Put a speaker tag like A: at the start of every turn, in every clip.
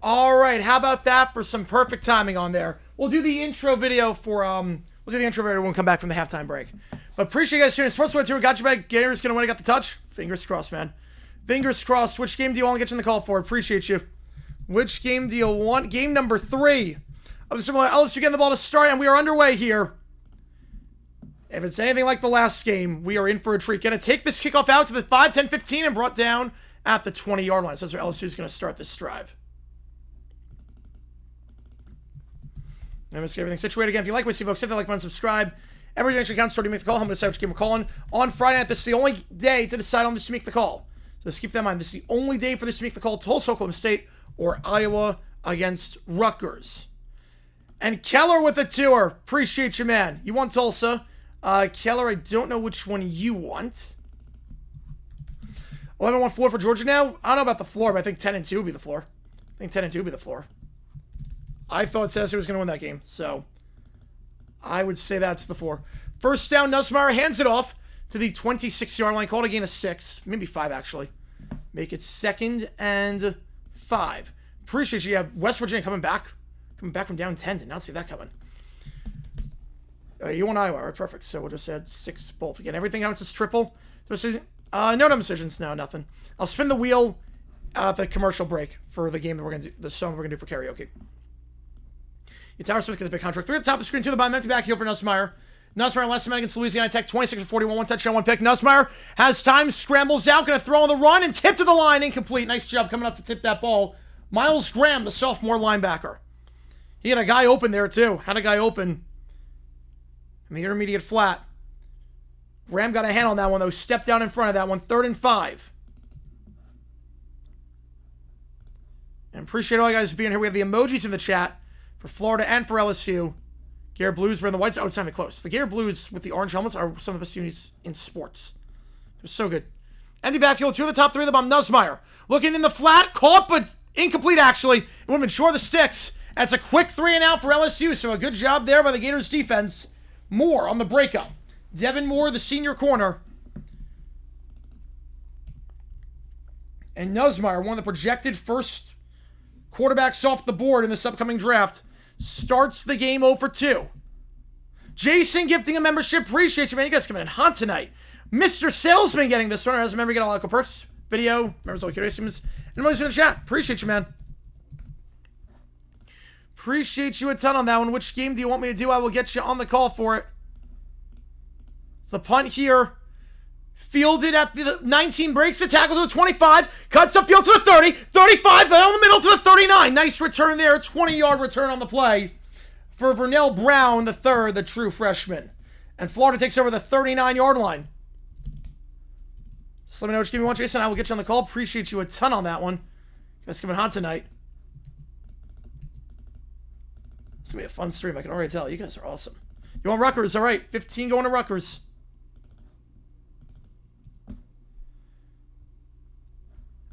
A: All right, how about that for some perfect timing on there? We'll do the intro video for when we come back from the halftime break. But appreciate you guys tuning in. Sports 2, got your back. Gator's gonna win. I got the touch. Fingers crossed, man. Fingers crossed. Which game do you want to get you in the call for? Appreciate you. Which game do you want? Game number 3 of the Super Bowl. LSU getting the ball to start, and we are underway here. If it's anything like the last game, we are in for a treat. Gonna take this kickoff out to the 5, 10, 15, and brought down at the 20-yard line. So that's where LSU's gonna start this drive. I'm going to get everything situated again. If you like what you see, folks, hit that like button, subscribe. Every day actually counts. Start to make the call. I'm going to decide which game we're calling on Friday night. This is the only day to decide on this to make the call. So just keep that in mind. This is the only day for this to make the call. Tulsa, Oklahoma State, or Iowa against Rutgers. And Keller with the tour. Appreciate you, man. You want Tulsa. Keller, I don't know which one you want. 11-1 floor for Georgia now. I don't know about the floor, but I think 10-2 would be the floor. I think 10-2 would be the floor. I thought Tennessee was going to win that game, so I would say that's the 4. First down, Nussmeier hands it off to the 26-yard line. Called a gain of 6, maybe 5 actually. Make it 2nd and 5. Appreciate you. Yeah, West Virginia coming back from down 10. Did not see that coming. You want Iowa, all right? Perfect. So we'll just add 6 both again. Everything else is triple. No dumb decisions. No, nothing. I'll spin the wheel at the commercial break for the game that we're gonna do. The song we're gonna do for karaoke. Tyler Smith gets a big contract. 3 at the top of the screen, 2 the bottom. Empty backfield for Nussmeier. Nussmeier last time against Louisiana Tech, 26-41, 1 touchdown, 1 pick. Nussmeier has time, scrambles out, going to throw on the run, and tip to the line, incomplete. Nice job coming up to tip that ball. Miles Graham, the sophomore linebacker. He had a guy open there, too. Had a guy open in the intermediate flat. Graham got a hand on that one, though. Stepped down in front of that one. 3rd and 5. And appreciate all you guys being here. We have the emojis in the chat for Florida and for LSU. Gator Blues wearing the whites. Oh, it's not even close. The Gator Blues with the orange helmets are some of the best unis in sports. They're so good. Empty backfield, 2 of the top, 3 of the bottom. Nussmeier looking in the flat. Caught, but incomplete, actually. It would have been short of the sticks. That's a quick 3 and out for LSU. So a good job there by the Gators defense. Moore on the breakup. Devin Moore, the senior corner. And Nussmeier, one of the projected first quarterbacks off the board in this upcoming draft. Starts the game 0 for 2. Jason gifting a membership. Appreciate you, man. You guys coming in hot tonight. Mr. Salesman getting this one. As a member, you get a lot of cool perks. Video. Members all curious. And members in the chat. Appreciate you, man. Appreciate you a ton on that one. Which game do you want me to do? I will get you on the call for it. It's the punt here. Fielded at the 19, breaks the tackle to the 25, cuts upfield to the 30, 35, down the middle to the 39. Nice return there, 20-yard return on the play for Vernell Brown, the third, the true freshman. And Florida takes over the 39-yard line. So let me know which game you want, Jason. I will get you on the call. Appreciate you a ton on that one. You guys coming hot tonight. It's going to be a fun stream, I can already tell. You guys are awesome. You want Rutgers? All right, 15 going to Rutgers.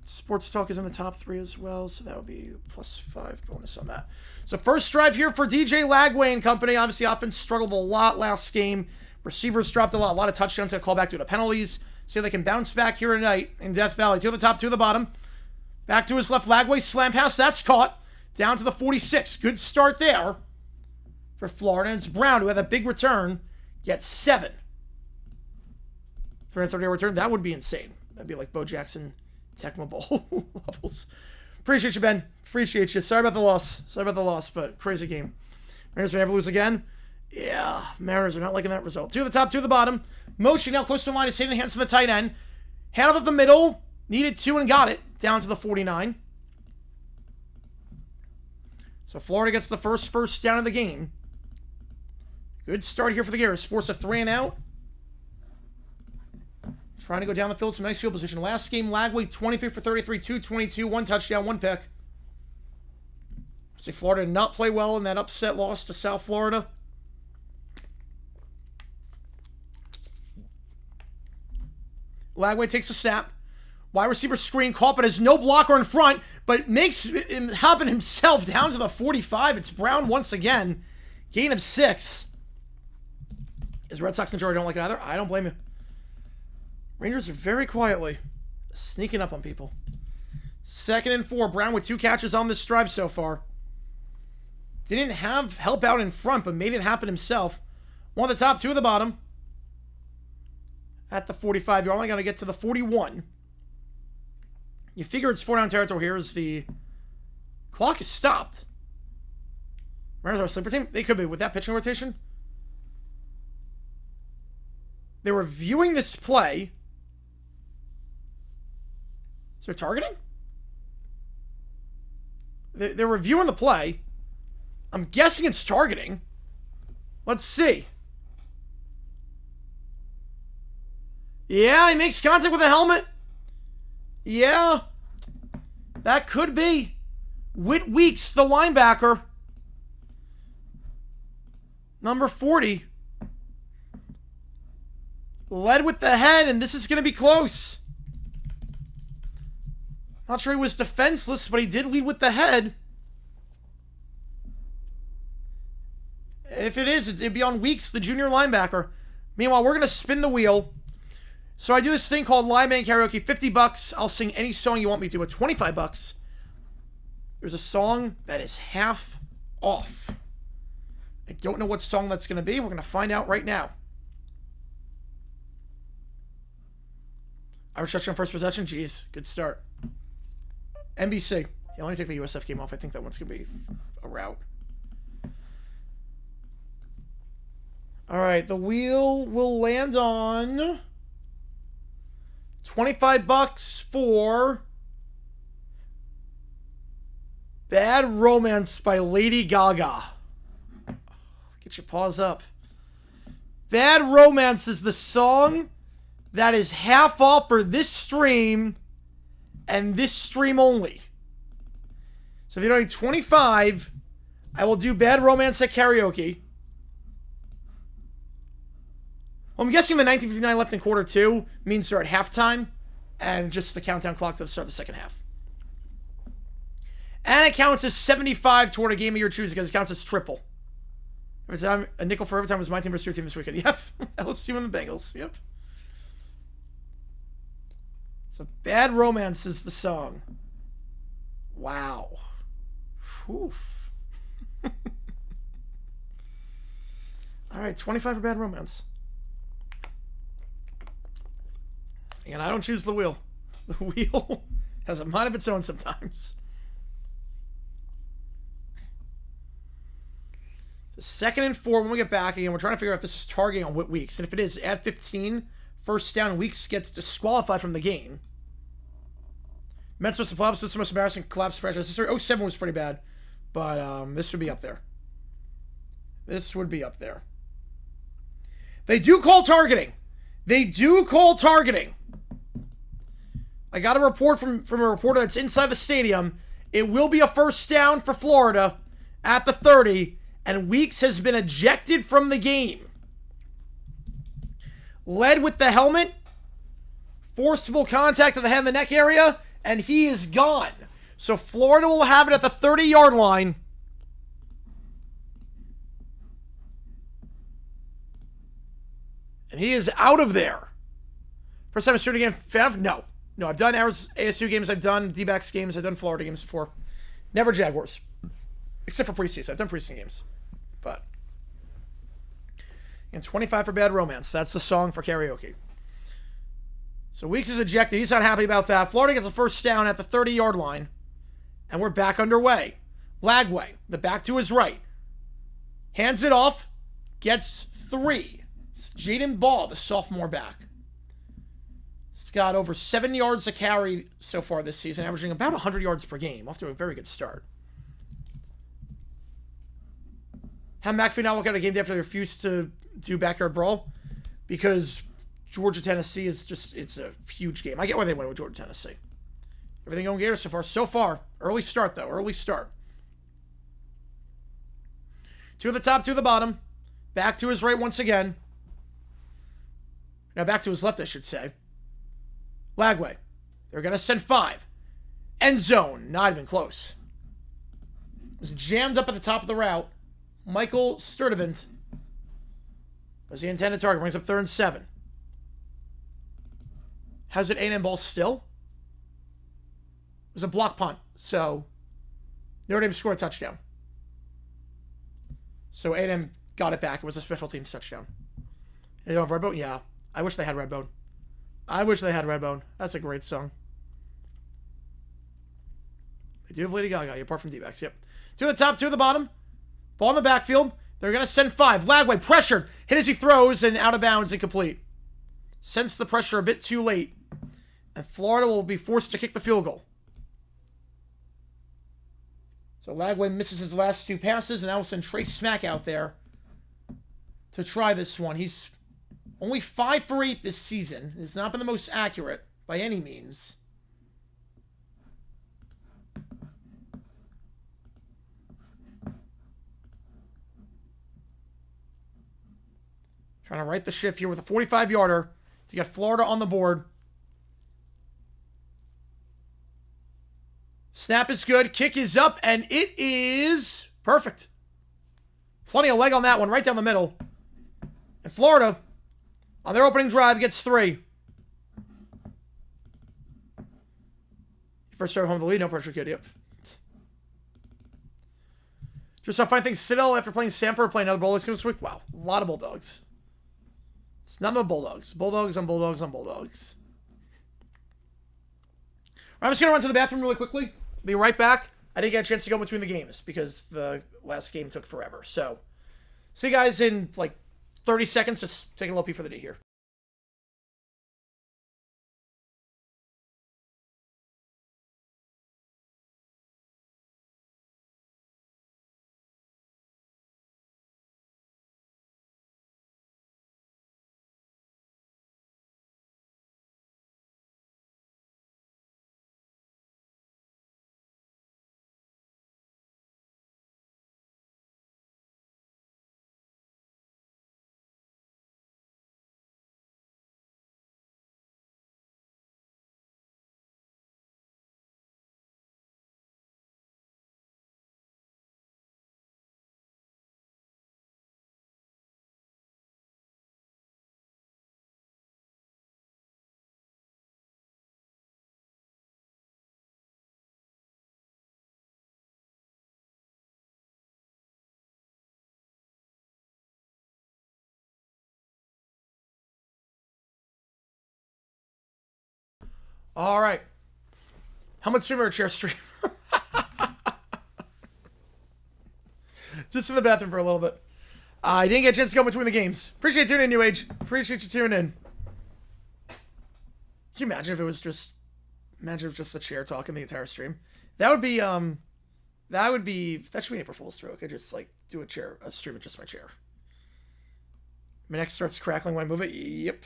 A: Sports Talk is in the top 3 as well, so that would be +5 bonus on that. So first drive here for DJ Lagway and company. Obviously, offense struggled a lot last game. Receivers dropped a lot of touchdowns to call back due to penalties. See if they can bounce back here tonight in Death Valley. 2 to the top, 2 to the bottom. Back to his left, Lagway slam pass. That's caught. Down to the 46. Good start there for Florida. And it's Brown, who had a big return, gets 7. 330 return. That would be insane. That'd be like Bo Jackson Tecmo Bowl levels. Appreciate you, Ben. Appreciate you. Sorry about the loss, but crazy game. Mariners may never lose again. Yeah, Mariners are not liking that result. 2 to the top, 2 to the bottom. Motion now close to the line is saving hands to the tight end. Hand up the middle. Needed 2 and got it. Down to the 49. So Florida gets the first down of the game. Good start here for the Gators. Force a 3 and out. Trying to go down the field, some nice field position. Last game, Lagway, 23 for 33, 222, 1 touchdown, 1 pick. See, Florida did not play well in that upset loss to South Florida. Lagway takes a snap. Wide receiver screen, caught, but has no blocker in front, but makes him happen himself down to the 45. It's Brown once again. Gain of 6. Is Red Sox majority don't like it either? I don't blame you. Rangers are very quietly sneaking up on people. 2nd and 4. Brown with 2 catches on this drive so far. Didn't have help out in front, but made it happen himself. 1 at the top, 2 at the bottom. At the 45, you're only going to get to the 41. You figure it's 4-down territory here as the clock is stopped. Mariners are a sleeper team. They could be with that pitching rotation. They were viewing this play. Is there targeting? They're reviewing the play. I'm guessing it's targeting. Let's see. Yeah, he makes contact with the helmet. Yeah. That could be. Whit Weeks, the linebacker. Number 40. Led with the head, and this is going to be close. Not sure he was defenseless, but he did lead with the head. If it is, it'd be on Weeks, the junior linebacker. Meanwhile, we're going to spin the wheel. So I do this thing called Lineman Karaoke. $50. I'll sing any song you want me to. At $25, there's a song that is half off. I don't know what song that's going to be. We're going to find out right now. Irish touchdown first possession. Jeez, good start. NBC. Yeah, let me take the USF game off. I think that one's going to be a rout. All right, the wheel will land on $25 for Bad Romance by Lady Gaga. Get your paws up. Bad Romance is the song that is half off for this stream and this stream only. So if you're doing 25, I will do Bad Romance at karaoke. Well, I'm guessing the 19:59 left in quarter 2 means they're at halftime and just the countdown clock to start the second half. And it counts as 75 toward a game of your choosing because it counts as triple. Every time, a nickel for every time was my team versus your team this weekend. Yep. LSU and the Bengals. Yep. So Bad Romance is the song. Wow. Oof. All right, 25 for Bad Romance. And I don't choose the wheel. The wheel has a mind of its own sometimes. Second and 4 when we get back. Again, we're trying to figure out if this is targeting on what weeks. And if it is, add 15. First down, Weeks gets disqualified from the game. Mets was the playoffs. This is the most embarrassing collapse franchise history. 07 was pretty bad. But this would be up there. This would be up there. They do call targeting. They do call targeting. I got a report from a reporter that's inside the stadium. It will be a first down for Florida at the 30, and Weeks has been ejected from the game. Led with the helmet, forcible contact to the head and the neck area, and he is gone. So Florida will have it at the 30-yard line. And he is out of there. First time I'm shooting again. Fan? No. No, I've done ASU games. I've done D-backs games. I've done Florida games before. Never Jaguars. Except for preseason. I've done preseason games. But. And 25 for Bad Romance. That's the song for karaoke. So Weeks is ejected. He's not happy about that. Florida gets a first down at the 30-yard line. And we're back underway. Lagway. The back to his right. Hands it off. Gets 3. It's Jaden Ball, the sophomore back. He's got over 7 yards to carry so far this season, averaging about 100 yards per game. Off to a very good start. How McAfee now look at a game day after they refused to do backyard brawl? Because Georgia, Tennessee is just, it's a huge game. I get why they went with Georgia, Tennessee. Everything going Gators so far. So far. Early start, though. Early start. 2 at the top, 2 at the bottom. Back to his right once again. Now back to his left, I should say. Lagway. They're going to send 5. End zone. Not even close. Was jammed up at the top of the route. Michael Sturdivant was the intended target. Brings up 3rd and 7. How's it A&M ball still? It was a block punt. So Notre Dame scored a touchdown. So A&M got it back. It was a special teams touchdown. They don't have Redbone? Yeah. I wish they had Redbone. I wish they had Redbone. That's a great song. They do have Lady Gaga, apart from D-backs. Yep. 2 at the top, 2 at the bottom. Ball in the backfield. They're going to send 5. Lagway pressured. Hit as he throws and out of bounds, incomplete. Sensed the pressure a bit too late. And Florida will be forced to kick the field goal. So Lagway misses his last 2 passes, and I will send Trey Smack out there to try this one. He's only 5 for 8 this season. It's not been the most accurate by any means. Trying to right the ship here with a 45-yarder to get Florida on the board. Snap is good. Kick is up, and it is perfect. Plenty of leg on that one, right down the middle. And Florida, on their opening drive, gets 3. First started home with the lead, no pressure kid, yep. Just a funny thing, Citadel, after playing Sanford, playing another Bulldogs game this week. Wow, a lot of Bulldogs. It's none but Bulldogs. Bulldogs on Bulldogs on Bulldogs. I'm just going to run to the bathroom really quickly. Be right back. I didn't get a chance to go between the games because the last game took forever. So, see you guys in like 30 seconds. Just taking a little pee for the day here. All right. Helmet stream or a chair stream? Just in the bathroom for a little bit. I didn't get a chance to go between the games. Appreciate you tuning in, New Age. Appreciate you tuning in. Can you imagine if it was just... Imagine if it was just a chair talking the entire stream? That should be an April Fool's joke. I just, like, do a stream with just my chair. My neck starts crackling when I move it. Yep.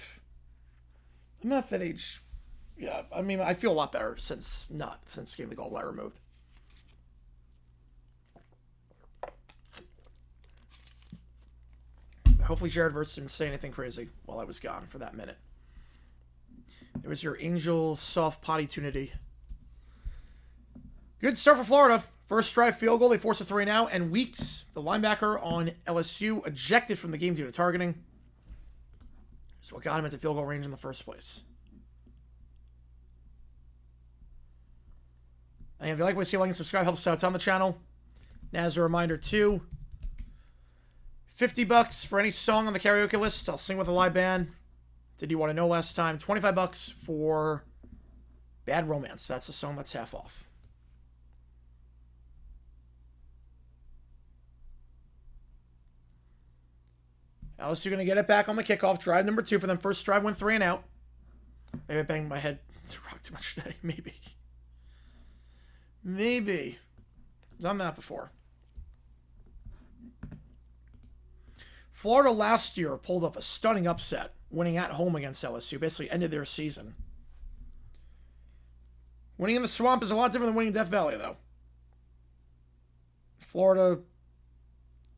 A: I'm not that age. Yeah, I mean, I feel a lot better since getting the gallbladder removed. Hopefully Jared Verse didn't say anything crazy while I was gone for that minute. It was your angel soft potty tunity. Good start for Florida. First drive field goal. They force a 3 now. And Weeks, the linebacker on LSU, ejected from the game due to targeting. So what got him into field goal range in the first place. And if you like what you see, like and subscribe. Helps us out on the channel. Now, as a reminder, too, $50 for any song on the karaoke list. I'll sing with a live band. Did You Want to Know last time? $25 for Bad Romance. That's the song that's half off. LSU going to get it back on the kickoff. Drive number 2 for them. First drive went 3 and out. Maybe I banged my head to rock too much today. Maybe. Done that before. Florida last year pulled off a stunning upset, winning at home against LSU. Basically ended their season. Winning in the Swamp is a lot different than winning in Death Valley, though. Florida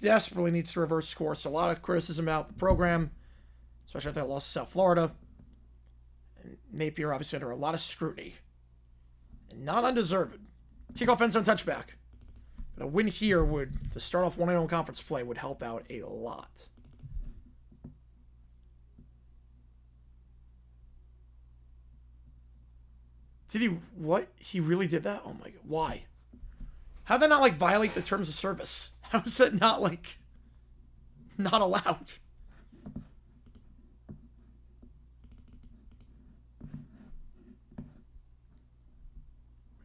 A: desperately needs to reverse course. A lot of criticism about the program, especially after that loss to South Florida. And Napier obviously under a lot of scrutiny. And not undeserved. Kickoff end zone touchback. But a win here would, to start off 1-0 conference play, would help out a lot. Did he, what? He really did that? Oh my God. Why? How did that not, like, violate the terms of service? How is that not, like, not allowed?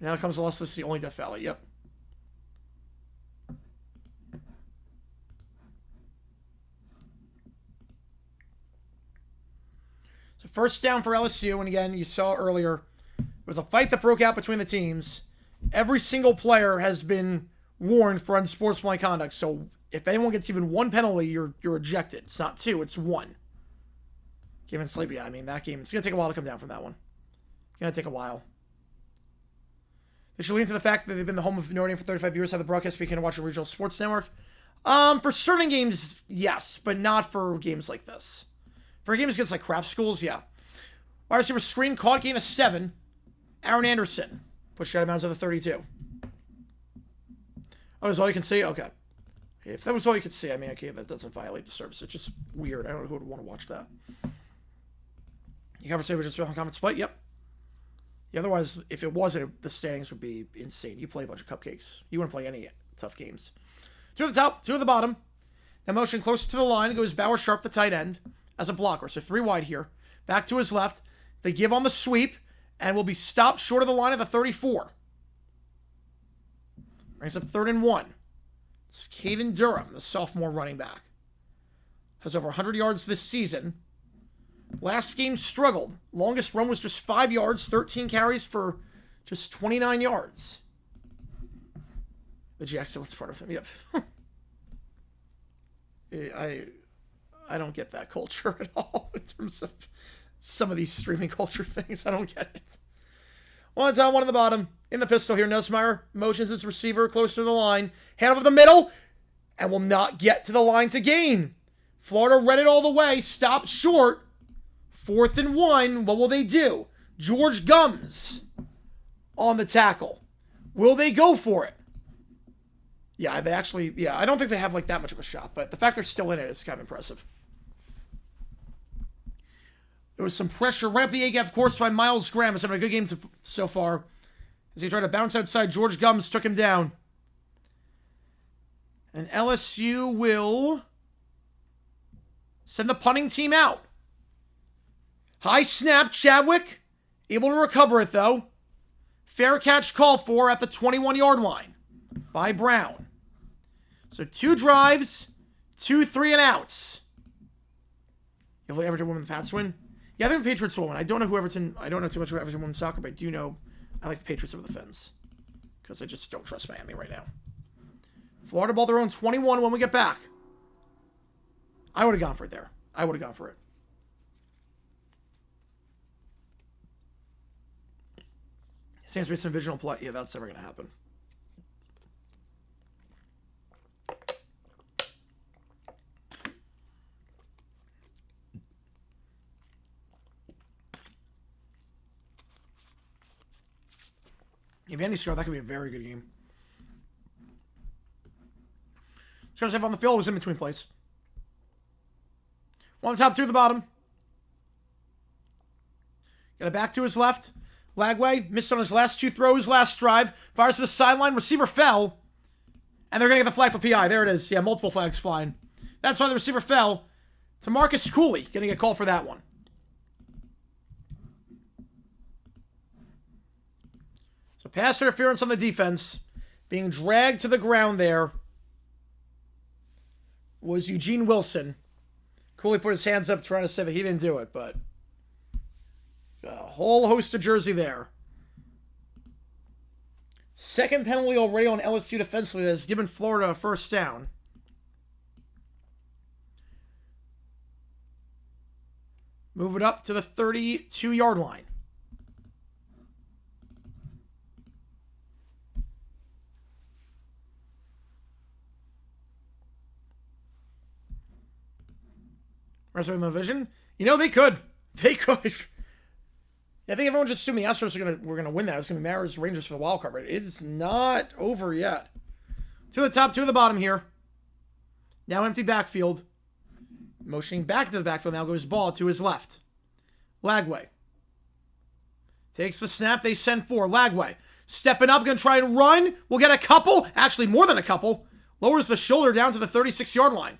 A: Now comes the loss. This is the only Death Valley. Yep. So first down for LSU. And again, you saw earlier, it was a fight that broke out between the teams. Every single player has been warned for unsportsmanlike conduct. So if anyone gets even 1 penalty, you're ejected. It's not 2, it's 1. Game and sleep. Yeah, I mean, that game, it's going to take a while to come down from that one. It's going to take a while. They should lean to the fact that they've been the home of Notre Dame for 35 years, have the broadcast speaking and watch a regional sports network. For certain games, yes, but not for games like this. For games against, like, crap schools, yeah. Wide receiver screen, caught, gain of 7. Aaron Anderson pushed out of bounds at the 32. Oh, that's all you can see? Okay. If that was all you could see, I mean, okay, that doesn't violate the service. It's just weird. I don't know who would want to watch that. You conversation with just comment split? Yep. Yeah, otherwise, if it wasn't, the standings would be insane. You play a bunch of cupcakes. You wouldn't play any tough games. 2 at the top, 2 at the bottom. Now motion closer to the line goes Bauer Sharp, the tight end, as a blocker. So 3 wide here. Back to his left. They give on the sweep and will be stopped short of the line at the 34. Brings up 3rd and 1. It's Caden Durham, the sophomore running back. Has over 100 yards this season. Last game struggled. Longest run was just 5 yards, 13 carries for just 29 yards. The Jackson's part of them, yep. I don't get that culture at all in terms of some of these streaming culture things. I don't get it. 1 on top, 1 on the bottom. In the pistol here, Nussmeier motions his receiver close to the line. Hand over the middle, and will not get to the line to gain. Florida read it all the way, stopped short. 4th and 1, what will they do? George Gums on the tackle. Will they go for it? Yeah, they actually, yeah, I don't think they have like that much of a shot, but the fact they're still in it is kind of impressive. There was some pressure right up the A-gap, of course, by Miles Graham. He's having a good game so far. As he tried to bounce outside, George Gums took him down. And LSU will send the punting team out. High snap, Chadwick Able to recover it, though. Fair catch called for at the 21-yard line by Brown. So 2 drives, 2 3-and-outs. You have Everton win the Pats win? Yeah, I think the Patriots will win. I don't know too much about Everton win soccer, but I do know I like the Patriots over the Fins. Because I just don't trust Miami right now. Florida ball their own 21 when we get back. I would have gone for it there. I would have gone for it. Seems to be some visional play. Yeah, that's never going to happen. If Andy scored, that could be a very good game. Scores up on the field, was in between plays. 1 on the top, 2 at the bottom. Got it back to his left. Lagway missed on his last 2 throws, last drive. Fires to the sideline. Receiver fell. And they're going to get the flag for PI. There it is. Yeah, multiple flags flying. That's why the receiver fell. To Marcus Cooley. Going to get called for that one. So pass interference on the defense. Being dragged to the ground there was Eugene Wilson. Cooley put his hands up trying to say that he didn't do it, but a whole host of jersey there. Second penalty already on LSU defensively has given Florida a first down. Move it up to the 32-yard line. Rest of the division? You know, they could. They could. I think everyone just assumed the Astros were gonna win that. It's gonna be Mariners Rangers for the wild card, but it's not over yet. 2 at the top, 2 at the bottom here. Now empty backfield. Motioning back to the backfield. Now goes ball to his left. Lagway. Takes the snap. They send 4. Lagway. Stepping up. Gonna try and run. We'll get a couple. Actually, more than a couple. Lowers the shoulder down to the 36-yard line.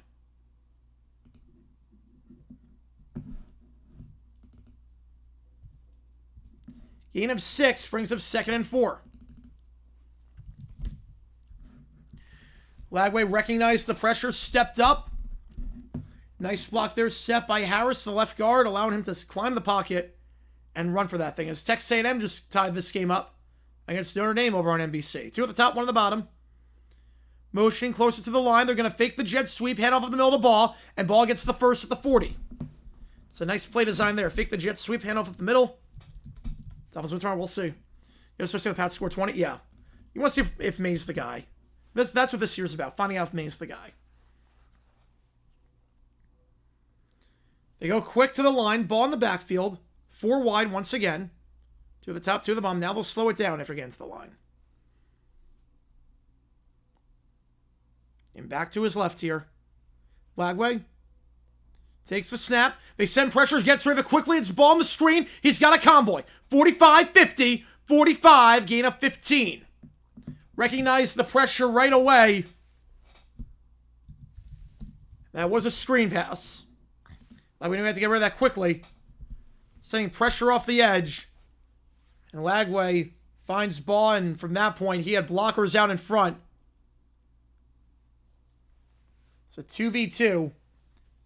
A: Gain of 6 brings up 2nd and 4. Lagway recognized the pressure, stepped up. Nice block there, set by Harris, the left guard, allowing him to climb the pocket and run for that thing. As Texas A&M just tied this game up against Notre Dame over on NBC. 2 at the top, 1 at the bottom. Motion closer to the line. They're going to fake the jet sweep, hand off of the middle of the ball, and ball gets the first at the 40. It's a nice play design there. Fake the jet sweep, hand off at the middle. Dolphins win tomorrow. We'll see. You know, supposed to see the Pats score 20? Yeah. You want to see if May's the guy. That's what this year's about. Finding out if May's the guy. They go quick to the line. Ball in the backfield. 4 wide once again. 2 at the top, 2 at the bottom. Now they'll slow it down after getting to the line. And back to his left here. Lagway. Takes the snap. They send pressure. Gets rid of it quickly. It's ball on the screen. He's got a convoy. 45, 50, 45. Gain of 15. Recognize the pressure right away. That was a screen pass. Like we knew we had to get rid of that quickly. Sending pressure off the edge. And Lagway finds ball. And from that point, he had blockers out in front. So 2v2.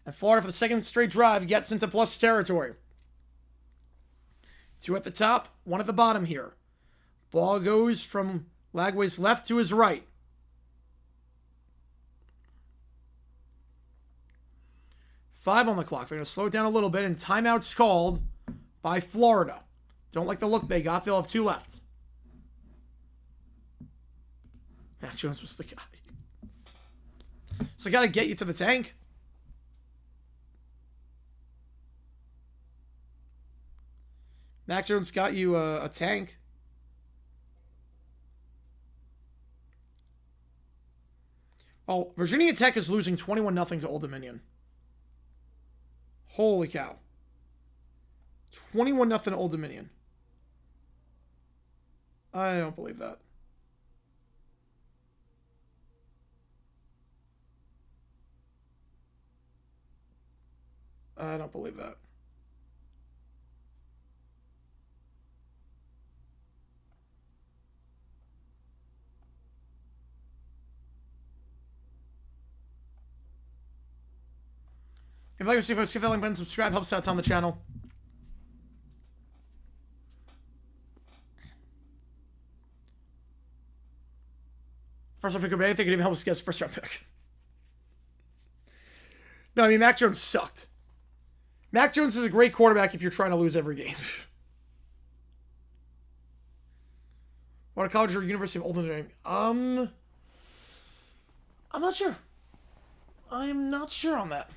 A: And Florida, for the second straight drive, gets into plus territory. 2 at the top, 1 at the bottom here. Ball goes from Lagway's left to his right. Five on the clock. They're going to slow it down a little bit, and timeout's called by Florida. Don't like the look they got. They'll have 2 left. Mac Jones was the guy. So I got to get you to the tank. Mac Jones got you a tank. Oh, Virginia Tech is losing 21-0 to Old Dominion. Holy cow. 21-0 Old Dominion. I don't believe that. I don't believe that. If you like to see folks, hit that like button, subscribe, helps out on the channel. First round pick, but I think it even helps us get first round pick. No, I mean, Mac Jones sucked. Mac Jones is a great quarterback if you're trying to lose every game. What college or University of Old Notre Dame? I'm not sure. I'm not sure on that.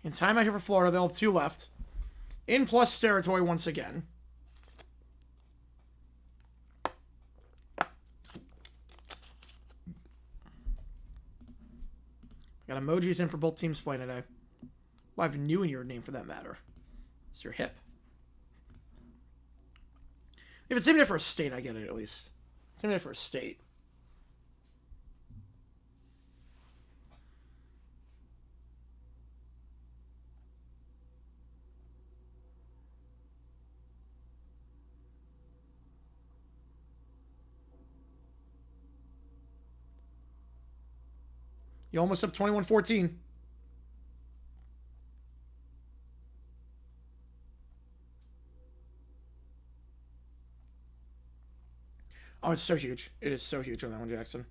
A: In timeout here for Florida, they'll have 2 left. In plus territory once again. Got emojis in for both teams playing today. Well, I have new in your name for that matter. It's your hip. If it's even there for a state, I get it at least. It's even there for a state. You almost up 21-14. Oh, it's so huge. It is so huge on that one, Jackson.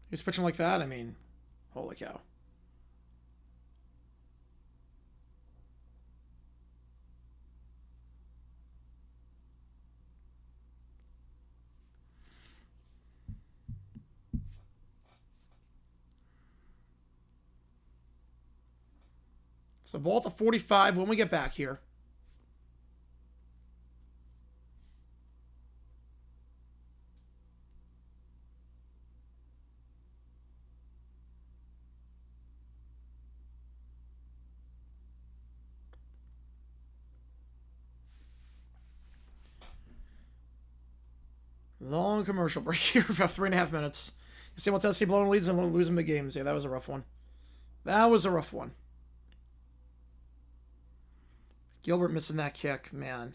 A: He's pitching like that? I mean, holy cow. So ball at the 45 when we get back here. Long commercial break here, about 3.5 minutes. You see what Tennessee blowing leads and losing the games. Yeah, that was a rough one. That was a rough one. Gilbert missing that kick, man.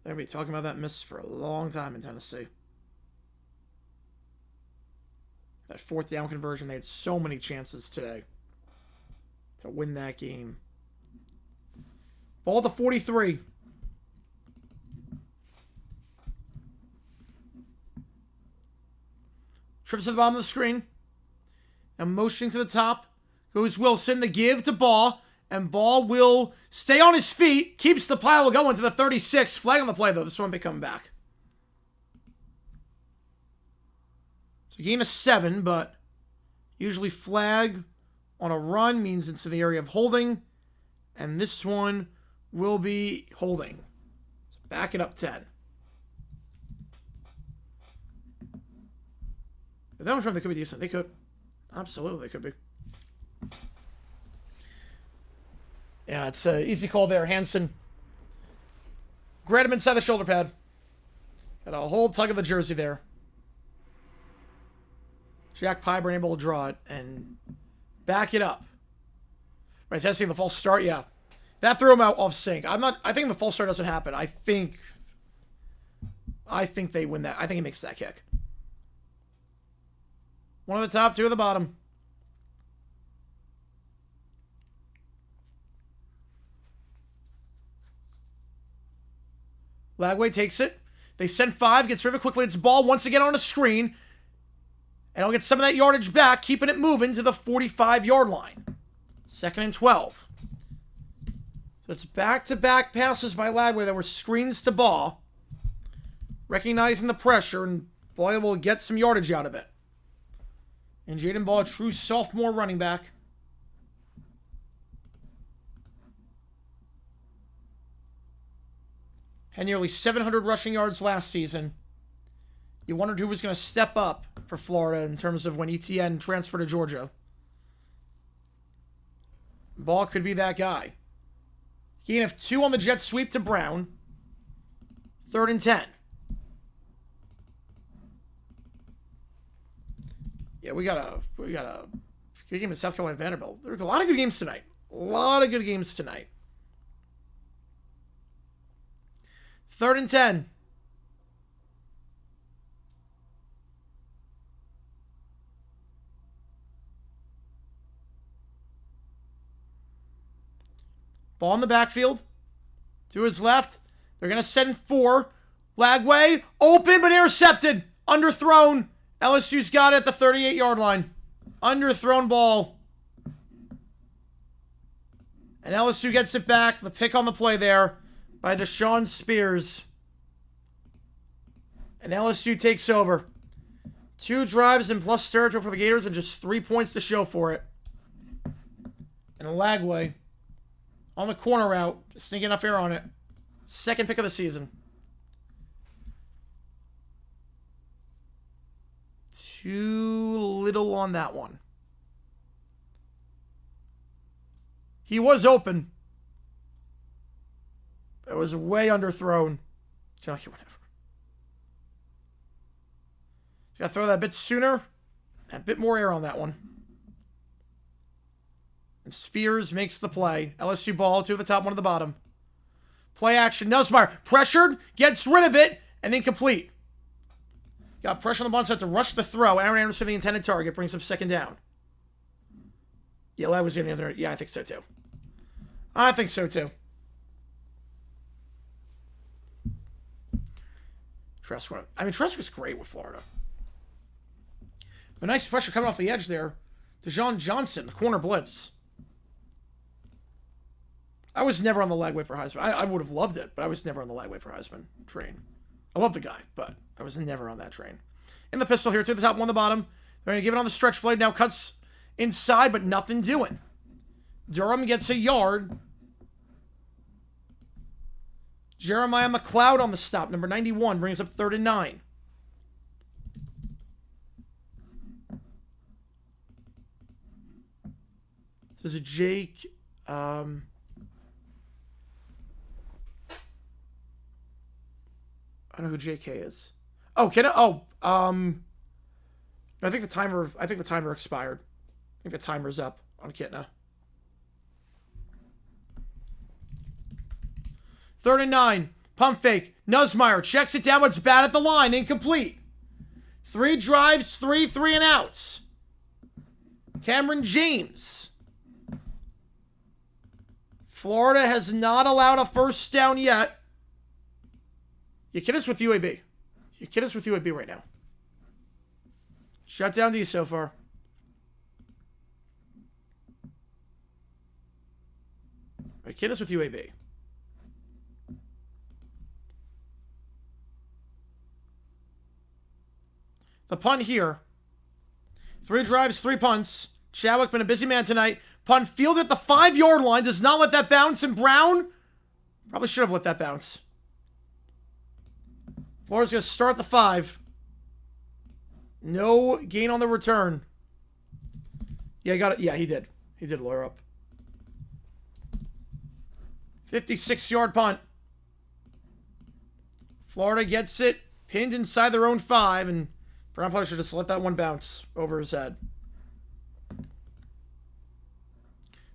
A: They're going to be talking about that miss for a long time in Tennessee. That 4th down conversion, they had so many chances today to win that game. Ball at the 43. Trips to the bottom of the screen. And motioning to the top. Goes Wilson, the give to Ball. And Ball will stay on his feet. Keeps the pile going to the 36. Flag on the play, though. This won't be coming back. So game of 7, but usually flag on a run means it's in the area of holding. And this one will be holding. So back it up 10. If that was wrong, they could be decent. They could. Absolutely, they could be. Yeah, it's an easy call there. Hansen. Grab him inside the shoulder pad. Got a whole tug of the jersey there. Jack Pyburn able to draw it and back it up. Right, testing the false start. Yeah, that threw him out off sync. I think the false start doesn't happen. I think they win that. I think he makes that kick. One at the top, 2 at the bottom. Lagway takes it. They send 5, gets rid of it quickly. It's Ball once again on a screen. And I'll get some of that yardage back, keeping it moving to the 45-yard line. 2nd and 12. So it's back-to-back passes by Lagway that were screens to Ball. Recognizing the pressure, and Ball will get some yardage out of it. And Jaden Ball, a true sophomore running back. Had nearly 700 rushing yards last season. You wondered who was going to step up for Florida in terms of when ETN transferred to Georgia. Ball could be that guy. Gain of 2 on the jet sweep to Brown. 3rd and 10. Yeah, we got a good game in South Carolina Vanderbilt. There were a lot of good games tonight. A lot of good games tonight. 3rd and 10. Ball in the backfield. To his left. They're going to send 4. Lagway. Open but intercepted. Underthrown. LSU's got it at the 38-yard line. Underthrown ball. And LSU gets it back. The pick on the play there by Deshaun Spears. And LSU takes over. 2 drives and plus territory for the Gators and just 3 points to show for it. And Lagway on the corner route. Sneaking enough air on it. 2nd pick of the season. Too little on that one. He was open. It was way underthrown. Whatever. Got to throw that a bit sooner. A bit more air on that one. And Spears makes the play. LSU ball, 2 at the top, 1 at the bottom. Play action. Nussmeier pressured, gets rid of it, and incomplete. Got pressure on the ball, so had to rush the throw. Aaron Anderson, the intended target, brings him 2nd down. Yeah, that was the other. Yeah, I think so too. I think so too. Tress was great with Florida. But nice pressure coming off the edge there. Dejon Johnson, the corner blitz. I was never on the Lagway for Heisman. I would have loved it, but I was never on the Lagway for Heisman train. I love the guy, but I was never on that train. In the pistol here, 2 at the top, 1 at the bottom. They're going to give it on the stretch blade. Now cuts inside, but nothing doing. Durham gets a yard. Jeremiah McLeod on the stop. Number 91 brings up 3rd and 9. This is a Jake. I don't know who JK is. Oh, no, I think the timer expired. I think the timer's up on Kitna. 3rd and 9. Pump fake. Nussmeier checks it down. It's bad at the line. Incomplete. 3 drives, 3 and outs. Cameron James. Florida has not allowed a first down yet. You kid us with UAB. You kid us with UAB right now. Shut down D so far. You kid us with UAB. The punt here. 3 drives, 3 punts. Chadwick been a busy man tonight. Punt fielded at the 5-yard line. Does not let that bounce. And Brown probably should have let that bounce. Florida's going to start the 5. No gain on the return. Yeah, he got it. Yeah, he did. He did lure up. 56-yard punt. Florida gets it. Pinned inside their own 5. And Brown probably should just let that one bounce over his head.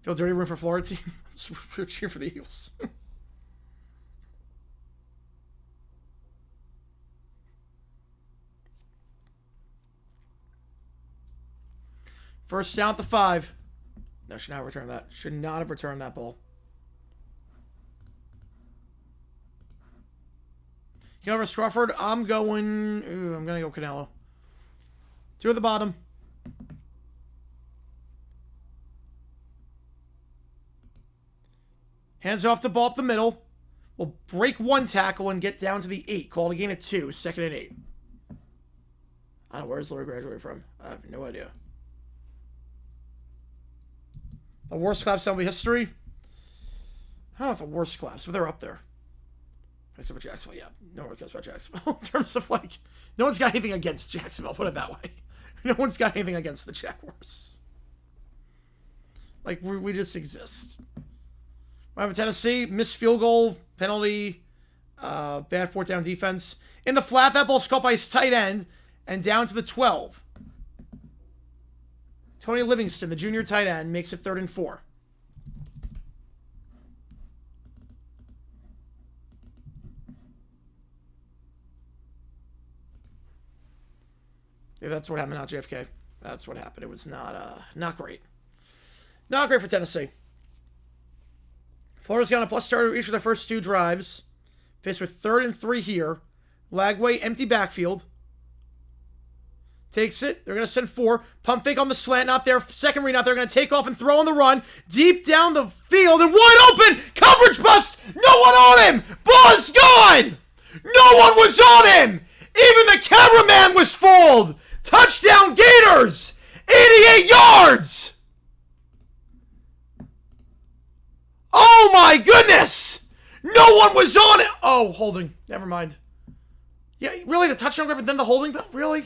A: Feel dirty room for Florida team. We're cheering for the Eagles. First down at the 5. No, should not have returned that. Should not have returned that ball. Over Strawford. I'm going to go Canelo. 2 at the bottom. Hands it off to ball up the middle. We'll break 1 tackle and get down to the 8. Called a gain of 2. 2nd and 8. I don't know. Where's Laurie graduated from? I have no idea. The worst claps in history? I don't know if the worst claps, but they're up there. Except for Jacksonville, yeah. No one cares about Jacksonville. In terms of, no one's got anything against Jacksonville, put it that way. No one's got anything against the Jaguars. We just exist. I have a Tennessee, missed field goal, penalty, bad 4th down defense. In the flat, that ball's caught by his tight end, and down to the 12. Tony Livingston, the junior tight end, makes it 3rd and 4. Yeah, that's what happened, not JFK. That's what happened. It was not great. Not great for Tennessee. Florida's got a plus starter each of their first 2 drives. Faced with 3rd and 3 here. Lagway, empty backfield. Takes it. They're going to send 4. Pump fake on the slant, not there. Second read, not there. Going to take off and throw on the run. Deep down the field and wide open. Coverage bust. No one on him. Ball is gone. No one was on him. Even the cameraman was fooled. Touchdown Gators. 88 yards. Oh my goodness. No one was on it. Oh, holding. Never mind. Yeah, really? The touchdown Griffin, then the holding? Really?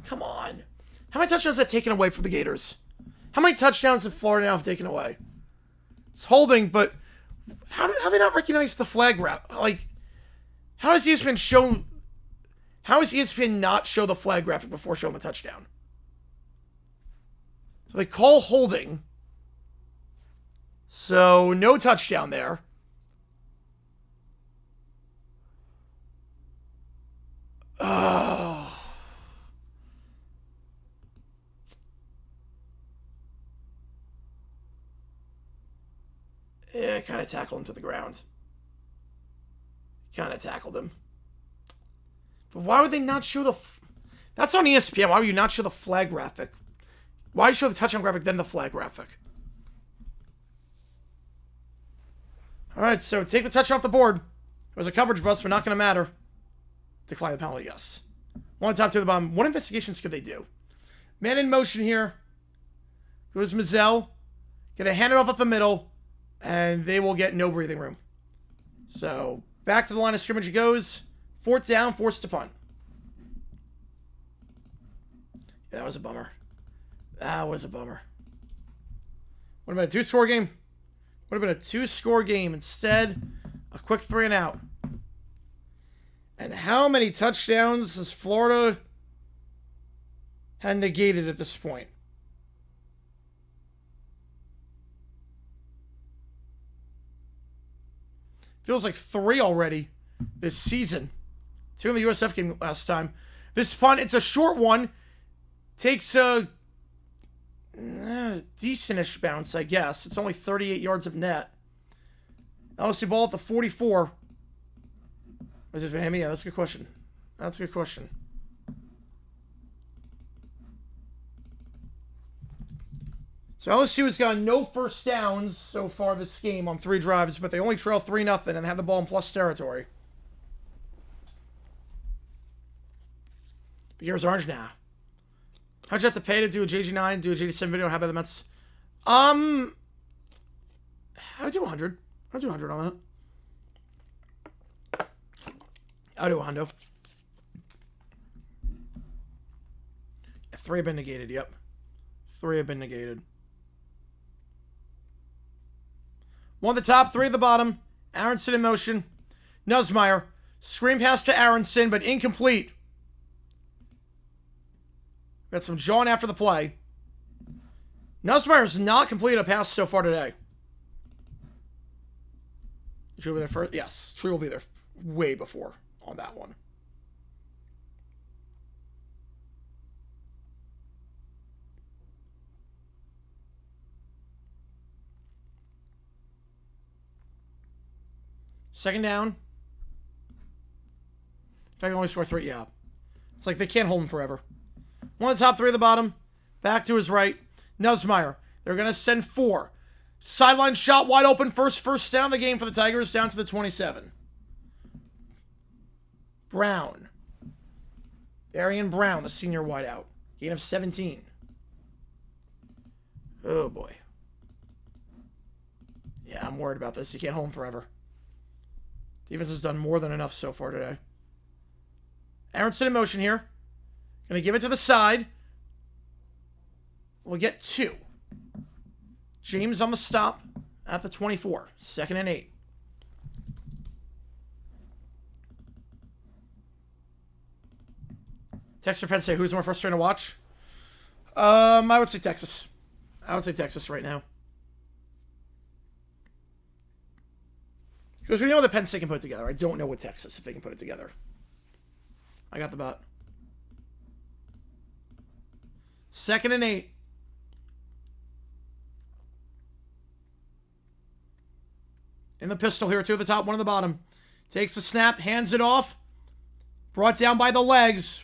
A: Come on. How many touchdowns have taken away from the Gators? How many touchdowns have Florida now have taken away? It's holding, but how do they not recognize the flag wrap? Like, how does ESPN show... How does ESPN not show the flag graphic before showing the touchdown? So they call holding. So, no touchdown there. Oh. Yeah, kind of tackled him to the ground. Kind of tackled him. But why would they not show the... That's on ESPN. Why would you not show the flag graphic? Why show the touchdown graphic, then the flag graphic? Alright, so take the touchdown off the board. It was a coverage bust, but not going to matter. Decline the penalty, yes. 1 top, 2 at the bottom. What investigations could they do? Man in motion here. Goes Mazzell. Gonna hand it off up the middle. And they will get no breathing room. So, back to the line of scrimmage it goes. 4th down, forced to punt. Yeah, that was a bummer. That was a bummer. Would have been a 2-score game. Would have been a 2-score game. Instead, a quick 3 and out. And how many touchdowns has Florida had negated at this point? Feels like 3 already this season. 2 in the USF game last time. This punt, it's a short one. Takes a decentish bounce, I guess. It's only 38 yards of net. LSU ball at the 44. Was this Miami? Yeah, that's a good question. That's a good question. So LSU has gotten no first downs so far this game on 3 drives, but they only trail 3-0 and have the ball in plus territory. But here's Orange now. How'd you have to pay to do a JG9, do a JG7 video? How about the Mets? I'll do 100. I'll do 100 on that. I'll do a hundo. 3 have been negated, yep. 3 have been negated. 1 at the top, 3 at the bottom. Aronson in motion. Nussmeier. Screen pass to Aronson, but incomplete. Got some jawing after the play. Nussmeier's not completed a pass so far today. Tree will be there first? Yes. Tree will be there way before on that one. Second down. If I can only score 3, yeah. It's like they can't hold him forever. 1 at the top, 3 at the bottom. Back to his right. Nussmeier. They're going to send 4. Sideline shot wide open. First down of the game for the Tigers. Down to the 27. Brown. Darian Brown, the senior wideout. Gain of 17. Oh, boy. Yeah, I'm worried about this. You can't hold him forever. Defense has done more than enough so far today. Aronson in motion here. Going to give it to the side. We'll get 2. James on the stop at the 24. 2nd and 8. Texas or Penn State, who's more frustrating to watch? I would say Texas. I would say Texas right now. Because we know what Penn State can put together. I don't know what Texas, if they can put it together. I got the bet. 2nd and 8. In the pistol here, 2 at the top, 1 at the bottom. Takes the snap, hands it off. Brought down by the legs.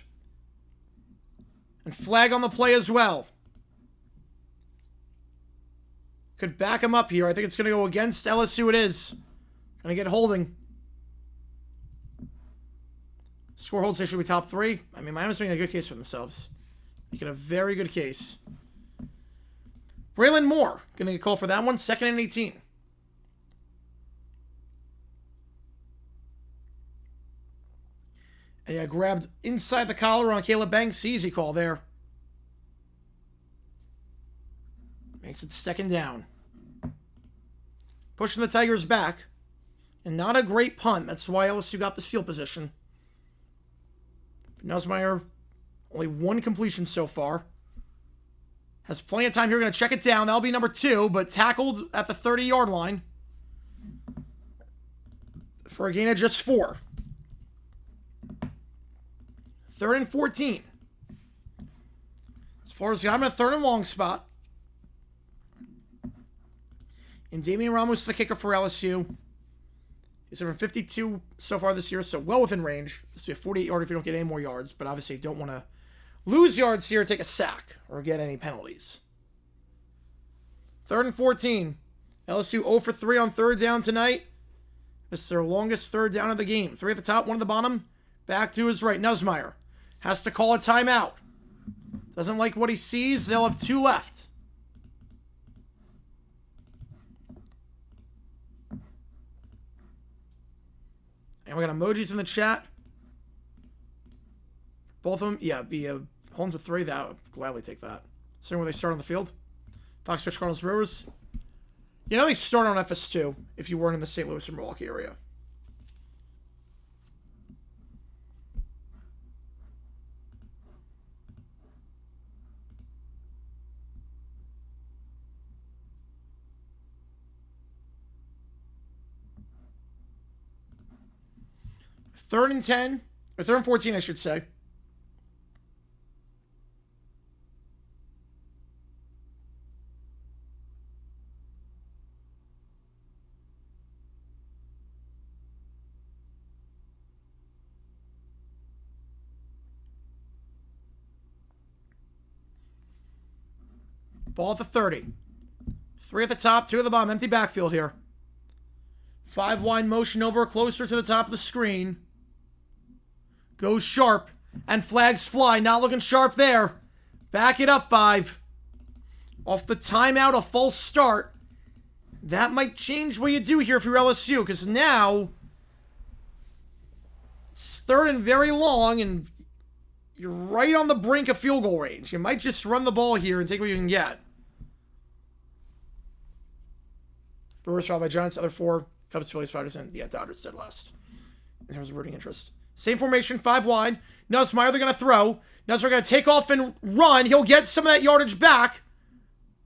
A: And flag on the play as well. Could back him up here. I think it's going to go against LSU. It is. Going to get holding. Score holds, they should be top 3. I mean, Miami's making a good case for themselves. Making a very good case. Braylon Moore going to get called for that one. 2nd and 18. And yeah, grabbed inside the collar on Caleb Banks. Easy call there. Makes it 2nd down. Pushing the Tigers back. And not a great punt. That's why LSU got this field position. Nussmeier, only 1 completion so far. Has plenty of time here. Going to check it down. That'll be number 2, but tackled at the 30-yard line. For a gain of just 4. 3rd and 14. As far as got him in a 3rd and long spot. And Damian Ramos, the kicker for LSU. He's over 52 so far this year, so well within range. This will be a 48-yard if you don't get any more yards, but obviously you don't want to lose yards here, take a sack, or get any penalties. 3rd and 14. LSU 0 for 3 on 3rd down tonight. This is their longest 3rd down of the game. 3 at the top, 1 at the bottom. Back to his right. Nussmeier has to call a timeout. Doesn't like what he sees. They'll have 2 left. And we got emojis in the chat. Both of them, yeah, be a home to 3. That would gladly take that. Seeing where they start on the field. Fox Switch Cardinals Brewers. You know they start on FS2 if you weren't in the St. Louis or Milwaukee area. Third and 10, or 3rd and 14, I should say. Ball at the 30. 3 at the top, 2 at the bottom. Empty backfield here. 5 wide motion over closer to the top of the screen. Goes sharp, and flags fly. Not looking sharp there. Back it up 5. Off the timeout, a false start. That might change what you do here if you're LSU, because now it's 3rd and very long, and you're right on the brink of field goal range. You might just run the ball here and take what you can get. Brewers followed by Giants, other 4. Cubs, Phillies, Padres, and yeah, Dodgers dead last in terms of rooting interest. Same formation, 5 wide. Nussmeier, they're going to throw. Nussmeier going to take off and run. He'll get some of that yardage back.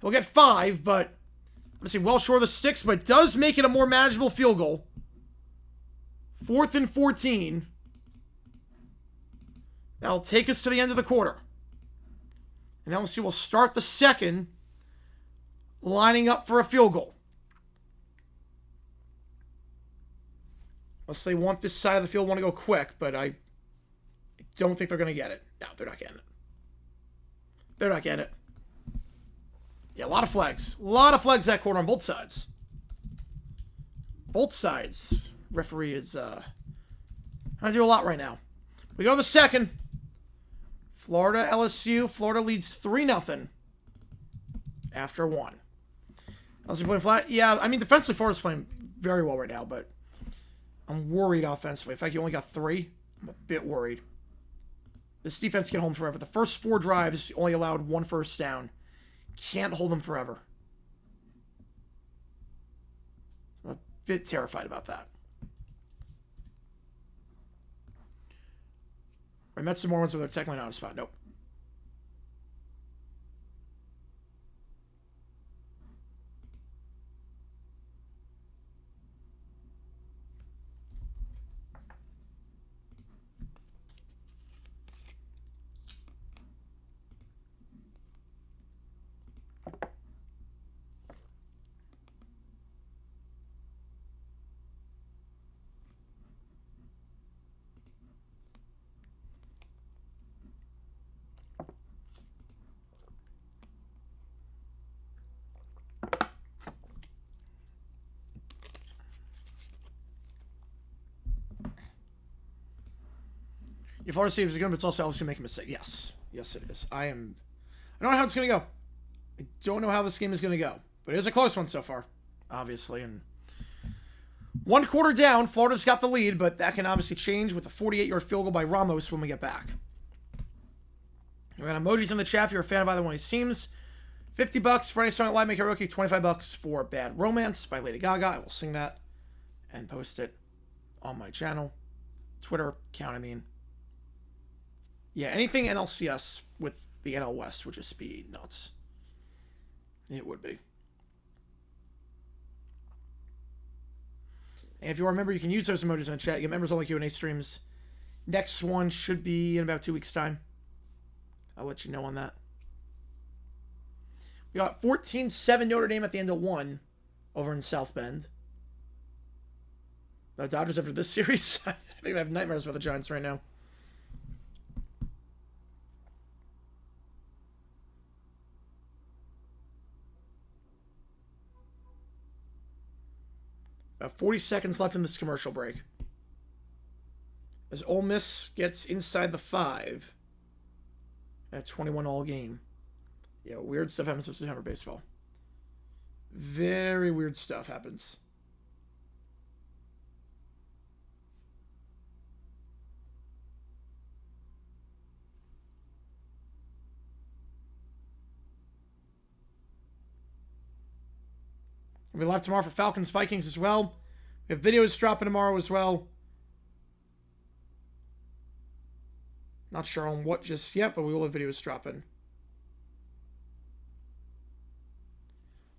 A: He'll get 5, but obviously well short of the 6, but does make it a more manageable field goal. 4th and 14. That'll take us to the end of the quarter. And LSU will start the 2nd, lining up for a field goal. Unless they want this side of the field, want to go quick, but I don't think they're going to get it. No, they're not getting it. They're not getting it. Yeah, a lot of flags. A lot of flags that quarter on both sides. Both sides. Referee is trying to do a lot right now. We go to the 2nd. Florida, LSU. Florida leads 3-0 after 1. LSU playing flat. Yeah, I mean, defensively, Florida's playing very well right now, but I'm worried offensively. In fact, you only got 3. I'm a bit worried. This defense can hold them forever. The first 4 drives only allowed 1 first down. Can't hold them forever. I'm a bit terrified about that. I met some more ones where they're technically not a spot. Nope. Your Florida State is good, but it's also LSU making a mistake. Yes. Yes, it is. I don't know how it's going to go. I don't know how this game is going to go. But it is a close one so far, obviously. And 1 quarter down, Florida's got the lead, but that can obviously change with a 48-yard field goal by Ramos when we get back. We got emojis in the chat if you're a fan of either one of these teams. $50 for any song at Live Make Karaoke. $25 for Bad Romance by Lady Gaga. I will sing that and post it on my channel. Twitter account, I mean. Yeah, anything NLCS with the NL West would just be nuts. It would be. And if you remember, you can use those emojis in the chat. You get members only Q&A streams. Next one should be in about 2 weeks' time. I'll let you know on that. We got 14-7 Notre Dame at the end of 1 over in South Bend. The Dodgers after this series. I think I have nightmares about the Giants right now. About 40 seconds left in this commercial break. As Ole Miss gets inside the 5 at 21 all game. Yeah, weird stuff happens with September baseball. Very weird stuff happens. We'll be live tomorrow for Falcons Vikings as well. We have videos dropping tomorrow as well. Not sure on what just yet, but we will have videos dropping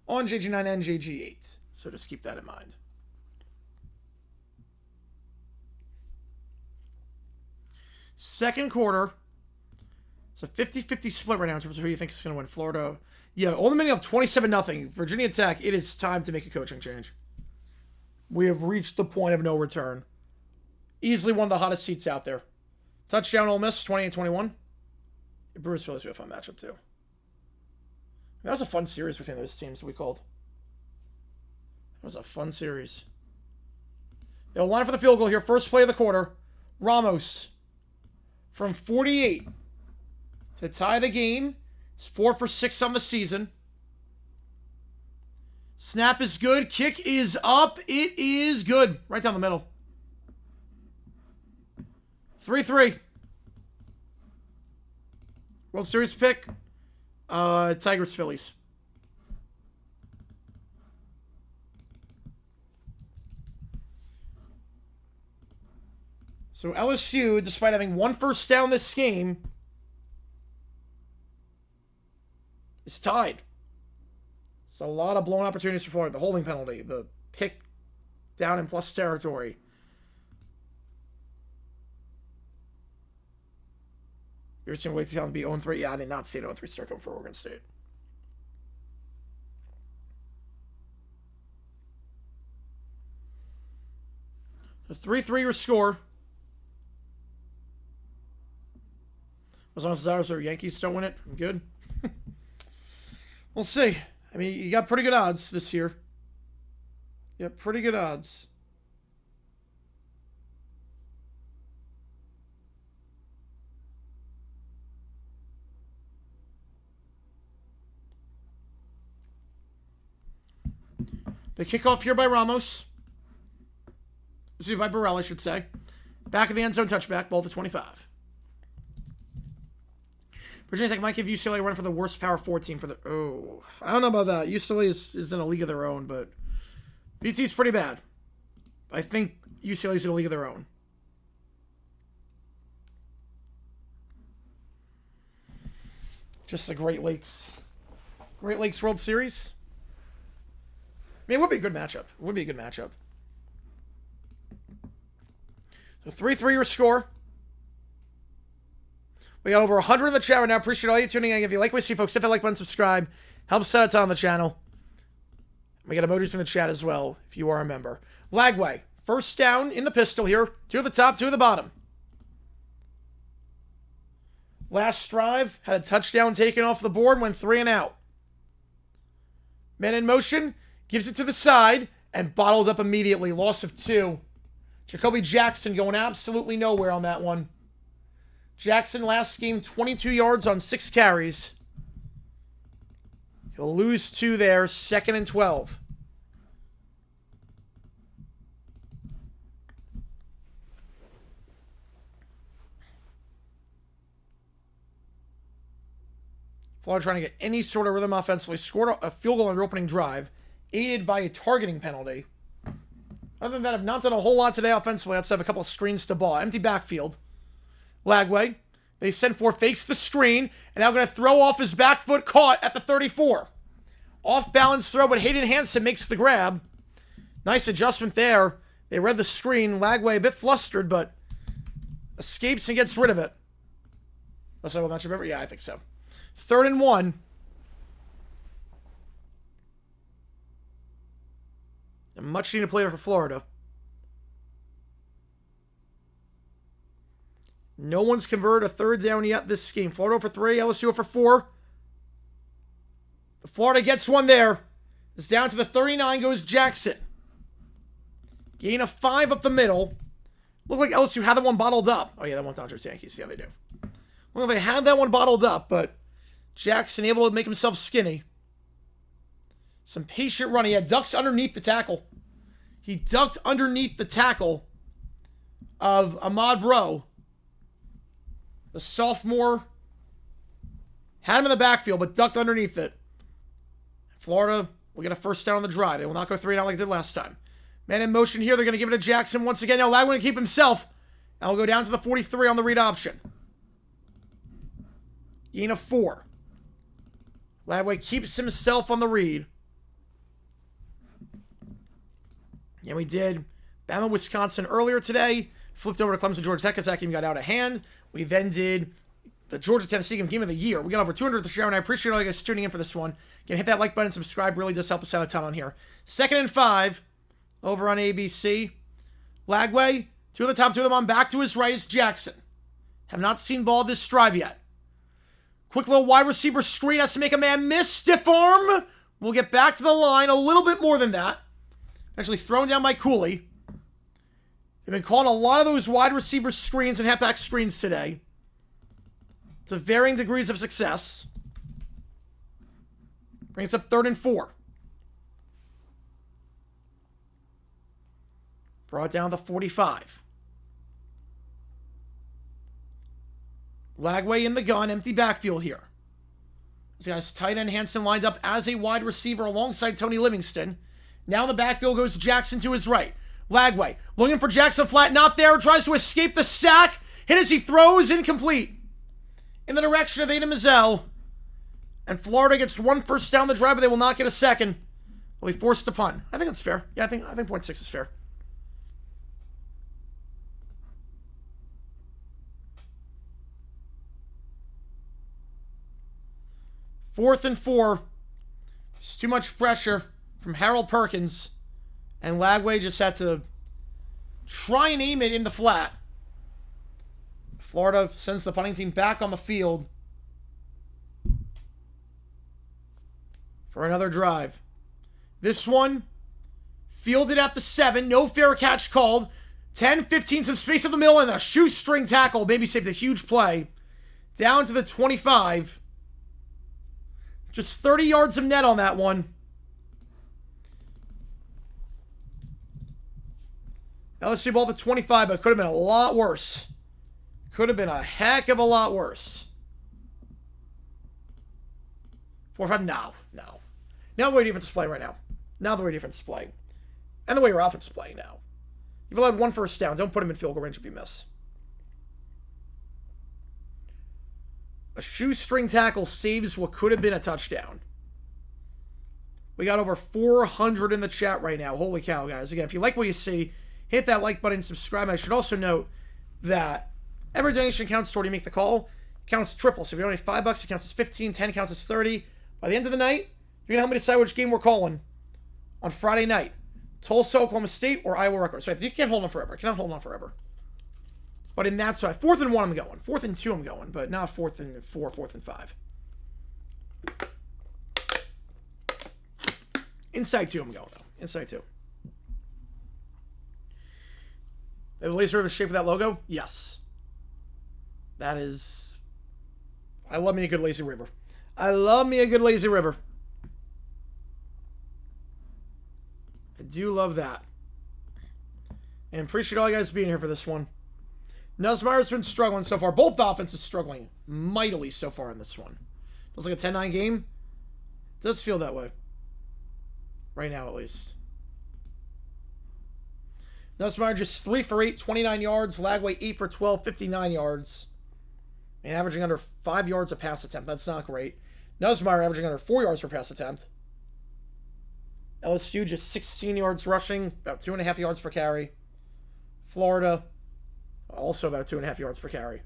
A: on JG9 and JG8. So just keep that in mind. Second quarter. It's a 50-50 split right now in terms of who you think is going to win. Florida. Yeah, Ole Miss up 27-0. Virginia Tech, it is time to make a coaching change. We have reached the point of no return. Easily one of the hottest seats out there. Touchdown Ole Miss, 28-21. Brewers Phillies will be a fun matchup too. That was a fun series between those teams we called. That was a fun series. They'll line for the field goal here. First play of the quarter. Ramos from 48 to tie the game. It's 4 for 6 on the season. Snap is good. Kick is up. It is good. Right down the middle. 3-3. World Series pick. Tigers, Phillies. So LSU, despite having 1 first down this game, is tied. It's a lot of blown opportunities for Florida. The holding penalty, the pick down in plus territory. You're seeing wait to tell them to be 0-3? Yeah, I did not see an 0-3 start going for Oregon State. A 3-3 your score. As long as the Dodgers or Yankees don't win it, I'm good. We'll see. I mean, you got pretty good odds this year. You got pretty good odds. The kickoff here by Ramos. Excuse me, by Burrell, I should say. Back of the end zone touchback, ball to 25. Virginia Tech might give UCLA a run for the worst Power 4 team for the... Oh, I don't know about that. UCLA is in a league of their own, but VT's pretty bad. I think UCLA's in a league of their own. Just the Great Lakes World Series. I mean, it would be a good matchup. It would be a good matchup. So 3-3 your score. We got over 100 in the chat right now. Appreciate all you tuning in. If you like what you see, folks, hit that like button, subscribe. Help set a ton on the channel. We got emojis in the chat as well, if you are a member. Lagway. First down in the pistol here. 2 at the top, 2 at the bottom. Last drive. Had a touchdown taken off the board. Went 3 and out. Man in motion. Gives it to the side. And bottled up immediately. Loss of 2. Jacoby Jackson going absolutely nowhere on that one. Jackson last game, 22 yards on 6 carries. He'll lose 2 there, 2nd and 12. Florida trying to get any sort of rhythm offensively. Scored a field goal on their opening drive, aided by a targeting penalty. Other than that, I've not done a whole lot today offensively. Let's have a couple of screens to ball. Empty backfield. Lagway. They send 4, fakes the screen, and now going to throw off his back foot, caught at the 34. Off balance throw, but Hayden Hansen makes the grab. Nice adjustment there. They read the screen. Lagway a bit flustered, but escapes and gets rid of it. Oh, so I'm not sure. Yeah, I think so. 3rd and 1. A much needed player for Florida. No one's converted a 3rd down yet this game. Florida for 3, LSU for 4. But Florida gets one there. It's down to the 39 goes Jackson. Gain of 5 up the middle. Looked like LSU had that one bottled up. Oh yeah, that one Dodgers Yankees. Yeah, they do. Well, they had that one bottled up, but Jackson able to make himself skinny. Some patient running. He ducks underneath the tackle. He ducked underneath the tackle of Ahmad Rowe. The sophomore had him in the backfield, but ducked underneath it. Florida will get a 1st down on the drive. They will not go 3 and out like they did last time. Man in motion here. They're going to give it to Jackson once again. Now Lagway to keep himself. And we'll go down to the 43 on the read option. Gain of 4. Lagway keeps himself on the read. Yeah, we did Bama, Wisconsin earlier today. Flipped over to Clemson, Georgia Tech as that game got out of hand. We then did the Georgia-Tennessee game of the year. We got over 200 this year, and I appreciate all you guys tuning in for this one. Again, hit that like button and subscribe. Really does help us out a ton on here. 2nd and 5 over on ABC. Lagway, 2 of the top, 2 of them on back to his right is Jackson. Have not seen ball this drive yet. Quick little wide receiver screen has to make a man miss. Stiff arm. We'll get back to the line a little bit more than that. Actually thrown down by Cooley. They've been calling a lot of those wide receiver screens and halfback screens today, to varying degrees of success. Brings up 3rd and 4. Brought down to 45. Lagway in the gun, empty backfield here. This guy's tight end Hansen lined up as a wide receiver alongside Tony Livingston. Now the backfield goes to Jackson to his right. Lagway looking for Jackson flat, not there. Tries to escape the sack. Hit as he throws, incomplete. In the direction of Adam Mizell. And Florida gets 1 first down the drive, but they will not get a 2nd. They'll be forced to punt. I think that's fair. Yeah, I think 0.6 is fair. Fourth and 4. It's too much pressure from Harold Perkins. And Lagway just had to try and aim it in the flat. Florida sends the punting team back on the field for another drive. This one fielded at the 7. No fair catch called. 10, 15, some space in the middle, and a shoestring tackle maybe saved a huge play. Down to the 25. Just 30 yards of net on that one. LSU ball to 25, but it could have been a lot worse. Could have been a heck of a lot worse. 4-5, no. Now the way defense is playing right now. Now the way defense is playing. And the way your offense is playing now. You've allowed 1 first down. Don't put him in field goal range if you miss. A shoestring tackle saves what could have been a touchdown. We got over 400 in the chat right now. Holy cow, guys. Again, if you like what you see, hit that like button, subscribe. I should also note that every donation counts toward you make the call. Counts triple. So if you donate $5, it counts as 15. 10 counts as 30. By the end of the night, you're going to help me decide which game we're calling on Friday night. Tulsa, Oklahoma State, or Iowa Rutgers. So you can't hold on forever. You cannot hold on forever. But in that side, 4th and 1 I'm going. 4th and 2 I'm going. But not 4th and 4, 4th and 5. Inside 2 I'm going, though. Inside 2. The laser of the shape of that logo? Yes. That is... I love me a good lazy river. I love me a good lazy river. I do love that. And appreciate all you guys being here for this one. Nussmeier's been struggling so far. Both offenses struggling mightily so far in this one. Feels like a 10-9 game. It does feel that way. Right now, at least. Nussmeier just 3 for 8, 29 yards. Lagway 8 for 12, 59 yards. And averaging under 5 yards a pass attempt. That's not great. Nussmeier averaging under 4 yards per pass attempt. LSU just 16 yards rushing, about 2.5 yards per carry. Florida, also about 2.5 yards per carry.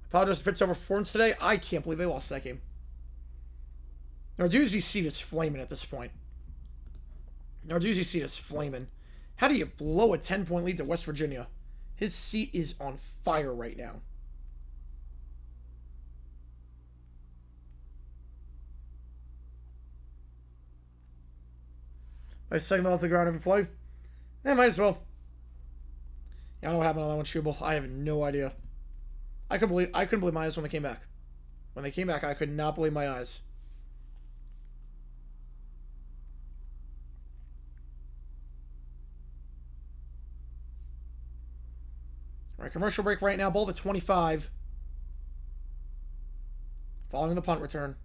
A: Apologize for Pitt's overperformance today. I can't believe they lost that game. Narduzzi's seat is flaming at this point. Narduzzi's seat is flaming. How do you blow a 10-point lead to West Virginia? His seat is on fire right now. My second ball to the ground every play. Yeah, might as well. Yeah, I don't know what happened on that one, Schubel. I have no idea. I couldn't believe my eyes when they came back. When they came back, I could not believe my eyes. All right, commercial break right now. Ball to 25. Following the punt return.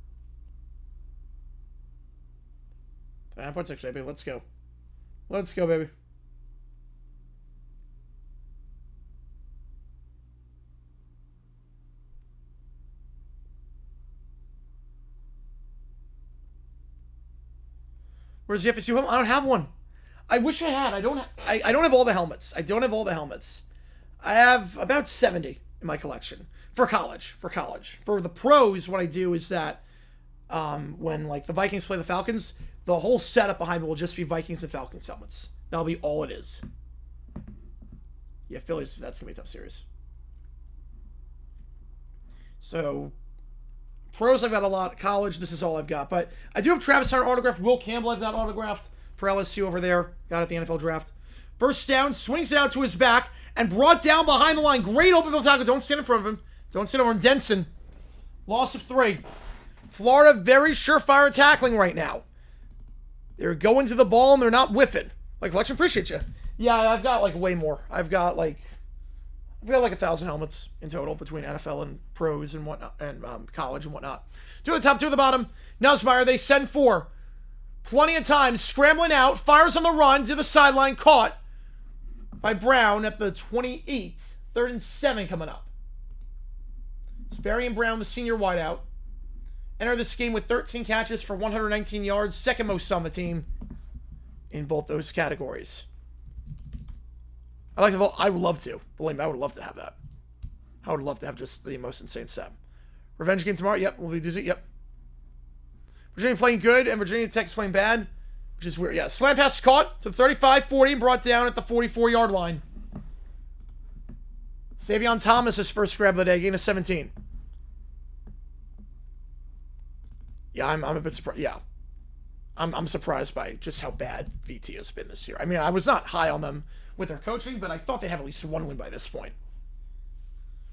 A: 9.6, baby. Let's go. Let's go, baby. Where's the FSU helmet? I don't have one. I wish I had. I don't have all the helmets. I don't have all the helmets. I have about 70 in my collection for college. For the pros, what I do is that when like the Vikings play the Falcons, the whole setup behind me will just be Vikings and Falcons helmets. That'll be all it is. Yeah, Phillies, that's going to be a tough series. So, pros I've got a lot. College, this is all I've got. But I do have Travis Hunter autographed. Will Campbell I've got autographed for LSU over there. Got it at the NFL draft. First down, swings it out to his back, and brought down behind the line. Great open field tackle. Don't stand in front of him. Don't stand over him. Denson. Loss of 3. Florida very surefire tackling right now. They're going to the ball and they're not whiffing. Like, Flexion, appreciate you. Yeah, I've got like way more. I've got like 1,000 helmets in total between NFL and pros and whatnot, and college and whatnot. 2 at the top, 2 at the bottom. Nussmeier, they send 4. Plenty of time, scrambling out, fires on the run to the sideline, caught by Brown at the 28. 3rd and 7 coming up. Sperry and Brown, the senior wideout, enter this game with 13 catches for 119 yards, second most on the team in both those categories. I like the vote. I would love to. Believe me, I would love to have that. I would love to have just the most insane set. Revenge game tomorrow. Yep, we'll be doing it. Yep. Virginia playing good and Virginia Tech is playing bad, which is weird. Yeah, slam pass caught to 35-40 and brought down at the 44-yard line. Savion Thomas' first grab of the day, gain of 17. Yeah, I'm a bit surprised. Yeah. I'm surprised by just how bad VT has been this year. I mean, I was not high on them with their coaching, but I thought they'd have at least one win by this point.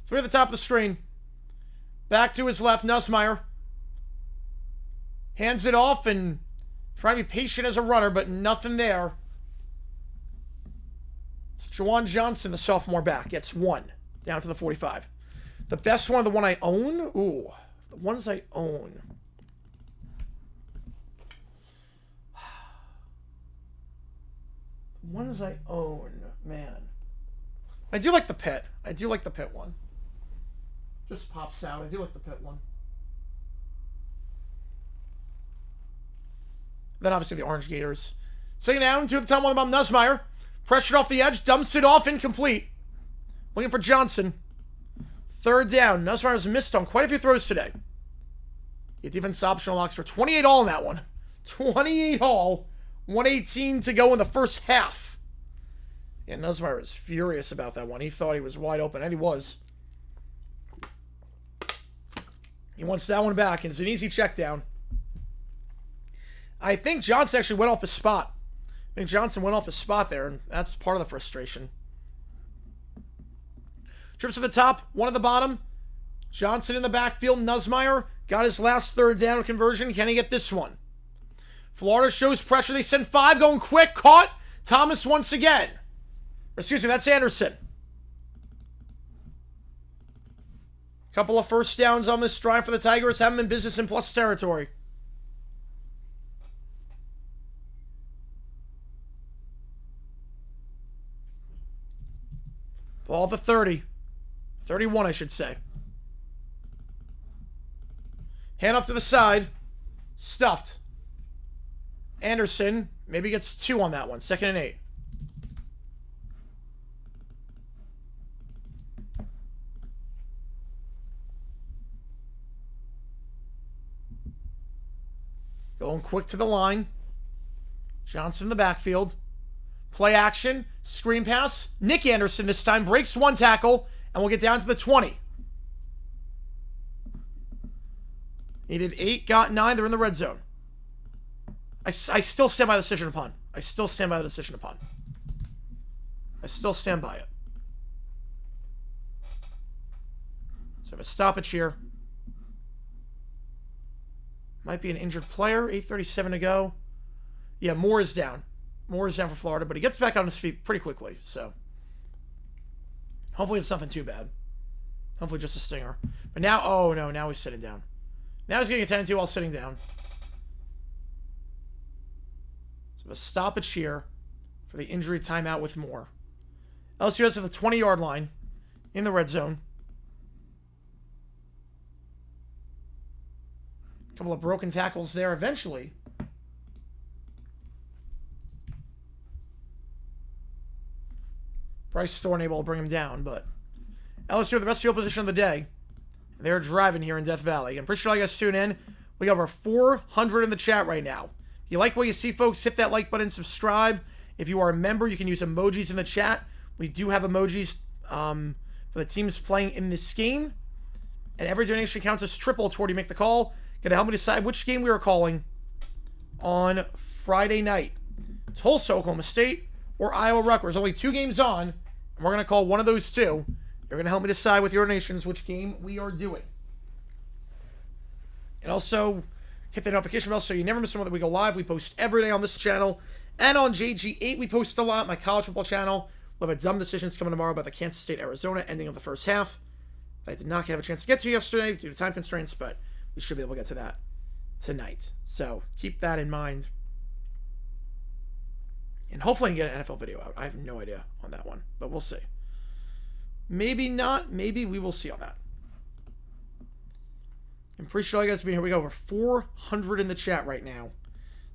A: 3 at the top of the screen. Back to his left, Nussmeier. Hands it off and trying to be patient as a runner, but nothing there. It's Juwan Johnson, the sophomore back. Gets 1 down to the 45. The best one, the one I own? Ooh, the ones I own. Ones I own, man. I do like the Pitt. I do like the Pitt one. Just pops out. I do like the Pitt one. Then obviously the Orange Gators. Second down, 2 at the top, 1 above Nussmeier. Pressured off the edge, dumps it off, incomplete. Looking for Johnson. 3rd down. Nussmeier's missed on quite a few throws today. Get defense optional locks for 28 all in that one. 28 all. 118 to go in the first half. Yeah, Nussmeier is furious about that one. He thought he was wide open, and he was. He wants that one back, and it's an easy check down. I think Johnson actually went off his spot. I think Johnson went off his spot there, and that's part of the frustration. Trips to the top, one at the bottom. Johnson in the backfield. Nussmeier got his last third down conversion. Can he get this one? Florida shows pressure. They send 5, going quick. Caught. Thomas once again. Excuse me, that's Anderson. Couple of first downs on this drive for the Tigers. Have them in business in plus territory. Ball the 30. 31, I should say. Hand off to the side. Stuffed. Anderson maybe gets 2 on that one. 2nd and 8. Going quick to the line. Johnson in the backfield. Play action. Screen pass. Nick Anderson this time breaks 1 tackle. And we'll get down to the 20. Needed 8. Got 9. They're in the red zone. I still stand by the decision upon. I still stand by the decision upon. I still stand by it. So I have a stoppage here. Might be an injured player. 8:37 to go. Yeah, Moore is down. Moore is down for Florida, but he gets back on his feet pretty quickly. So hopefully it's nothing too bad. Hopefully just a stinger. But now, oh no, now he's sitting down. Now he's getting attended to while sitting down. So a stoppage here for the injury timeout with Moore. LSU has to the 20-yard line in the red zone. A couple of broken tackles there eventually. Bryce Thorne able to bring him down, but LSU with the best field position of the day. They're driving here in Death Valley. I'm pretty sure you guys tune in. We got over 400 in the chat right now. If you like what you see, folks, hit that like button, subscribe. If you are a member, you can use emojis in the chat. We do have emojis for the teams playing in this game. And every donation counts as triple toward you make the call. Going to help me decide which game we are calling on Friday night. Tulsa, Oklahoma State, or Iowa Rutgers. Only 2 games on, and we're going to call one of those 2. You're going to help me decide with your donations which game we are doing. And also, hit the notification bell so you never miss one that we go live. We post every day on this channel. And on JG8, we post a lot. My college football channel. We'll have a dumb decisions coming tomorrow about the Kansas State-Arizona ending of the first half. I did not have a chance to get to yesterday due to time constraints, but we should be able to get to that tonight. So keep that in mind. And hopefully I can get an NFL video out. I have no idea on that one, but we'll see. Maybe not. Maybe we will see on that. I'm pretty sure you guys have been here. We got over 400 in the chat right now.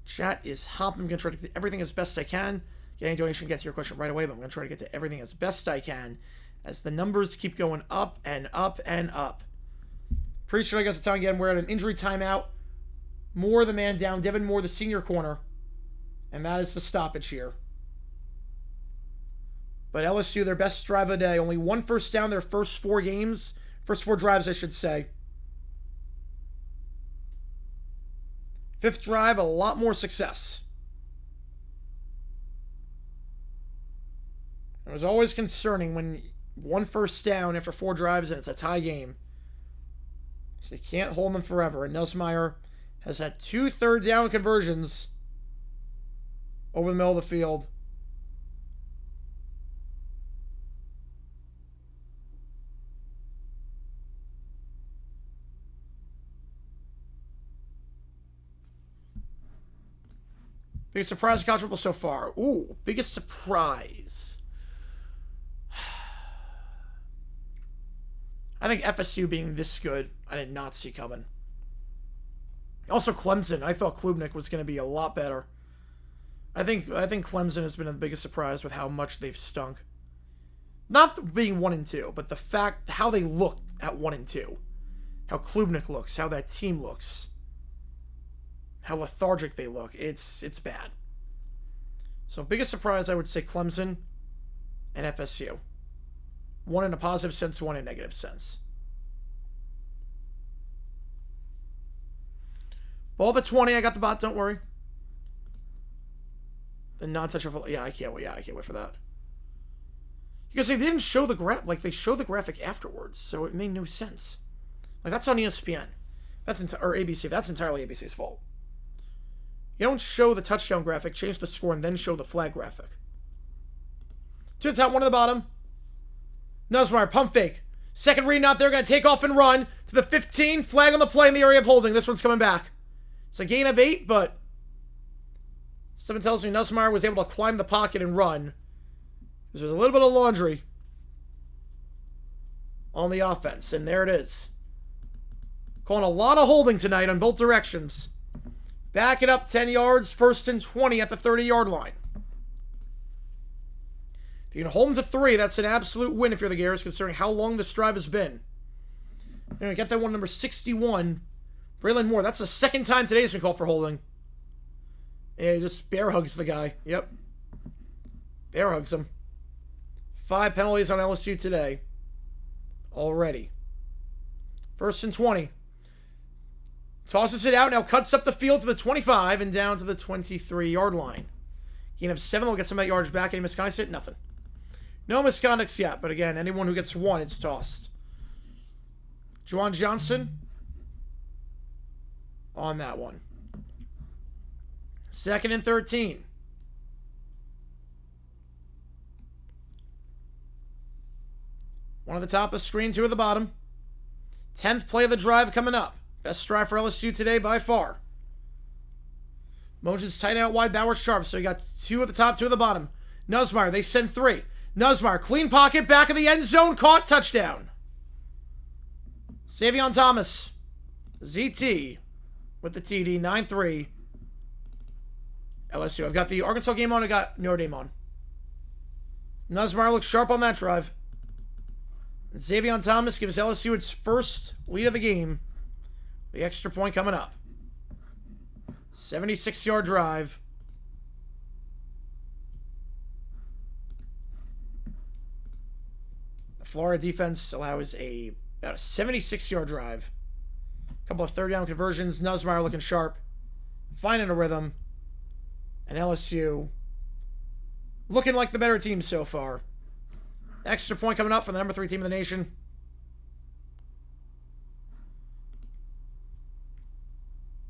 A: Chat is hopping. I'm going to try to get to everything as best I can. Get any donation, get to your question right away, but I'm going to try to get to everything as best I can as the numbers keep going up and up and up. Pretty sure I guess the time again. We're at an injury timeout. Moore the man down. Devin Moore, the senior corner. And that is the stoppage here. But LSU, their best drive of the day. Only 1 first down their first 4 games. First 4 drives, I should say. 5th drive, a lot more success. It was always concerning when 1 first down after 4 drives and it's a tie game. So you can't hold them forever. And Nussmeier has had 2 third down conversions over the middle of the field. Biggest surprise in college football so far. Ooh, biggest surprise. I think FSU being this good, I did not see coming. Also Clemson, I thought Klubnik was going to be a lot better. I think Clemson has been the biggest surprise with how much they've stunk. Not being 1-2, but the fact how they looked at 1-2. How Klubnik looks, how that team looks. How lethargic they look. It's bad. So biggest surprise, I would say Clemson and FSU. One in a positive sense, one in a negative sense. Ball the 20, I got the bot, don't worry. The non-touchable, yeah, I can't wait for that. Because they didn't show the graph, like they showed the graphic afterwards, so it made no sense. Like that's on ESPN, or ABC. That's entirely ABC's fault. You don't show the touchdown graphic, change the score, and then show the flag graphic. 2 to the top, 1 to the bottom. Nussmeier, pump fake. Second read not there, going to take off and run to the 15. Flag on the play in the area of holding. This one's coming back. It's a gain of 8, but someone tells me Nussmeier was able to climb the pocket and run. There's a little bit of laundry on the offense, and there it is. Calling a lot of holding tonight on both directions. Back it up 10 yards, 1st and 20 at the 30-yard line. If you can hold them to 3, that's an absolute win if you're the Gators, considering how long this drive has been. You're going to get that one, number 61. Braylon Moore, that's the second time today's been called for holding. Yeah, he just bear hugs the guy. Yep. Bear hugs him. 5 penalties on LSU today. Already. 1st and 20. Tosses it out, now cuts up the field to the 25 and down to the 23-yard line. Gain of 7, they'll get some of that yards back. Any misconduct? Nothing. No misconducts yet, but again, anyone who gets 1, it's tossed. Juwan Johnson on that one. 2nd and 13. One at the top of the screen, 2 at the bottom. 10th play of the drive coming up. Best drive for LSU today by far. Motion's tight out wide, Bauer sharp. So you got 2 at the top, 2 at the bottom. Nussmeier, they send 3. Nussmeier, clean pocket, back of the end zone, caught, touchdown. Savion Thomas, ZT with the TD, 9-3. LSU. I've got the Arkansas game on, I got Notre Dame on. Nussmeier looks sharp on that drive. Savion Thomas gives LSU its first lead of the game. The extra point coming up. 76-yard drive. The Florida defense allows about a 76-yard drive. A couple of third-down conversions. Nussmeier looking sharp. Finding a rhythm. And LSU looking like the better team so far. Extra point coming up for the number 3 team in the nation.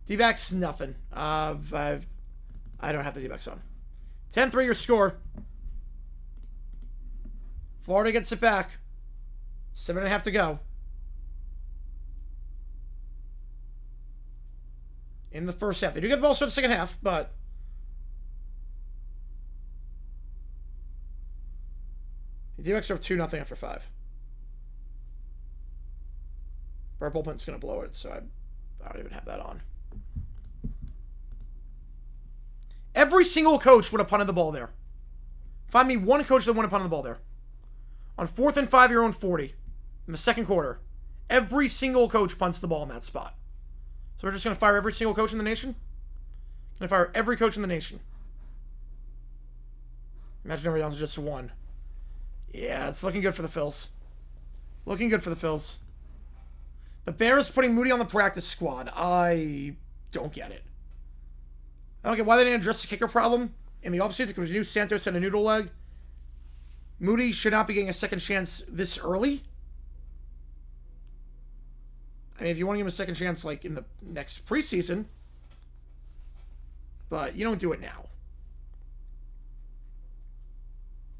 A: D-backs, nothing. I don't have the D-backs on. 10-3 your score. Florida gets it back. 7.5 to go. In the first half. They do get the ball for the second half, but the D-backs are up 2-0 after 5. Our bullpen's going to blow it, so I don't even have that on. Every single coach would have punted the ball there. Find me one coach that would have punted the ball there. On 4th and 5, your own 40 in the second quarter. Every single coach punts the ball in that spot. So we're just going to fire every single coach in the nation? Going to fire every coach in the nation. Imagine everybody else just 1. Yeah, it's looking good for the Phils. Looking good for the Phils. The Bears putting Moody on the practice squad. I don't get it. I don't get why they didn't address the kicker problem in the offseason because we knew Santos had a noodle leg. Moody should not be getting a second chance this early. I mean, if you want to give him a second chance, like, in the next preseason. But you don't do it now.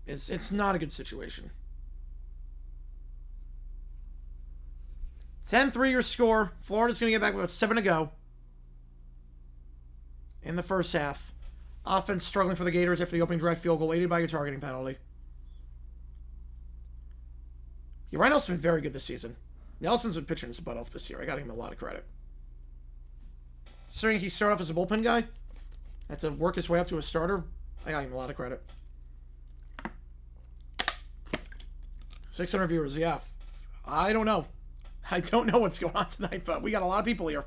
A: It's not a good situation. 10-3 your score. Florida's going to get back with 7 to go in the first half. Offense struggling for the Gators after the opening drive field goal, aided by a targeting penalty. Yeah, Ryan Nelson's been very good this season. Nelson's been pitching his butt off this year. I got him a lot of credit. Considering he started off as a bullpen guy, had to work his way up to a starter, I got him a lot of credit. 600 viewers, yeah. I don't know. I don't know what's going on tonight, but we got a lot of people here.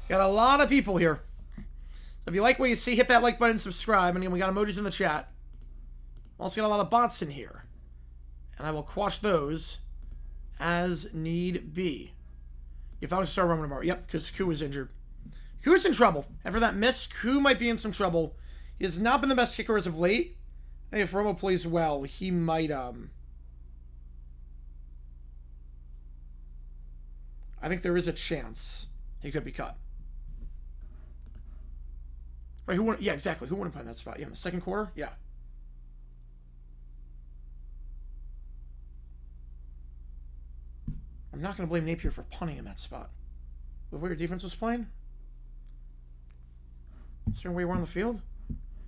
A: Got a lot of people here. So if you like what you see, hit that like button and subscribe. And we got emojis in the chat. Also got a lot of bots in here. And I will quash those as need be. If I was to start running tomorrow. Yep, because Koo is injured. Koo is in trouble. After that miss, Koo might be in some trouble. He has not been the best kicker as of late. Hey, if Romo plays well, he might, I think there is a chance he could be cut. Right, who wouldn't, yeah, exactly. Who wouldn't play in that spot? Yeah, in the second quarter? Yeah. I'm not going to blame Napier for punting in that spot. The way your defense was playing? Certain way we're on the field?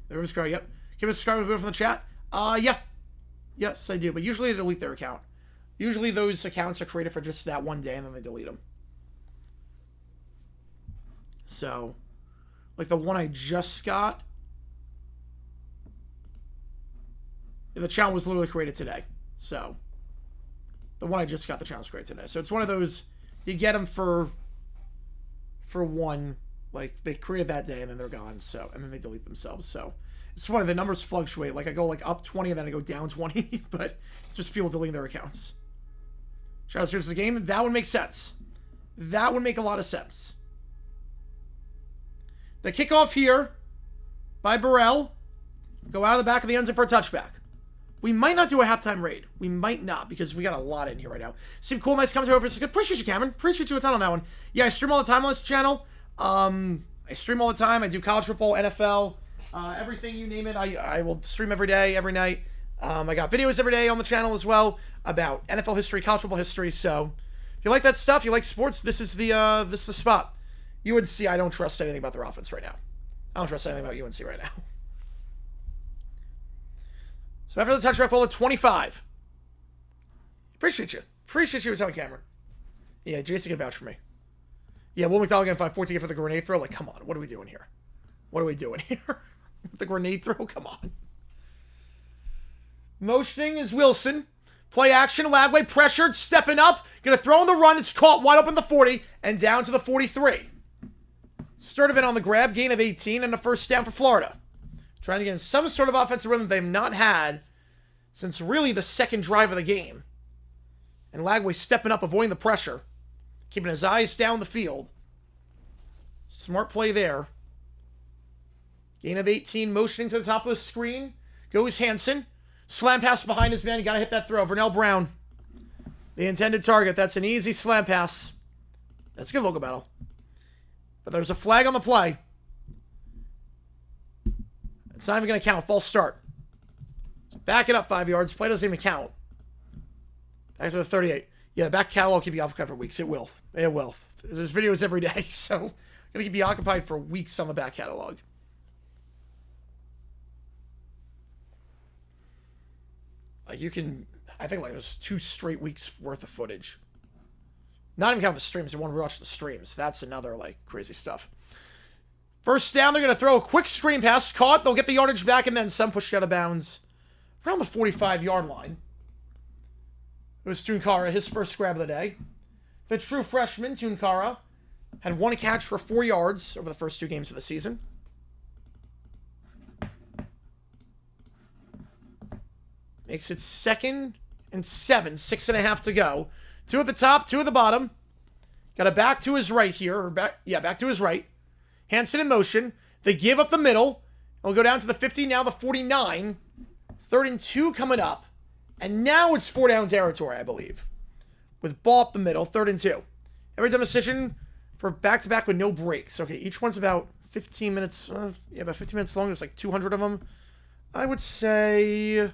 A: There was Scar, yep. Give us a Scar from the chat. Yeah. Yes, I do. But usually they delete their account. Usually those accounts are created for just that one day and then they delete them. So, like the one I just got, the channel was literally created today. So, the one I just got, the channel was created today. So it's one of those, you get them for one, like they created that day and then they're gone. So, and then they delete themselves. So, it's funny, the numbers fluctuate. Like I go like up 20 and then I go down 20, but it's just people deleting their accounts. Shout out to the game. That would make sense. That would make a lot of sense. The kickoff here by Burrell. Go out of the back of the end zone for a touchback. We might not do a halftime raid. We might not because we got a lot in here right now. Seem cool, nice commentary over. Appreciate you, Cameron. Appreciate you a ton on that one. Yeah, I stream all the time on this channel. I stream all the time. I do college football, NFL, everything you name it. I will stream every day, every night. I got videos every day on the channel as well about NFL history, college football history. So if you like that stuff, you like sports, this is the spot. UNC, I don't trust anything about their offense right now. I don't trust anything about UNC right now. So after the touchback ball at 25. Appreciate you. Appreciate you telling Cameron. Yeah, Jason can vouch for me. Yeah, Will McDonald going to find 14 for the grenade throw. Like, come on. What are we doing here? What are we doing here? The grenade throw? Come on. Motioning is Wilson. Play action. Lagway pressured. Stepping up. Going to throw on the run. It's caught wide open the 40 and down to the 43. Sturdivant on the grab. Gain of 18 and a first down for Florida. Trying to get in some sort of offensive rhythm they've not had since really the second drive of the game. And Lagway stepping up, avoiding the pressure. Keeping his eyes down the field. Smart play there. Gain of 18, motioning to the top of the screen. Goes Hansen. Slam pass behind his man. You got to hit that throw. Vernell Brown. The intended target. That's an easy slam pass. That's a good logo battle. But there's a flag on the play. It's not even going to count. False start. So back it up 5 yards. Play doesn't even count. Back to the 38. Yeah, the back catalog will keep you occupied for weeks. It will. It will. There's videos every day, so I'm going to keep you occupied for weeks on the back catalog. Like you can, I think like there's 2 straight weeks worth of footage. Not even count the streams. You want to watch the streams. That's another like crazy stuff. First down, they're going to throw a quick screen pass. Caught. They'll get the yardage back and then some pushed out of bounds around the 45-yard line. It was Tunkara, his first grab of the day. The true freshman, Tunkara, had 1 catch for 4 yards over the first 2 games of the season. Makes it 2nd and 7, 6.5 to go. 2 at the top, 2 at the bottom. Got a back to his right here. Or back to his right. Hansen in motion. They give up the middle. They'll go down to the 50, now the 49. 3rd and 2 coming up. And now it's 4 down territory, I believe. With ball up the middle, 3rd and 2. Every time decision for back-to-back with no breaks. Okay, each one's about 15 minutes. About 15 minutes long. There's like 200 of them. I would say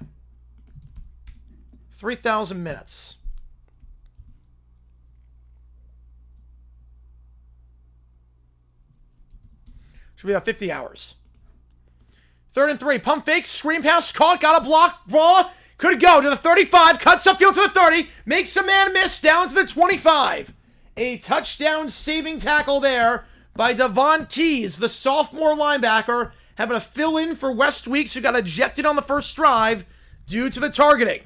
A: 3,000 minutes. Should be about 50 hours. 3rd and 3. Pump fake. Screen pass. Caught. Got a block. Raw. Could go to the 35. Cuts upfield to the 30. Makes a man miss. Down to the 25. A touchdown saving tackle there by Devon Keys, the sophomore linebacker, having to fill in for West Weeks, who got ejected on the first drive due to the targeting.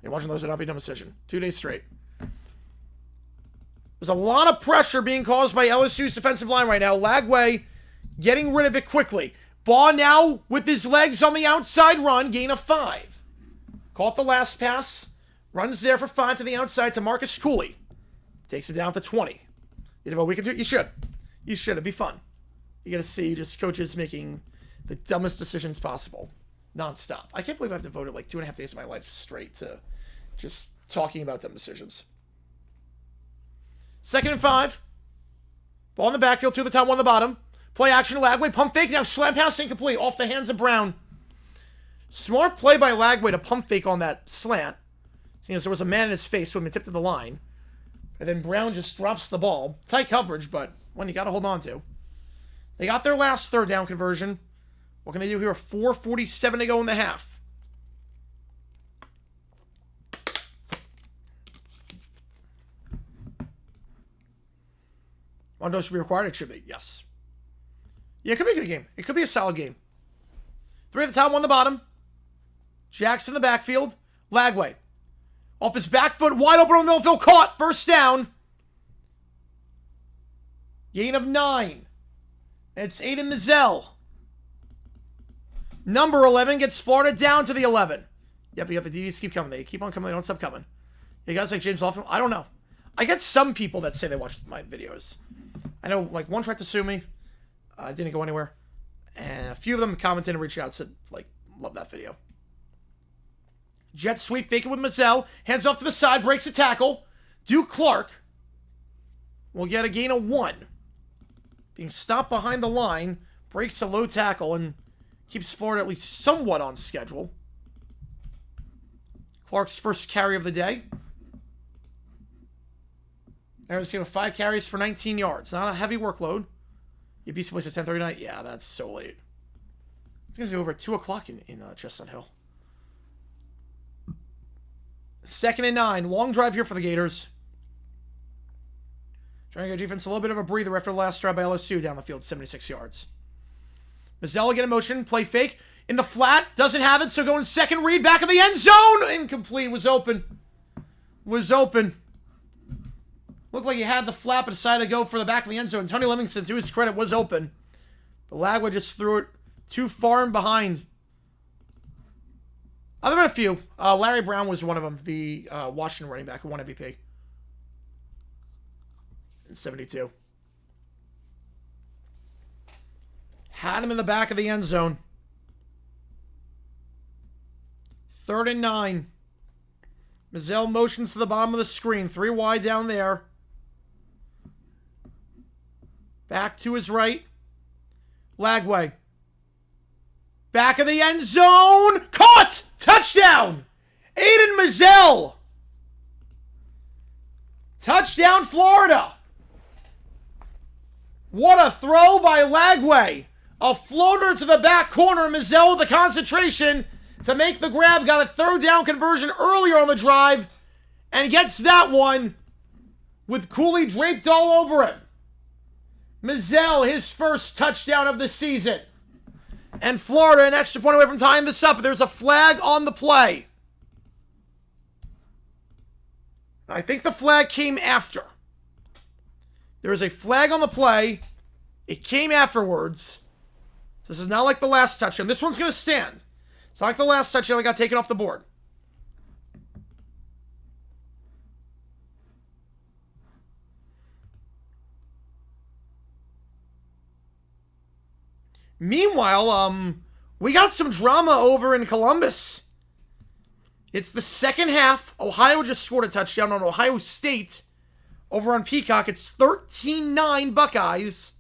A: You're watching those at not be dumb decision. 2 days straight. There's a lot of pressure being caused by LSU's defensive line right now. Lagway getting rid of it quickly. Baugh now with his legs on the outside run. Gain of 5. Caught the last pass. Runs there for 5 to the outside to Marcus Cooley. Takes him down to 20. You know what we can do? You should. You should. It'd be fun. You got to see just coaches making the dumbest decisions possible, nonstop. I can't believe I have devoted like 2.5 days of my life straight to just talking about dumb decisions. 2nd and 5. Ball in the backfield, 2 at the top, 1 on the bottom. Play action, Lagway, pump fake, now slam pass incomplete, off the hands of Brown. Smart play by Lagway to pump fake on that slant. There was a man in his face who had been tipped to the line. And then Brown just drops the ball. Tight coverage, but one you got to hold on to. They got their last 3rd down conversion. What can they do here? 4:47 to go in the half. One dose should be required. It should be, yes. Yeah, it could be a good game. It could be a solid game. 3 at the top, 1 on the bottom. Jackson in the backfield. Lagway. Off his back foot, wide open on the middle field, caught. 1st down. Gain of 9. It's Aiden Mizell. Number 11 gets Florida down to the 11. Yep, you got the DDs keep coming. They keep on coming. They don't stop coming. You guys like James Lawson? I don't know. I get some people that say they watch my videos. I know, like, one tried to sue me. Didn't go anywhere. And a few of them commented and reached out and said, like, love that video. Jet sweep, fake it with Mizell. Hands off to the side, breaks the tackle. Duke Clark will get a gain of 1. Being stopped behind the line, breaks a low tackle, and keeps Florida at least somewhat on schedule. Clark's first carry of the day. Arizona 5 carries for 19 yards. Not a heavy workload. You beat someplace at 10:39? Yeah, that's so late. It's going to be over at 2 o'clock in Chestnut Hill. 2nd and 9. Long drive here for the Gators. Trying to get defense a little bit of a breather after the last drive by LSU down the field, 76 yards. Mazzella get in motion, play fake. In the flat, doesn't have it, so going 2nd read, back of the end zone. Incomplete, was open. Was open. Looked like he had the flat, but decided to go for the back of the end zone. Tony Livingston, to his credit, was open. But Lagway just threw it too far and behind. There have been a few. Larry Brown was one of them, the Washington running back who won MVP. In 72. Had him in the back of the end zone. 3rd and 9. Mizell motions to the bottom of the screen. 3 wide down there. Back to his right. Lagway. Back of the end zone. Caught! Touchdown! Aiden Mizell. Touchdown, Florida. What a throw by Lagway. A floater to the back corner. Mizell with the concentration to make the grab. Got a 3rd down conversion earlier on the drive. And gets that one with Cooley draped all over him. Mizell, his first touchdown of the season. And Florida an extra point away from tying this up. There's a flag on the play. I think the flag came after. There is a flag on the play. It came afterwards. This is not like the last touchdown. This one's going to stand. It's not like the last touchdown that got taken off the board. Meanwhile, we got some drama over in Columbus. It's the 2nd half. Ohio just scored a touchdown on Ohio State over on Peacock. It's 13-9 Buckeyes.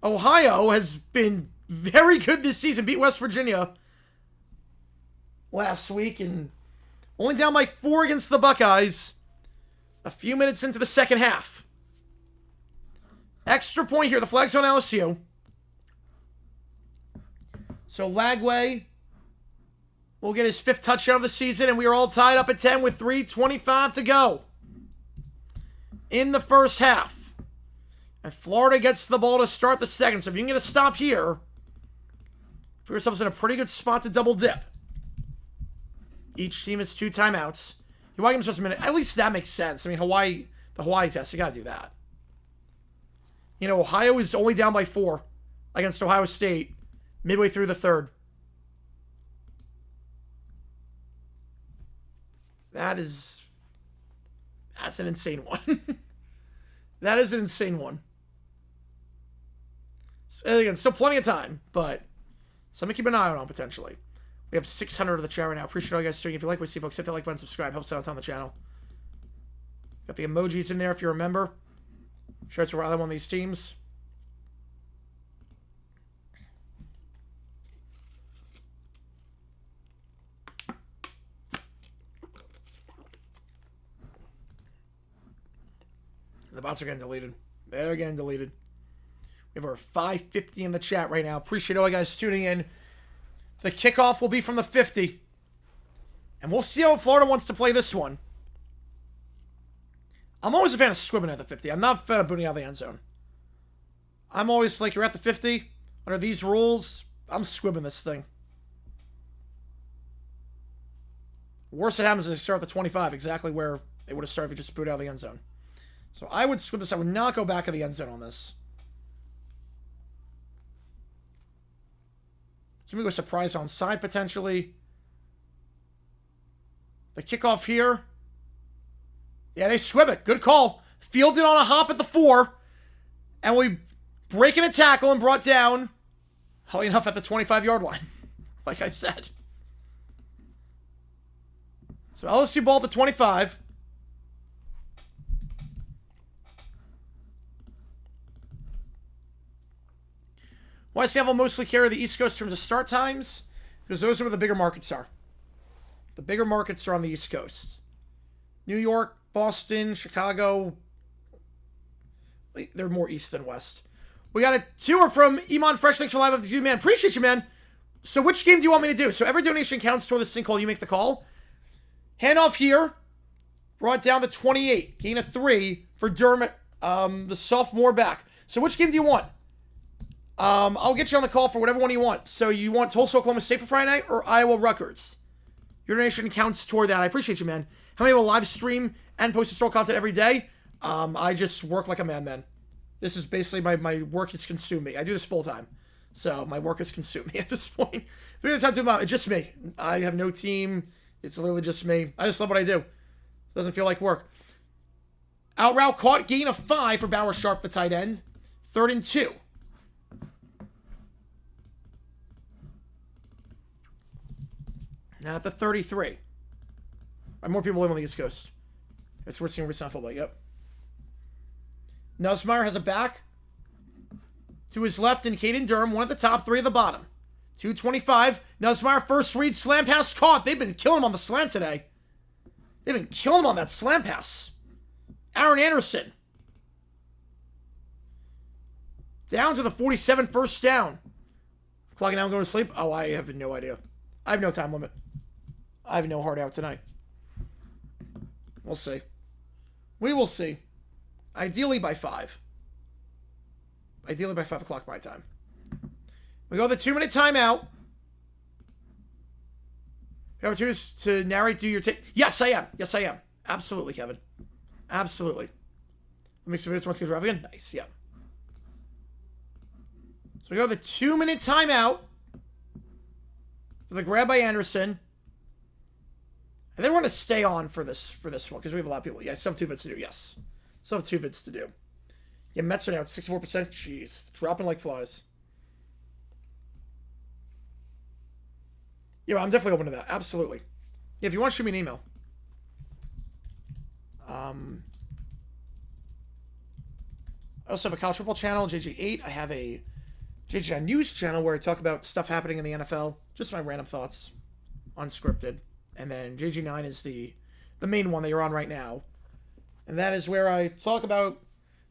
A: Ohio has been very good this season. Beat West Virginia last week and only down by 4 against the Buckeyes a few minutes into the 2nd half. Extra point here. The flag's on LSU. So Lagway will get his 5th touchdown of the season, and we are all tied up at 10 with 3:25 to go in the first half. And Florida gets the ball to start the second. So if you can get a stop here, put yourselves in a pretty good spot to double dip. Each team has 2 timeouts. Hawaii gives us a minute. At least that makes sense. I mean, the Hawaii test, you got to do that. You know, Ohio is only down by 4 against Ohio State midway through the 3rd. That's an insane one. That is an insane one. So, again, still plenty of time, but something to keep an eye on potentially. We have 600 of the chat right now. Appreciate all you guys doing. If you like what you see, folks, hit that like button, subscribe. Helps out on the channel. Got the emojis in there if you remember. Shirts for either one of these teams. The bots are getting deleted. They're getting deleted. We have over 550 in the chat right now. Appreciate all you guys tuning in. The kickoff will be from the 50. And we'll see how Florida wants to play this one. I'm always a fan of squibbing at the 50. I'm not a fan of booting out of the end zone. I'm always like, you're at the 50. Under these rules, I'm squibbing this thing. Worst that happens is they start at the 25, exactly where they would have started if you just booted out of the end zone. So I would squib this. I would not go back of the end zone on this. Can we go surprise on side potentially? The kickoff here. Yeah, they squib it. Good call. Fielded on a hop at the 4. And we break in a tackle and brought down, oddly enough, at the 25-yard line. Like I said. So LSU ball at the 25. Why Seattle mostly carry the East Coast in terms of start times? Because those are where the bigger markets are. The bigger markets are on the East Coast. New York, Boston, Chicago. They're more east than west. We got a tour from Iman Fresh. Thanks for live up to you, man. Appreciate you, man. So which game do you want me to do? So every donation counts toward this thing called You Make the Call. Handoff here. Brought down to 28. Gain of 3 for Dermot, the sophomore back. So which game do you want? I'll get you on the call for whatever one you want. So you want Tulsa, Oklahoma State for Friday night or Iowa, Rutgers? Your donation counts toward that. I appreciate you, man. How many will live stream and post historical content every day? I just work like a madman. This is basically my work has consumed me. I do this full time. So my work has consumed me at this point. It's just me. I have no team. It's literally just me. I just love what I do. It doesn't feel like work. Out route caught. Gain of 5 for Bauer Sharp, the tight end. 3rd and 2. Now at the 33. More people live on the East Coast. That's where we're seeing Wisconsin football. Yep. Nussmeier has a back. To his left in Caden Durham. 1 at the top, 3 at the bottom. 225. Nussmeier first read. Slam pass caught. They've been killing him on the slant today. They've been killing him on that slam pass. Aaron Anderson. Down to the 47, first down. Clocking out and going to sleep. Oh, I have no idea. I have no time limit. I have no hard out tonight. We'll see. We will see. Ideally by 5. Ideally by 5 o'clock my time. We go the 2-minute timeout. You have opportunities to narrate, do your take. Yes, I am. Yes, I am. Absolutely, Kevin. Absolutely. Let me see if this wants to go drive again. Nice, yeah. So we go the 2-minute timeout. For the grab by Anderson. And then we're going to stay on for this one because we have a lot of people. Yeah, still have 2 vids to do. Yes. Still have 2 vids to do. Yeah, Mets are now at 64%. Jeez. Dropping like flies. Yeah, I'm definitely open to that. Absolutely. Yeah, if you want to shoot me an email. I also have a college football channel, JG8. I have a JG News channel where I talk about stuff happening in the NFL. Just my random thoughts. Unscripted. And then JG9 is the main one that you're on right now. And that is where I talk about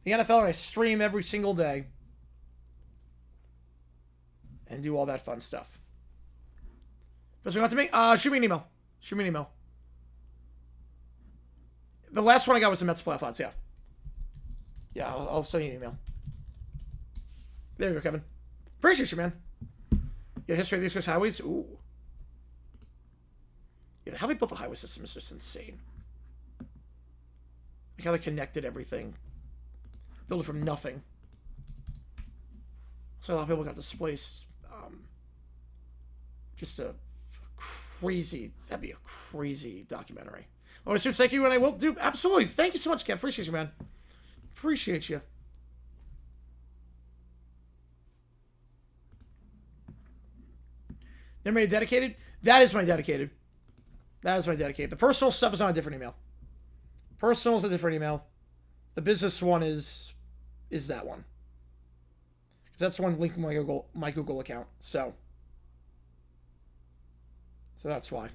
A: the NFL and I stream every single day. And do all that fun stuff. Best got to me? Shoot me an email. Shoot me an email. The last one I got was the Mets playoff odds, yeah. Yeah, I'll send you an email. There you go, Kevin. Appreciate you, man. Yeah, history of the East Coast highways. Ooh. Yeah, how they built the highway system is just insane. Like how they connected everything. Built it from nothing. So a lot of people got displaced. Just a crazy, that'd be a crazy documentary. Oh, so thank you, and I will do, absolutely. Thank you so much, Kev. Appreciate you, man. Appreciate you. They're my dedicated? That is my dedicated. That is my dedicated. The personal stuff is on a different email. Personal is a different email. The business one is that one. Because that's the one linked to my Google account. So that's why.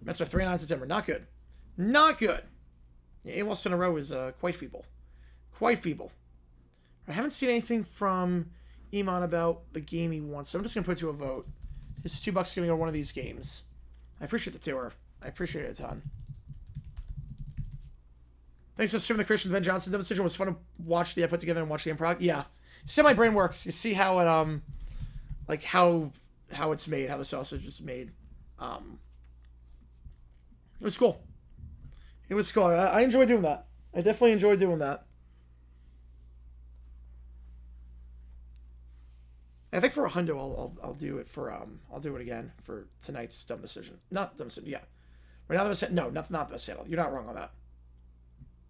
A: Mets are 3-9 September. Not good. Not good. Yeah, 8 losses in a row is quite feeble. Quite feeble. I haven't seen anything from Iman about the game he wants, so I'm just going to put it to a vote. His $2 going to go to one of these games. I appreciate the tour. I appreciate it a ton. Thanks for streaming the Christian Ben Johnson decision. It was fun to watch the put together and watch the improv. Yeah. You see how my brain works. You see how it, like how it's made, how the sausage is made. It was cool. It was cool. I enjoy doing that. I definitely enjoy doing that. I think for a hundo, I'll do it for I'll do it again for tonight's dumb decision. Not dumb decision. Yeah. Right now, no, not the best handle. You're not wrong on that.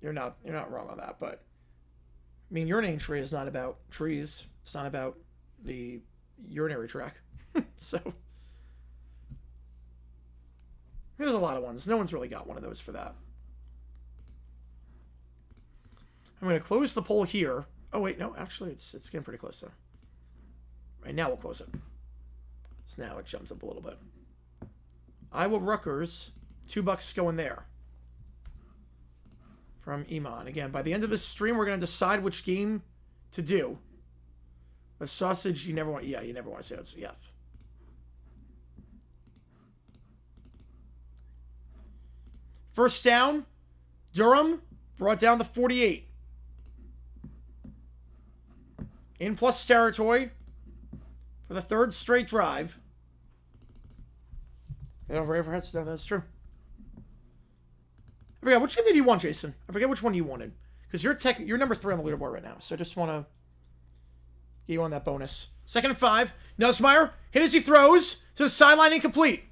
A: You're not wrong on that. But I mean, urinating tree is not about trees. It's not about the urinary tract. So there's a lot of ones. No one's really got one of those for that. I'm going to close the poll here. Oh wait, no, actually, it's getting pretty close though. Right now, we'll close it. So now it jumped up a little bit. Iowa Rutgers, $2 going there. From Iman. Again, by the end of this stream, we're going to decide which game to do. But sausage, you never want. Yeah, you never want to say that. Yeah. First down, Durham brought down the 48. In plus territory for the third straight drive. They don't have overheads. No, that's true. I forget, which game did you want, Jason? I forget which one you wanted. Because you're number 3 on the leaderboard right now. So I just want to get you on that bonus. 2nd and 5. Nussmeier hit as he throws to the sideline, incomplete.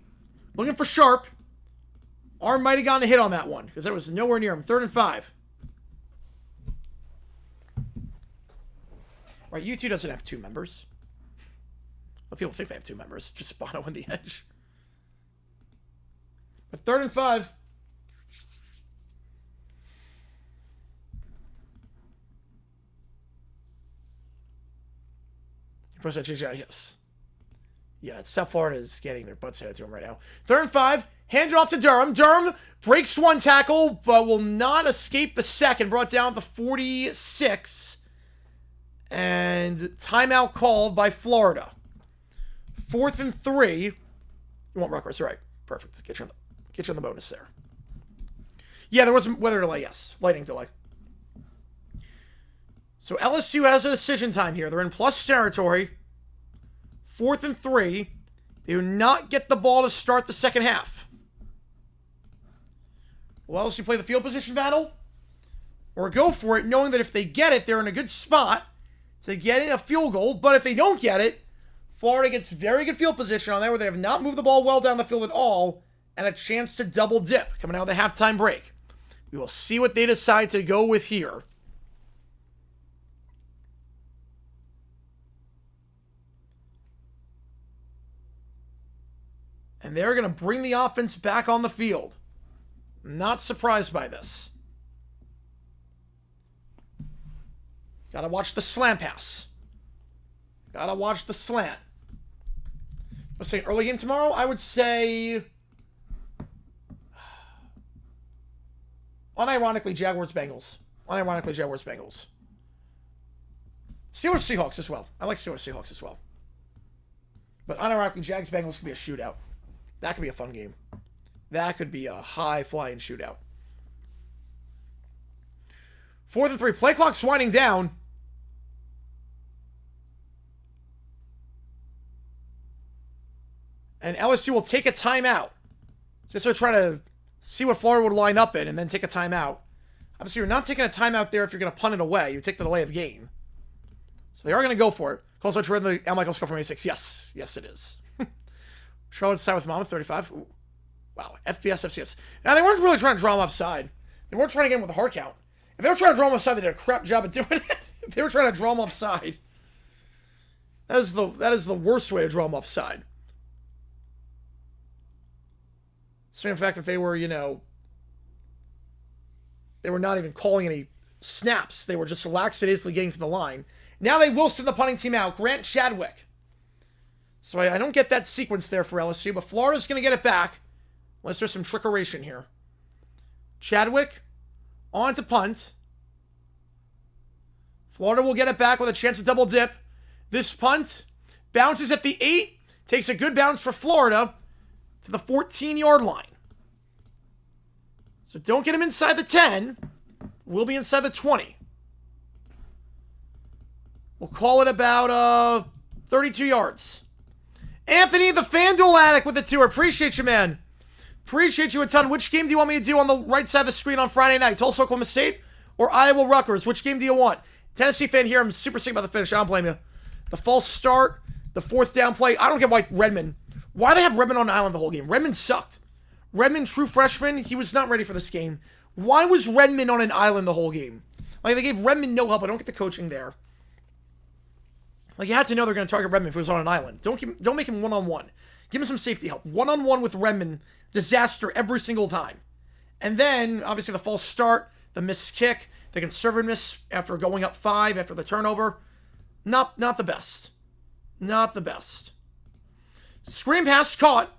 A: Looking for Sharp. Arm might have gotten a hit on that one because that was nowhere near him. 3rd and 5. Right, U2 doesn't have 2 members. Well, people think they have 2 members. Just Bono on the edge. But 3rd and 5. Yes. Yeah, South Florida is getting their butts handed to him right now. 3rd and 5. Handed off to Durham. Durham breaks one tackle, but will not escape the second. Brought down to 46. And timeout called by Florida. 4th and 3. You want Rutgers, right? Perfect. Get you on the bonus there. Yeah, there was weather delay. Yes, lightning delay. So LSU has a decision time here. They're in plus territory. 4th and 3. They do not get the ball to start the second half. Will LSU play the field position battle? Or go for it, knowing that if they get it, they're in a good spot to get a field goal. But if they don't get it, Florida gets very good field position on there where they have not moved the ball well down the field at all and a chance to double dip coming out of the halftime break. We will see what they decide to go with here. And they're going to bring the offense back on the field. Not surprised by this. Gotta watch the slant pass. Gotta watch the slant. Let's say early game tomorrow, I would say... unironically, Jaguars-Bengals. Unironically, Jaguars-Bengals. Steelers-Seahawks as well. I like Steelers-Seahawks as well. But unironically, Jags-Bengals could be a shootout. That could be a fun game. That could be a high-flying shootout. 4th and 3. Play clock's winding down. And LSU will take a timeout. Just to try to see what Florida would line up in and then take a timeout. Obviously, you're not taking a timeout there if you're going to punt it away. You take the delay of game. So they are going to go for it. Calls out to the Al Michael score from 86. Yes. Yes, it is. Charlotte's side with Mama, 35. Ooh. Wow. FPS, FCS. Now, they weren't really trying to draw him offside. They weren't trying to get him with a hard count. If they were trying to draw him offside, they did a crap job at doing it. If they were trying to draw him offside, That is the worst way to draw them offside. So in fact that they were, they were not even calling any snaps. They were just lackadaisically getting to the line. Now they will send the punting team out. Grant Chadwick. So I don't get that sequence there for LSU, but Florida's going to get it back. Unless there's some trickeration here. Chadwick on to punt. Florida will get it back with a chance to double dip. This punt bounces at the 8. Takes a good bounce for Florida to the 14-yard line. So don't get him inside the 10. We'll be inside the 20. We'll call it about 32 yards. Anthony, the FanDuel addict with the 2. Appreciate you, man. Appreciate you a ton. Which game do you want me to do on the right side of the screen on Friday night? Tulsa, Oklahoma State or Iowa, Rutgers? Which game do you want? Tennessee fan here. I'm super sick about the finish. I don't blame you. The false start, the 4th down play. I don't get why Redmond. Why they have Redmond on the island the whole game? Redmond sucked. Redmond, true freshman, he was not ready for this game. Why was Redmond on an island the whole game? Like, they gave Redmond no help. I don't get the coaching there. Like, you had to know they're going to target Redmond if he was on an island. Don't make him one-on-one. Give him some safety help. One-on-one with Redmond, disaster every single time. And then, obviously, the false start, the missed kick, the conservative miss after going up 5 after the turnover. Not the best. Not the best. Screen pass caught.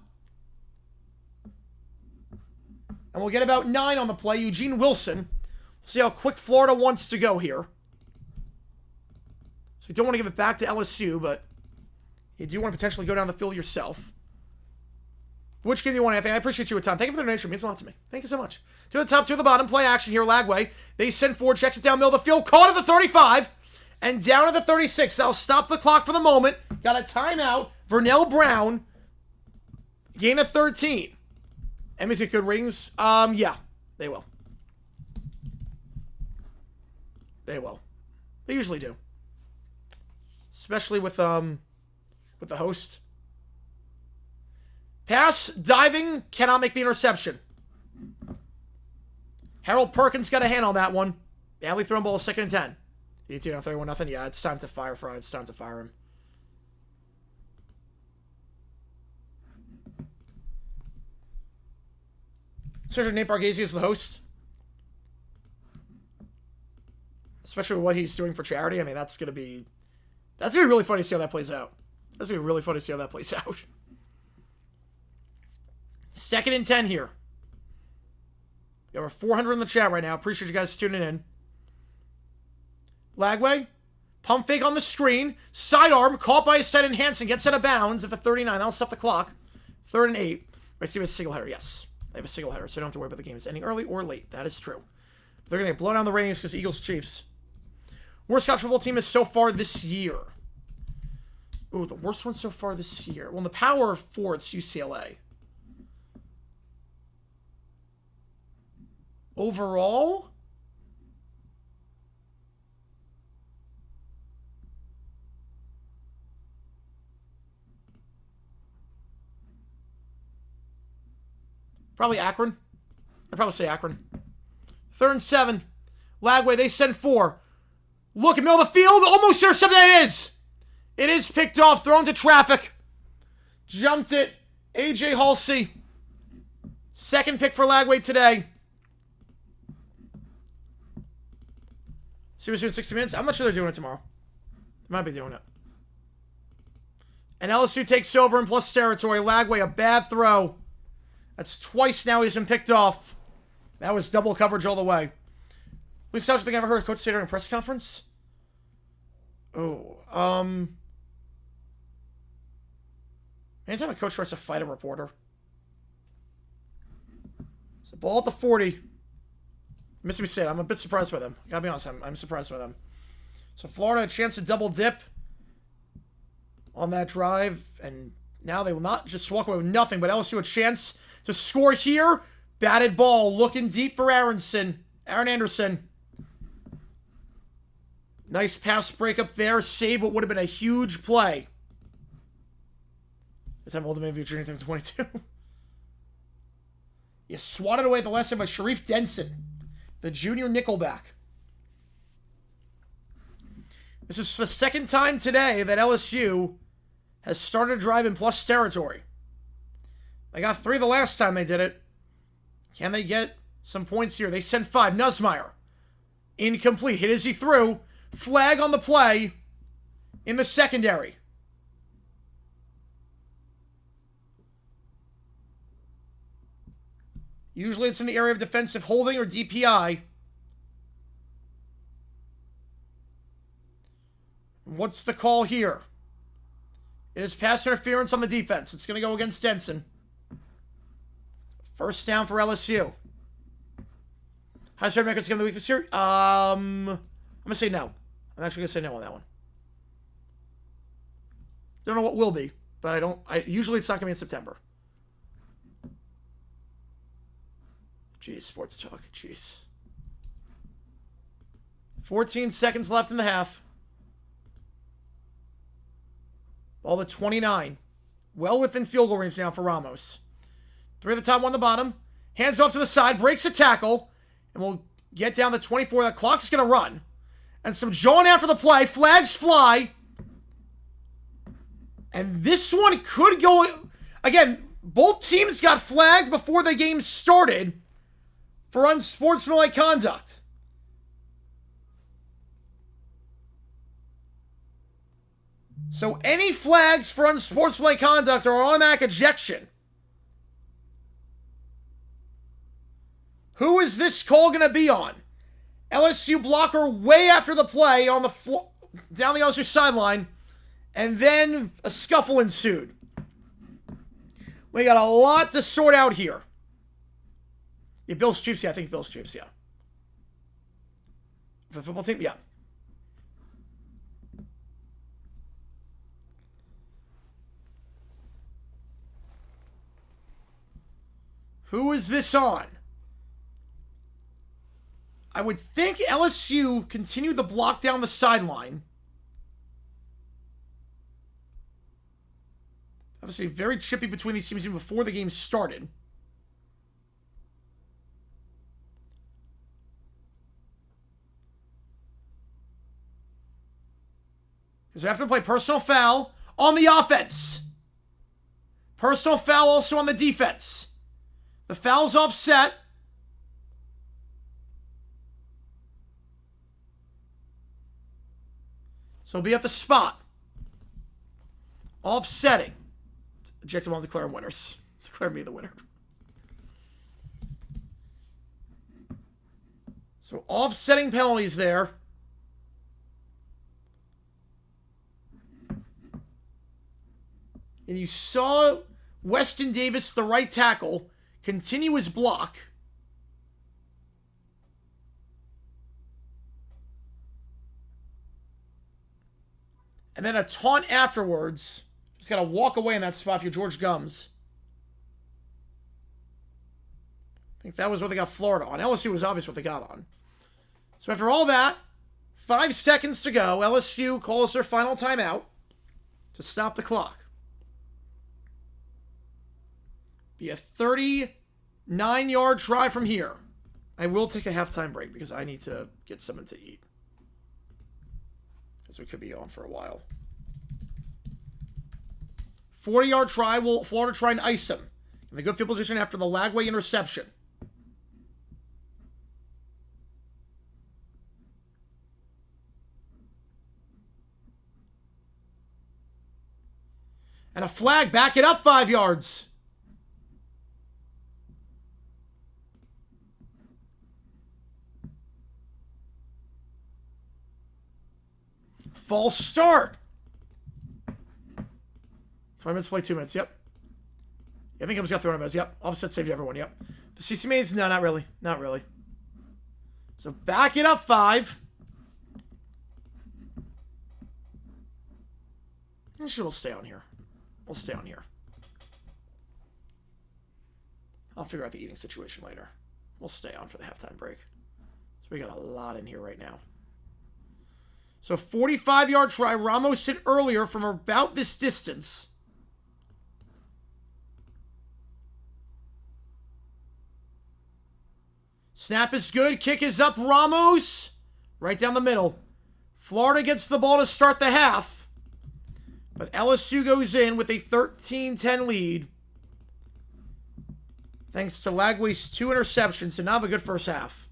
A: And we'll get about 9 on the play. Eugene Wilson. We'll see how quick Florida wants to go here. So you don't want to give it back to LSU, but you do want to potentially go down the field yourself. Which game do you want, Anthony? I appreciate you a ton. Thank you for the donation. It means a lot to me. Thank you so much. To the top, to the bottom. Play action here. Lagway. They send forward. Checks it down middle of the field. Caught at the 35. And down at the 36. I'll stop the clock for the moment. Got a timeout. Vernell Brown. Gain of 13. NBC good rings. Yeah. They will. They will. They usually do. Especially with the host. Pass, diving, cannot make the interception. Harold Perkins got a hand on that one. Badly thrown ball, 2nd and 10. ET on 31-0. Yeah, it's time to fire Fry. It's time to fire him. Especially Nate Bargatze is the host. Especially with what he's doing for charity. I mean, that's gonna be really funny to see how that plays out. That's gonna be really funny to see how that plays out. 2nd and 10 here. We have over 400 in the chat right now. Appreciate you guys tuning in. Lagway. Pump fake on the screen. Sidearm. Caught by Stetton Hansen. Gets out of bounds at the 39. That'll stop the clock. 3rd and 8. I see a single header. Yes. They have a single header, so don't have to worry about the game is ending early or late. That is true. They're going to blow down the ratings because Eagles-Chiefs. Worst college football team is so far this year. Ooh, the worst one so far this year. Well, in the Power 4, it's UCLA. Overall? Probably Akron. I'd probably say Akron. 3rd and 7. Lagway, they send 4. Look, in the middle of the field. Almost intercepted. It is. It is picked off. Thrown to traffic. Jumped it. A.J. Halsey. 2nd pick for Lagway today. See what's doing 60 minutes? I'm not sure they're doing it tomorrow. They might be doing it. And LSU takes over in plus territory. Lagway, a bad throw. That's twice now he's been picked off. That was double coverage all the way. Least I think I ever heard a coach say during a press conference. Oh, anytime a coach tries to fight a reporter. It's a ball at the 40. Mississippi State, I'm a bit surprised by them. Gotta be honest, I'm surprised by them. So Florida, a chance to double dip on that drive. And now they will not just walk away with nothing, but LSU a chance to score here. Batted ball, looking deep for Aaron Anderson. Nice pass break up there. Save what would have been a huge play. This time Ultimate Virginia 22. You swatted away at the last time by Sharif Denson, the junior nickelback. This is the second time today that LSU has started a drive in plus territory. They got 3 the last time they did it. Can they get some points here? They sent 5. Nussmeier. Incomplete. Hit as he threw. Flag on the play in the secondary. Usually it's in the area of defensive holding or DPI. What's the call here? It is pass interference on the defense. It's going to go against Denson. First down for LSU. How's your records game of the week this year? I'm going to say no. I'm actually going to say no on that one. Don't know what will be, but usually it's not going to be in September. Jeez, sports talk. Jeez. 14 seconds left in the half. Ball to 29. Well within field goal range now for Ramos. 3 at the top, 1 at the bottom. Hands off to the side. Breaks a tackle. And we'll get down to 24. The clock's going to run. And some jawing after the play. Flags fly. And this one could go... Again, both teams got flagged before the game started for unsportsmanlike conduct. So any flags for unsportsmanlike conduct are automatic ejection. Who is this call going to be on? LSU blocker way after the play on the floor, down the LSU sideline, and then a scuffle ensued. We got a lot to sort out here. Yeah, Bills Chiefs, yeah, I think Bills Chiefs, yeah. The football team, yeah. Who is this on? I would think LSU continued the block down the sideline. Obviously, very chippy between these teams even before the game started. Because they have to play personal foul on the offense. Personal foul also on the defense. The foul's offset. So he'll be at the spot. Offsetting. Eject them all, declare them winners. Declare me the winner. So offsetting penalties there. And you saw Weston Davis, the right tackle, continue his block. And then a taunt afterwards. Just got to walk away in that spot if you're George Gums. I think that was what they got Florida on. LSU was obvious what they got on. So after all that, 5 seconds to go. LSU calls their final timeout to stop the clock. Be a 39-yard try from here. I will take a halftime break because I need to get something to eat. Because we could be on for a while. 40-yard try. Will Florida try and ice him in the good field position after the Lagway interception. And a flag. Back it up 5 yards. False start. 20 minutes play, 2 minutes. Yep. I think I was got thrown about. Yep. Offset saved everyone. Yep. The CCMAs, no, not really. Not really. So back it up 5. I'm sure we'll stay on here. We'll stay on here. I'll figure out the eating situation later. We'll stay on for the halftime break. So we got a lot in here right now. So 45-yard try. Ramos hit earlier from about this distance. Snap is good. Kick is up. Ramos. Right down the middle. Florida gets the ball to start the half. But LSU goes in with a 13-10 lead. Thanks to Lagway's 2 interceptions, and now have a good first half.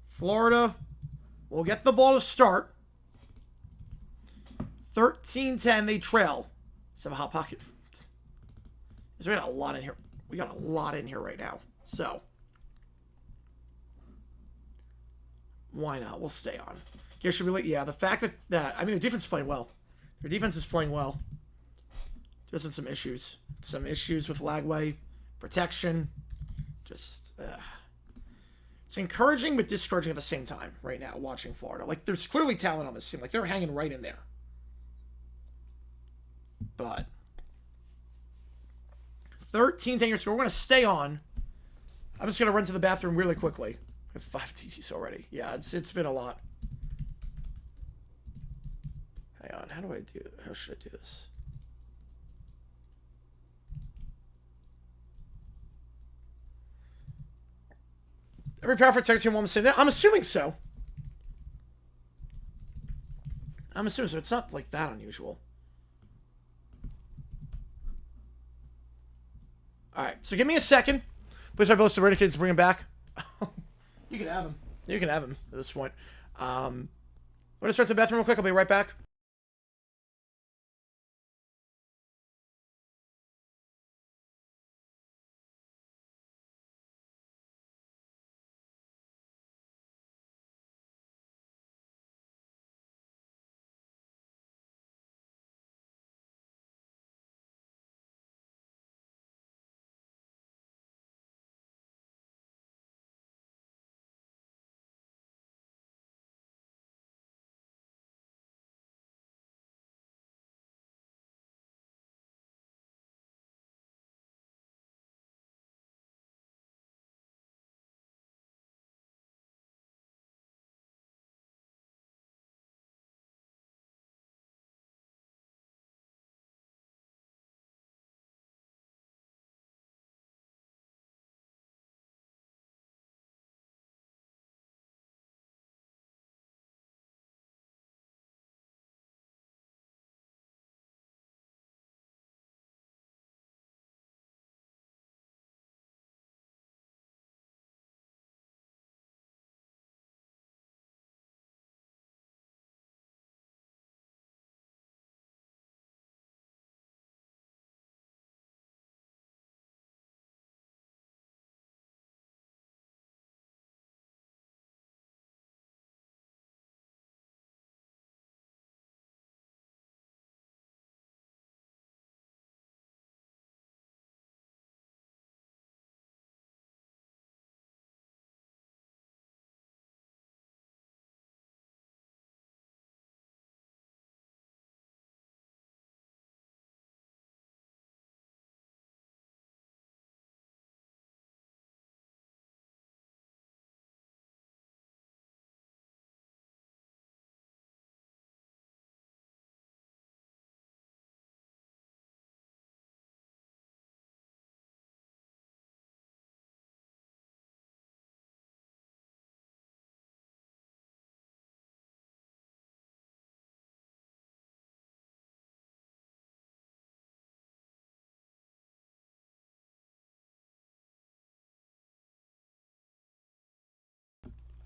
A: Florida will get the ball to start. 13-10, they trail. Let's have a hot pocket. We got a lot in here. We got a lot in here right now. So, why not? We'll stay on. Should we, yeah, the fact that I mean, the defense is playing well. Their defense is playing well. Just in some issues. Some issues with Lagway. Protection. Just, it's encouraging but discouraging at the same time right now, watching Florida. Like, there's clearly talent on this team. Like, they're hanging right in there. But 13-10 your score. We're going to stay on. I'm just going to run to the bathroom really quickly. I have 5 TTs already. Yeah, it's been a lot. Hang on. How should I do this? Every power for Texas team wants to say that. I'm assuming so. I'm assuming so. It's not like that unusual. Alright, so give me a second. Please have those kids to bring him back. You can have him. You can have him at this point. I'm going to start to the bathroom real quick. I'll be right back.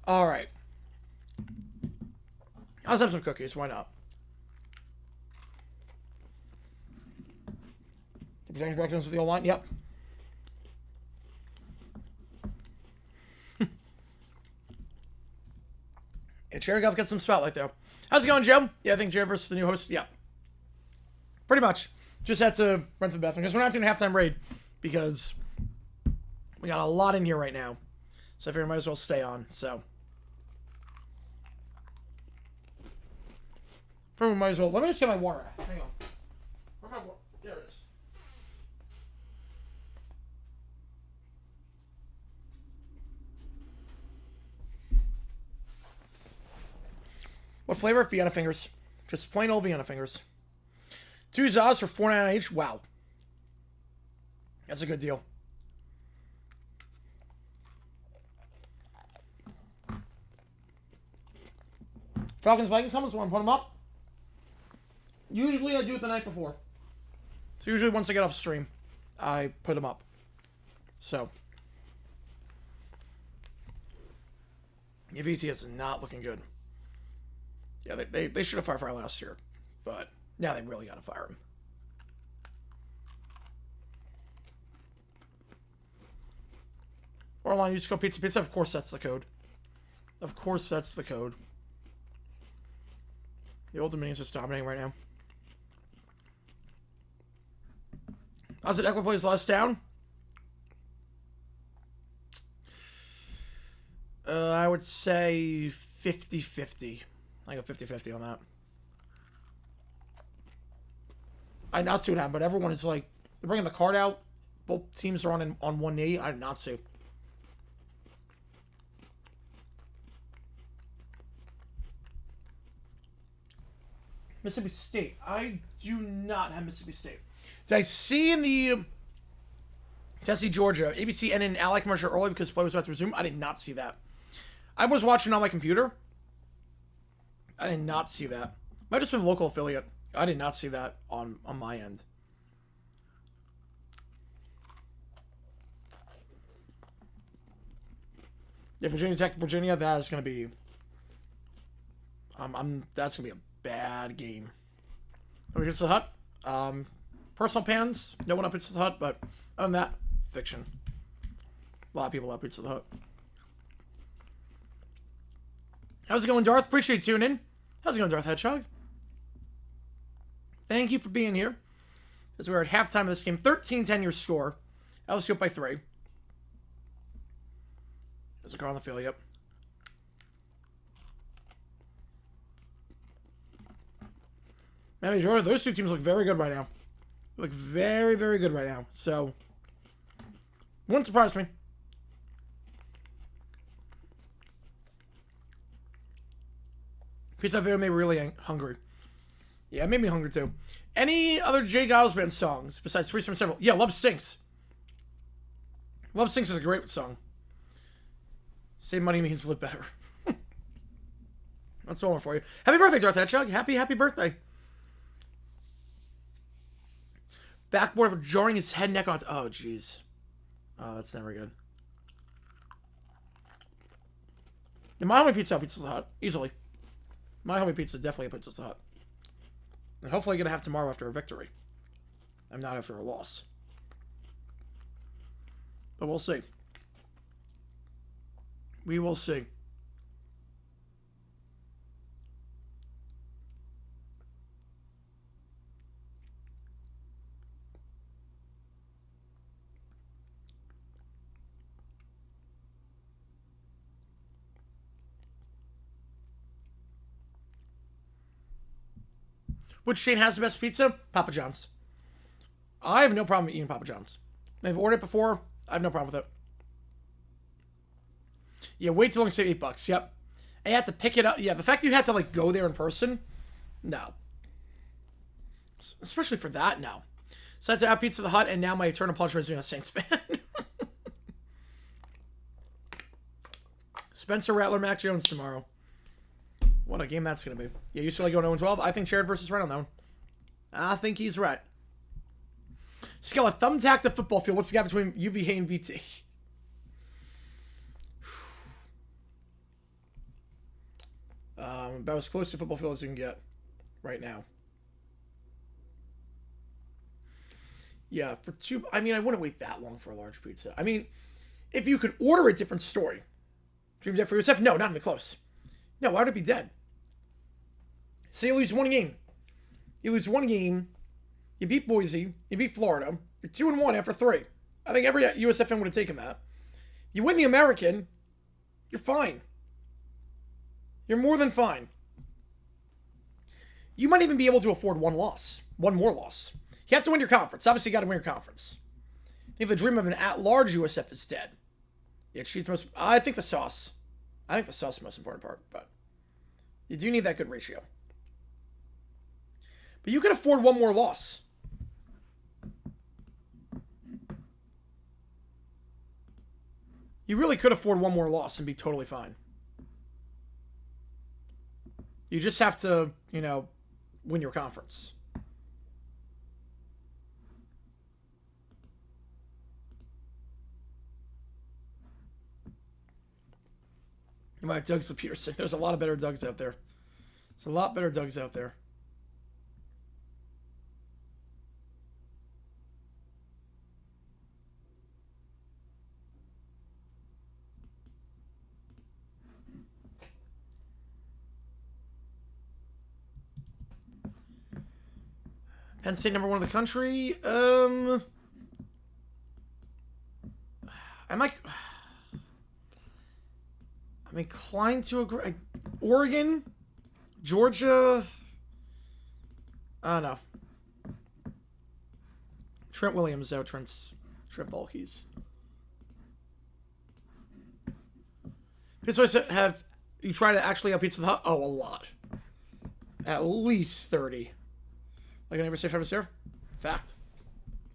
A: Alright. Let's have some cookies. Why not? Protecting back with the old line? Yep. Yeah, Cherry Golf gets some spotlight there. How's it going, Joe? Yeah, I think Joe versus the new host. Yeah. Pretty much. Just had to run to the bathroom because we're not doing a halftime raid because we got a lot in here right now. So I figured I might as well stay on. So. We might as well. Let me just get my water. Hang on. Where's my water? There it is. What flavor? Vienna fingers. Just plain old Vienna fingers. 2 Zaz for $4.99 each. Wow. That's a good deal. Falcons Vikings helmets. Want to put them up? Usually I do it the night before. So usually once I get off stream, I put them up. So. Yeah, VTS is not looking good. Yeah, they should have fired Fire last year. But now they really got to fire him. Or online, you just go pizza pizza. Of course that's the code. Of course that's the code. The Old Dominion's just dominating right now. How's it Eckler plays last down? I would say 50-50. I go 50-50 on that. I did not see what happened, but everyone is like, they're bringing the card out. Both teams are on one knee. I did not see. Mississippi State. I do not have Mississippi State. Did I see in the Tennessee, Georgia, ABC ended an Ally commercial early because play was about to resume? I did not see that. I was watching on my computer. I did not see that. Might have just been a local affiliate. I did not see that on my end. Yeah, Virginia Tech, Virginia, that is going to be... that's going to be a bad game. Pizza Hut. Personal pans. No one up Pizza Hut, but other than that, fiction. A lot of people love Pizza Hut. How's it going, Darth? Appreciate you tuning in. How's it going, Darth Hedgehog? Thank you for being here. As we're at halftime of this game. 13-10 your score. LSU up by 3. There's a car on the field, yep. Man, Georgia, those two teams look very good right now. They look very, very good right now. So, wouldn't surprise me. Pizza video made me really hungry. Yeah, it made me hungry too. Any other Jay Giles Band songs besides Free from Several? Yeah, Love Sinks. Love Sinks is a great song. Save money means live better. That's one more for you. Happy birthday, Darth Hedgehog. Happy birthday. Backboard of jarring his head and neck on. Oh, jeez. Oh, that's never good. And my homie pizza Pizza Hut. Easily. My homie pizza definitely a Pizza Hut. And hopefully I'm going to have tomorrow after a victory. I'm not after a loss. But we'll see. We will see. Which chain has the best pizza? Papa John's. I have no problem eating Papa John's. I've ordered it before. I have no problem with it. Yeah, wait too long to save $8. Yep. And you had to pick it up. Yeah, the fact that you had to, like, go there in person? No. Especially for that, no. So I had to have Pizza the Hut, and now my eternal pleasure is being a Saints fan. Spencer Rattler, Mac Jones tomorrow. What a game that's going to be. Yeah, UCLA going 0-12. I think Jared versus right on that one. I think he's right. Scale a thumbtack to football field. What's the gap between UVA and VT? About as close to football field as you can get right now. Yeah, for two... I mean, I wouldn't wait that long for a large pizza. I mean, if you could order a different story. Dream dead for yourself? No, not even close. No, why would it be dead? So you lose one game. You lose one game. You beat Boise. You beat Florida. You're 2-1 after 3. I think every USF fan would have taken that. You win the American. You're fine. You're more than fine. You might even be able to afford one loss. One more loss. You have to win your conference. Obviously, you got to win your conference. If the dream of an at-large USF is dead. Yeah, she's most... I think the sauce. I think the sauce is the most important part, but you do need that good ratio. But you can afford one more loss. You really could afford one more loss and be totally fine. You just have to, win your conference. You might have Doug's the Peterson. There's a lot of better Dougs out there. There's a lot better Dougs out there. Penn State #1 in the country. I'm inclined to agree. Oregon, Georgia. I don't know. Trent Williams though. Trent Baalke's. Pizza Hut have you tried to actually have Pizza Hut? Oh, a lot. At least 30. Like I never say if here. Fact.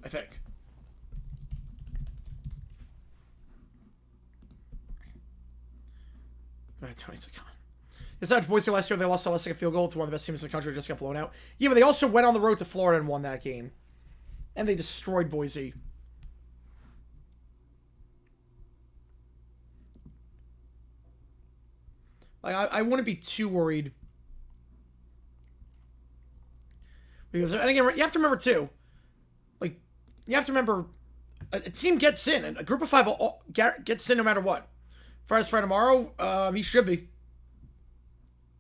A: I think. Alright, Tony's a con. It's not Boise last year. They lost a field goal to one of the best teams in the country. Just got blown out. Yeah, but they also went on the road to Florida and won that game. And they destroyed Boise. Like, I wouldn't be too worried. Because, and again, you have to remember, too. Like, you have to remember, a team gets in. And a group of 5 gets in no matter what. Friday's Friday tomorrow, he should be.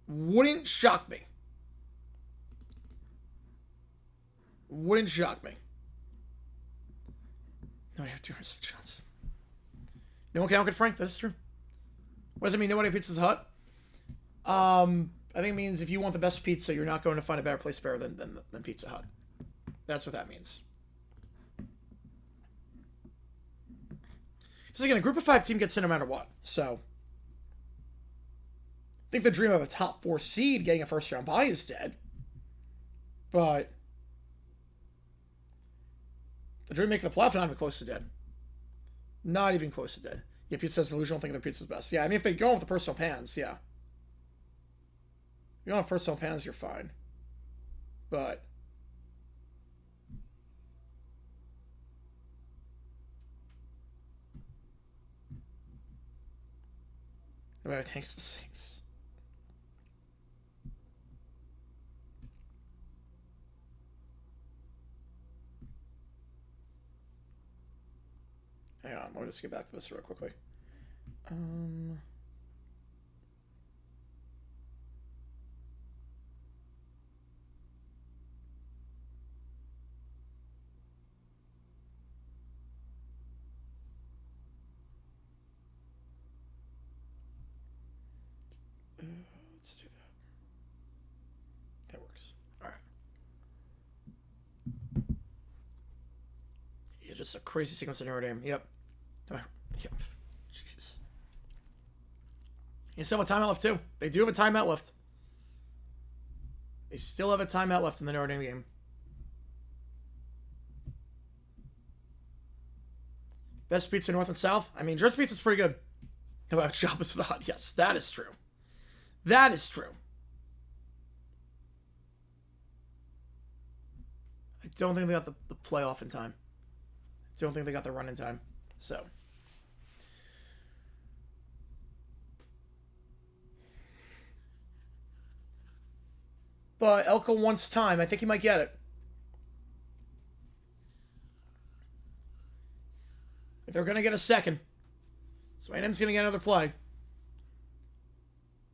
A: Wouldn't shock me. Wouldn't shock me. No, I have 2 shots. No one can outget Frank. That is true. What does it mean? Nobody Pizza Hut? I think it means if you want the best pizza, you're not going to find a better place better than Pizza Hut. That's what that means. Because again, a group of 5 team gets in no matter what. So, I think the dream of a top 4 seed getting a first round bye is dead. But the dream of making the playoff not even close to dead. Not even close to dead. Yeah, pizza's delusional, thinking their pizza's best. Yeah, I mean, if they go with the personal pans, yeah. If you don't have personal pans, you're fine. But nobody tanks the Saints. Hang on, let me just get back to this real quickly. Let's do that. That works. All right. Yeah, just a crazy sequence in Notre Dame. Yep. Yep. Jesus. You still have a timeout left, too. They do have a timeout left. They still have a timeout left in the Notre Dame game. Best pizza north and south? I mean, Jersey pizza's pretty good. How about Jabba's the Hutt? Yes, that is true. That is true. I don't think they got the playoff in time. I don't think they got the run in time. So. But Elko wants time. I think he might get it. They're going to get a second. So A&M's going to get another play.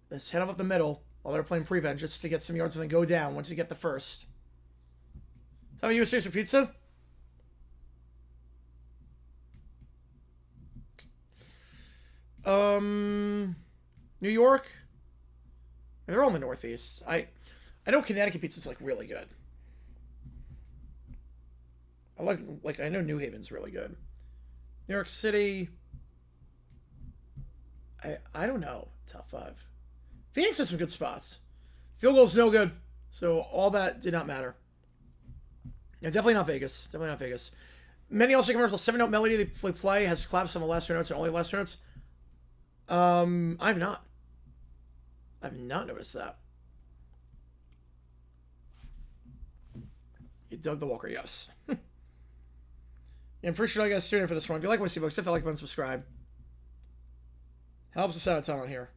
A: Let's head up the middle while they're playing prevent just to get some yards and then go down once you get the first. Tell me, USC for pizza? New York? They're all in the Northeast. I know Connecticut pizza's like really good. I know New Haven's really good. New York City. I don't know. Top 5. Phoenix has some good spots. Field goal's no good. So all that did not matter. Yeah, definitely not Vegas. Definitely not Vegas. Many also commercial 7-note melody they play has claps on the last 2 notes and only last 2 notes. I've not noticed that. Doug the Walker, yes. Yeah, I'm pretty sure I got a student for this one. If you like what I see, folks, hit that like button, subscribe. Helps us out a ton on here.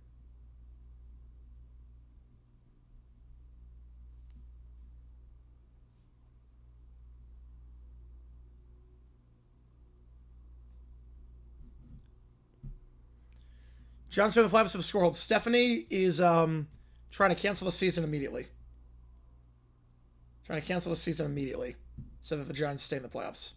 A: John's for the playoffs for the score hold. Stephanie is trying to cancel the season immediately. Trying to cancel the season immediately so that the Giants stay in the playoffs.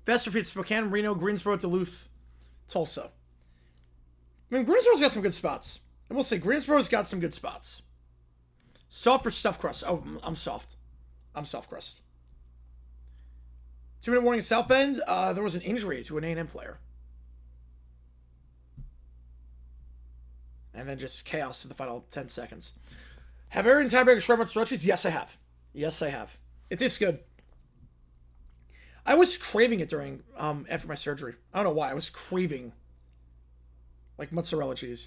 A: Best repeats: Spokane, Reno, Greensboro, Duluth, Tulsa. I mean, Greensboro's got some good spots. I will say, Greensboro's got some good spots. Soft or stuffed crust? Oh, I'm soft. I'm soft crust. 2-minute warning in South Bend. There was an injury to an A&M player. And then just chaos in the final 10 seconds. Have Aaron tiebreaker shred much cheese? Yes, I have. Yes, I have. It tastes good. I was craving it during after my surgery. I don't know why. I was craving like mozzarella cheese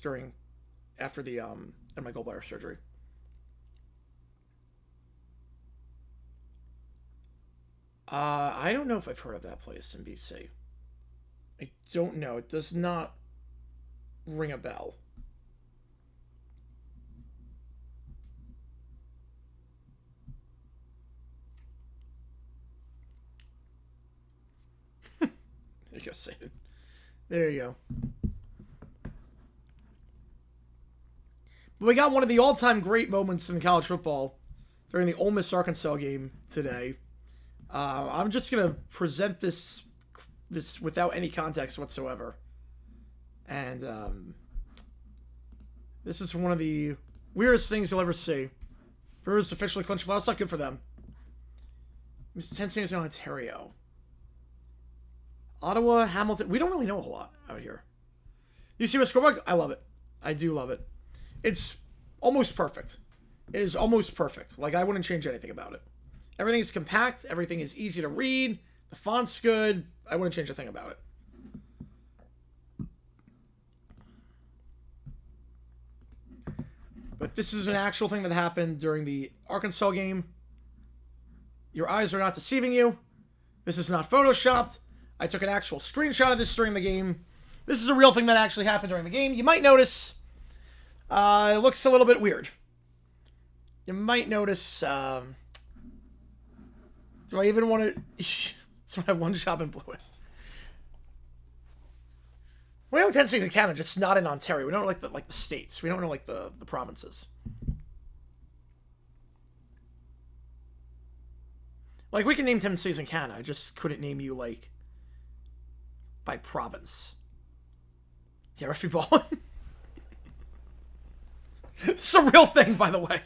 A: after my gallbladder surgery. I don't know if I've heard of that place in BC. I don't know. It does not ring a bell. There you go, Satan. There you go. But we got one of the all-time great moments in college football during the Ole Miss Arkansas game today. I'm just gonna present this without any context whatsoever, and this is one of the weirdest things you'll ever see. Brewers officially clinched. Well, that's not good for them. It's 10 cities in Ontario. Ottawa, Hamilton. We don't really know a whole lot out here. You see my scoreboard? I love it. I do love it. It's almost perfect. It is almost perfect. Like, I wouldn't change anything about it. Everything is compact. Everything is easy to read. The font's good. I wouldn't change a thing about it. But this is an actual thing that happened during the Arkansas game. Your eyes are not deceiving you. This is not photoshopped. I took an actual screenshot of this during the game. This is a real thing that actually happened during the game. You might notice it looks a little bit weird. You might notice... do I even want to... So I have one shop in blue. We know 10 states in Canada, just not in Ontario. We don't know like the states. We don't know like the provinces. Like, we can name 10 states in Canada. I just couldn't name you, like, by province. Yeah, rugby ball. It's a real thing, by the way.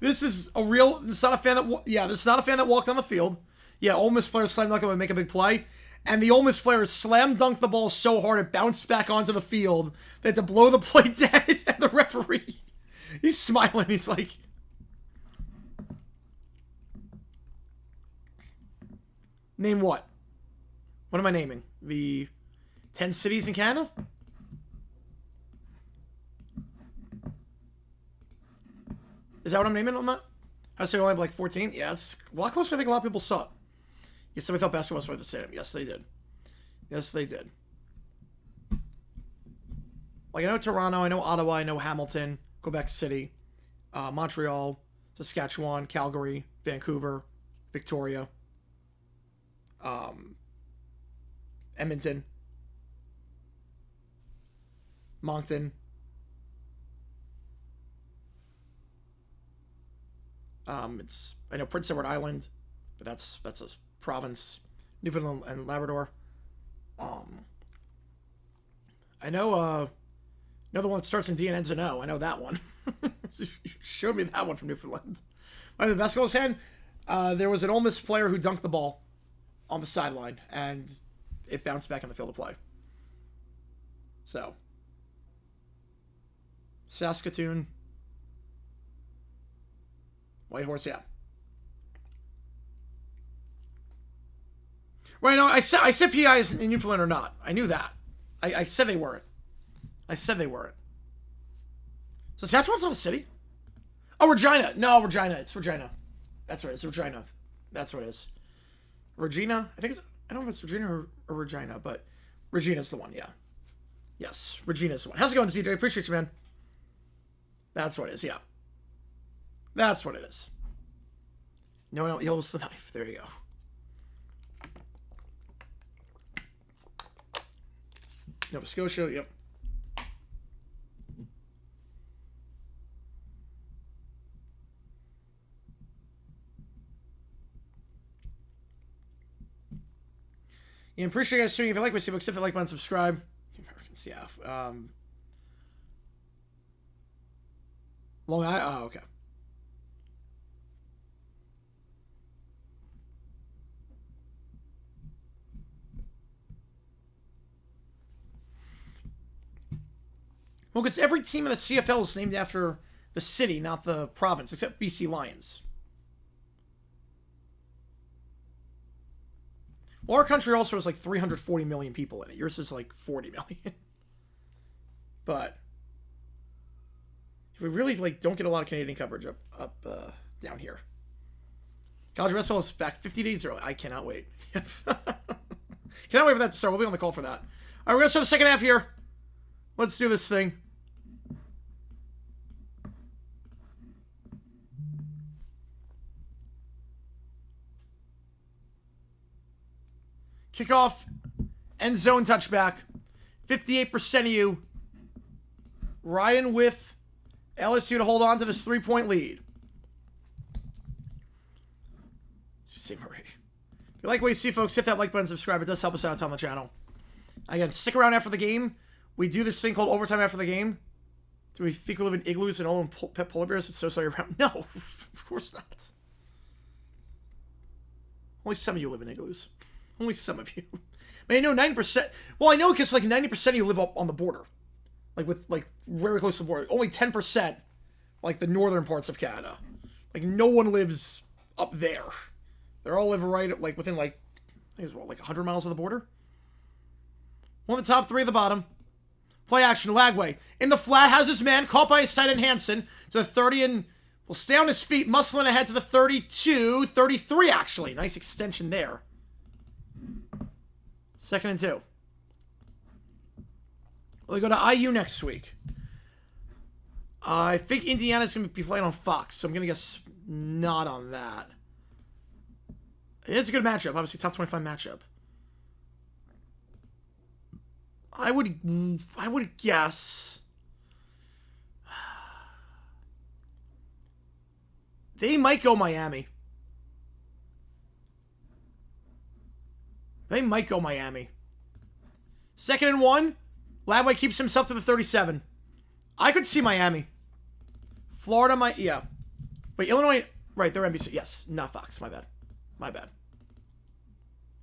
A: This is a real... It's not a fan that... Yeah, this is not a fan that walked on the field. Yeah, Ole Miss players slam dunk and make a big play. And the Ole Miss players slam dunked the ball so hard it bounced back onto the field. They had to blow the play dead. And the referee... He's smiling. He's like... Name what? What am I naming? The 10 cities in Canada? Is that what I'm naming on that? I say only have like 14? Yeah, it's a lot closer than I think a lot of people saw it. Yes, somebody thought basketball was worth the stadium. Yes, they did. Yes, they did. Like, I know Toronto, I know Ottawa, I know Hamilton, Quebec City, Montreal, Saskatchewan, Calgary, Vancouver, Victoria, Edmonton, Moncton, I know Prince Edward Island, but that's a province. Newfoundland and Labrador. I know the one that starts in D and ends in O. I know that one. You showed me that one from Newfoundland. By the basketball's hand, there was an Ole Miss player who dunked the ball on the sideline, and it bounced back on the field of play. So, Saskatoon, White Horse, yeah. Right, no, I said PI is in Newfoundland or not. I knew that. I said they weren't. I said they weren't. So Saskatchewan's not a city? Oh, Regina. No, Regina. It's Regina. That's right. It's Regina. That's what it is. Regina? I think it's... I don't know if it's Regina or Regina, but Regina's the one, yeah. Yes, Regina's the one. How's it going, CJ? Appreciate you, man. That's what it is, yeah. That's what it is. No one yellows the knife. There you go. Nova Scotia, yep. Yeah, appreciate you guys tuning in. If you like my books, hit the like button, subscribe. Americans, yeah. Long Island, oh, okay. Well, because every team in the CFL is named after the city, not the province, except BC Lions. Well, our country also has like 340 million people in it. Yours is like 40 million. But we really like don't get a lot of Canadian coverage up down here. College basketball is back 50 days early. I cannot wait. Cannot wait for that to start. We'll be on the call for that. All right, we're gonna start the second half here. Let's do this thing. Kickoff, end zone touchback. 58% of you riding with LSU to hold on to this 3-point lead. If you like what you see, folks, hit that like button, subscribe. It does help us out on the channel. Again, stick around after the game. We do this thing called overtime after the game. Do we think we live in igloos and all in pet polar bears? It's so sorry around. No, of course not. Only some of you live in igloos. Only some of you. I mean, I know 90%. Well, I know because like 90% of you live up on the border. Like with like very close to the border. Only 10% like the northern parts of Canada. Like no one lives up there. They all live right like within like I think it's what, like 100 miles of the border. One of the top, three at the bottom. Play action, Lagway. In the flat, has his man caught by his tight end Hansen to the 30 and will stay on his feet, muscling ahead to the 32, 33 actually. Nice extension there. 2nd and 2. We go to IU next week. I think Indiana's going to be playing on Fox, so I'm going to guess not on that. It is a good matchup. Obviously, top 25 matchup. I would guess they might go Miami. They might go Miami. 2nd and 1. Lagway keeps himself to the 37. I could see Miami. Florida might, yeah. Wait, Illinois, right, they're NBC. Yes, not Fox. My bad. My bad.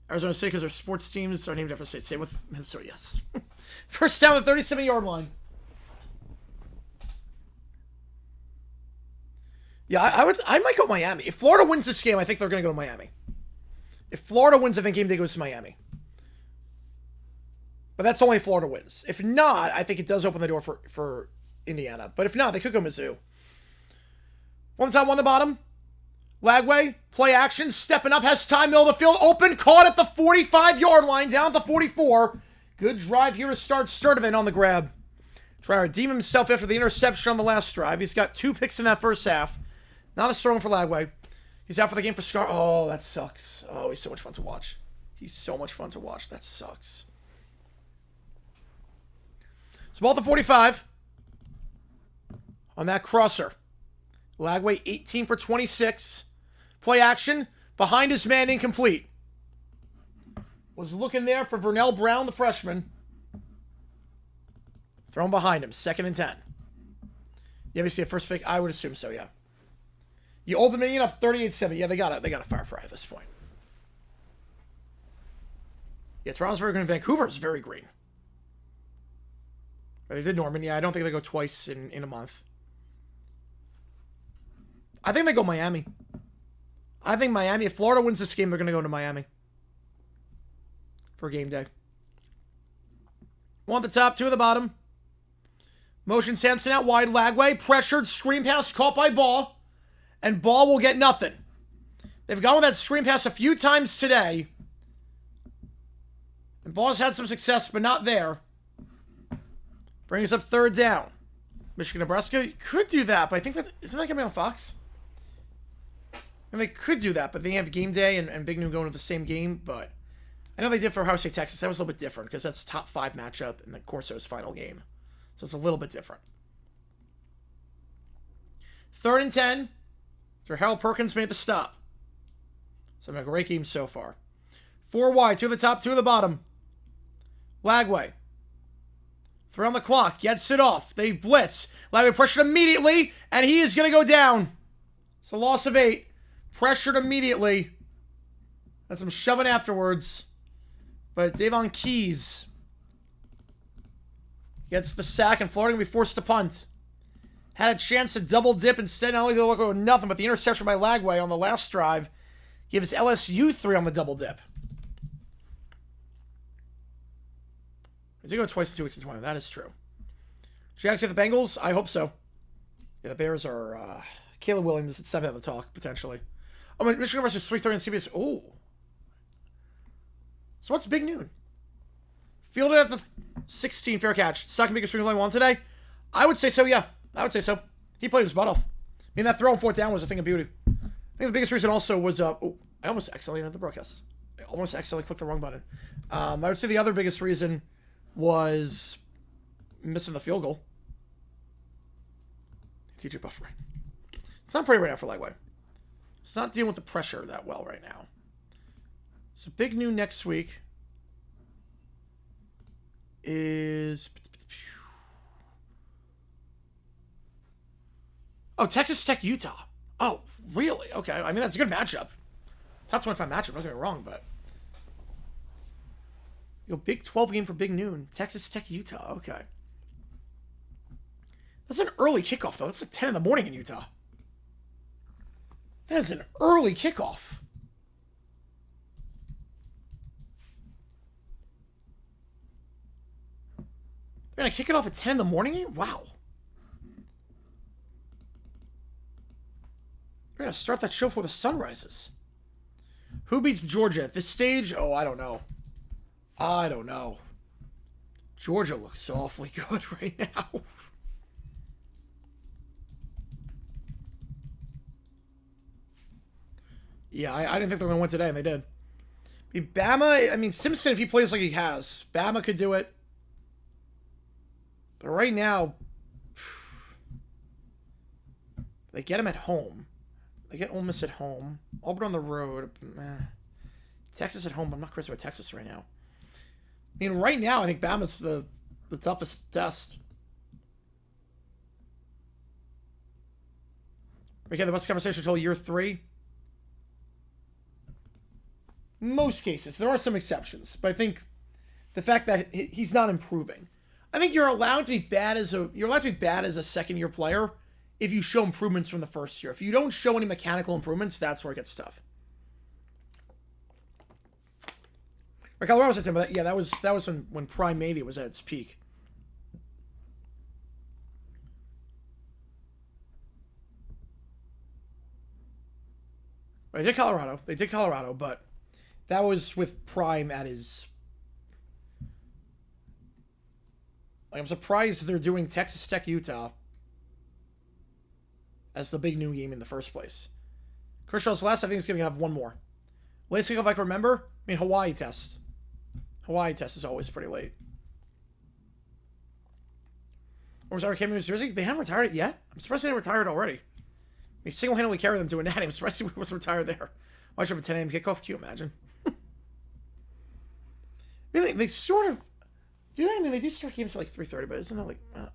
A: Arizona State, because their sports teams are named after state. Same with Minnesota, yes. First down, the 37-yard line. Yeah, I might go Miami. If Florida wins this game, I think they're going to go to Miami. If Florida wins, I think game day goes to Miami. But that's only if Florida wins. If not, I think it does open the door for Indiana. But if not, they could go Mizzou. One top, one the bottom. Lagway, play action, stepping up, has time, middle of the field, open, caught at the 45-yard line, down at the 44. Good drive here to start Sturdivant on the grab. Trying to redeem himself after the interception on the last drive. He's got 2 picks in that first half. Not a strong for Lagway. He's out for the game for Scar. Oh, that sucks. Oh, he's so much fun to watch. He's so much fun to watch. That sucks. So ball at the 45. On that crosser. Lagway 18 for 26. Play action. Behind his man, incomplete. Was looking there for Vernell Brown, the freshman. Thrown behind him. 2nd and 10. You ever see a first pick? I would assume so, yeah. You Old Dominion up 38-7. Yeah, they got a fire fry at this point. Yeah, Toronto's very green. Vancouver's very green. They did Norman. Yeah, I don't think they go twice in a month. I think they go Miami. I think Miami, if Florida wins this game, they're going to go to Miami for game day. One at the top, two at the bottom. Motion Sanson out wide, Lagway, pressured, screen pass, caught by Ball, and Ball will get nothing. They've gone with that screen pass a few times today. And Ball's had some success, but not there. Brings up third down. Michigan, Nebraska could do that, but I think that's... Isn't that going to be on Fox? And they could do that, but they have game day and Big Noon going to the same game, but... I know they did for Ohio State, Texas. That was a little bit different, because that's top 5 matchup in the Corso's final game. So it's a little bit different. 3rd and 10. That's where Harold Perkins made the stop. So a great game so far. 4 wide, 2 at the top, 2 at the bottom. Lagway. 3 on the clock. Gets it off. They blitz. Lagway pressured immediately, and he is going to go down. It's a loss of 8. Pressured immediately. That's some shoving afterwards. But Davon Keys gets the sack, and Florida going to be forced to punt. Had a chance to double dip. Instead, not only did they look with nothing, but the interception by Lagway on the last drive gives LSU 3 on the double dip. They did go twice in 2 weeks in 20. That is true. Jags get the Bengals? I hope so. Yeah, the Bears are... Caleb Williams, it's time to have the talk, potentially. Oh, Michigan versus 3:30 on CBS. Oh. So what's Big Noon? Fielded at the 16, fair catch. Second biggest stream line one today? I would say so, yeah. I would say so. He played his butt off. I mean, that throw on 4th down was a thing of beauty. I think the biggest reason also was... oh, I almost accidentally ended the broadcast. I almost accidentally clicked the wrong button. I would say the other biggest reason was missing the field goal. TJ buffering. It's not pretty right now for Lagway. It's not dealing with the pressure that well right now. So Big Noon next week is... Oh, Texas Tech, Utah. Oh, really? Okay. I mean, that's a good matchup. Top 25 matchup, don't get me wrong, but... Big 12 game for Big Noon. Texas Tech, Utah. Okay. That's an early kickoff, though. That's like 10 in the morning in Utah. That is an early kickoff. They're going to kick it off at 10 in the morning? Wow. They're going to start that show before the sun rises. Who beats Georgia at this stage? Oh, I don't know. I don't know. Georgia looks awfully good right now. Yeah, I didn't think they were going to win today, and they did. I mean, Bama, I mean, Simpson, if he plays like he has, Bama could do it. But right now, they get him at home. They get Ole Miss at home. Auburn on the road. Texas at home. I'm not crazy about Texas right now. I mean, right now, I think Bama's the toughest test. Okay, the best conversation until year 3. Most cases. There are some exceptions. But I think the fact that he's not improving. I think you're allowed to be bad as a second-year player if you show improvements from the first year. If you don't show any mechanical improvements, that's where it gets tough. Right, Colorado was at 10, but yeah, that was when Prime Media was at its peak. They did Colorado, but that was with Prime at his... Like, I'm surprised they're doing Texas Tech, Utah as the Big Noon game in the first place. Kershaw's last, I think, is going to have one more. Latest kickoff I can remember, I mean, Hawaii test. Hawaii test is always pretty late. Or was Cam New Jersey? They haven't retired it yet? I'm surprised they didn't retire it already. He single-handedly carried them to a natty. I'm surprised he was retired there. Why should have a 10 a.m. kickoff? Can you imagine? I mean, they sort of... I mean, they do start games at like 3:30, but isn't that like... or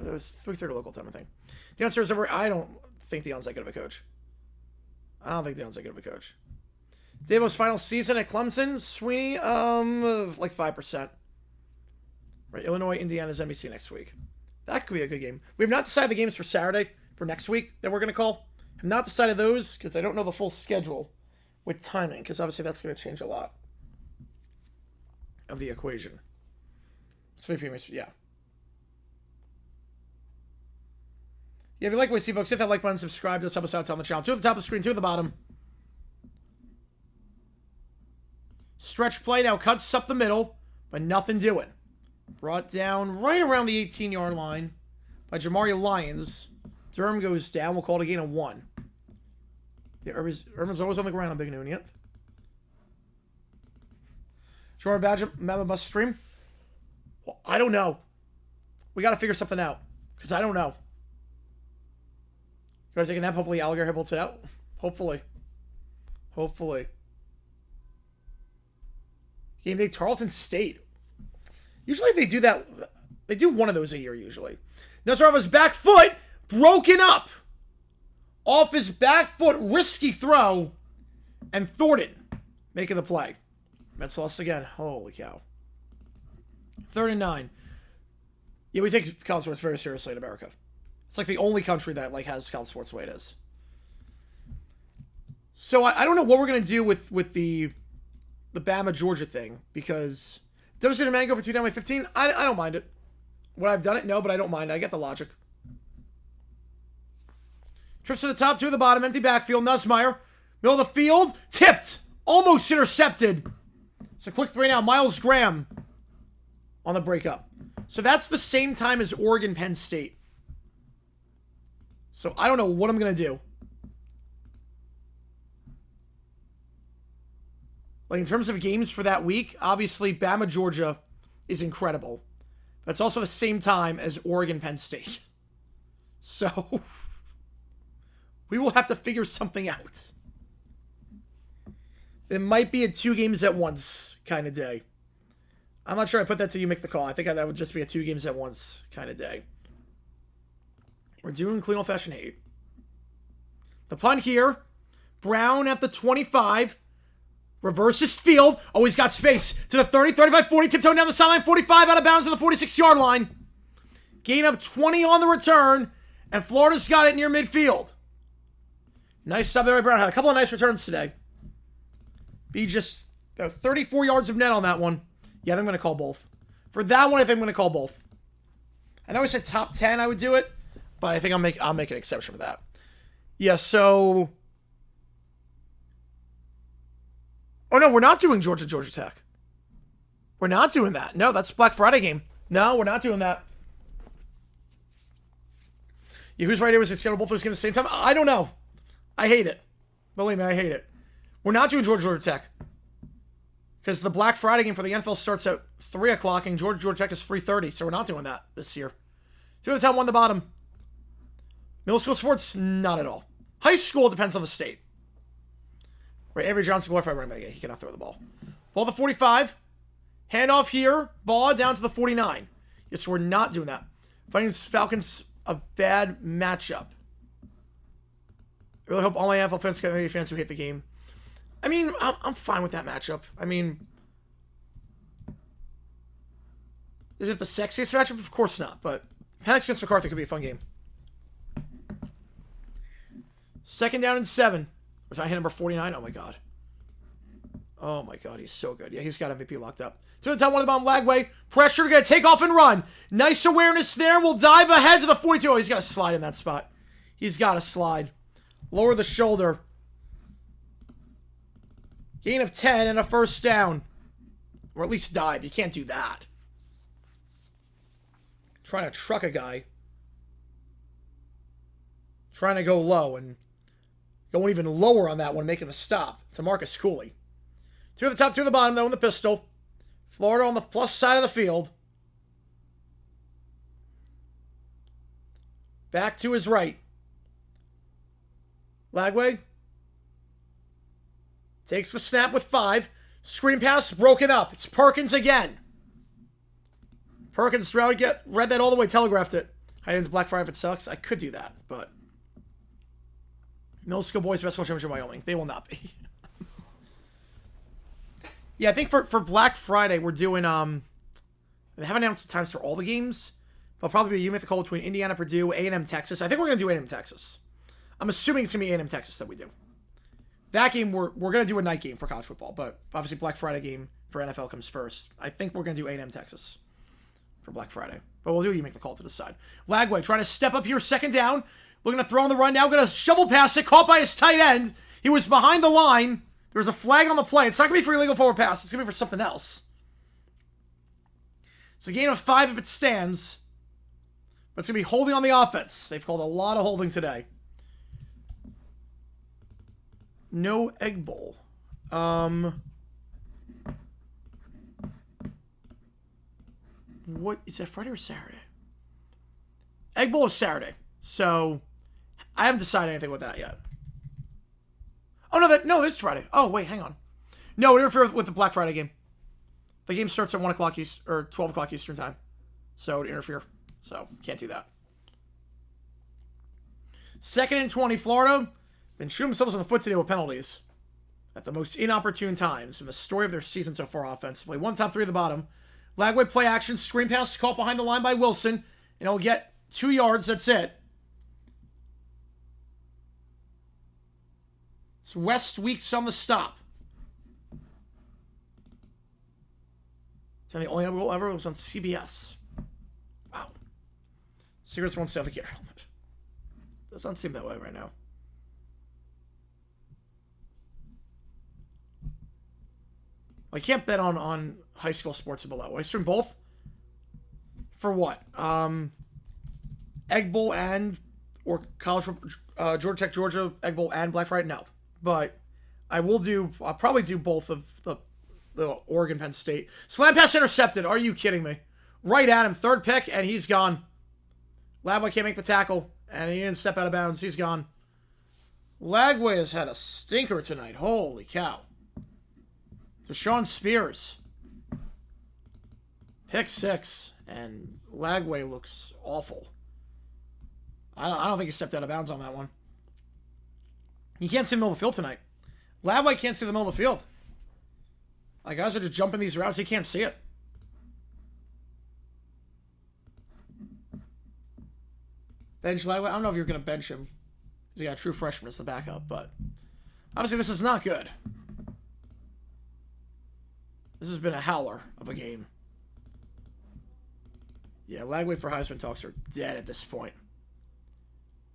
A: that was 3:30 local time, I think. Deion Sanders over... I don't think Deion's that good of a coach. I don't think Deion's that good of a coach. Davo's final season at Clemson, Sweeney, like 5%. Right, Illinois, Indiana's NBC next week. That could be a good game. We have not decided the games for Saturday, for next week, that we're going to call. I've not decided those because I don't know the full schedule with timing, because obviously that's going to change a lot of the equation. 3 p.m. Yeah. Yeah, if you like what you see, folks, hit that like button, subscribe to us, help us out on the channel. 2 at the top of the screen, 2 at the bottom. Stretch play now cuts up the middle, but nothing doing. Brought down right around the 18-yard line by Jamari Lyons. Durham goes down. We'll call it a gain of 1. Yeah, Urban's always on the ground on Big Noon, yep. Jordan Badger, Mama must stream. Well, I don't know. We got to figure something out, because I don't know. You want to take a nap? Hopefully Alligator bolts it out. Hopefully. Hopefully. Game day, Tarleton State. Usually they do that. They do one of those a year, usually. Nasralva's back foot broken up. Off his back foot, risky throw. And Thornton making the play. Mets lost again. Holy cow. 3rd and 9. Yeah, we take college sports very seriously in America. It's like the only country that like has college sports the way it is. So I don't know what we're going to do with the Bama-Georgia thing, because devastated Mango for 2 down by 15. I don't mind it. Would I have done it? No, but I don't mind it. I get the logic. Trips to the top, 2 at the bottom. Empty backfield. Nussmeier. Middle of the field. Tipped. Almost intercepted. It's a quick 3 now. Miles Graham on the breakup. So that's the same time as Oregon Penn State. So I don't know what I'm going to do. Like, in terms of games for that week, obviously Bama Georgia is incredible. But it's also the same time as Oregon Penn State. So we will have to figure something out. It might be a 2 games at once kind of day. I'm not sure I put that till you make the call. I think that would just be a 2 games at once kind of day. We're doing clean old-fashioned hate. The punt here. Brown at the 25. Reverses field. Oh, he's got space. To the 30, 35, 40. Tiptoeing down the sideline. 45 out of bounds to the 46-yard line. Gain of 20 on the return. And Florida's got it near midfield. Nice stuff there by Brown. Had a couple of nice returns today. Be just 34 yards of net on that one. Yeah, I think I'm going to call both. For that one, I think I'm going to call both. I know I said top 10 I would do it, but I think I'll make an exception for that. Yeah, so... Oh, no, we're not doing Georgia Tech. We're not doing that. No, that's Black Friday game. No, we're not doing that. Yeah, who's right here? Was it scheduled both those games at the same time? I don't know. I hate it. Believe me, I hate it. We're not doing Georgia Tech. Because the Black Friday game for the NFL starts at 3 o'clock, and Georgia Tech is 3:30, so we're not doing that this year. 2 at the top, 1 at the bottom. Middle school sports? Not at all. High school depends on the state. Right, Avery Johnson, glorified running back. He cannot throw the ball. Ball to 45. Handoff here. Ball down to the 49. Yes, we're not doing that. Falcons a bad matchup. I really hope all my NFL fans get any fans who hate the game. I mean, I'm fine with that matchup. I mean, is it the sexiest matchup? Of course not, but Penix against McCarthy could be a fun game. 2nd down and 7. Was I hit number 49? Oh my god. Oh my god, he's so good. Yeah, he's got MVP locked up. 2 at the top, 1 at the bottom, Lagway. Pressure, gonna take off and run. Nice awareness there. We'll dive ahead to the 42. Oh, he's got to slide in that spot. He's got to slide. Lower the shoulder. Gain of 10 and a 1st down. Or at least dive. You can't do that. Trying to truck a guy. Trying to go low and going even lower on that one, making a stop to Marcus Cooley. 2 at the top, 2 at the bottom, though, in the pistol. Florida on the plus side of the field. Back to his right. Lagway. Takes the snap with 5. Screen pass broken up. It's Perkins again. Perkins read that all the way, telegraphed it. Heiden's Black Friday if it sucks. I could do that, but middle school boys basketball championship in Wyoming. They will not be. Yeah, I think for Black Friday we're doing they haven't announced the times for all the games, but probably you make the call between Indiana, Purdue, A&M, Texas. I think we're gonna do A&M, Texas. I'm assuming it's going to be A&M Texas that we do. That game, we're going to do a night game for college football, but obviously Black Friday game for NFL comes first. I think we're going to do A&M Texas for Black Friday. But we'll do you make the call to decide. Lagway trying to step up here, second down. Looking to throw on the run now. Going to shovel pass it. Caught by his tight end. He was behind the line. There was a flag on the play. It's not going to be for illegal forward pass. It's going to be for something else. It's a gain of 5 if it stands. But it's going to be holding on the offense. They've called a lot of holding today. No Egg Bowl. What is that, Friday or Saturday? Egg Bowl is Saturday, so I haven't decided anything with that yet. Oh no, it's Friday. Oh wait, hang on. No, it interferes with the Black Friday game. The game starts at 1 o'clock or 12 o'clock Eastern time, so it interfere. So can't do that. 2nd and 20, Florida. Been shooting themselves in the foot today with penalties at the most inopportune times in the story of their season so far offensively. 1 top 3 at the bottom. Lagway play action, screen pass caught behind the line by Wilson, and he'll get 2 yards. That's it. It's West Weeks on the stop. And the only goal ever was on CBS. Wow. Secrets won't stay off the gear helmet. Does not seem that way right now. I can't bet on high school sports and below. I stream both. For what? Egg Bowl or college Georgia Tech, Georgia Egg Bowl and Black Friday. No, but I'll probably do both of the Oregon Penn State. Slam pass intercepted. Are you kidding me? Right at him, 3rd pick, and he's gone. Lagway can't make the tackle, and he didn't step out of bounds. He's gone. Lagway has had a stinker tonight. Holy cow. Deshaun Spears. Pick 6, and Lagway looks awful. I don't think he stepped out of bounds on that one. He can't see the middle of the field tonight. Lagway can't see the middle of the field. Like, guys are just jumping these routes. He can't see it. Bench Lagway. I don't know if you're going to bench him. He's got a true freshman as the backup, but obviously this is not good. This has been a howler of a game. Yeah, Lagway for Heisman talks are dead at this point.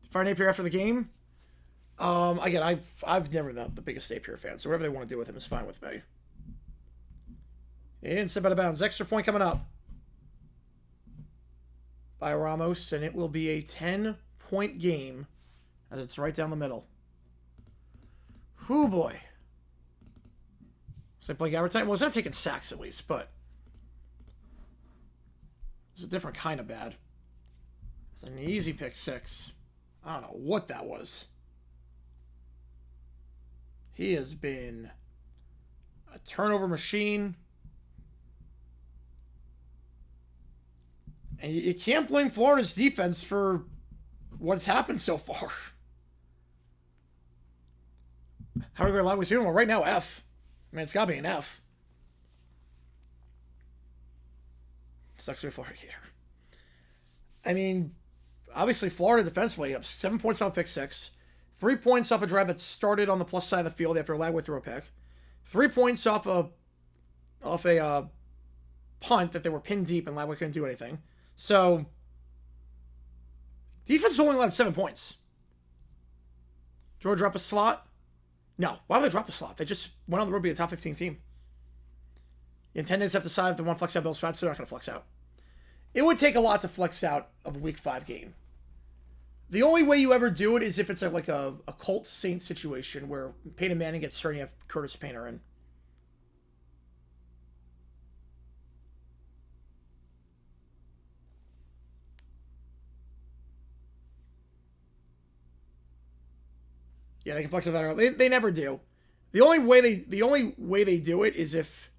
A: Fire Napier after the game. Again, I've never been the biggest Napier fan, so whatever they want to do with him is fine with me. He didn't step out of bounds. Extra point coming up by Ramos, and it will be a 10-point game as it's right down the middle. Whoo boy. Was I playing average time? Well, it's not taking sacks at least, but it's a different kind of bad. It's an easy pick 6. I don't know what that was. He has been a turnover machine. And you can't blame Florida's defense for what's happened so far. How are we going to doing? Well, right now, F. I mean, it's got to be an F. Sucks to be Florida here. I mean, obviously, Florida defensively up 7 points off pick 6. 3 points off a drive that started on the plus side of the field after Lagway threw a pick. 3 points off a punt that they were pinned deep and Lagway couldn't do anything. So, defense only allowed 7 points. Georgia drop a slot? No. Why would they drop a slot? They just went on the road to be a top 15 team. The intendants have decided if they want to flex out Bill spots, they're not going to flex out. It would take a lot to flex out of a Week 5 game. The only way you ever do it is if it's like a Colts Saints situation where Peyton Manning gets hurt and you have Curtis Painter in. Yeah, they can flex it out. They never do. The only way they do it is if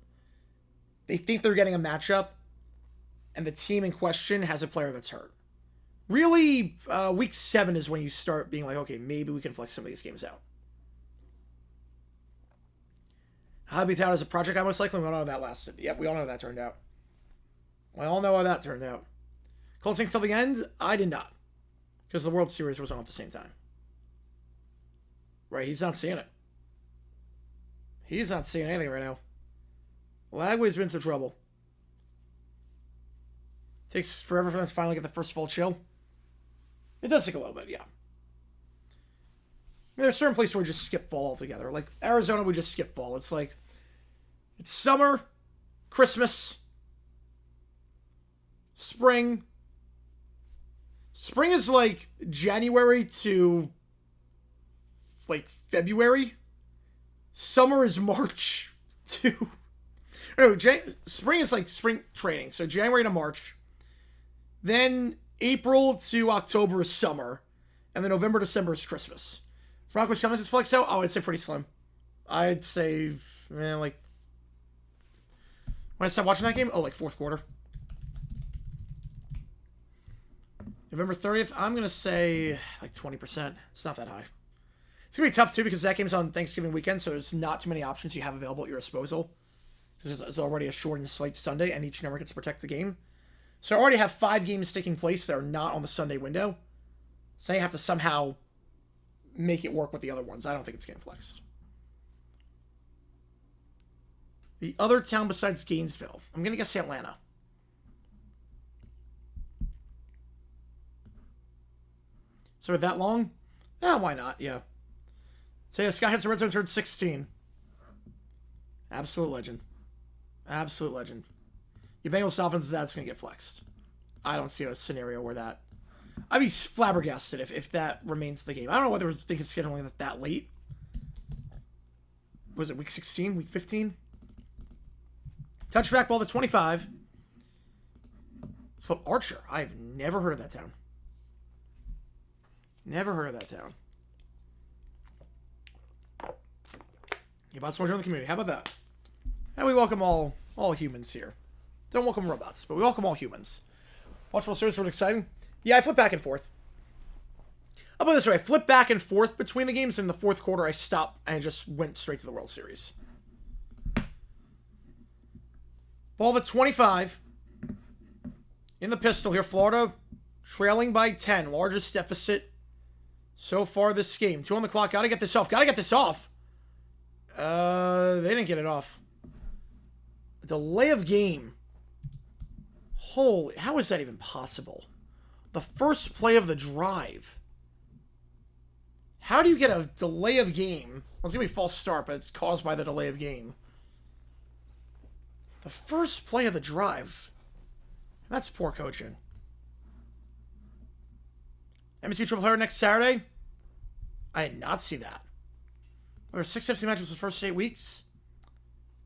A: they think they're getting a matchup and the team in question has a player that's hurt. Really, week 7 is when you start being like, okay, maybe we can flex some of these games out. Hobby Town is a project I most likely. We all know how that lasted. Yep, we all know how that turned out. We all know how that turned out. Colts Saints till the end? I did not. Because the World Series was on at the same time. Right, he's not seeing it. He's not seeing anything right now. Lagway's been some trouble. Takes forever for them to finally get the first full chill. It does take a little bit, yeah. There's certain places where we just skip fall altogether. Like Arizona, we just skip fall. It's like, it's summer, Christmas, spring. Spring is like January to like February. Summer is March to... No, spring is like spring training. So January to March. Then April to October is summer. And then November, December is Christmas. Broncos Cummings is flex out? Oh, I'd say pretty slim. I'd say, like... When I stopped watching that game? Oh, like fourth quarter. November 30th, I'm going to say like 20%. It's not that high. It's going to be tough, too, because that game's on Thanksgiving weekend, so there's not too many options you have available at your disposal. Because it's already a shortened slate Sunday, and each network gets to protect the game. So I already have 5 games taking place that are not on the Sunday window. So you have to somehow make it work with the other ones. I don't think it's getting flexed. The other town besides Gainesville. I'm going to guess Atlanta. So with that long? Yeah, why not? Yeah. So Scott hits the red zone turn 16. Absolute legend. Absolute legend. Your Bengals Dolphins, that's going to get flexed. I don't see a scenario where that... I'd be flabbergasted if that remains the game. I don't know whether they think it's scheduling that late. Was it week 16? Week 15? Touchback ball to 25. It's called Archer. I've never heard of that town. Never heard of that town. You about to join the community. How about that? And we welcome all humans here. Don't welcome robots, but we welcome all humans. Watch World Series was exciting. Yeah, I flip back and forth. I'll put it this way. I flip back and forth between the games. In the fourth quarter, I stopped and just went straight to the World Series. Ball to 25. In the pistol here, Florida trailing by 10. Largest deficit so far this game. 2 on the clock. Gotta get this off. Gotta get this off. They didn't get it off. A delay of game. Holy, how is that even possible? The first play of the drive. How do you get a delay of game? Well, it's going to be a false start, but it's caused by the delay of game. The first play of the drive. That's poor coaching. MSU triple header next Saturday? I did not see that. There are 6 FC matchups the first 8 weeks.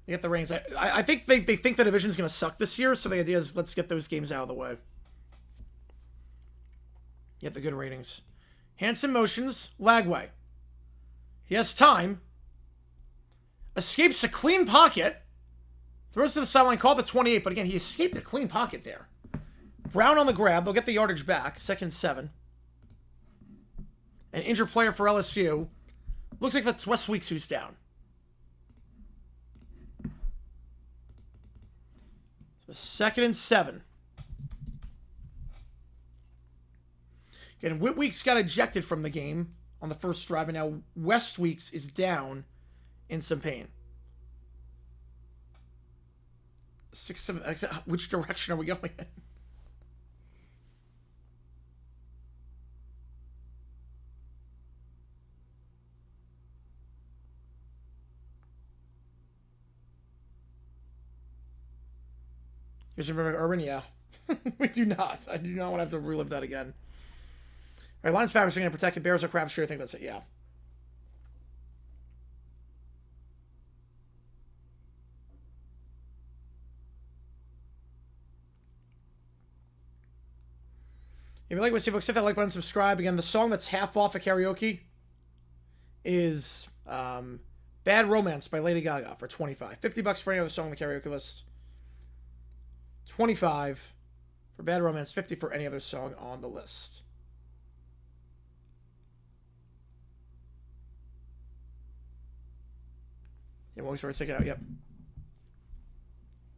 A: They get the rings. I think they think the division's going to suck this year, so the idea is let's get those games out of the way. Get the good ratings. Hansen motions. Lagway. He has time. Escapes a clean pocket. Throws to the sideline. Called the 28, but again, he escaped a clean pocket there. Brown on the grab. They'll get the yardage back. 2nd 7. An injured player for LSU. Looks like that's Wes Weeks who's down. So 2nd 7. Again, Whit Weeks got ejected from the game on the first drive, and now West Weeks is down in some pain. 6, 7. Which direction are we going in? You guys remember Urban? Yeah. We do not. I do not want to have to relive that again. All right, Lions Packers are going to protect the Bears or Crabtree. I think that's it, yeah. If you like what you hit that like button, subscribe. Again, the song that's half off at karaoke is Bad Romance by Lady Gaga for $25. $50 for any other song on the karaoke list. $25 for Bad Romance, $50 for any other song on the list. Yeah, we'll take it out, yep.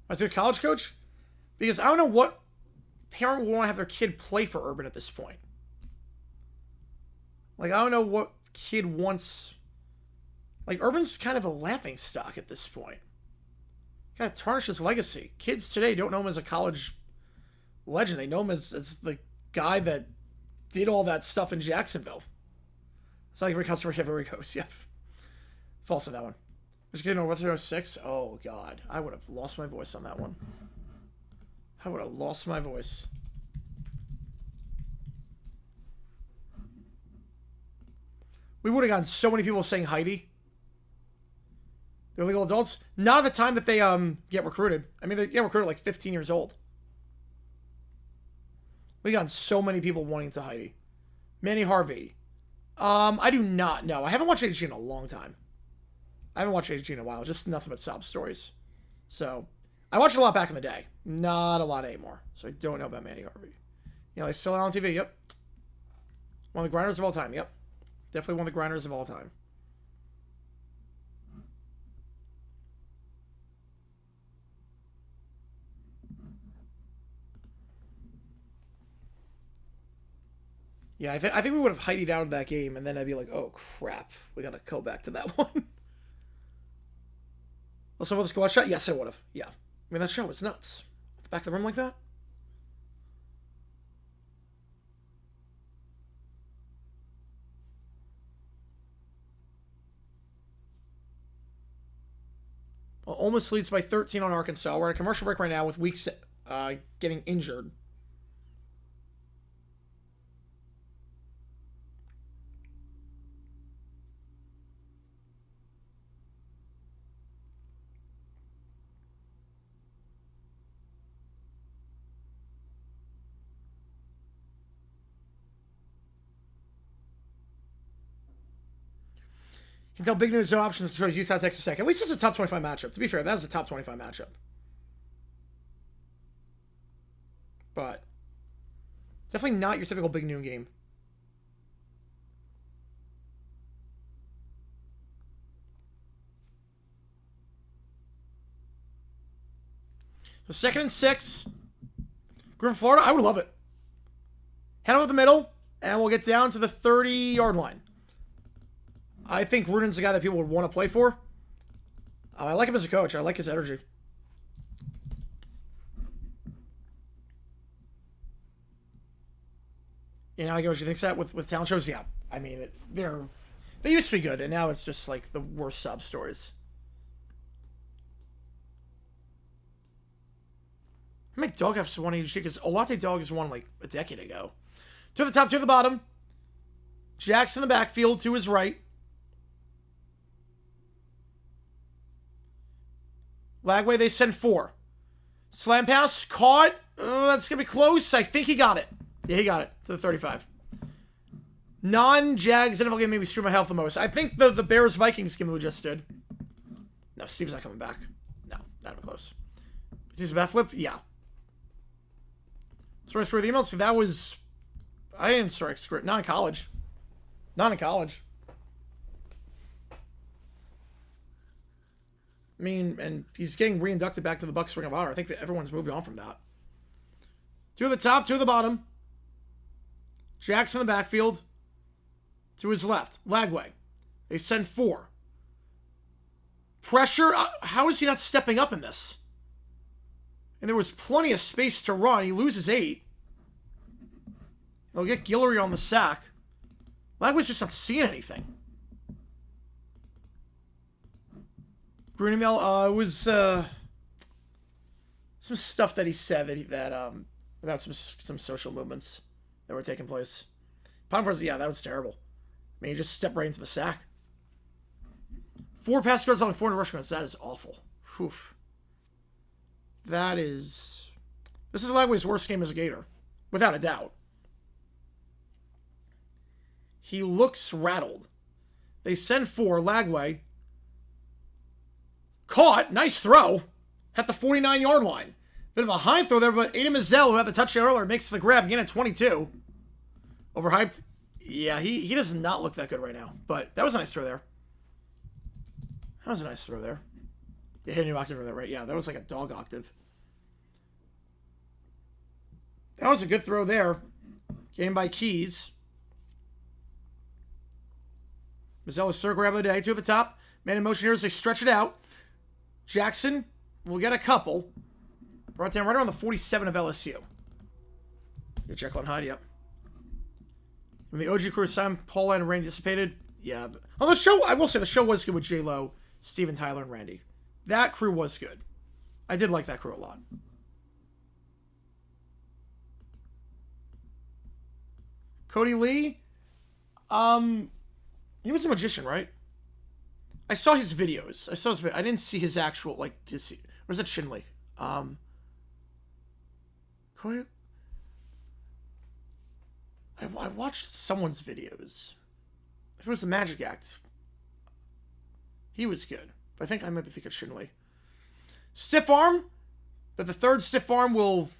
A: I was a college coach? Because I don't know what parent would want to have their kid play for Urban at this point. Like, I don't know what kid wants Like, Urban's kind of a laughing stock at this point. Kind of tarnish his legacy. Kids today don't know him as a college legend. They know him as the guy that did all that stuff in Jacksonville. It's like every customer ever goes. Yep. False on that one. Just getting over 306. Oh, God. I would have lost my voice on that one. I would have lost my voice. We would have gotten so many people saying Heidi. They're legal adults. Not at the time that they get recruited. I mean, they get recruited like 15 years old. We got so many people wanting to Heidi. Manny Harvey. I do not know. I haven't watched HG in a long time. I haven't watched HG in a while. Just nothing but sob stories. So, I watched a lot back in the day. Not a lot anymore. So, I don't know about Manny Harvey. You know, he's still out on TV. Yep. One of the grinders of all time. Yep. Definitely one of the grinders of all time. Yeah, I think we would have Heidi'd out of that game, and then I'd be like, oh, crap. We got to go back to that one. Also, will the squad shot? Yes, I would have. Yeah. I mean, that shot was nuts. At the back of the rim like that? Well, almost leads by 13 on Arkansas. We're at a commercial break right now with Weeks getting injured. You can tell Big News no options to Utah Texas Tech. At least it's a top 25 matchup. To be fair, that was a top 25 matchup. But definitely not your typical Big Noon game. So 2nd and 6. Griffin, Florida. I would love it. Head over the middle, and we'll get down to the 30-yard line. I think Ruden's the guy that people would want to play for. I like him as a coach. I like his energy. You know, I go, you think that with talent shows? Yeah. I mean, they used to be good, and now it's just like the worst sub stories. How many Dog have won HG? Because Olate Dog has won like a decade ago. To the top, to the bottom. Jackson in the backfield to his right. Lagway, they send 4. Slam pass, caught. Oh, that's going to be close. I think he got it. Yeah, he got it to the 35. Non-Jags NFL game made me screw my health the most. I think the Bears-Vikings game we just did. No, Steve's not coming back. No, not even close. Is he a bat flip? Yeah. Strike through the emails. See, that was... I didn't strike script. Not in college. Not in college. I mean, and he's getting reinducted back to the Bucs Ring of Honor. I think that everyone's moved on from that. 2 at the top, 2 at the bottom. Jackson in the backfield. To his left. Lagway. They send 4. Pressure. How is he not stepping up in this? And there was plenty of space to run. He loses 8. They'll get Guillory on the sack. Lagway's just not seeing anything. Grunewald, it was some stuff that he said about some social movements that were taking place. Pompers, yeah, that was terrible. I mean, he just stepped right into the sack. 4 pass yards on 400 rush yards. That is awful. Whew. This is Lagway's worst game as a Gator, without a doubt. He looks rattled. They send 4. Lagway. Caught. Nice throw. At the 49-yard line. Bit of a high throw there, but Aiden Mazzell, who had the touchdown earlier, makes the grab again at 22. Overhyped. Yeah, he does not look that good right now. But that was a nice throw there. That was a nice throw there. They hit a new octave there, right? Yeah, that was like a dog octave. That was a good throw there. Game by Keys. Mazzella's third grab of the day. 2 at the top. Man in motion here as they stretch it out. Jackson will get a couple. Brought down right around the 47 of LSU. Yeah, Jekyll and Hyde, yep. When the OG crew, Simon, Paula, and Randy dissipated, yeah. On the show, I will say the show was good with J-Lo, Steven Tyler, and Randy. That crew was good. I did like that crew a lot. Cody Lee, he was a magician, right? I saw his videos. I didn't see his actual, like, his, where's that Shinley? Cody, I watched someone's videos. If it was the Magic Act, he was good. But I think I might be thinking Shinley. Stiff arm, but the third stiff arm will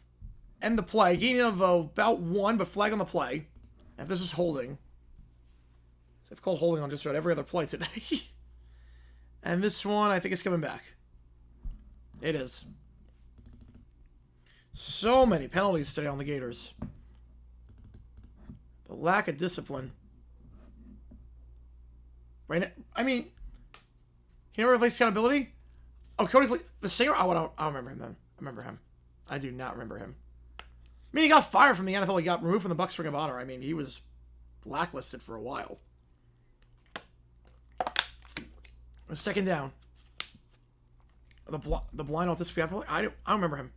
A: end the play. Gain of about 1, but flag on the play. If this is holding, I've called holding on just about every other play today. And this one, I think it's coming back. It is. So many penalties today on the Gators. The lack of discipline. Right? I mean, he never replaced accountability. Oh, Cody, the singer. Oh, I don't remember him then. I remember him. I do not remember him. I mean, he got fired from the NFL. He got removed from the Bucs Ring of Honor. I mean, he was blacklisted for a while. Second down. The blind autistic people. I don't remember him.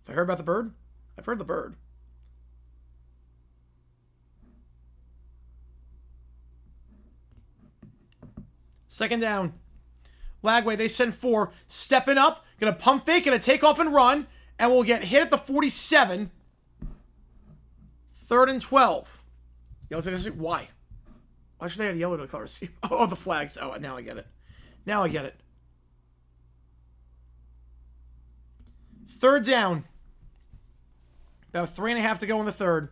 A: Have I heard about the bird? I've heard the bird. Second down. Lagway, they send 4. Stepping up. Gonna pump fake. Gonna take off and run. And we'll get hit at the 47. 3rd and 12. Yellow to why? Why should they have yellow to the color scheme? Oh, the flags. Oh, now I get it. Now I get it. 3rd down. About 3.5 to go in the 3rd.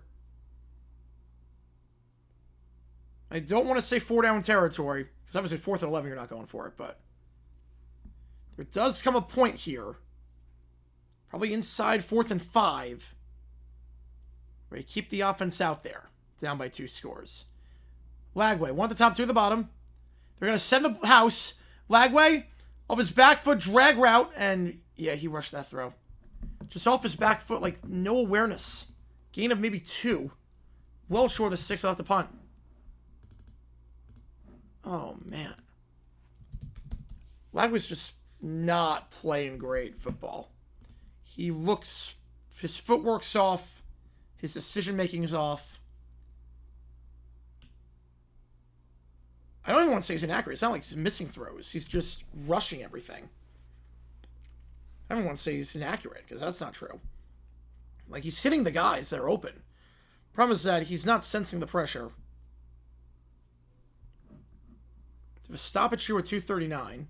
A: I don't want to say 4 down territory, because obviously 4th and 11 you're not going for it, but there does come a point here, probably inside 4th and 5, where you keep the offense out there, down by 2 scores. Lagway, 1 at the top, 2 at the bottom. They're going to send the house. Lagway, off his back foot, drag route, and yeah, he rushed that throw. Just off his back foot, like no awareness. Gain of maybe 2. Well short of the 6 off the punt. Oh, man. Lagway's just not playing great football. He looks, his footwork's off. His decision-making is off. I don't even want to say he's inaccurate. It's not like he's missing throws. He's just rushing everything. I don't want to say he's inaccurate, because that's not true. Like, he's hitting the guys that are open. Problem is that he's not sensing the pressure. So a stoppage here with 2:39.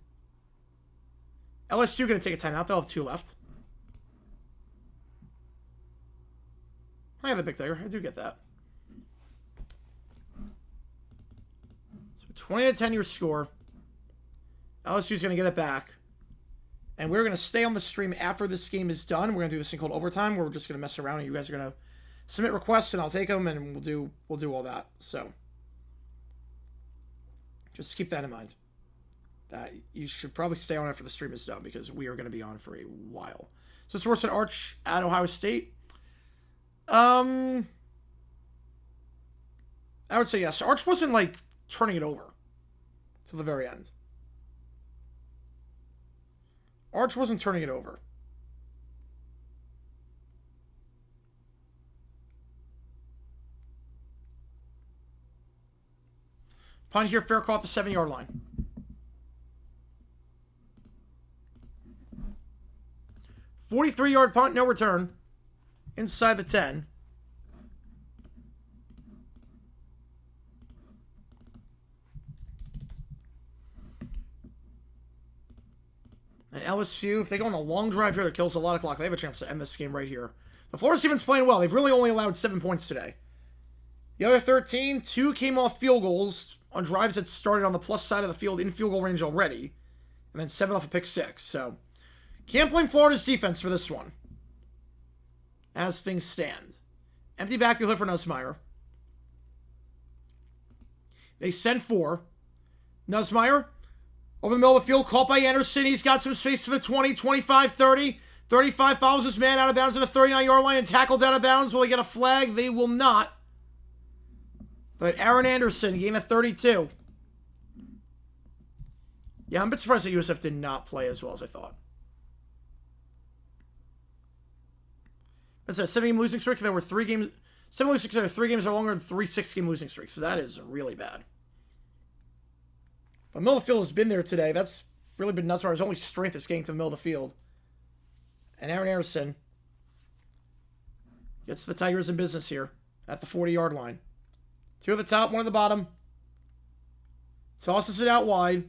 A: LSU going to take a timeout. They'll have 2 left. I have the big tiger. I do get that. 20-10 your score. LSU's going to get it back. And we're going to stay on the stream after this game is done. We're going to do this thing called overtime, where we're just going to mess around, and you guys are going to submit requests, and I'll take them, and we'll do all that. So just keep that in mind. That you should probably stay on after the stream is done, because we are going to be on for a while. So it's worse than Arch at Ohio State. I would say yes. Arch wasn't like turning it over to the very end. Arch wasn't turning it over. Punt here, fair call at the 7-yard line. $43-yard punt, no return. Inside the 10. And LSU, if they go on a long drive here that kills a lot of clock, they have a chance to end this game right here. The Florida team's playing well. They've really only allowed 7 points today. The other 13, 2 came off field goals on drives that started on the plus side of the field in field goal range already. And then 7 off a pick 6. So, can't blame Florida's defense for this one, as things stand. Empty backfield for Nussmeier. They send 4. Nussmeier. Over the middle of the field, caught by Anderson. He's got some space to the 20, 25, 30. 35 follows his man out of bounds at the 39-yard line and tackled out of bounds. Will he get a flag? They will not. But Aaron Anderson, gain of 32. Yeah, I'm a bit surprised that USF did not play as well as I thought. That's a 7-game losing streak. There were 3 games. 7 losing streaks. 3 games are longer than 3 6-game losing streaks. So that is really bad. But middle of the field has been there today. That's really been Nussmeier's only strength is getting to the middle of the field. And Aaron Anderson gets the Tigers in business here at the 40-yard line. 2 at the top, 1 at the bottom. Tosses it out wide.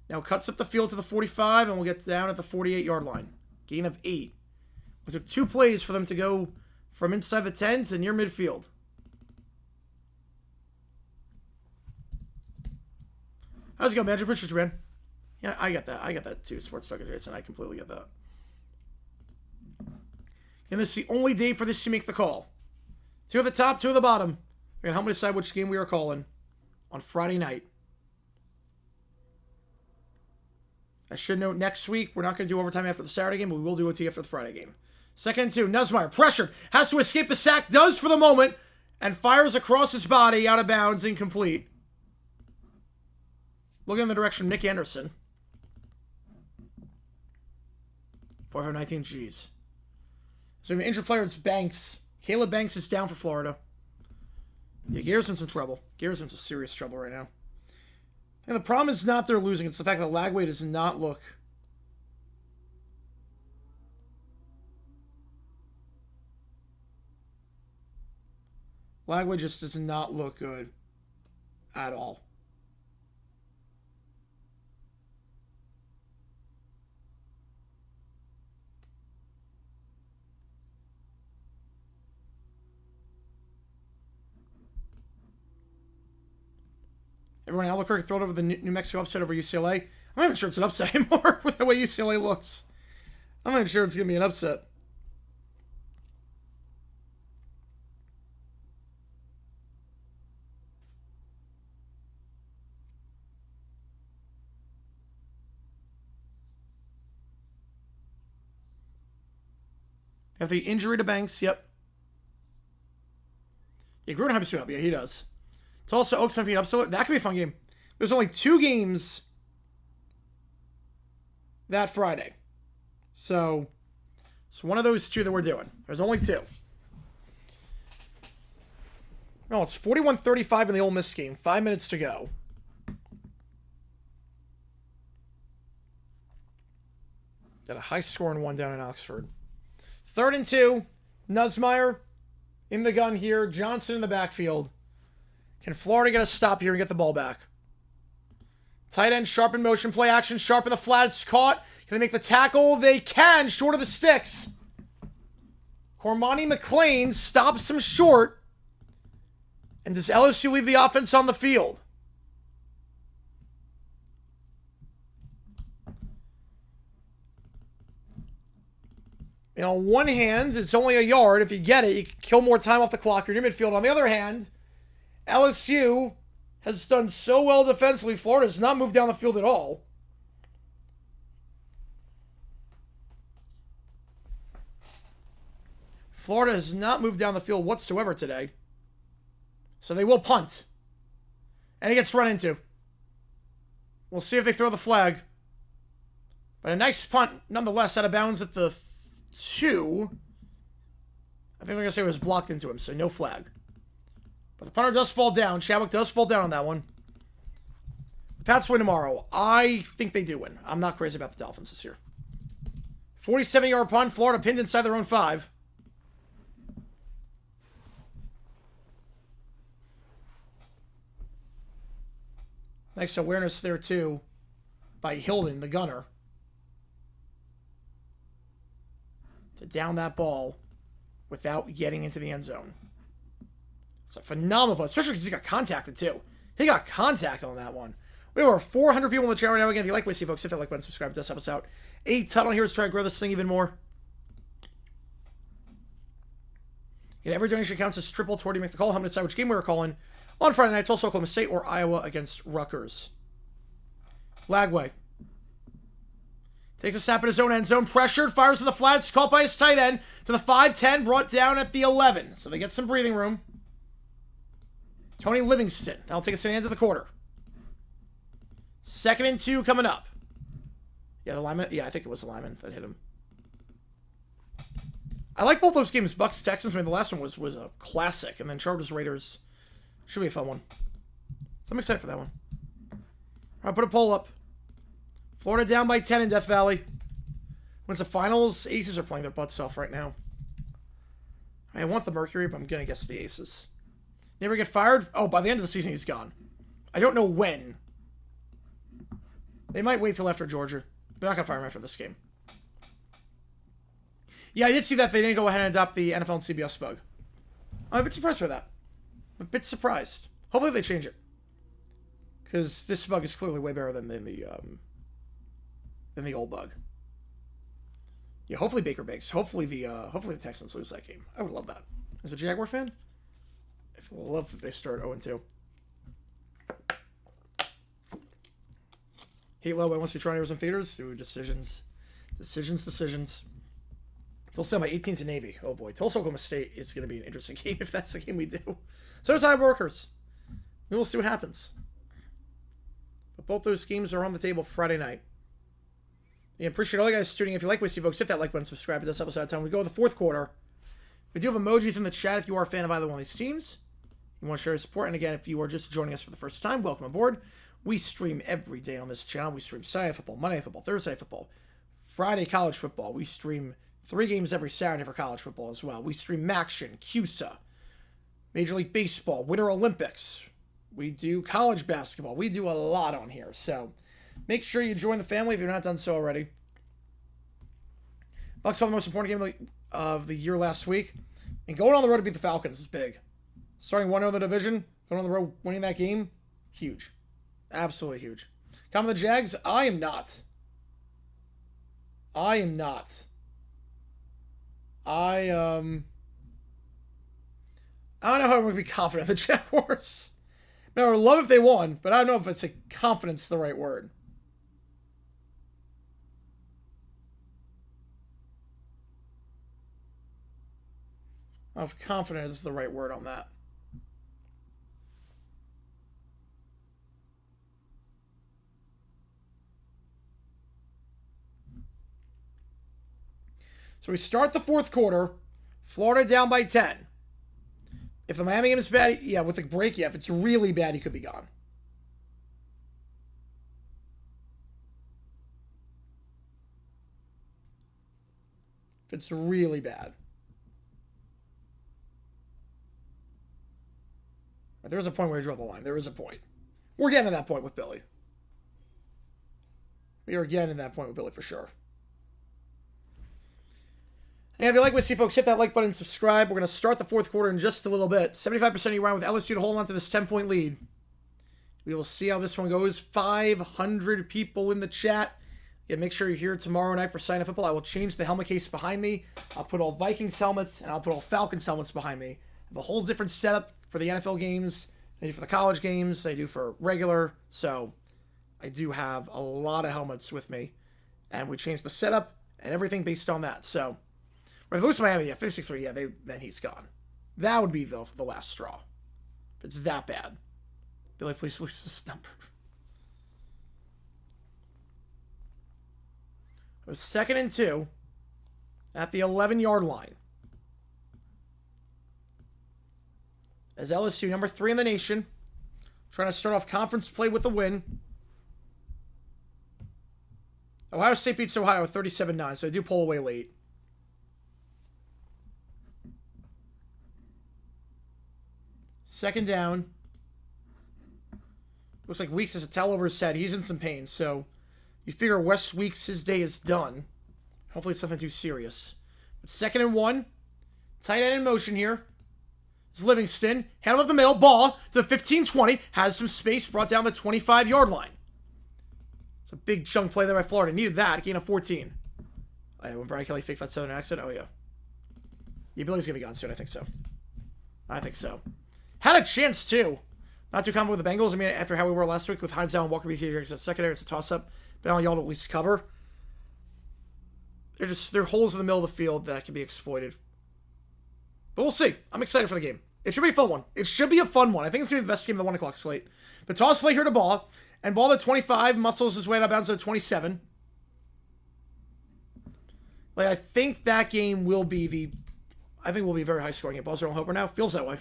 A: Now cuts up the field to the 45, and we'll get down at the 48-yard line. Gain of 8. It took 2 plays for them to go from inside the 10 to near midfield. How's it going, Magic Pictures, man? Yeah, I got that. I got that too, Sports Talk Jason. I completely get that. And this is the only day for this to make the call. 2 at the top, 2 at the bottom. We're going to help me decide which game we are calling on Friday night. I should note next week, we're not going to do overtime after the Saturday game, but we will do OT after the Friday game. 2nd and 2, Nussmeier, pressured, has to escape the sack, does for the moment, and fires across his body, out of bounds, incomplete. Looking in the direction of Nick Anderson. 419 G's. So we have an injured player, it's Banks. Caleb Banks is down for Florida. Yeah, Garrison's in trouble. Garrison's in serious trouble right now. And the problem is not they're losing, it's the fact that Lagway does not look... Lagway just does not look good at all. Everyone in Albuquerque throw it over the New Mexico upset over UCLA. I'm not even sure it's an upset anymore with the way UCLA looks. I'm not even sure it's going to be an upset. Have the injury to Banks, yep. Yeah, Gruden has to be up. Yeah, he does. Tulsa Oaks might be up, so that could be a fun game. There's only 2 games that Friday. So, it's one of those 2 that we're doing. There's only 2. No, it's 41-35 in the Ole Miss game. 5 minutes to go. Got a high-scoring one down in Oxford. 3rd and 2. Nussmeier in the gun here. Johnson in the backfield. Can Florida get a stop here and get the ball back? Tight end, sharp in motion, play action, sharp in the flats, caught. Can they make the tackle? They can, short of the sticks. Cormani McClain stops him short. And does LSU leave the offense on the field? You know, on one hand, it's only a yard. If you get it, you can kill more time off the clock. You're in midfield. On the other hand, LSU has done so well defensively. Florida has not moved down the field at all. Florida has not moved down the field whatsoever today. So they will punt. And he gets run into. We'll see if they throw the flag. But a nice punt, nonetheless, out of bounds at the 2. I think they're going to say it was blocked into him, so no flag. But the punter does fall down. Chadwick does fall down on that one. The Pats win tomorrow. I think they do win. I'm not crazy about the Dolphins this year. 47-yard punt. Florida pinned inside their own 5. Nice awareness there, too, by Hilden, the gunner, to down that ball without getting into the end zone. It's a phenomenal play, especially because he got contacted, too. He got contacted on that one. We have over 400 people in the chat right now. Again, if you like what you see, folks, hit that like button, subscribe, it does help us out a ton on here to try to grow this thing even more. And every donation counts as triple toward you make the call. How many decide which game we were calling on Friday night? Tulsa, Oklahoma State, or Iowa against Rutgers. Lagway. Takes a snap in his own end zone. Pressured. Fires to the flats. Caught by his tight end. To the 5-10. Brought down at the 11. So they get some breathing room. Tony Livingston. That'll take us to the end of the quarter. 2nd and 2 coming up. Yeah, the lineman. Yeah, I think it was the lineman that hit him. I like both those games. Bucks, Texans. I mean, the last one was a classic. And then Chargers, Raiders. Should be a fun one. So I'm excited for that one. All right, put a poll up. Florida down by 10 in Death Valley. When's the finals? Aces are playing their butts off right now. I want the Mercury, but I'm going to guess the Aces. Never get fired? Oh, by the end of the season, he's gone. I don't know when. They might wait till after Georgia. They're not going to fire him after this game. Yeah, I did see that they didn't go ahead and adopt the NFL and CBS bug. I'm a bit surprised by that. I'm a bit surprised. Hopefully they change it. Because this bug is clearly way better than the old bug. Yeah, hopefully Baker bakes. Hopefully the Texans lose that game. I would love that. As a Jaguar fan, I would love if they start 0-2. Hate low, but once you try in theaters, do decisions. Tulsa by 18 to Navy. Oh boy, Tulsa Oklahoma State is going to be an interesting game if that's the game we do. So is Iowa Workers. We will see what happens. But both those games are on the table Friday night. Yeah, appreciate all you guys tuning in. If you like what you see, folks, hit that like button, subscribe. It does help us out a ton. We go to the fourth quarter. We do have emojis in the chat if you are a fan of either one of these teams. You want to share your support. And again, if you are just joining us for the first time, welcome aboard. We stream every day on this channel. We stream Saturday football, Monday football, Thursday football, Friday college football. We stream 3 games every Saturday for college football as well. We stream Maction, CUSA, Major League Baseball, Winter Olympics. We do college basketball. We do a lot on here. So make sure you join the family if you're not done so already. Bucks saw the most important game of the year last week. And going on the road to beat the Falcons is big. Starting 1-0 in the division, going on the road, winning that game, huge. Absolutely huge. Come the Jags, I am not. I don't know how I'm going to be confident in the Jaguars. I would love if they won, but I don't know if it's a confidence the right word. I don't know if confidence is the right word on that. So we start the fourth quarter. Florida down by 10. If the Miami game is bad, yeah, with the break, yeah. If it's really bad, he could be gone. If it's really bad. There is a point where you draw the line. There is a point. We're getting to that point with Billy. We are getting to that point with Billy for sure. And if you like what you see, folks, hit that like button and subscribe. We're going to start the fourth quarter in just a little bit. 75% of you round with LSU to hold on to this 10-point lead. We will see how this one goes. 500 people in the chat. Yeah, make sure you're here tomorrow night for Sign Up Football. I will change the helmet case behind me. I'll put all Vikings helmets, and I'll put all Falcons helmets behind me. I have a whole different setup for the NFL games. They do for the college games. They do for regular. So I do have a lot of helmets with me. And we changed the setup and everything based on that. So if they lose to Miami, yeah, 56-3, yeah, then he's gone. That would be the last straw. If it's that bad. Billy, please lose this number. It was 2nd and 2 at the 11-yard line. As LSU, number 3 in the nation, trying to start off conference play with a win. Ohio State beats Ohio 37-9, so they do pull away late. Second down. Looks like Weeks has a towel over his head. He's in some pain, so you figure Wes Weeks, his day is done. Hopefully it's nothing too serious. But 2nd and 1. Tight end in motion here. It's Livingston. Handle up the middle. Ball to the 15-20. Has some space. Brought down the 25-yard line. It's a big chunk play there by Florida. Needed that. Gain of 14. Oh, yeah, when Brian Kelly faked that Southern accent. Oh, yeah. Yeah, Billy's going to be gone soon. I think so. Had a chance, too. Not too common with the Bengals. I mean, after how we were last week with Hines down, Walker BT at secondary, it's a toss-up. But I want y'all to at least cover. They're holes in the middle of the field that can be exploited. But we'll see. I'm excited for the game. It should be a fun one. It should be a fun one. I think it's going to be the best game of the 1 o'clock slate. The toss play here to ball. And ball at 25. Muscles his way out of bounds at 27. Like, I think that game will be I think will be a very high scoring game. Balls are on Hoper now. Feels that way.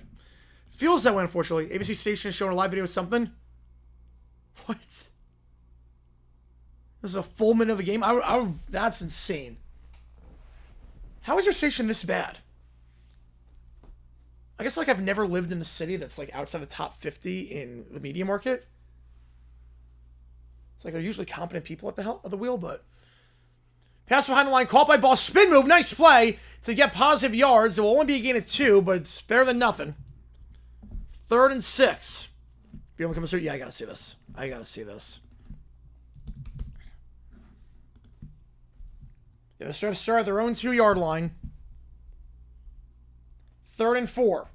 A: Feels that way, unfortunately. ABC Station is showing a live video of something. What? This is a full minute of the game? That's insane. How is your station this bad? I guess, like, I've never lived in a city that's, like, outside the top 50 in the media market. It's like they're usually competent people at the wheel, but... Pass behind the line, caught by ball, spin move, nice play to get positive yards. It will only be a gain of 2, but it's better than nothing. 3rd and 6. You want to come through? Yeah, I gotta see this. I gotta see this. Yeah, they're trying to start at their own 2-yard line. 3rd and 4.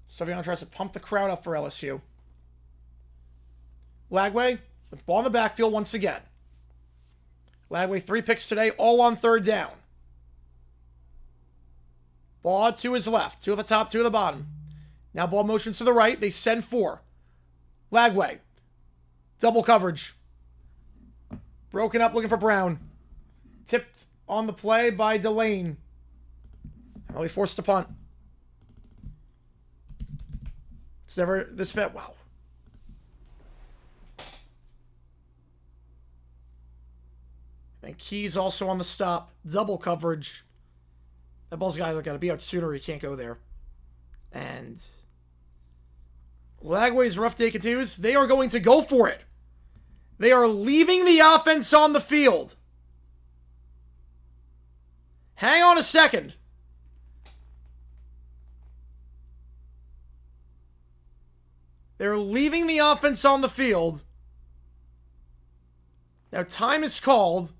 A: Savion tries to pump the crowd up for LSU. Lagway with ball in the backfield once again. Lagway 3 picks today, all on 3rd down. Ball to his left. 2 at the top, 2 at the bottom. Now ball motions to the right. They send 4. Lagway. Double coverage. Broken up, looking for Brown. Tipped on the play by Delane. Now he forced to punt. It's never this bad. Wow. And Key's also on the stop. Double coverage. That ball's got to be out sooner. He can't go there. And Lagway's rough day continues. They are going to go for it. They are leaving the offense on the field. Hang on a second. They're leaving the offense on the field. Now time is called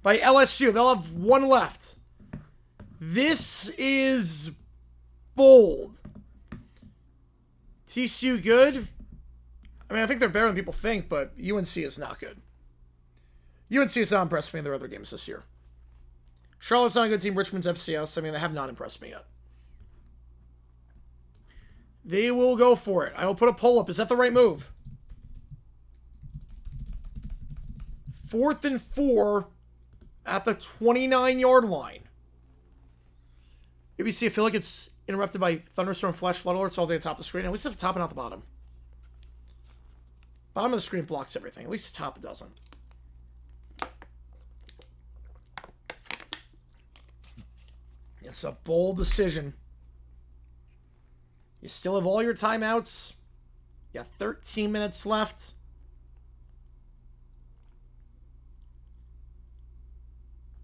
A: by LSU. They'll have 1 left. This is bold. TCU good? I mean, I think they're better than people think, but UNC is not good. UNC has not impressed me in their other games this year. Charlotte's not a good team. Richmond's FCS. I mean, they have not impressed me yet. They will go for it. I will put a poll up. Is that the right move? 4th and 4 at the 29-yard line. ABC, I feel like it's interrupted by thunderstorm flash flood alerts all day at the top of the screen. At least at the top and not the bottom. Bottom of the screen blocks everything. At least the top it doesn't. It's a bold decision. You still have all your timeouts. You got 13 minutes left.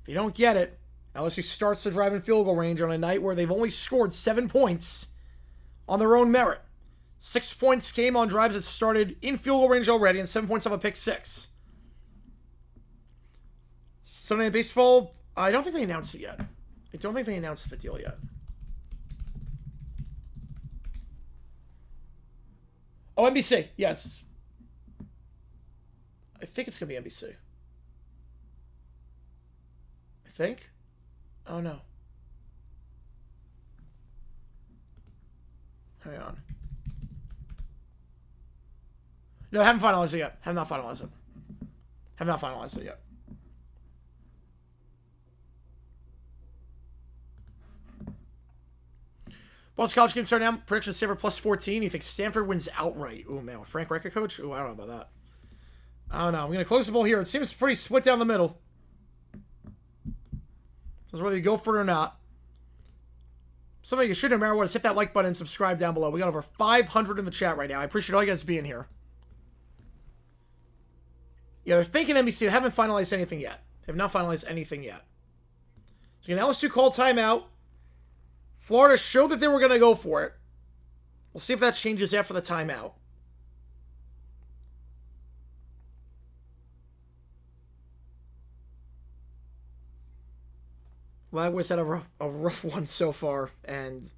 A: If you don't get it, LSU starts to drive in field goal range on a night where they've only scored 7 points on their own merit. 6 points came on drives that started in field goal range already, and 7 points off a pick 6. Sunday Night Baseball, I don't think they announced it yet. I don't think they announced the deal yet. Oh, NBC. Yeah, I think it's going to be NBC. I think. Oh, no. Hang on. No, I haven't finalized it yet. Have not finalized it. Have not finalized it yet. Boston College game starting out. Prediction Stanford plus 14. You think Stanford wins outright? Oh, man. Frank Record coach? Oh, I don't know about that. I don't know. I'm going to close the ball here. It seems pretty split down the middle. So whether you go for it or not. Something you should no matter what is hit that like button and subscribe down below. We got over 500 in the chat right now. I appreciate all you guys being here. Yeah, they're thinking NBC. They haven't finalized anything yet. They have not finalized anything yet. So again, LSU call timeout. Florida showed that they were going to go for it. We'll see if that changes after the timeout. Well, I was had a rough one so far, and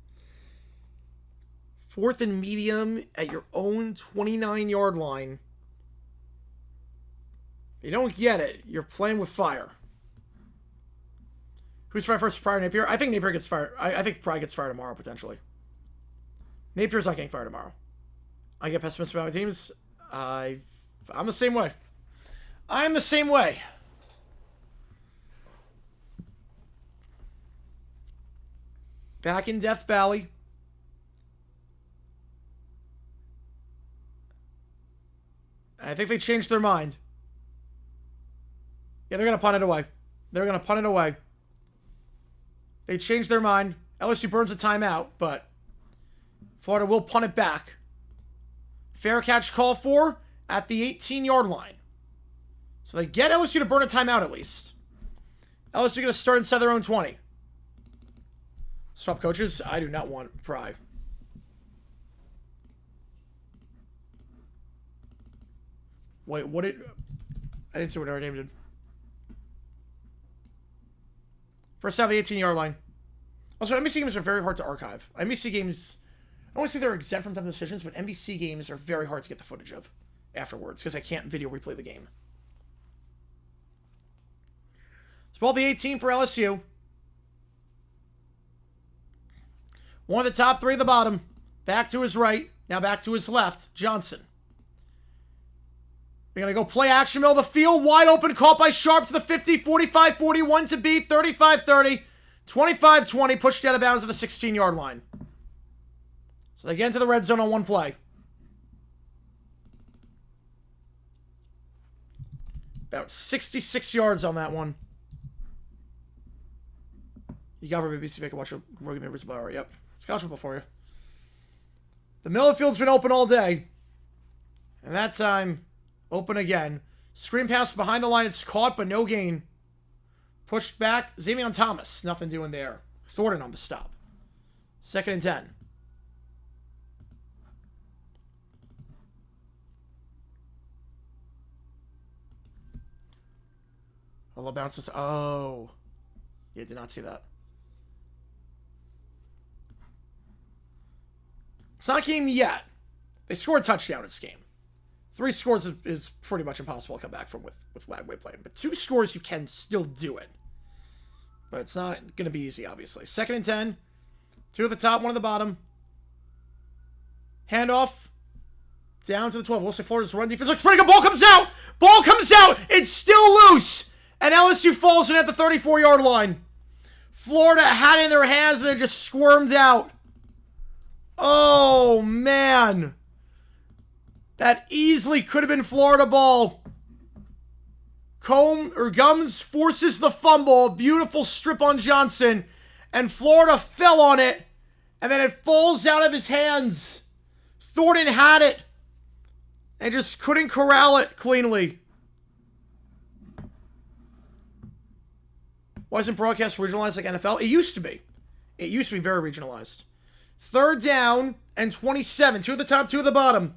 A: 4th and medium at your own 29-yard line. If you don't get it, you're playing with fire. Who's fired first? Pryor, Napier? I think Napier gets fired. I think Pryor gets fired tomorrow, potentially. Napier's not getting fired tomorrow. I get pessimistic about my teams. I'm the same way. I'm the same way. Back in Death Valley. I think they changed their mind. Yeah, they're going to punt it away. They're going to punt it away. They changed their mind. LSU burns a timeout, but Florida will punt it back. Fair catch call for at the 18-yard line. So they get LSU to burn a timeout at least. LSU going to start inside their own 20. Swap coaches. I do not want Pry. Wait, what did... I didn't see what our name did. First half, the 18-yard line. Also, NBC games are very hard to archive. NBC games... I don't want to say they're exempt from tough decisions, but NBC games are very hard to get the footage of afterwards because I can't video replay the game. It's ball the 18 for LSU. One of the top, three at the bottom. Back to his right. Now back to his left. Johnson. We're going to go play action middle of the field. Wide open. Caught by Sharp to the 50. 45-41 to beat. 35-30. 25-20. Pushed out of bounds to the 16-yard line. So they get into the red zone on one play. About 66 yards on that one. You got for BBC if I can watch a rugby members bar. Yep. It's college football for you. The middle of the field's been open all day. And that time, open again. Screen pass behind the line. It's caught, but no gain. Pushed back. Zamion Thomas. Nothing doing there. Thornton on the stop. 2nd and 10. A little bounces. Oh. Yeah, did not see that. It's not game yet. They scored a touchdown in this game. 3 scores is pretty much impossible to come back from with Lagway playing. But 2 scores, you can still do it. But it's not going to be easy, obviously. 2nd and 10. 2 at the top, 1 at the bottom. Handoff. Down to the 12. We'll say Florida's run defense. Looks pretty good. Ball comes out. Ball comes out. It's still loose. And LSU falls in at the 34-yard line. Florida had it in their hands and it just squirmed out. Oh, man. That easily could have been Florida ball. Gums forces the fumble. Beautiful strip on Johnson. And Florida fell on it. And then it falls out of his hands. Thornton had it. And just couldn't corral it cleanly. Why isn't broadcast regionalized like NFL? It used to be. It used to be very regionalized. 3rd down and 27. 2 at the top, 2 at the bottom.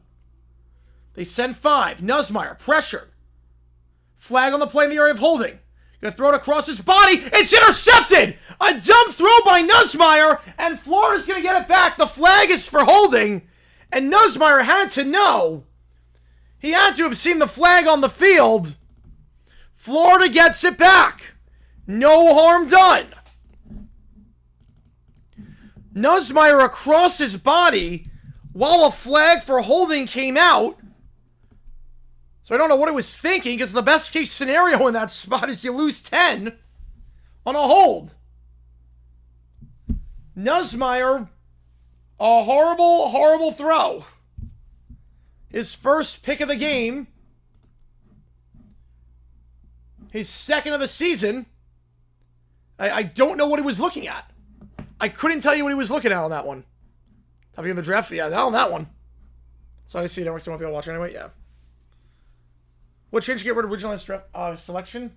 A: They send 5. Nussmeier, pressure. Flag on the play in the area of holding. Gonna throw it across his body. It's intercepted! A dumb throw by Nussmeier, and Florida's gonna get it back. The flag is for holding, and Nussmeier had to know. He had to have seen the flag on the field. Florida gets it back. No harm done. Nussmeier across his body while a flag for holding came out. So I don't know what he was thinking, because the best case scenario in that spot is you lose 10 on a hold. Nussmeier, a horrible, horrible throw. His first pick of the game. His 2nd of the season. I don't know what he was looking at. I couldn't tell you what he was looking at on that one. Top of the draft? Yeah, on that one. So I see networks don't want people to watch anyway? Yeah. What change to get rid of regionalized draft selection?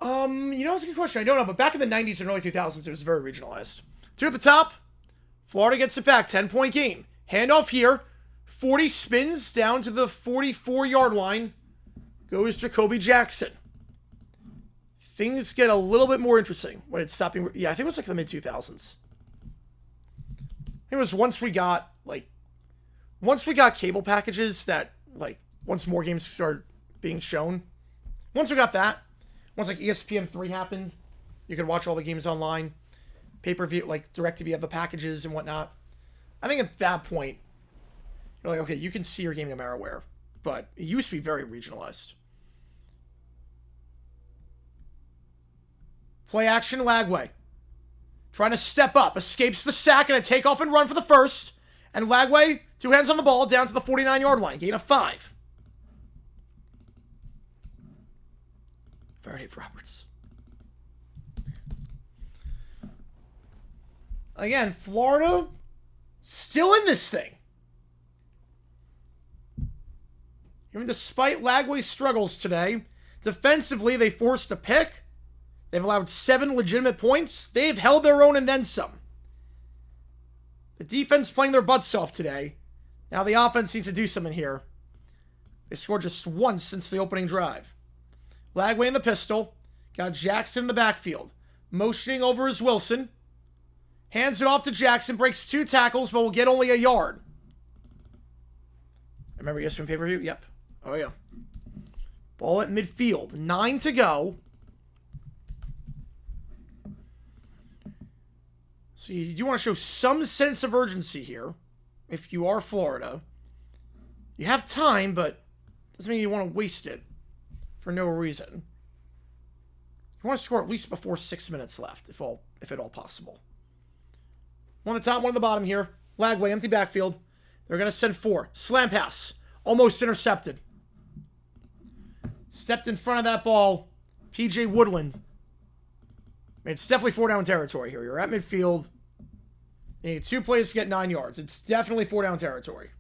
A: That's a good question. I don't know, but back in the 90s and early 2000s, it was very regionalized. 2 at the top. Florida gets it back. 10-point game. Handoff here. 40 spins down to the 44-yard line. Goes Jacoby Jackson. Things get a little bit more interesting when it's stopping. Yeah, I think it was like the mid-2000s. it was once we got cable packages that, like, once more games started being shown. Once we got that, once, like, ESPN3 happened, you could watch all the games online. Pay-per-view, like, DirecTV had the packages and whatnot. I think at that point, you're like, okay, you can see your game no matter where. But it used to be very regionalized. Play action, Lagway. Trying to step up. Escapes the sack and a takeoff and run for the first. And Lagway, 2 hands on the ball, down to the 49-yard line. Gain of 5. Dave Roberts. Again, Florida still in this thing. Even despite Lagway's struggles today, defensively they forced a pick. They've allowed 7 legitimate points. They've held their own and then some. The defense playing their butts off today. Now the offense needs to do something here. They scored just once since the opening drive. Lagway in the pistol. Got Jackson in the backfield. Motioning over is Wilson. Hands it off to Jackson. Breaks 2 tackles, but will get only a yard. Remember ESPN pay-per-view? Yep. Oh, yeah. Ball at midfield. 9 to go. So you do want to show some sense of urgency here. If you are Florida. You have time, but doesn't mean you want to waste it for no reason. You want to score at least before 6 minutes left, if at all possible. One at the top, one at the bottom here. Lagway, empty backfield. They're going to send 4. Slam pass. Almost intercepted. Stepped in front of that ball. PJ Woodland. It's definitely 4-down territory here. You're at midfield. You need 2 plays to get 9 yards. It's definitely 4-down territory.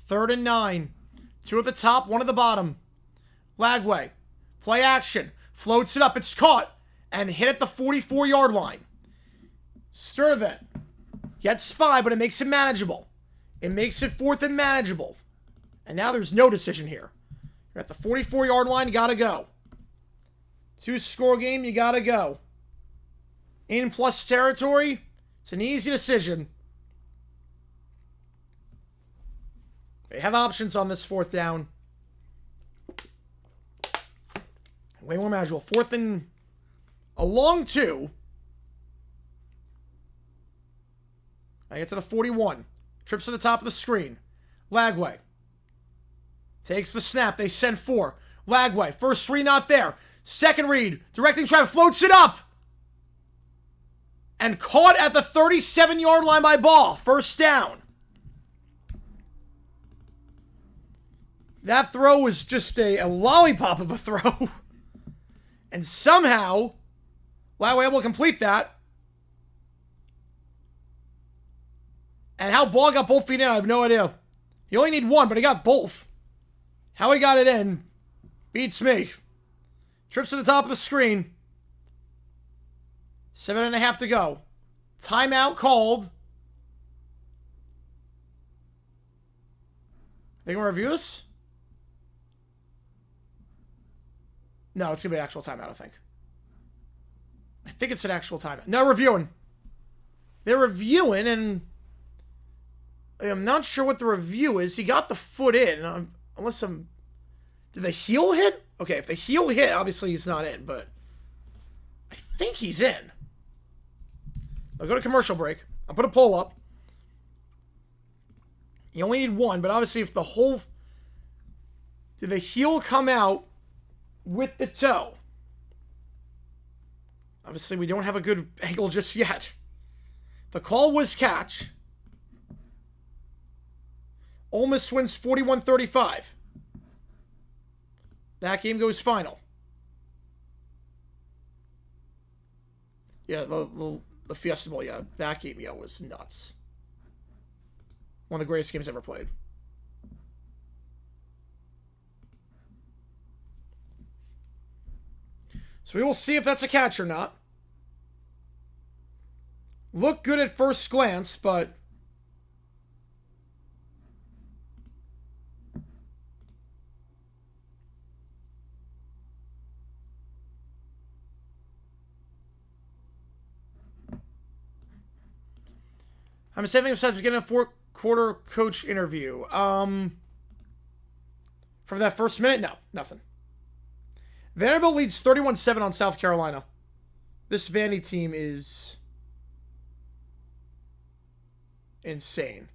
A: Third and 9. 2 at the top, 1 at the bottom. Lagway. Play action. Floats it up. It's caught. And hit at the 44-yard line. Sturdivant gets 5, but it makes it manageable. It makes it 4th and manageable. And now there's no decision here. You're at the 44-yard line. You got to go. 2-score game. You got to go. In plus territory. It's an easy decision. They have options on this 4th down. Way more manageable. 4th and a long 2. I get to the 41. Trips to the top of the screen. Lagway. Takes the snap. They send 4. Lagway. First 3 not there. Second read. Directing traffic. Floats it up. And caught at the 37-yard line by Ball. First down. That throw was just a lollipop of a throw. And somehow, Lagway able to complete that. And how Ball got both feet in, I have no idea. You only need 1, but he got both. How he got it in beats me. Trips to the top of the screen. 7.5 to go. Timeout called. They gonna review this? No, it's going to be an actual timeout, I think. I think it's an actual timeout. No, reviewing. They're reviewing, and I'm not sure what the review is. He got the foot in, unless I'm... Did the heel hit? Okay, if the heel hit, obviously he's not in, but I think he's in. I'll go to commercial break. I'll put a poll up. You only need 1, but obviously if the whole... Did the heel come out with the toe? Obviously, we don't have a good angle just yet. The call was catch. Ole Miss wins 41-35. That game goes final. Yeah, the Fiesta Bowl, yeah. That game, yeah, was nuts. One of the greatest games ever played. So we will see if that's a catch or not. Look good at first glance, but I'm saving myself to get a fourth-quarter coach interview. From that first minute, no, nothing. Vanderbilt leads 31-7 on South Carolina. This Vandy team is insane.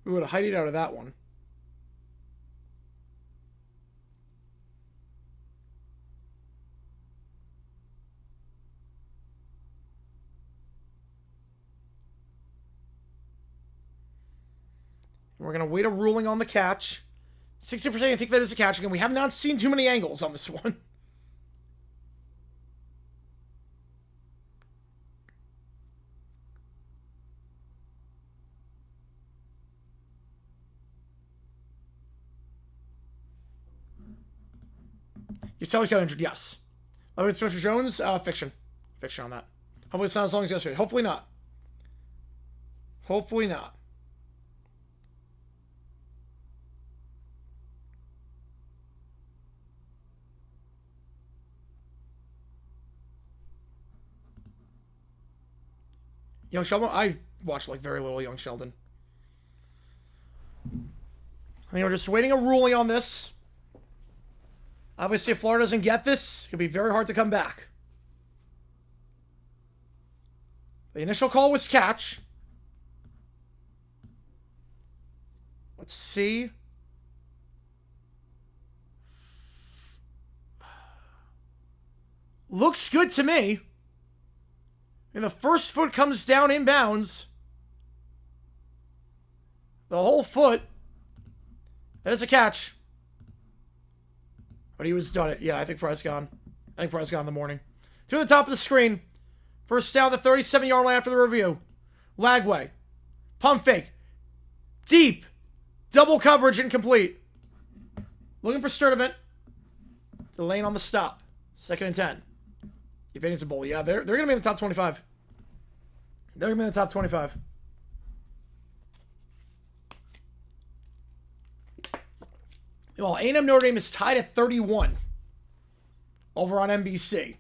A: We would have hide it out of that one. We're going to wait a ruling on the catch. 60% I think that is a catch. Again, we have not seen too many angles on this one. Uselli's got injured, yes. It's Mr. Jones, fiction. Fiction on that. Hopefully it's not as long as yesterday. Hopefully not. Hopefully not. Young Sheldon? I watched like very little Young Sheldon. I mean, we're just waiting a ruling on this. Obviously, if Florida doesn't get this, it's going to be very hard to come back. The initial call was catch. Let's see. Looks good to me. And the first foot comes down inbounds. The whole foot. That is a catch. But he was done it. Yeah, I think Price gone. I think Price gone in the morning. To the top of the screen. First down, the 37-yard line after the review. Lagway. Pump fake. Deep. Double coverage incomplete. Looking for Sturdivant. Delaying on the stop. 2nd and 10. Advantage of bowl. Yeah, they're going to be in the top 25. They're going to be in the top 25. Well, A&M Notre Dame is tied at 31 over on NBC. So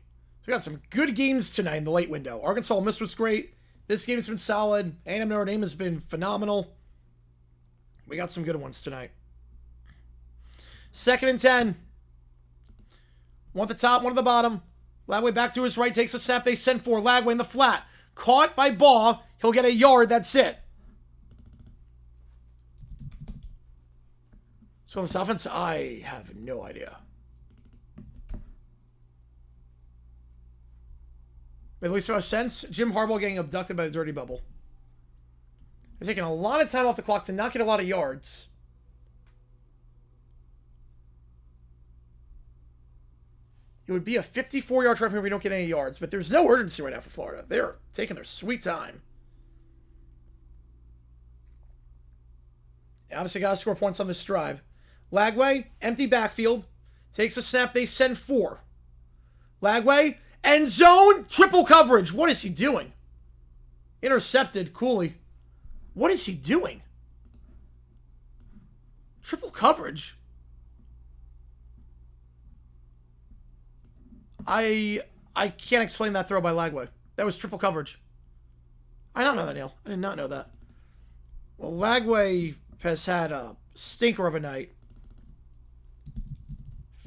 A: we got some good games tonight in the late window. Arkansas Ole Miss was great. This game's been solid. A&M Notre Dame has been phenomenal. We got some good ones tonight. 2nd and 10. One at the top, one at the bottom. Lagway back to his right, takes a snap. They send for Lagway in the flat. Caught by Baugh. He'll get a yard. That's it. So on this offense, I have no idea. At least no sense. Jim Harbaugh getting abducted by the dirty bubble. They're taking a lot of time off the clock to not get a lot of yards. It would be a 54-yard try if we don't get any yards, but there's no urgency right now for Florida. They're taking their sweet time. Obviously got to score points on this drive. Lagway, empty backfield. Takes a snap. They send 4. Lagway, end zone, triple coverage. What is he doing? Intercepted, Cooley. What is he doing? Triple coverage? I can't explain that throw by Lagway. That was triple coverage. I don't know that, Neil. I did not know that. Well, Lagway has had a stinker of a night.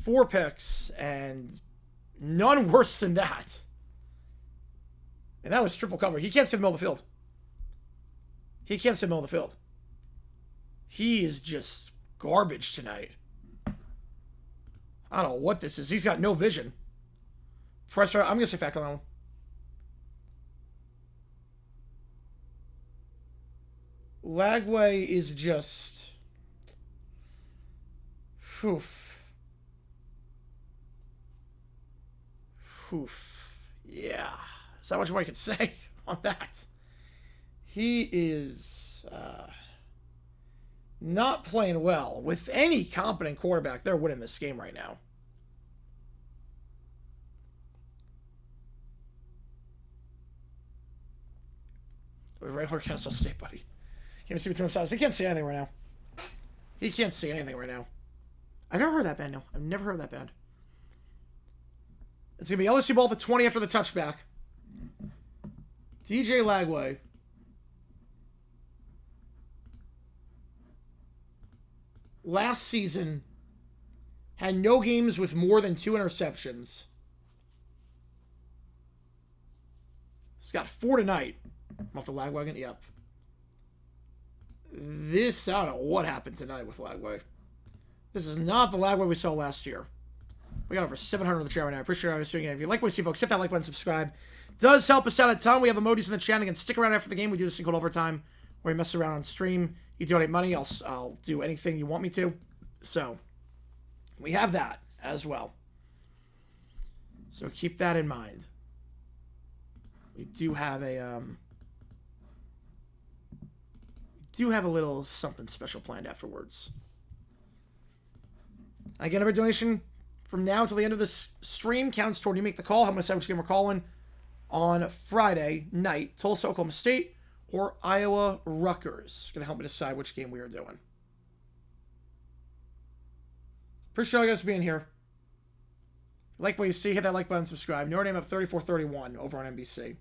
A: 4 picks, and none worse than that. And that was triple cover. He can't see the middle of the field. He can't see the middle of the field. He is just garbage tonight. I don't know what this is. He's got no vision. Pressure. I'm going to say fact on that one. Lagway is just... Oof. Oof. Yeah. It's not much more I could say on that. He is not playing well. With any competent quarterback, they're winning this game right now. Right for Kennesaw State, buddy. Can't see between the sides. He can't see anything right now. He can't see anything right now. I've never heard that band, no. I've never heard that band. It's going to be LSU ball at the 20 after the touchback. DJ Lagway. Last season had no games with more than 2 interceptions. He's got 4 tonight. Off the Lagwagon? Yep. This, I don't know what happened tonight with Lagway. This is not the Lagway we saw last year. We got over 700 in the chat right now. I appreciate you guys doing it. If you like what you see, folks, hit that like button, subscribe. It does help us out a ton. We have emojis in the chat. Again, stick around after the game. We do this thing called Overtime, where we mess around on stream. You donate money, I'll do anything you want me to. So, we have that as well. So keep that in mind. We do have a little something special planned afterwards. Again, every donation from now until the end of this stream counts toward you make the call. I'm going to decide which game we're calling on Friday night. Tulsa, Oklahoma State, or Iowa, Rutgers. Going to help me decide which game we are doing. Appreciate all you guys being here. If you like what you see, hit that like button, subscribe. Notre Dame up 34-31 over on NBC.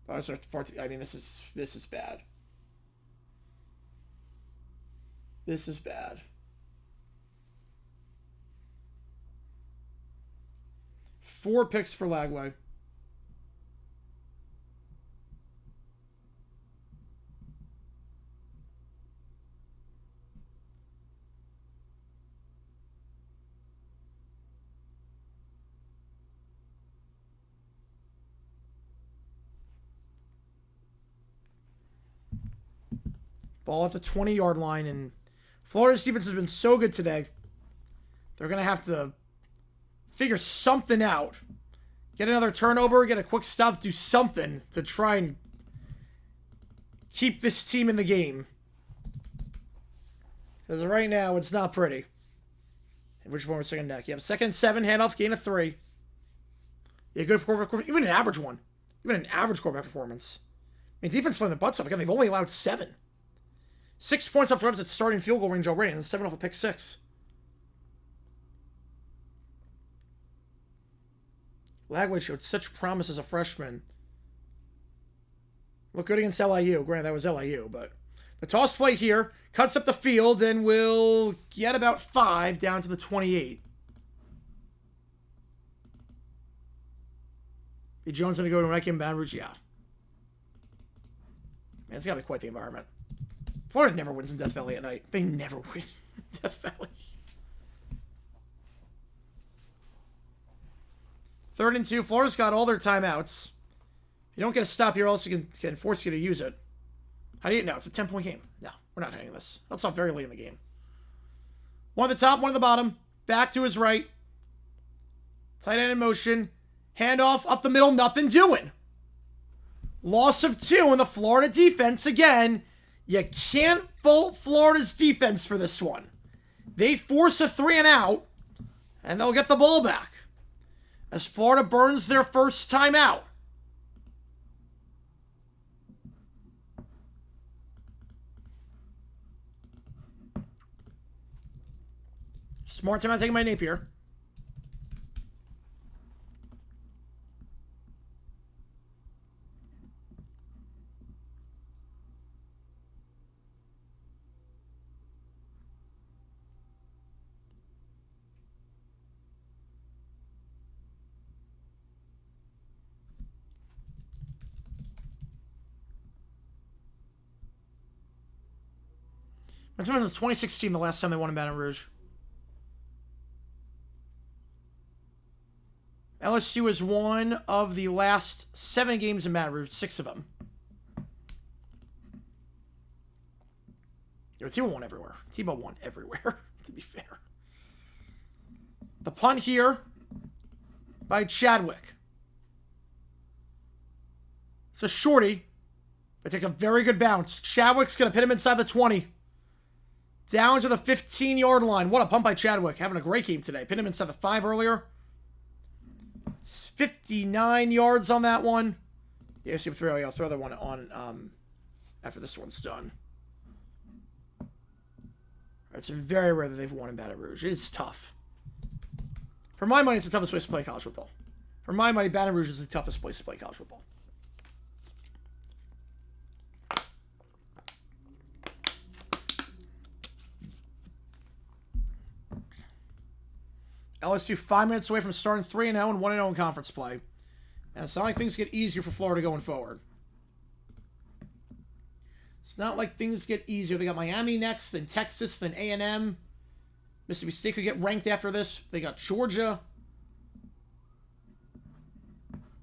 A: I mean, this is bad. This is bad. 4 picks for Lagway. Ball at the 20-yard line, and Florida's defense has been so good today. They're going to have to figure something out. Get another turnover, get a quick stop, do something to try and keep this team in the game. Because right now, it's not pretty. Which one we're second neck? You have 2nd and 7, handoff, gain of 3. Yeah, good quarterback, even an average one. Even an average quarterback performance. I mean, defense playing the butts off. Again, they've only allowed 7. 6 points off drives at starting field goal range already, and 7 off a pick 6. Lagway showed such promise as a freshman. Looked good against LIU. Granted, that was LIU, but the toss play here cuts up the field and will get about 5 down to the 28. B. Jones going to go to Nike and Baton Rouge? Yeah. Man, it's got to be quite the environment. Florida never wins in Death Valley at night. They never win in Death Valley. 3rd and 2. Florida's got all their timeouts. If you don't get a stop here, else can force you to use it. How do you... No, it's a 10-point game. No, we're not hitting this. That's not very late in the game. One at the top, one at the bottom. Back to his right. Tight end in motion. Handoff up the middle. Nothing doing. Loss of 2 in the Florida defense again. You can't fault Florida's defense for this one. They force a 3 and out, and they'll get the ball back. As Florida burns their first time out. Smart time out taking my Napier. It was 2016, the last time they won in Baton Rouge. LSU has won of the last 7 games in Baton Rouge, 6 of them. Tebow won everywhere. Tebow won everywhere, to be fair. The punt here by Chadwick. It's a shorty. It takes a very good bounce. Chadwick's going to pin him inside the 20. Down to the 15-yard line. What a pump by Chadwick. Having a great game today. Pinned him inside the 5 earlier. 59 yards on that one. Yeah, Super 3. I'll throw that one on after this one's done. It's very rare that they've won in Baton Rouge. It is tough. For my money, it's the toughest place to play college football. For my money, Baton Rouge is the toughest place to play college football. LSU 5 minutes away from starting 3-0 and 1-0 in conference play. And it's not like things get easier for Florida going forward. It's not like things get easier. They got Miami next, then Texas, then A&M. Mississippi State could get ranked after this. They got Georgia.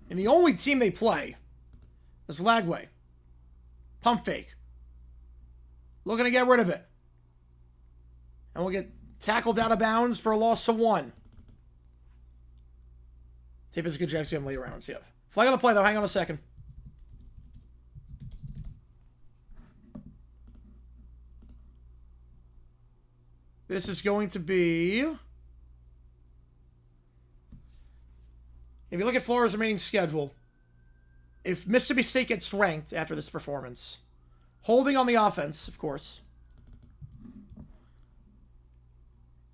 A: And the only team they play is Lagway. Pump fake. Looking to get rid of it. And we'll get tackled out of bounds for a loss of 1. Tape is a good Jack's going late rounds. Yeah. Flag on the play, though. Hang on a second. This is going to be... If you look at Florida's remaining schedule, if Mississippi State gets ranked after this performance, holding on the offense, of course,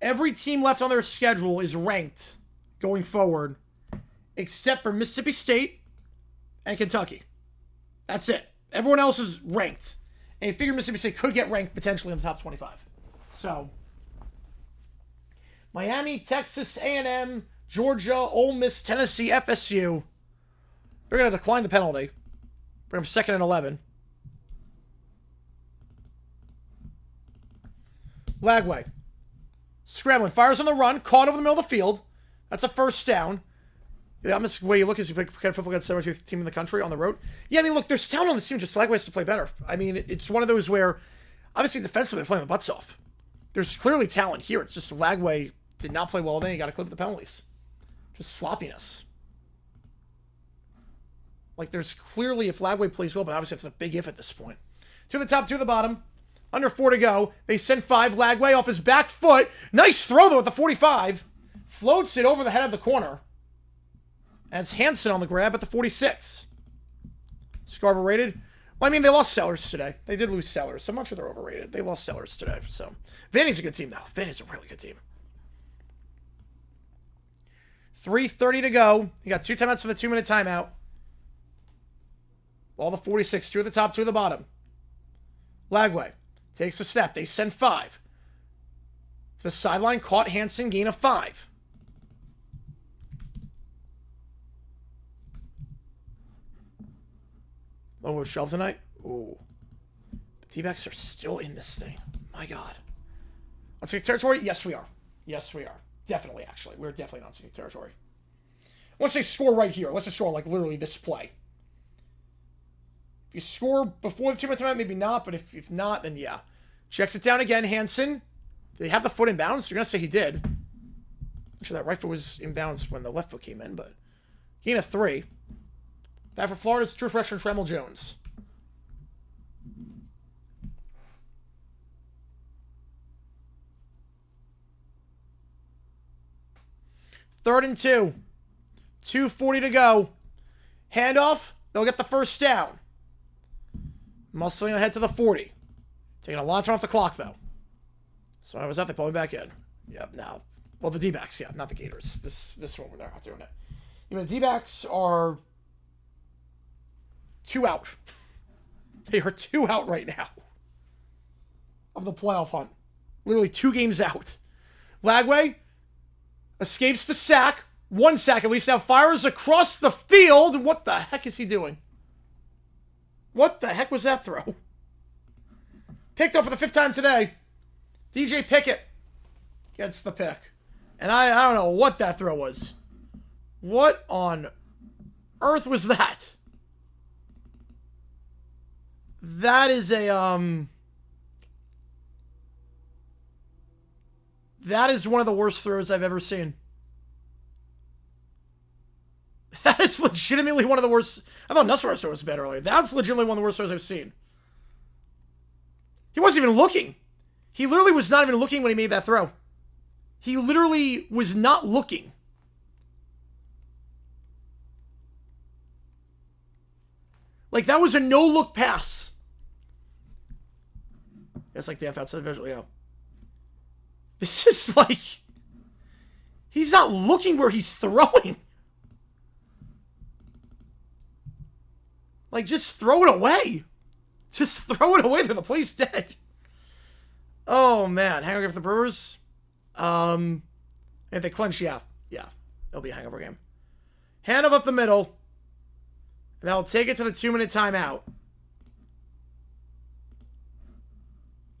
A: every team left on their schedule is ranked going forward, except for Mississippi State and Kentucky. That's it. Everyone else is ranked. And you figure Mississippi State could get ranked potentially in the top 25. So, Miami, Texas, A&M, Georgia, Ole Miss, Tennessee, FSU. They're going to decline the penalty. Bring them 2nd and 11. Lagway. Scrambling. Fires on the run. Caught over the middle of the field. That's a first down. Yeah, I'm just the way you look as you play football against the number 2 team in the country on the road. Yeah, I mean, look, there's talent on the team. Just Lagway has to play better. I mean, it's one of those where, obviously, defensively, they're playing the butts off. There's clearly talent here. It's just Lagway did not play well. Then you got to clip the penalties. Just sloppiness. Like, there's clearly, if Lagway plays well, but obviously it's a big if at this point. 2 to the top, 2 to the bottom. Under 4 to go. They send 5. Lagway off his back foot. Nice throw, though, at the 45. Floats it over the head of the corner. And it's Hansen on the grab at the 46. Score overrated? Well, I mean, they lost Sellers today. They did lose Sellers, so I'm not sure they're overrated. They lost Sellers today, so. Vandy's a good team, though. Vandy's a really good team. 3:30 to go. You got 2 timeouts for the 2-minute timeout. Ball the 46. 2 at the top, 2 at the bottom. Lagway takes a step. They send 5. To the sideline, caught Hansen, gain of 5. Oh, we're shelved tonight? Ooh. The T-backs are still in this thing. My God. Non-sync territory? Yes, we are. Yes, we are. Definitely, actually. We're definitely non-sync territory. Once they score right here, let's just score like literally this play. If you score before the 2-minute timeout, maybe not, but if not, then yeah. Checks it down again, Hansen. Did he have the foot in bounds? You're going to say he did. Actually, that right foot was in bounds when the left foot came in, but gain of 3. Back for Florida's true freshman Tremel Jones. Third and 2. 2:40 to go. Handoff. They'll get the first down. Muscling ahead to the 40. Taking a lot of time off the clock, though. So I was out. They pull me back in. Yep, now. Well, the D-backs, yeah, not the Gators. This one, they're not doing it. You know, the D-backs are 2 out. They are 2 out right now of the playoff hunt. Literally 2 games out. Lagway escapes the sack. 1 sack at least. Now fires across the field. What the heck is he doing? What the heck was that throw? Picked up for the 5th time today. DJ Pickett gets the pick. And I don't know what that throw was. What on earth was that? That is a, that is one of the worst throws I've ever seen. That is is legitimately one of the worst. I thought Nussbaum's throw was bad earlier. That's legitimately one of the worst throws I've seen. He wasn't even looking. He literally was not even looking when he made that throw. He literally was not looking. Like, that was a no-look pass. It's like damn outside visual, yeah. This is like... He's not looking where he's throwing. Like, just throw it away. Just throw it away. They're the play's dead. Oh, man. Hangover for the Brewers. If they clinch, yeah. Yeah. It'll be a hangover game. Hand up the middle. And they'll take it to the 2-minute timeout.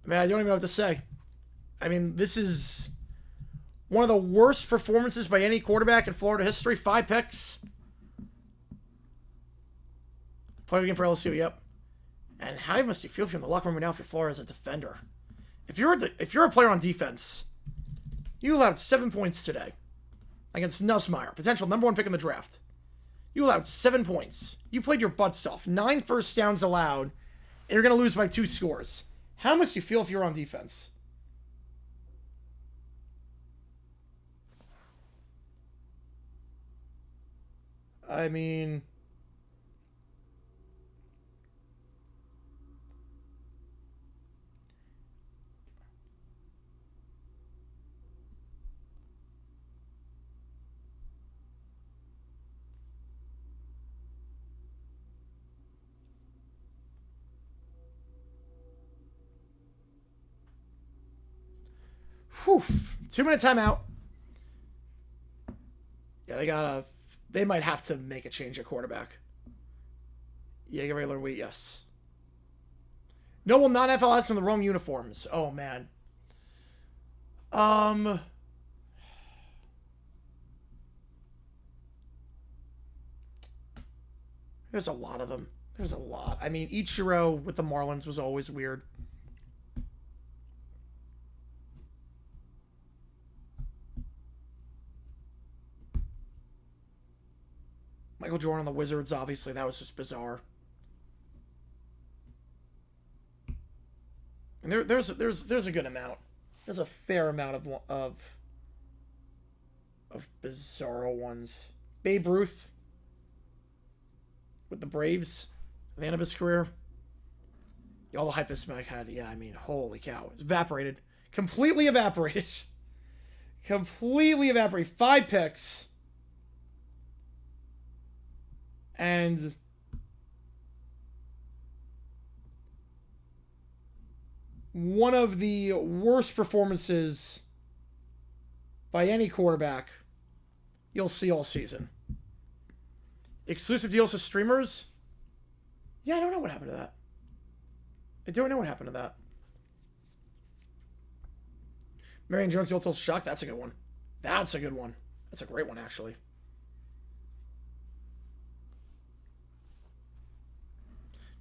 A: I mean, I don't even know what to say. I mean, this is one of the worst performances by any quarterback in Florida history. 5 picks. Play a game for LSU, yep. And how must you feel if you're in the locker room right now if you're Florida as a defender? If you're a player on defense, you allowed 7 points today against Nussmeier, potential #1 pick in the draft. You allowed 7 points. You played your butts off. 9 first downs allowed, and you're going to lose by 2 scores. How must you feel if you're on defense? I mean... Whew. 2-minute timeout. Yeah, they might have to make a change at quarterback. Yeah, get regular weight, yes. No, will not FLS in the wrong uniforms. Oh, man. There's a lot of them. There's a lot. I mean, Ichiro with the Marlins was always weird. Michael Jordan on the Wizards, obviously, that was just bizarre. And there's a good amount. There's a fair amount of bizarro ones. Babe Ruth with the Braves at the end of his career. All the hype this Mac had, yeah, I mean, holy cow. It's evaporated. Completely evaporated. Completely evaporated. 5 picks. And one of the worst performances by any quarterback you'll see all season. Exclusive deals to streamers? Yeah, I don't know what happened to that. I don't know what happened to that. Marion Jones, the Old Shock. That's a good one. That's a good one. That's a great one, actually.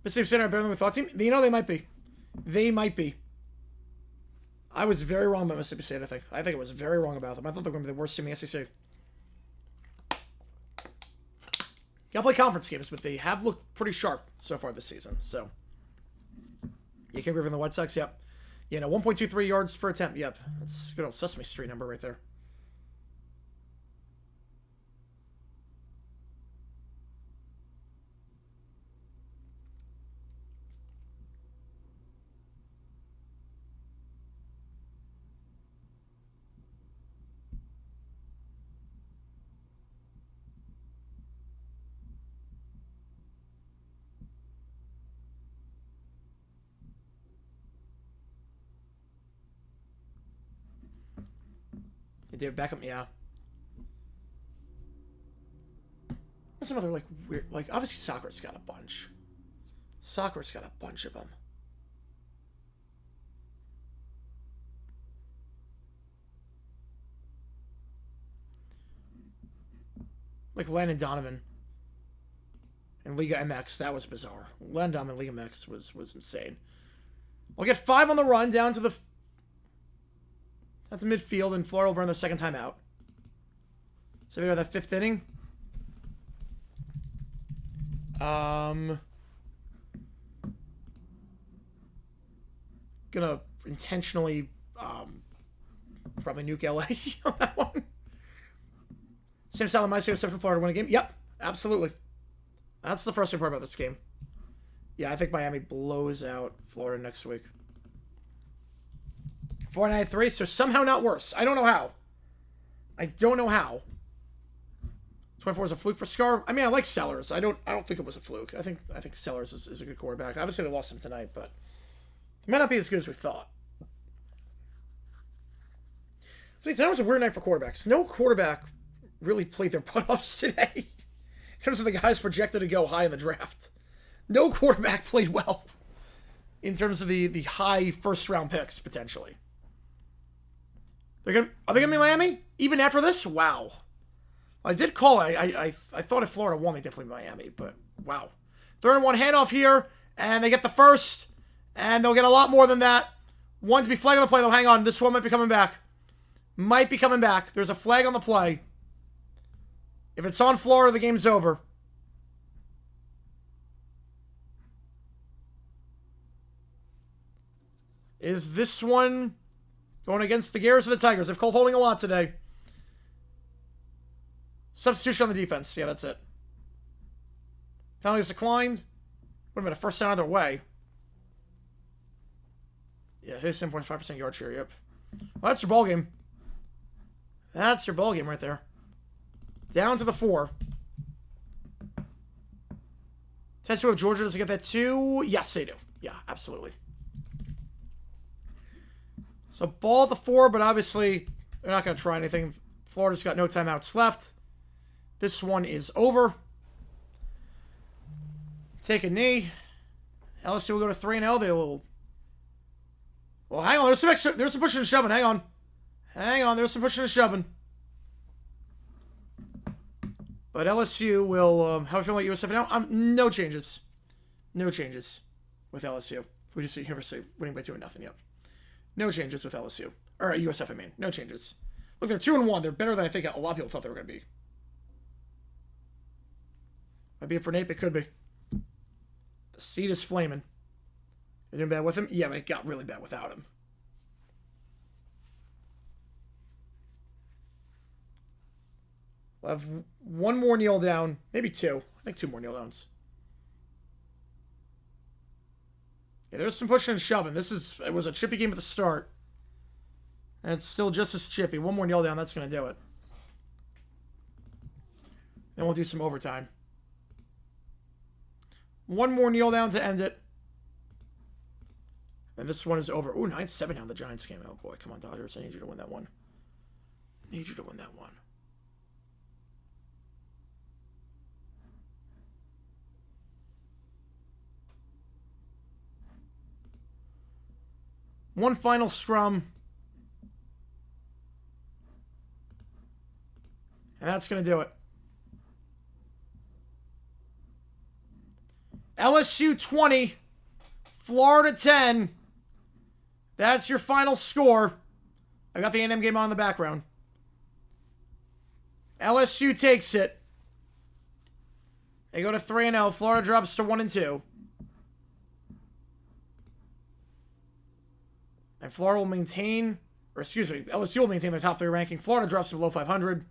A: Mississippi State are better than we thought team? You know, they might be. They might be. I was very wrong about Mississippi State, I think. I think I was very wrong about them. I thought they were going to be the worst team in the SEC. Gotta play conference games, but they have looked pretty sharp so far this season. So, you can't agree with the White Sox, yep. Yeah, no, 1.23 yards per attempt, yep. That's a good old Sesame Street number right there. David Beckham, yeah. There's another, like, weird... Like, obviously soccer's got a bunch. Soccer's got a bunch of them. Like Landon Donovan in Liga MX, that was bizarre. Landon Donovan in Liga MX was insane. We'll get 5 on the run down to the... That's midfield, and Florida will burn their second time out. So we go to that 5th inning. Gonna intentionally, probably nuke LA on that one. Same style of my except from Florida to win a game. Yep, absolutely. That's the frustrating part about this game. Yeah, I think Miami blows out Florida next week. 49-3, so somehow not worse. I don't know how. I don't know how. 24 is a fluke for Scar. I mean, I like Sellers. I don't think it was a fluke. I think Sellers is a good quarterback. Obviously, they lost him tonight, but it might not be as good as we thought. Tonight was a weird night for quarterbacks. No quarterback really played their butt offs today. In terms of the guys projected to go high in the draft. No quarterback played well. In terms of the high first round picks, potentially. Are they gonna be Miami? Even after this? Wow. I did call it. I thought if Florida won, they definitely be Miami, but wow. 3rd and 1 handoff here, and they get the first, and they'll get a lot more than that. One to be flag on the play, though. Hang on. This one might be coming back. Might be coming back. There's a flag on the play. If it's on Florida, the game's over. Is this one going against the Gears or the Tigers? They've called holding a lot today. Substitution on the defense. Yeah, that's it. Penalties declined. Would have been a first down either way. Yeah, here's 7.5% yard share. Yep. Well, that's your ball game. That's your ball game right there. Down to the 4. Test if Georgia does get that 2. Yes, they do. Yeah, absolutely. So ball at the 4, but obviously they're not going to try anything. Florida's got no timeouts left. This one is over. Take a knee. LSU will go to 3-0. They will. Well, hang on. There's some pushing and shoving. Hang on. There's some pushing and shoving. But LSU will. How do I feel like USF now? No changes. No changes with LSU. We just see University winning by 2-0. Yep. No changes with LSU. Or USF, I mean. No changes. Look, they're 2-1. They're better than I think a lot of people thought they were going to be. Might be it for Nate, it could be. The seat is flaming. Is it doing bad with him? Yeah, but it got really bad without him. We'll have one more kneel down. Maybe 2. I think 2 more kneel downs. Yeah, there's some pushing and shoving. It was a chippy game at the start. And it's still just as chippy. One more kneel down, that's going to do it. Then we'll do some overtime. One more kneel down to end it. And this one is over. Ooh, 9-7 now the Giants game. Oh boy, come on, Dodgers. I need you to win that one. One final scrum. And that's going to do it. LSU 20, Florida 10. That's your final score. I got the A&M game on in the background. LSU takes it. They go to 3-0. Florida drops to 1-2. And Florida will maintain, LSU will maintain their top 3 ranking. Florida drops to below 500.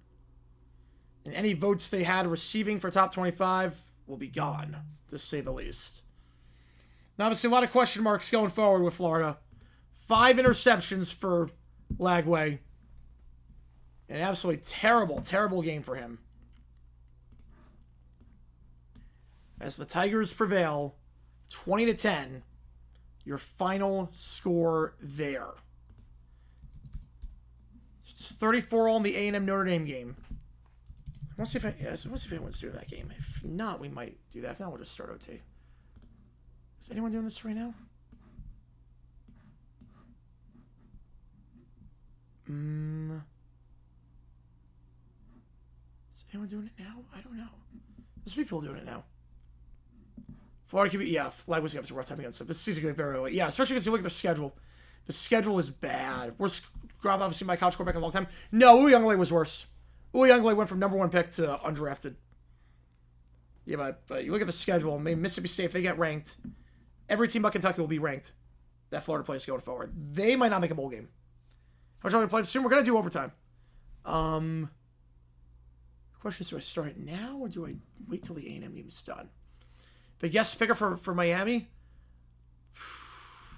A: And any votes they had receiving for top 25 will be gone, to say the least. Now, obviously, a lot of question marks going forward with Florida. 5 interceptions for Lagway. An absolutely terrible, terrible game for him. As the Tigers prevail, 20-10. Your final score there. It's 34 on the A&M Notre Dame game. I want to see if anyone's doing that game. If not, we might do that. If not, we'll just start OT. Is anyone doing this right now? Is anyone doing it now? I don't know. There's people doing it now. Florida QB, yeah, Flag was going to have a rough time against them. This season going to be very early. Yeah, especially because you look at their schedule. The schedule is bad. Worst grab, obviously, my college quarterback in a long time. No, Uyunglele was worse. Uyunglele went from #1 pick to undrafted. Yeah, but you look at the schedule. Maybe Mississippi State, if they get ranked, every team but Kentucky will be ranked. That Florida plays going forward. They might not make a bowl game. How much are we playing soon? We're going to do overtime. The question is, do I start it now or do I wait till the A&M game is done? The guest picker for Miami?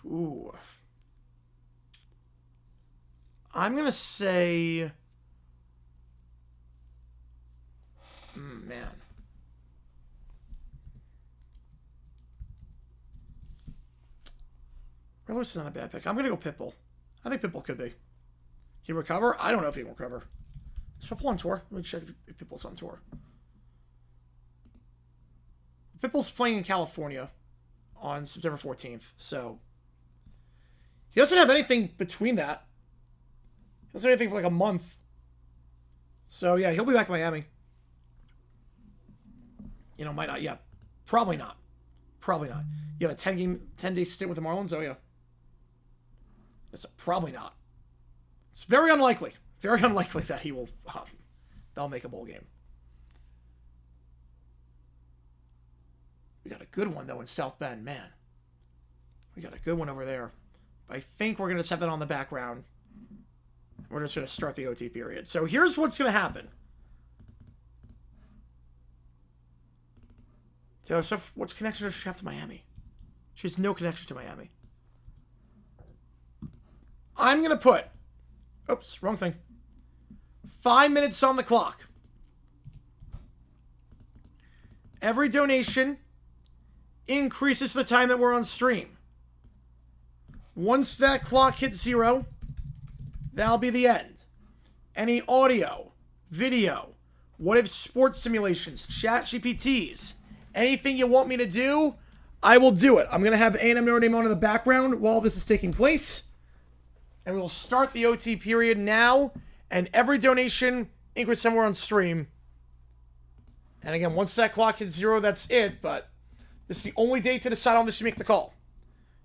A: Ooh. I'm going to say... man. Lewis is not a bad pick. I'm going to go Pitbull. I think Pitbull could be. Can he recover? I don't know if he can recover. Is Pitbull on tour? Let me check if Pitbull's on tour. Pitbull's playing in California on September 14th, so he doesn't have anything between that. He doesn't have anything for like a month. So, yeah, he'll be back in Miami. You know, might not. Yeah, probably not. Probably not. You have a 10-day stint with the Marlins? Oh, yeah. It's probably not. It's very unlikely. Very unlikely that he will. They'll make a bowl game. We got a good one though in South Bend, man. We got a good one over there. But I think we're gonna just have that on the background. We're just gonna start the OT period. So here's what's gonna happen. Taylor Swift, what connection does she have to Miami? She has no connection to Miami. I'm going to put... Oops, wrong thing. 5 minutes on the clock. Every donation increases the time that we're on stream. Once that clock hits 0, that'll be the end. Any audio, video, what if sports simulations, chat GPTs, anything you want me to do, I will do it. I'm going to have A&M Notre Dame on in the background while this is taking place. And we will start the OT period now. And every donation increases somewhere on stream. And again, once that clock hits 0, that's it. But this is the only day to decide on this to make the call.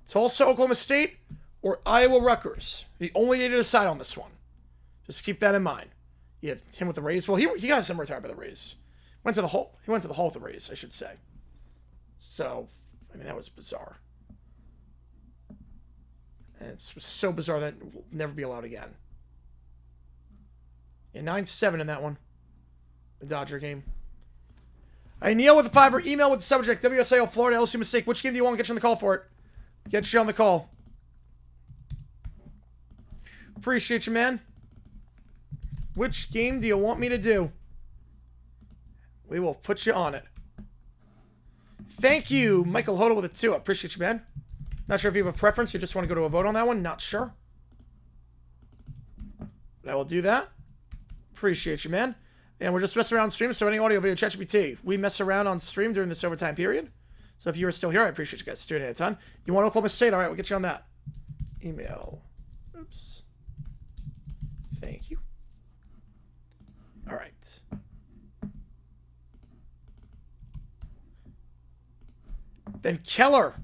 A: Tulsa, Oklahoma State, or Iowa, Rutgers. The only day to decide on this one. Just keep that in mind. Yeah, him with the Rays. Well, he got him retired by the Rays. He went to the Hall with the Rays, I should say. So, I mean, that was bizarre. And it was so bizarre that it will never be allowed again. Yeah, 9-7 in that one. The Dodger game. All right, Neil with the $5 email with the subject, WSIL Florida LSU mistake. Which game do you want? Get you on the call for it. Get you on the call. Appreciate you, man. Which game do you want me to do? We will put you on it. Thank you, Michael Hoda with a 2. I appreciate you, man. Not sure if you have a preference. You just want to go to a vote on that one. Not sure. But I will do that. Appreciate you, man. And we're just messing around stream, so any audio, video, ChatGPT. We mess around on stream during this overtime period. So if you are still here, I appreciate you guys doing it a ton. You want Oklahoma State? All right, we'll get you on that. Email. Oops. Thank you. All right. Then Keller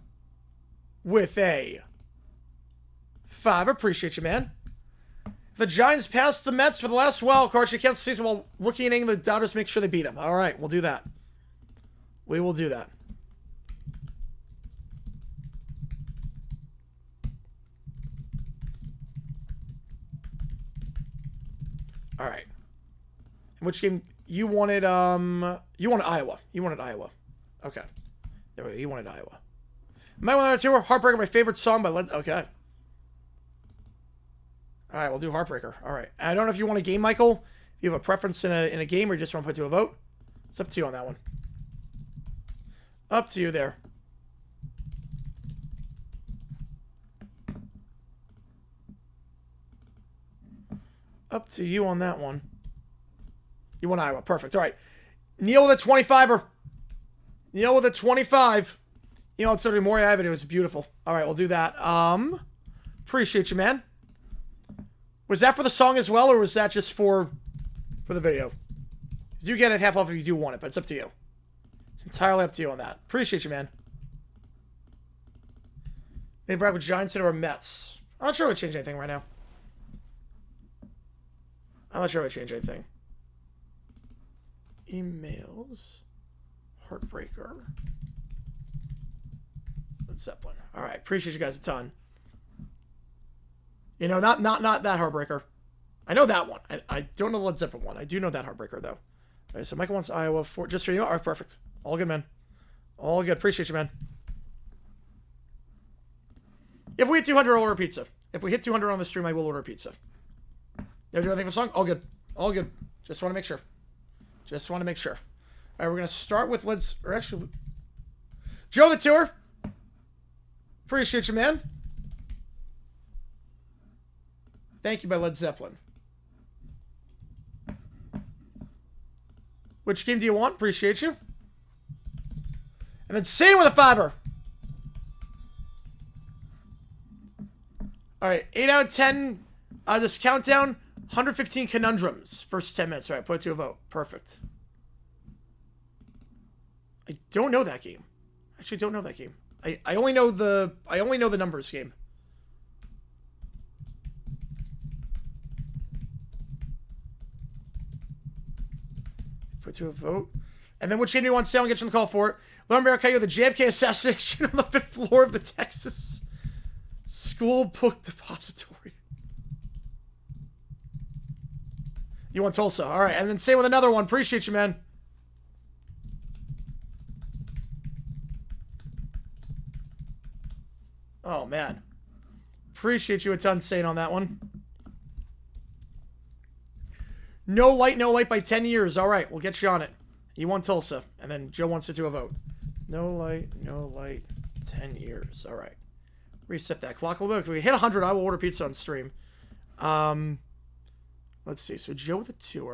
A: with a 5. Appreciate you, man. The Giants passed the Mets for the last wild card. She cancels the season while rookie inning the Dodgers make sure they beat them. All right, we'll do that. We will do that. All right. In which game you wanted? You wanted Iowa. You wanted Iowa. Okay. There we go. You wanted Iowa. My one out of 2. Heartbreaker, my favorite song by Led. Okay. All right, we'll do Heartbreaker. All right. I don't know if you want a game, Michael. If you have a preference in a game or you just want to put to a vote. It's up to you on that one. Up to you there. Up to you on that one. You want Iowa. Perfect. All right. Neil with a 25er. Neil with a 25. You know, it's something more Avenue. It's beautiful. All right, we'll do that. Appreciate you, man. Was that for the song as well, or was that just for the video? You get it half off if you do want it, but it's up to you. It's entirely up to you on that. Appreciate you, man. Maybe brag with Giants or Mets. I'm not sure it would change anything right now. I'm not sure it would change anything. Emails. Heartbreaker. Led Zeppelin. All right, appreciate you guys a ton. You know, not that Heartbreaker. I know that one. I don't know the Led Zeppelin one. I do know that Heartbreaker, though. All right, so Michael wants Iowa for just for you. All right, perfect. All good, man. All good. Appreciate you, man. If we hit 200, I'll order pizza. If we hit 200 on the stream, I will order pizza. Never do anything for the song? All good. All good. Just want to make sure. Just want to make sure. All right, we're going to start with Joe the Tour. Appreciate you, man. Thank you by Led Zeppelin. Which game do you want? Appreciate you. And then Satan with a $5. All right, 8 out of 10. This countdown, 115 conundrums. First 10 minutes. All right, put it to a vote. Perfect. I don't know that game. Actually, don't know that game. I only know the numbers game. Put to a vote. And then which game do you want to sell and get you on the call for it? Learn Maricayo, the JFK assassination on the 5th floor of the Texas School Book Depository. You want Tulsa. All right. And then same with another one. Appreciate you, man. Oh, man. Appreciate you a ton, Sane, on that one. No light by 10 years. All right. We'll get you on it. You want Tulsa. And then Joe wants to do a vote. No light, 10 years. All right. Reset that clock a little bit. If we hit 100, I will order pizza on stream. Let's see. So Joe with a 2,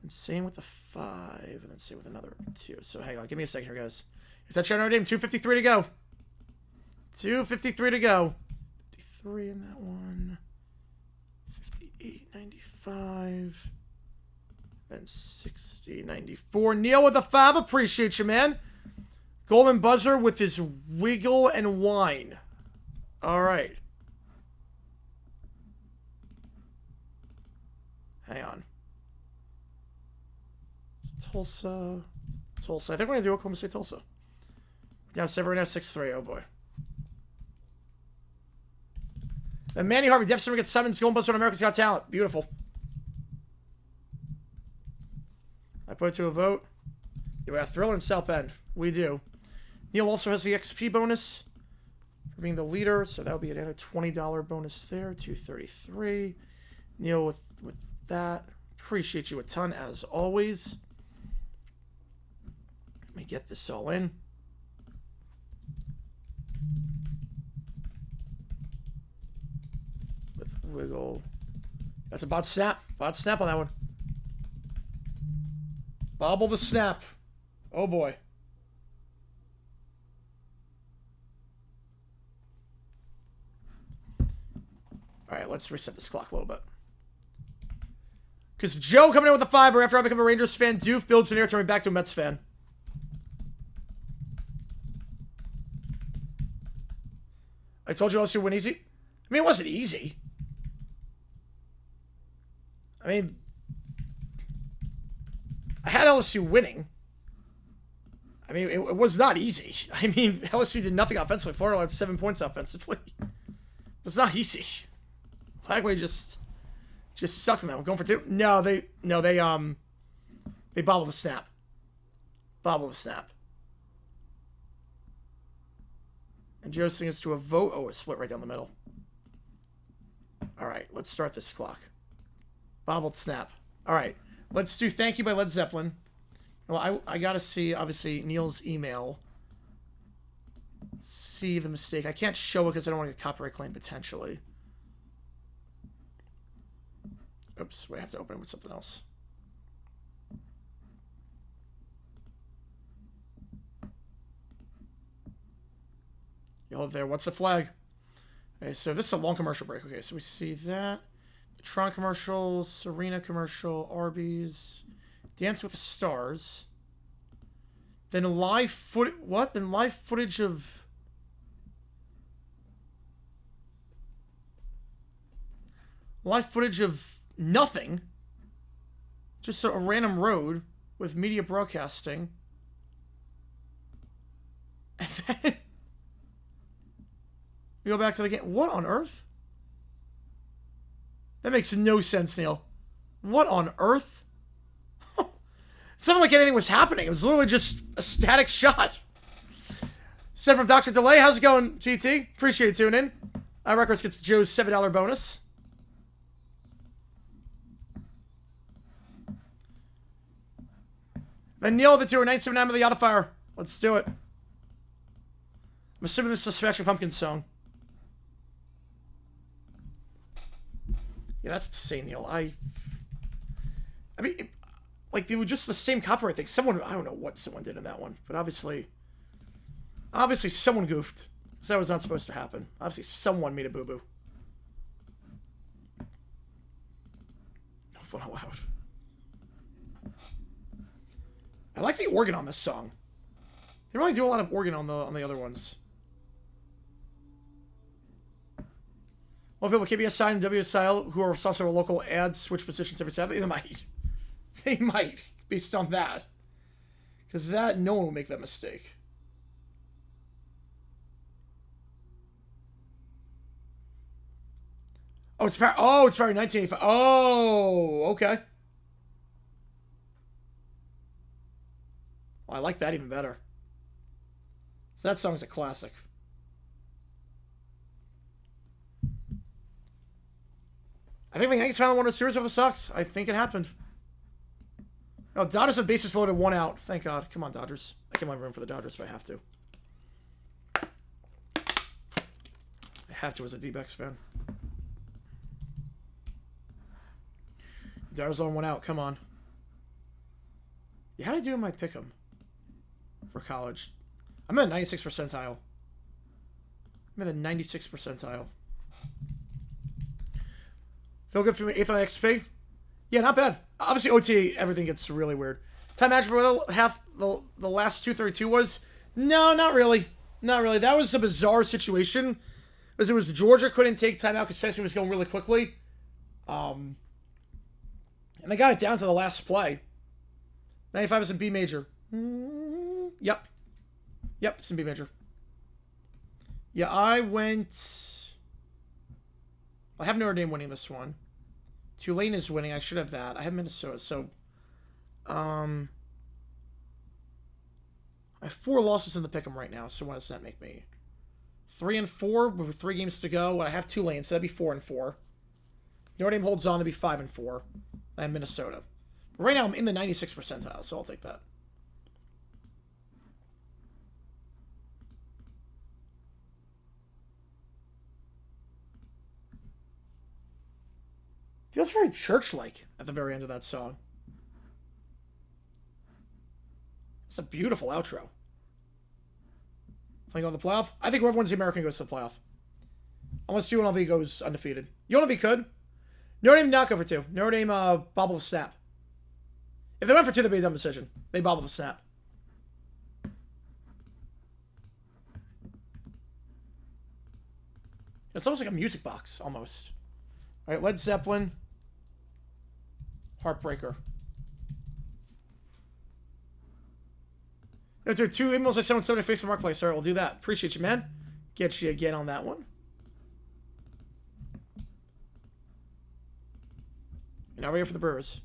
A: and same with a 5, and then same with another 2. So hang on. Give me a second here, guys. Is that Shadow Name? 253 to go. 253 to go. 53 in that one. 58.95. Then 60.94. Neil with a 5. Appreciate you, man. Golden Buzzer with his wiggle and wine. All right. Hang on. Tulsa. I think we're going to do Oklahoma State, Tulsa. Down 7 right now, 6-3. Oh, boy. And Manny Harvey, Def Simmer gets Simmons, Golden Buzzer on America's Got Talent. Beautiful. I put it to a vote. Yeah, we got Thriller and South Bend. We do. Neil also has the XP bonus for being the leader, so that would be an added $20 bonus there. 233. Neil with that. Appreciate you a ton as always. Let me get this all in. With wiggle. That's about snap. About snap on that one. Bobble the snap. Oh boy. All right, let's reset this clock a little bit. Because Joe coming in with a 5 after I become a Rangers fan. Doof builds an air turning back to a Mets fan. I told you LSU would win easy. I mean, it wasn't easy. I mean, I had LSU winning. I mean, it was not easy. I mean, LSU did nothing offensively. Florida had 7 points offensively. It's not easy. Flagway just sucked on that one. Going for 2? No, they bobble the snap. Bobble the snap. And Joe's thing is to a vote. Oh, a split right down the middle. All right, let's start this clock. Bobbled snap. All right, let's do Thank You by Led Zeppelin. Well, I got to see, obviously, Neil's email. See the mistake. I can't show it because I don't want to get copyright claim potentially. Oops, we have to open it with something else. Y'all there, what's the flag? Okay, so this is a long commercial break. Okay, so we see that. The Tron commercial, Serena commercial, Arby's, Dance with the Stars. Then live footage. What? Then live footage of. Live footage of nothing. Just a random road with media broadcasting. And then we go back to the game. What on earth? That makes no sense, Neil. What on earth? It sounded like anything was happening. It was literally just a static shot. Sent from Dr. Delay. How's it going, GT? Appreciate you tuning in. Records gets Joe's $7 bonus. Then Neil the 2 or 979 with the auto fire. Let's do it. I'm assuming this is a Smashing Pumpkins song. Yeah, that's insane, Neil. I mean, like, it was just the same copyright thing. Someone, I don't know what someone did in that one, but obviously someone goofed. Because that was not supposed to happen. Obviously, someone made a boo-boo. No fun allowed. I like the organ on this song. They don't really do a lot of organ on the other ones. A lot of people KBS side and WSL who are also local ads switch positions every Saturday. They might. They might, based on that. Because that, no one will make that mistake. Oh, it's probably 1985. Oh, okay. Well, I like that even better. So that song's a classic. I think the Yankees finally won a series over the Sox. I think it happened. Oh, Dodgers have bases loaded, 1 out. Thank God. Come on, Dodgers. I can't room for the Dodgers, but I have to. I have to as a D-backs fan. Dodgers on 1 out. Come on. Yeah, how did I do in my pick'em for college? I'm at the 96th percentile. I'm at the 96th percentile. Feel good for me. 8th on XP. Yeah, not bad. Obviously, OT, everything gets really weird. Time match for half the last 232 was? No, not really. Not really. That was a bizarre situation. Because it was Georgia couldn't take timeout because Tennessee was going really quickly. And they got it down to the last play. 95 is in B major. Yep. Yep, it's in B major. Yeah, I have Notre Dame winning this one. Tulane is winning. I should have that. I have Minnesota. So, I have 4 losses in the pick'em right now. So what does that make me? 3-4 with 3 games to go. I have Tulane, so that'd be 4-4. Notre Dame holds on to be 5-4. I have Minnesota. But right now I'm in the 96th percentile, so I'll take that. Feels very church-like at the very end of that song. It's a beautiful outro. Playing on the playoff? I think whoever wins the American goes to the playoff. Unless UNLV goes undefeated. UNLV could. Notre Dame not go for 2. Notre Dame bobble the snap. If they went for 2, they'd be a dumb decision. They bobble the snap. It's almost like a music box, almost. All right, Led Zeppelin. Heartbreaker. No, dude, 2 emails I sent on 70 face from Marketplace. All right, we'll do that. Appreciate you, man. Get you again on that one. Now we're here for the Brewers.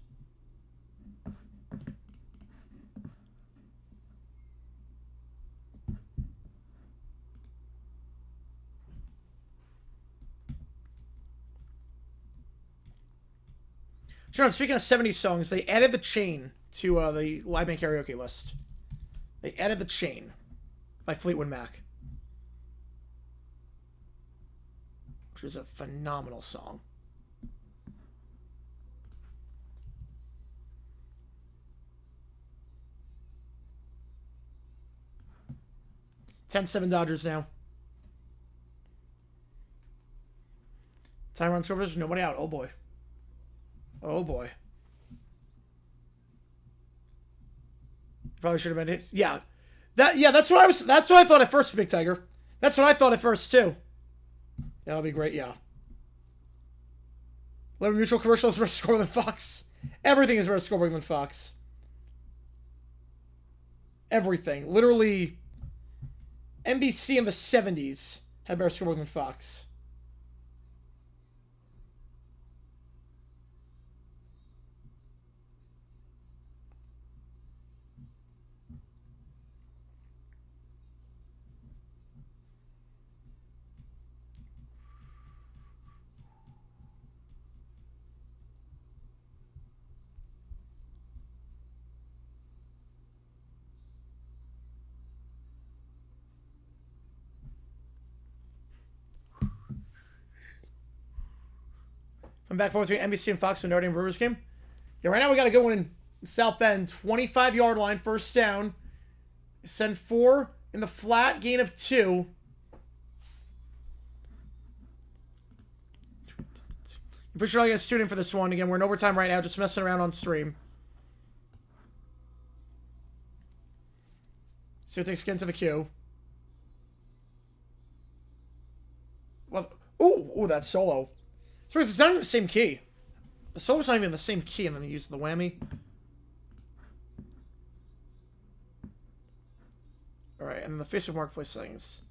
A: Sure, speaking of 70s songs, they added The Chain to the Live Band Karaoke list. They added The Chain by Fleetwood Mac. Which is a phenomenal song. $10-7 Dodgers now. Time run scorers, nobody out. Oh boy. Oh boy. Probably should have been hit. Yeah. That's what I thought at first, Big Tiger. That's what I thought at first too. That'll be great, yeah. Liberty Mutual commercial is better score than Fox. Everything is better scoreboard than Fox. Everything. Literally NBC in the 70s had better scoreboard than Fox. I'm back forward between NBC and Fox for Notre Dame Brewers game. Yeah, right now we got a good one in South Bend. 25-yard line, first down. Send 4 in the flat, gain of 2. I'm pretty sure I got a student for this one. Again, we're in overtime right now, just messing around on stream. So it takes skin to the queue. Well, ooh, that solo. So it's not even the same key. The solo's not even the same key, and then you use the whammy. Alright, and then the Facebook Marketplace settings.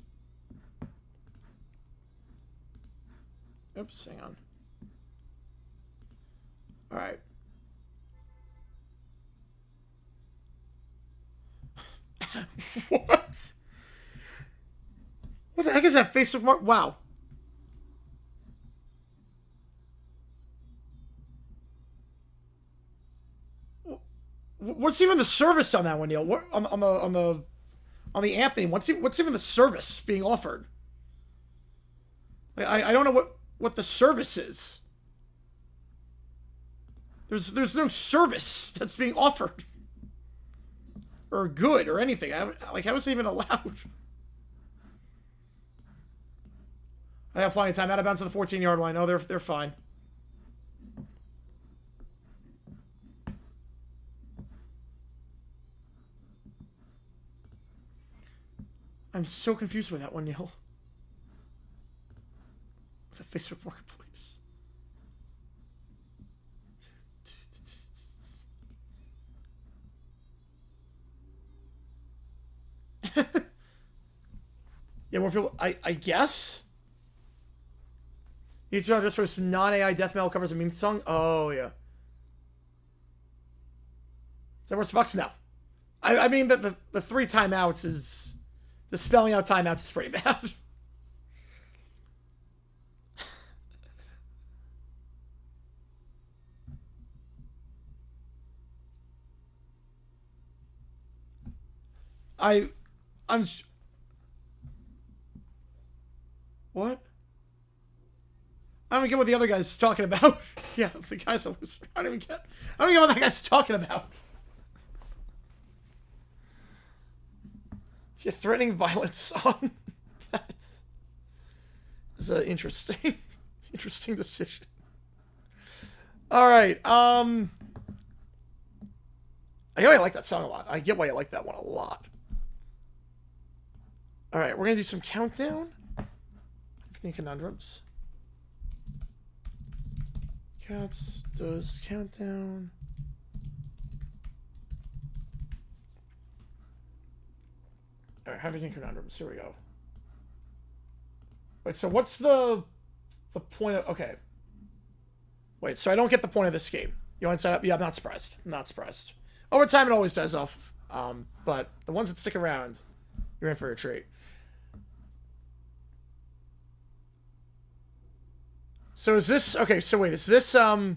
A: Oops, hang on. Alright. What? What the heck is that Facebook Mark? Wow. What's even the service on that one, Neil? What on the Anthony? What's even the service being offered? I don't know what the service is. There's no service that's being offered or good or anything. How is it even allowed? I have plenty of time. Out of bounds to the 14-yard line. Oh, they're fine. I'm so confused with that one, Neil. The Facebook Marketplace. Yeah, more people. I guess. Each one just posts non-AI death metal covers a meme song. Oh yeah. Is that worse Fox? No. I mean that the 3 timeouts is. The spelling out timeouts is pretty bad. I'm what? I don't get what the other guy's talking about. Yeah, the guy's a loser. I don't get what that guy's talking about. You're threatening violence on that. It's an interesting decision. All right. I get why I like that song a lot. I get why I like that one a lot. All right, we're gonna do some countdown. Everything conundrums. Cats does countdown. All right, everything conundrums. Here we go. Wait, so what's the point of? Okay. Wait, so I don't get the point of this game. You want to set up? Yeah, I'm not surprised. I'm not surprised. Over time, it always does off. But the ones that stick around, you're in for a treat. So is this okay? So wait, is this you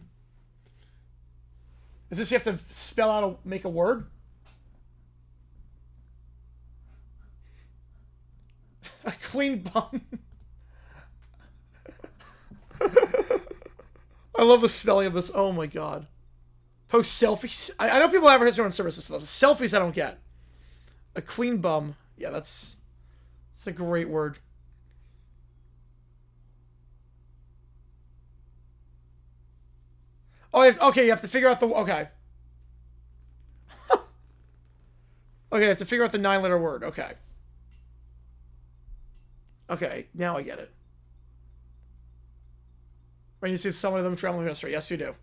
A: have to spell out make a word? A clean bum. I love the spelling of this. Oh my god. Post selfies. I know people advertise their own services. So the selfies I don't get. A clean bum. Yeah, that's a great word. Oh, you have to figure out the... Okay. Okay, you have to figure out the 9-letter word. Okay. Okay, now I get it. When you see some of them traveling history. Yes, you do.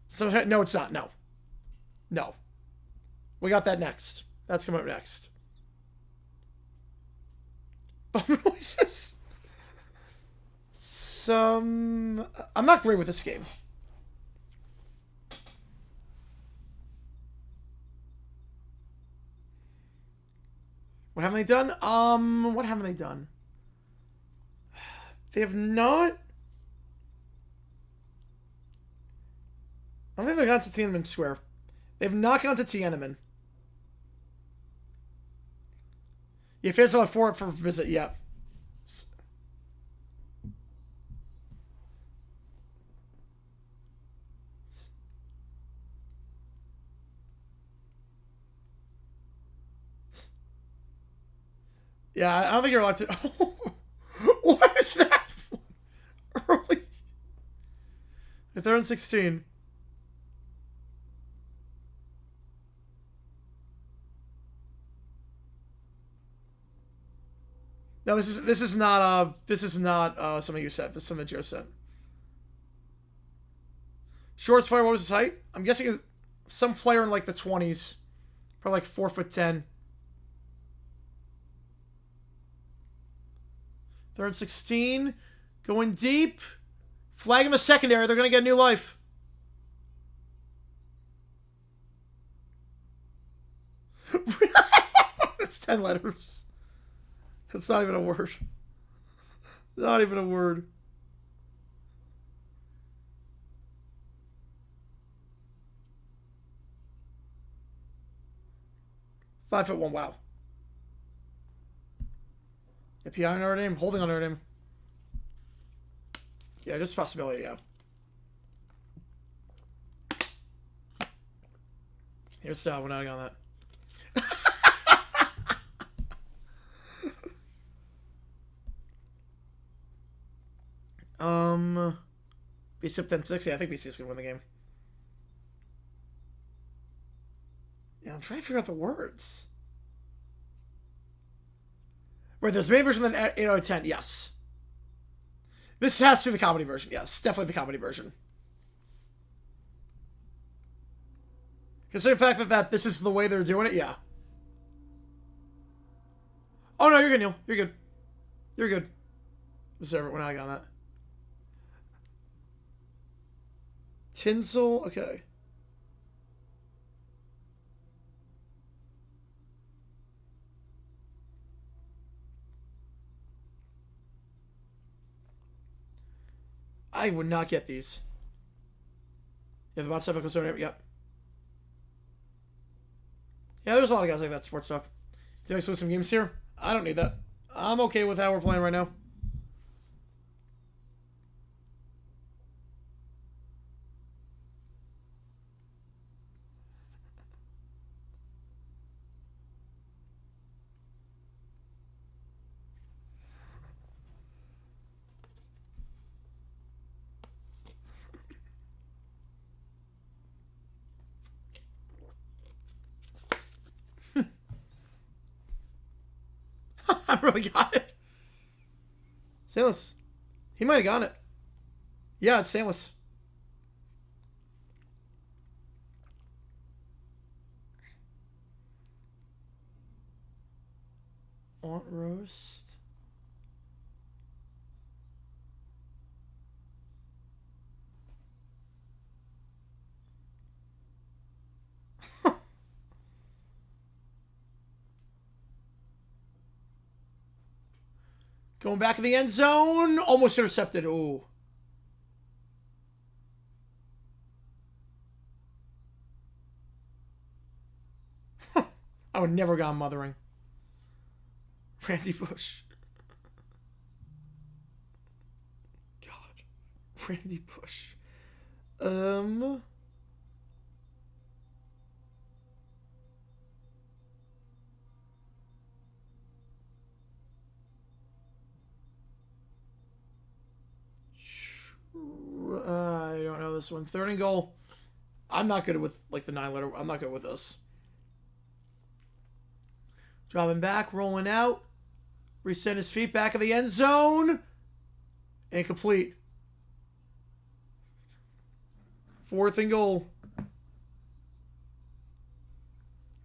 A: So, no, it's not. No. No. We got that next. That's coming up next. Bum noises. I'm not great with this game. What haven't they done? What haven't they done? They have not. I don't think they've gone to Tiananmen Square. They've not gone to Tiananmen. Yeah, fans are for it for visit. Yeah. Yeah, I don't think you're allowed to. What is that? Early. If they're in 16. No, this is not something you said. This is something Joe said. Shortest player, what was his height? I'm guessing some player in like the 20s, probably like 4'10". They're in 16, going deep, flag in the secondary. They're gonna get new life. It's 10 letters. It's not even a word. Not even a word. $5'1". Wow. API on Notre Dame, holding on Notre Dame. Yeah, just a possibility. Yeah. Here's we're not on that. BC up 10-6. Yeah, I think BC is gonna win the game. Yeah, I'm trying to figure out the words. Right, there's a main version, then 8 out of 10. Yes. This has to be the comedy version. Yes, definitely the comedy version. Considering the fact that this is the way they're doing it, yeah. Oh no, you're good, Neil. You're good. You're good. Observer, we're not on that. Tinsel, okay. I would not get these. Yeah, the bot stuff goes over. Yep. Yeah, there's a lot of guys like that. Sports talk. Do you like some games here? I don't need that. I'm okay with how we're playing right now. I really got it. Stainless. He might have gotten it. Yeah, it's stainless. Aunt roast. Going back in the end zone. Almost intercepted. Ooh. I would never gone mothering. Randy Bush. God. Randy Bush. I don't know this one. 3rd and goal. I'm not good with like the 9-letter. I'm not good with this. Dropping back, rolling out. Reset his feet back of the end zone. Incomplete. 4th and goal.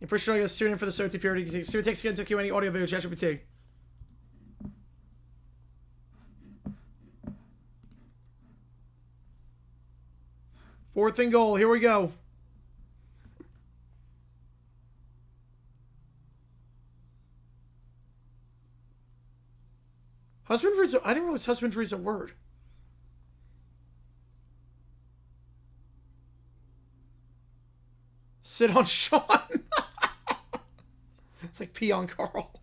A: Appreciate you guys tuning in for the SOT period. See what it takes to get into Q&A audio video ChatGPT. Fourth and goal. Here we go. Husbandry is I didn't realize husbandry is a word. Sit on Sean. It's like pee on Carl.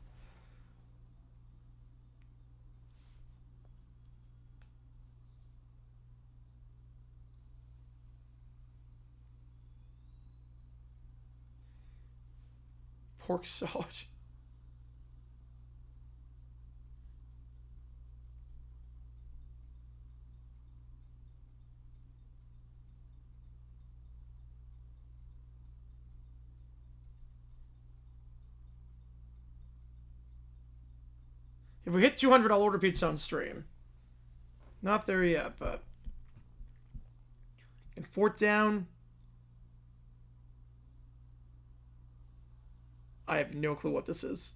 A: Pork sausage. If we hit 200, I'll order pizza on stream. Not there yet, but... And fourth down... I have no clue what this is.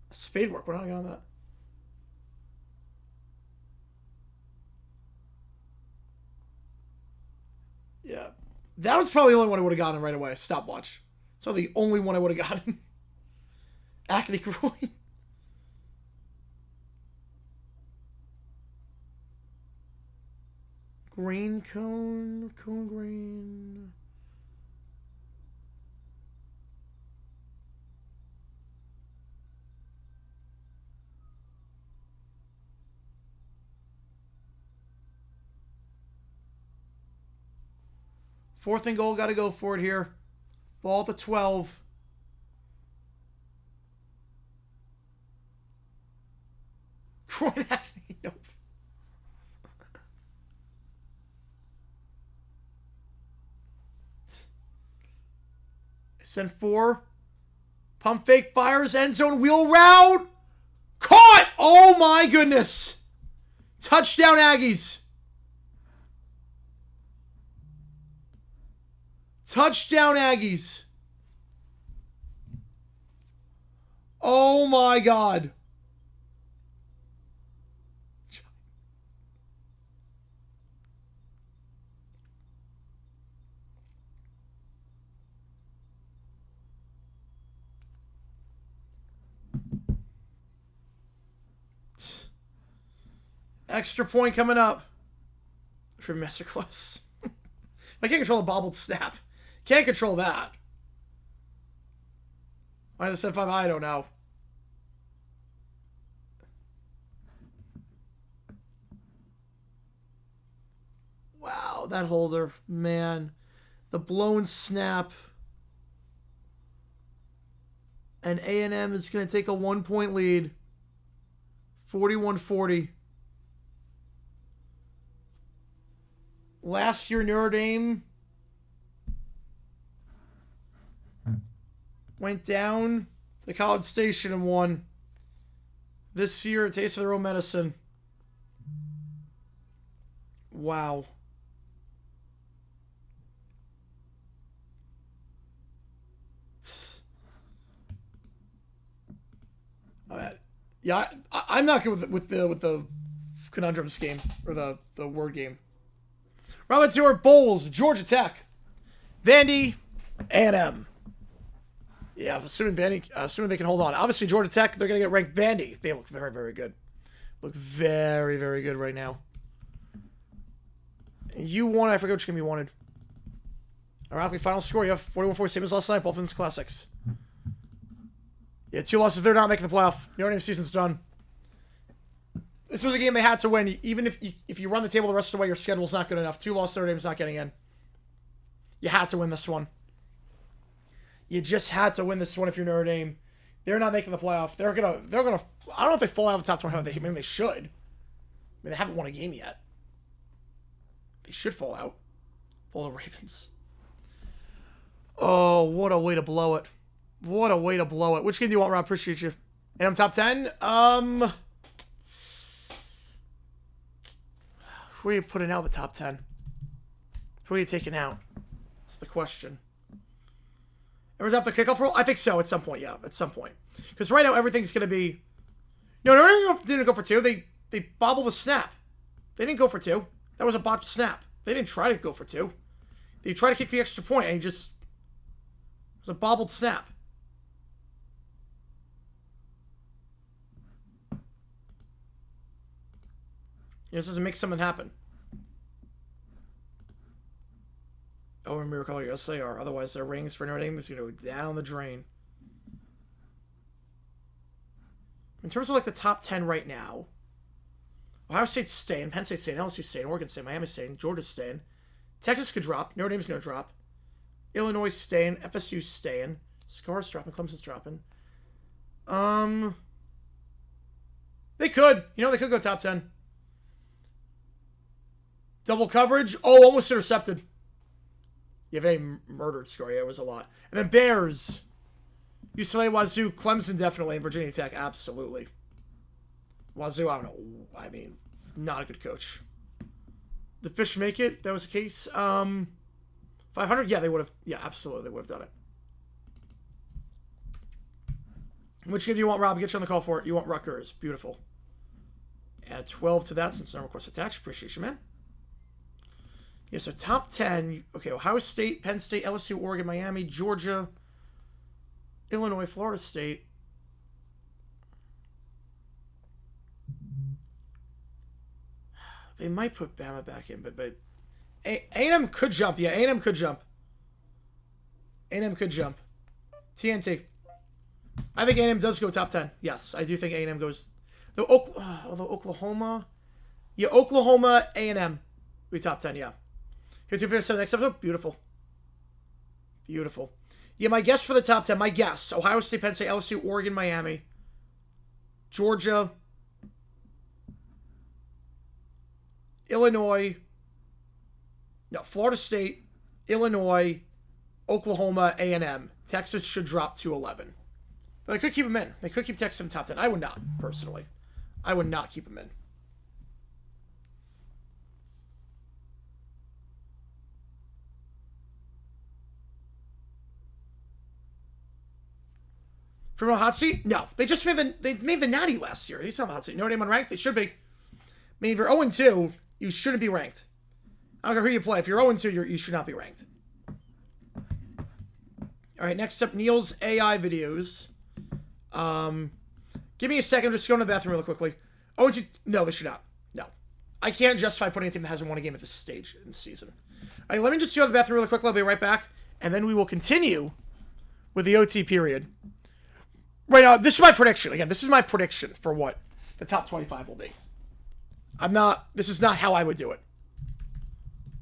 A: Spade work, we're not on that. Yeah. That was probably the only one I would have gotten right away. Stopwatch. It's probably the only one I would have gotten. Acne groin. Grain cone. Cone grain. Fourth and goal, got to go for it here. Ball at the 12. Groin acne, nope. Send 4. Pump fake, fires, end zone, wheel route. Caught! Oh my goodness. Touchdown Aggies. Touchdown Aggies. Oh my God. Extra point coming up for Masterclass. I can't control a bobbled snap. Can't control that. Why the 7-5? I don't know. Wow, that holder, man. The blown snap. And A&M is going to take a 1-point lead. 41-40. Last year, Notre Dame went down to College Station and won. This year, a taste of their own medicine. Wow. Yeah, I'm not good with the conundrums game or the word game. Robert Stewart, Bulls, Georgia Tech, Vandy, A&M. Yeah, assuming they can hold on. Obviously, Georgia Tech, they're going to get ranked Vandy. They look very, very good. Look very, very good right now. And you won. I forget which game you wanted. Ironically, final score, you have 41-40, same as last night, both in classics. Yeah, 2 losses, they're not making the playoff. Notre Dame season's done. This was a game they had to win. Even if you run the table the rest of the way, your schedule's not good enough. 2 losses, Notre Dame's not getting in. You had to win this one. You just had to win this one if you're Notre Dame. They're not making the playoff. They're gonna. I don't know if they fall out of the top 25. Maybe they should. I mean, they haven't won a game yet. They should fall out. Pull the Ravens. Oh, what a way to blow it. What a way to blow it. Which game do you want, Rob? Appreciate you. And I'm top 10. Who are you putting out of the top 10? Who are you taking out? That's the question. Ever up the kickoff rule? I think so, at some point, yeah. At some point. Because right now, everything's going to be... No, didn't go for 2. They bobbled the snap. They didn't go for 2. That was a botched snap. They didn't try to go for 2. They tried to kick the extra point, and he just... It was a bobbled snap. This doesn't make something happen. Oh, and Miracle, yes they are. Otherwise, their ratings for Notre Dame is going to go down the drain. In terms of like the top 10 right now, Ohio State's staying, Penn State's staying, LSU staying, Oregon staying, Miami's staying, Georgia's staying. Texas could drop. Notre Dame's going to drop. Illinois staying. FSU's staying. Scar's dropping. Clemson's dropping. They could. You know, they could go top 10. Double coverage. Oh, almost intercepted. You have a murdered score. Yeah, it was a lot. And then Bears. UCLA, Wazoo, Clemson definitely, and Virginia Tech, absolutely. Wazoo, I don't know. I mean, not a good coach. The Fish make it? If that was the case. 500? Yeah, they would have. Yeah, absolutely, they would have done it. Which game do you want, Rob? Get you on the call for it. You want Rutgers. Beautiful. Add 12 to that since no request attached. Appreciate you, man. Yeah, so top 10. Okay, Ohio State, Penn State, LSU, Oregon, Miami, Georgia, Illinois, Florida State. They might put Bama back in, but A&M could jump. Yeah, A&M could jump. A&M could jump. TNT. I think A&M does go top 10. Yes, I do think A&M goes. Although Oklahoma. Yeah, Oklahoma, A&M. We top 10, yeah. Here's your finish next episode. Beautiful. Beautiful. Yeah, my guess for the top 10. My guess. Ohio State, Penn State, LSU, Oregon, Miami. Georgia. Illinois. No, Florida State. Illinois. Oklahoma, A&M. Texas should drop to 11. But they could keep them in. They could keep Texas in the top 10. I would not, personally. I would not keep them in. From a hot seat? No. They just made the Natty last year. He's not a hot seat. Notre Dame unranked? They should be. I mean, if you're 0-2, you shouldn't be ranked. I don't care who you play. If you're 0-2, you should not be ranked. All right, next up, Neil's AI videos. Give me a second. Just go to the bathroom really quickly. 0-2. No, they should not. No. I can't justify putting a team that hasn't won a game at this stage in the season. All right, let me just go to the bathroom really quickly. I'll be right back. And then we will continue with the OT period. Right now, this is my prediction. Again, this is my prediction for what the top 25 will be. This is not how I would do it.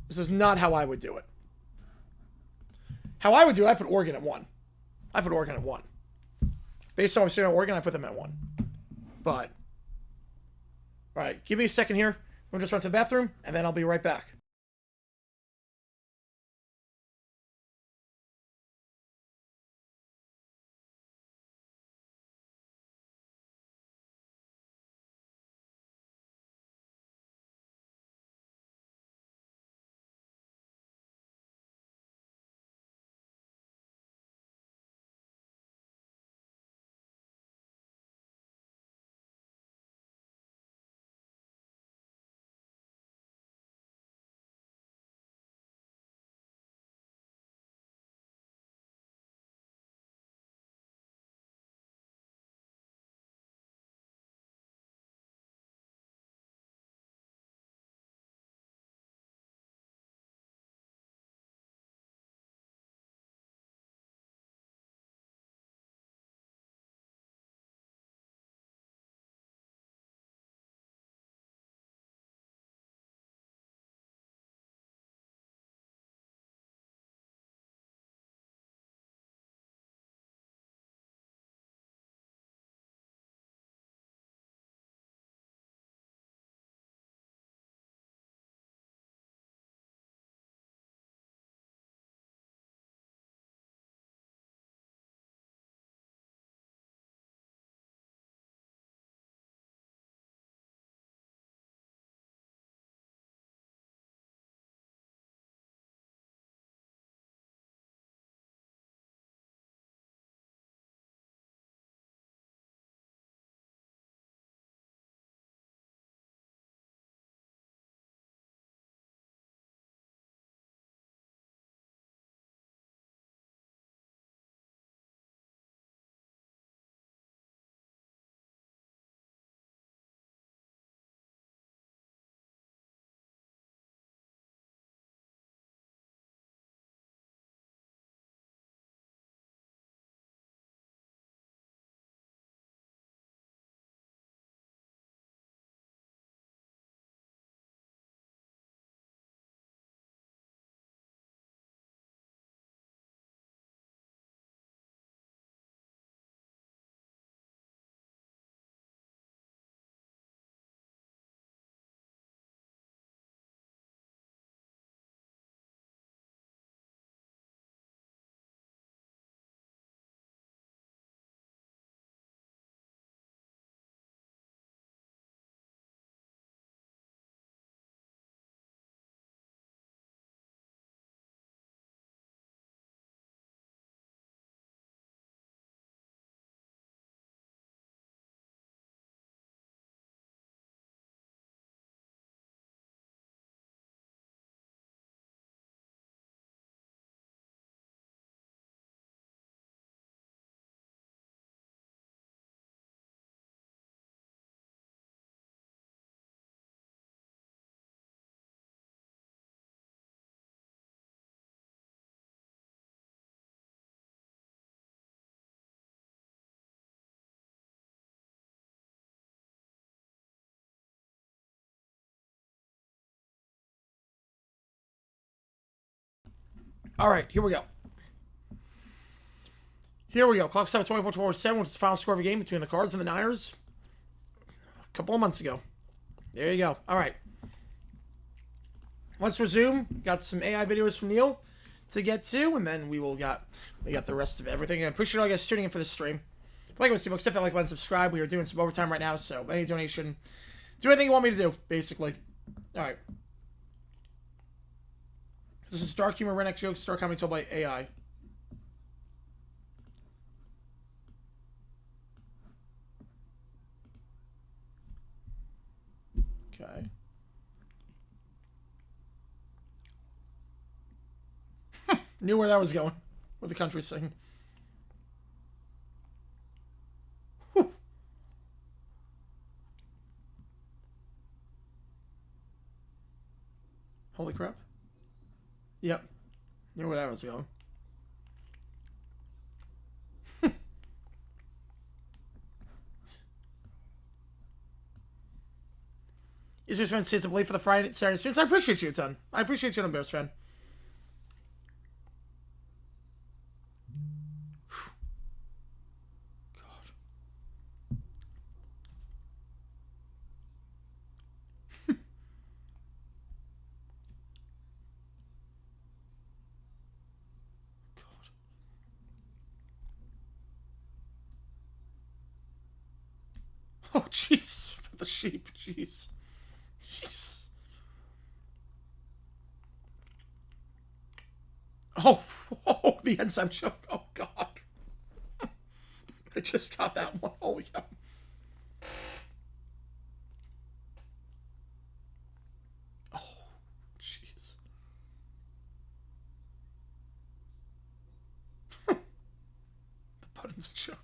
A: This is not how I would do it. How I would do it, I put Oregon at 1. I put Oregon at 1. Based on what I'm saying on Oregon, I put them at 1. But, all right, give me a second here. We'll just run to the bathroom, and then I'll be right back. All right, here we go. Here we go. Clock stop 24-47, which is the final score of a game between the Cards and the Niners a couple of months ago. There you go. All right. Let's resume. Got some AI videos from Neil to get to, and then we got the rest of everything. I appreciate all you guys tuning in for this stream. If you like what you see, accept that like button, subscribe. We are doing some overtime right now, so any donation, do anything you want me to do, basically. All right. This is dark humor, redneck jokes, dark comedy told by AI. Okay. Knew where that was going. With the country singing. Whew. Holy crap. Yep. Knew where that was going. Is your fan stays up late for the Friday Saturday streams? I appreciate you a ton. I appreciate you, I'm a Bears fan. Oh, jeez. The sheep. Jeez. Jeez. Oh, the enzyme choke. Oh, God. I just got that one. Holy cow. Oh, jeez. The button's choke.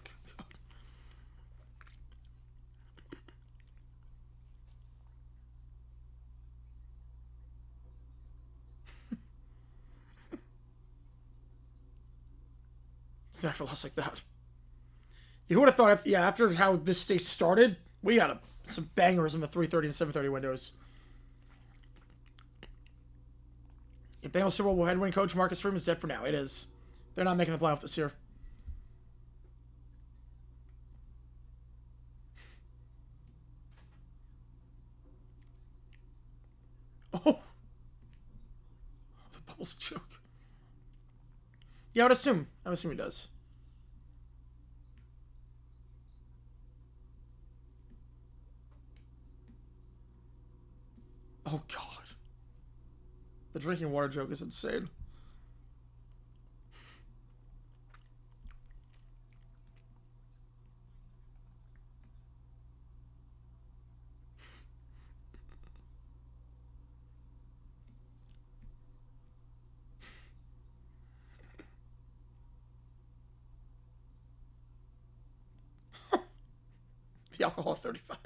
A: Never lost like that. You would have thought, after how this stage started, we got some bangers in the 3:30 and 7:30 windows. If Bengals Super Bowl head winning coach Marcus Freeman is dead for now. It is. They're not making the playoff this year. Oh, the bubbles choke. Yeah, I would assume he does. Oh, God. The drinking water joke is insane. The alcohol 35.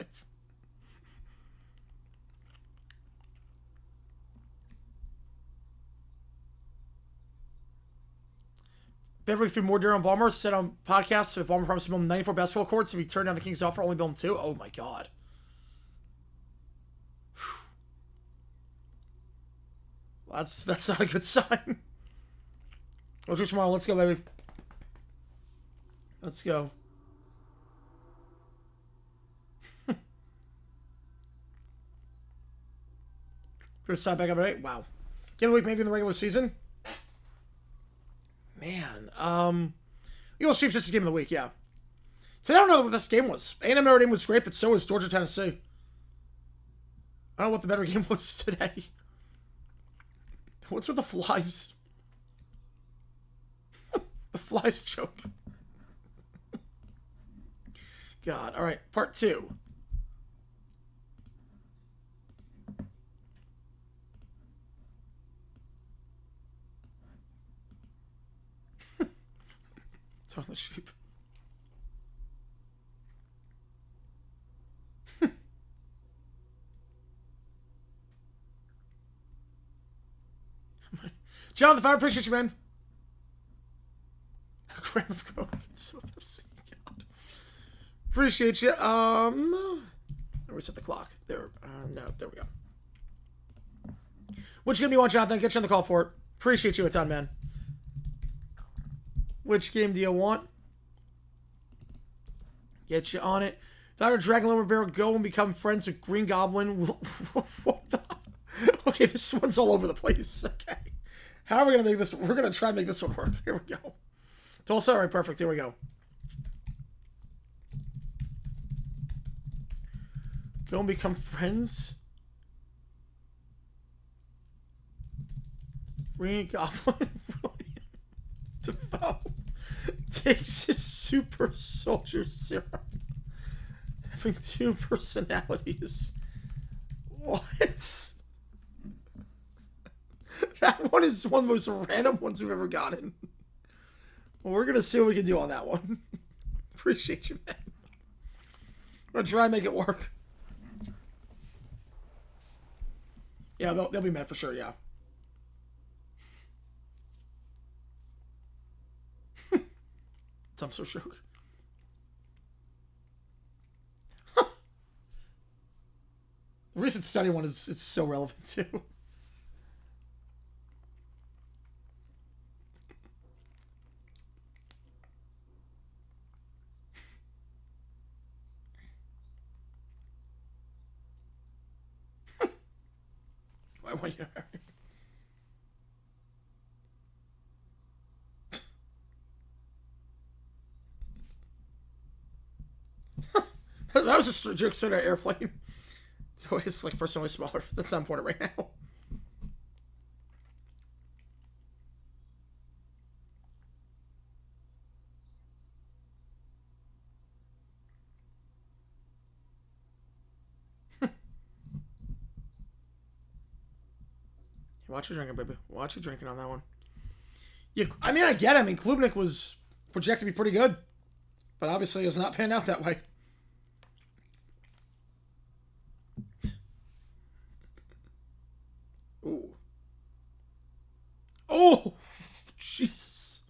A: Beverly threw more dirt on Ballmer, said on podcasts that Ballmer promised to build 94 basketball courts if he turned down the Kings offer, only build them 2. Oh my God. Well, that's not a good sign. Let's do tomorrow. Let's go, baby. Let's go. First side back up at 8. Wow. Game of the week maybe in the regular season. Man. Eagles Chiefs just a game of the week, yeah. Today I don't know what this game was. A&M Notre Dame was great, but so was Georgia Tennessee. I don't know what the better game was today. What's with the flies? The flies choke. God. All right. Part 2. It's on the sheep. Jonathan, I appreciate you, man. A gram of coke. So God. Appreciate you. Reset the clock. There. No, there we go. What you gonna be on, Jonathan? Get you on the call for it. Appreciate you a ton, man. Which game do you want? Get you on it. Dr. Dragon Lumber Bear, go and become friends with Green Goblin. What the? Okay, this one's all over the place. Okay. How are we going to make this? We're going to try and make this one work. Here we go. It's all set. All right, perfect. Here we go. Go and become friends. Green Goblin. Defoe takes his super soldier serum. Having 2 personalities. What? That one is one of the most random ones we've ever gotten. Well, we're going to see what we can do on that one. Appreciate you, man. I'm going to try and make it work. Yeah, they'll be mad for sure, yeah. I'm so shook. The recent study one is it's so relevant too. Why won't you hurry? That was a joke on an airplane. So it's like personally smaller. That's not important right now. Watch your drinking, baby. Watch your drinking on that one. Yeah, I mean, I get it. I mean, Klubnik was projected to be pretty good, but obviously it's not panned out that way. Ooh. Oh, Jesus.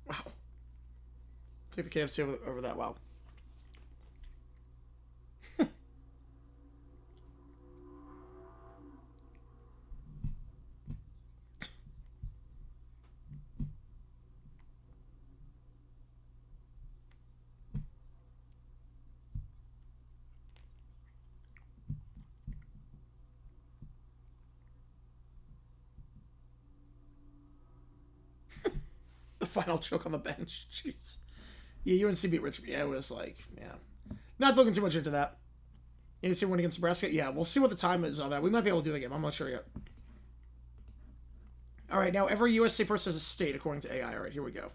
A: Wow. Take the KFC over that. Wow. The final choke on the bench. Jeez. Yeah, UNC beat Richmond. Yeah, it was like, yeah. Not looking too much into that. UNC win against Nebraska? Yeah, we'll see what the time is on that. We might be able to do the game. I'm not sure yet. All right, now every USA person has a state according to AI. All right, here we go.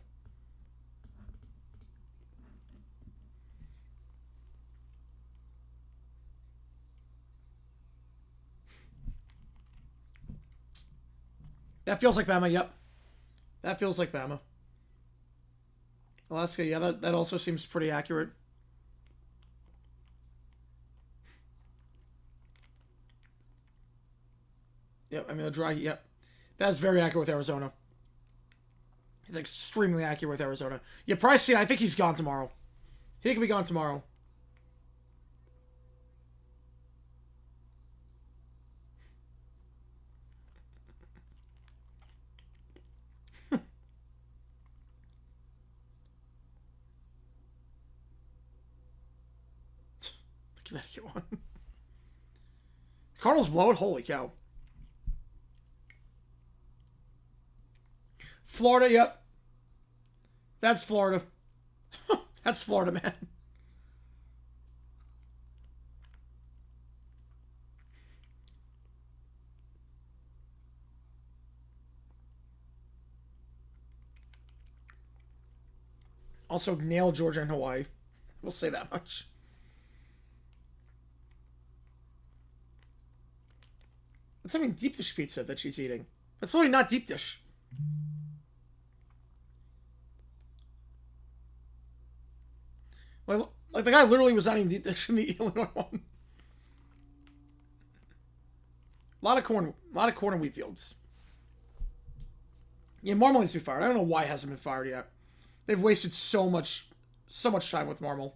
A: That feels like Bama, yep. That feels like Bama. Alaska, yeah, that also seems pretty accurate. Yep, I mean, the dry, yep. That's very accurate with Arizona. It's extremely accurate with Arizona. Yeah, Price, I think he's gone tomorrow. He could be gone tomorrow. Connecticut one. Cardinals blow it? Holy cow. Florida, yep. That's Florida. That's Florida, man. Also, nail Georgia and Hawaii. We'll say that much. What's having deep dish pizza that she's eating? That's really not deep dish. Like the guy literally was not eating deep dish in the Illinois one. A lot of corn and wheat fields. Yeah, Marmol needs to be fired. I don't know why it hasn't been fired yet. They've wasted so much time with Marmol.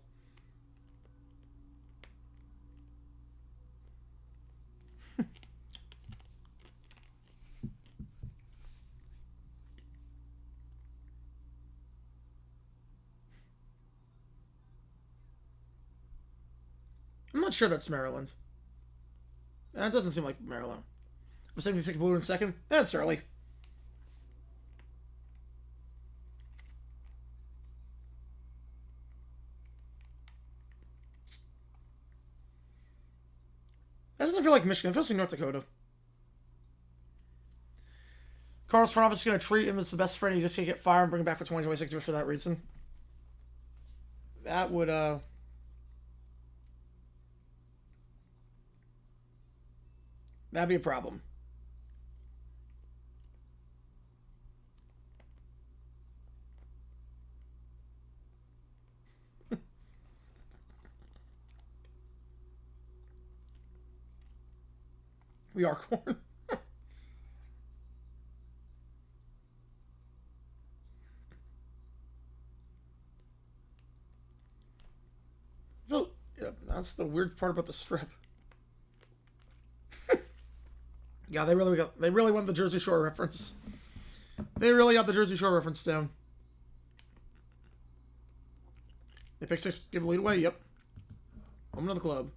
A: I'm not sure that's Maryland. That doesn't seem like Maryland. I'm saying the blue in second. That's early. That doesn't feel like Michigan. It feels like North Dakota. Carl's front office is going to treat him as the best friend. He's just going to get fired and bring him back for 2026 just for that reason. That would, that'd be a problem. We are corn. So, yeah, that's the weird part about the strip. Yeah, they really went the Jersey Shore reference. They really got the Jersey Shore reference down. They pick six, give the lead away. Yep. Home to the club.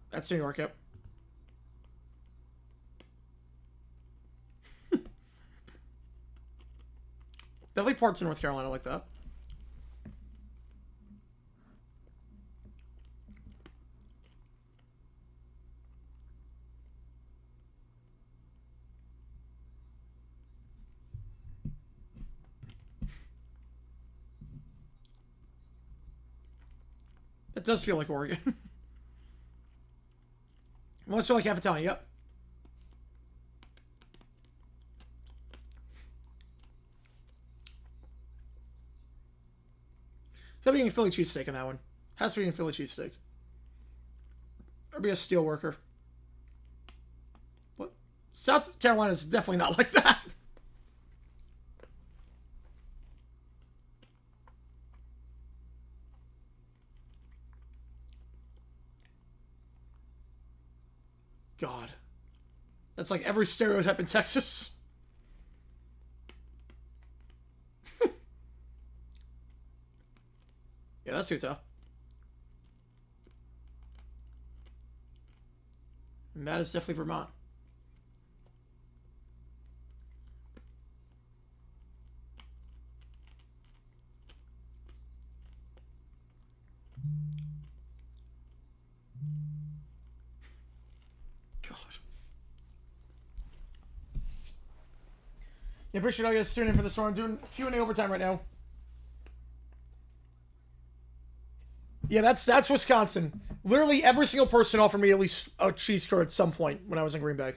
A: That's New York. Yep. Definitely parts of North Carolina like that. It does feel like Oregon. It must feel like half Italian. Yep. It's being a Philly cheesesteak in that one. Has to be a Philly cheesesteak. Or be a steel worker. What? South Carolina is definitely not like that. God. That's like every stereotype in Texas. Yeah, that's Utah. And that is definitely Vermont. God. Yeah, appreciate all you guys tuning in for this one. I'm doing Q&A overtime right now. Yeah, that's Wisconsin. Literally every single person offered me at least a cheese curd at some point when I was in Green Bay.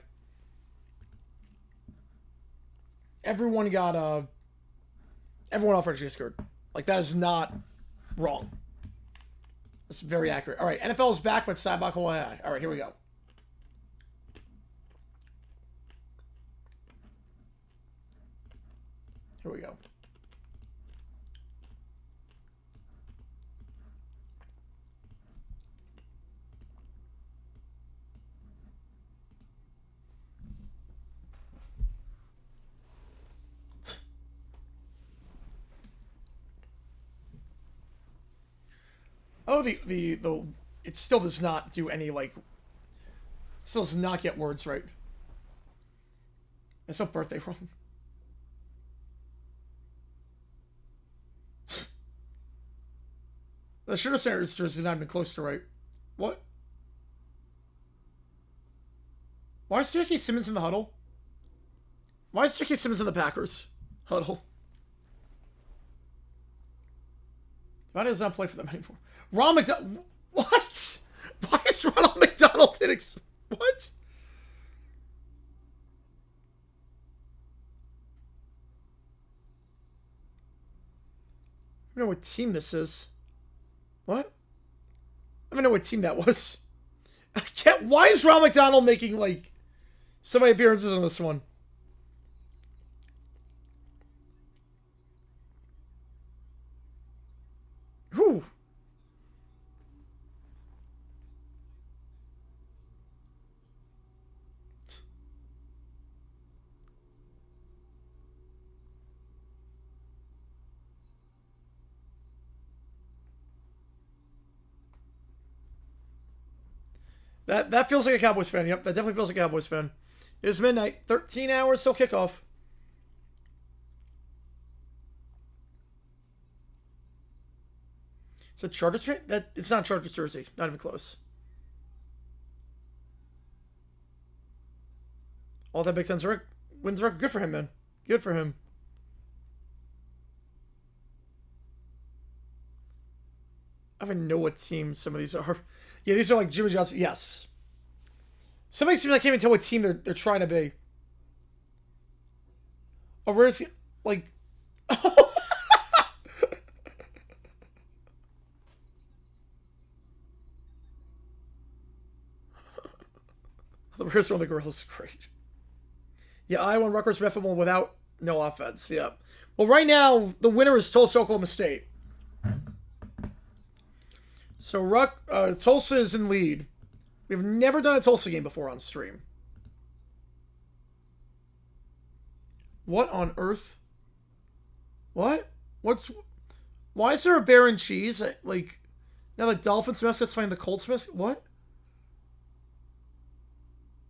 A: Everyone got everyone offered a cheese curd. Like, that is not wrong. That's very accurate. All right, NFL is back, but Cyberbuckle AI. All right, here we go. Here we go. Oh, the it still does not do any, like, still does not get words right. It's not birthday wrong. The Sugar Centers did not even close to right. What? Why is J.K. Simmons in the huddle? Why is J.K. Simmons in the Packers huddle? Why does not play for them anymore? Ron McDonald. What? Why is Ronald McDonald in? What? I don't know what team this is. What? I don't know what team that was. I can't. Why is Ronald McDonald making, like, So many appearances on this one. Whew. That feels like a Cowboys fan. Yep, that definitely feels like a Cowboys fan. It is midnight. 13 hours till kickoff. Is it Chargers fan? It's not Chargers jersey. Not even close. All that Big Ten's wins record. Good for him, man. Good for him. I don't even know what team some of these are. Yeah, these are like Jimmy Johnson. Yes. Some of these teams I can't even tell what team they're trying to be. Oh, where's he? Like. The first one, the Gorillas, is great. Yeah, Iowa and Rutgers Bethel without no offense. Yeah. Well, right now the winner is Tulsa, Oklahoma State. So Tulsa is in lead. We've never done a Tulsa game before on stream. What on earth? What? Why is there a bear and cheese? Like, now the Dolphins mascot's find the Colts mascot? What?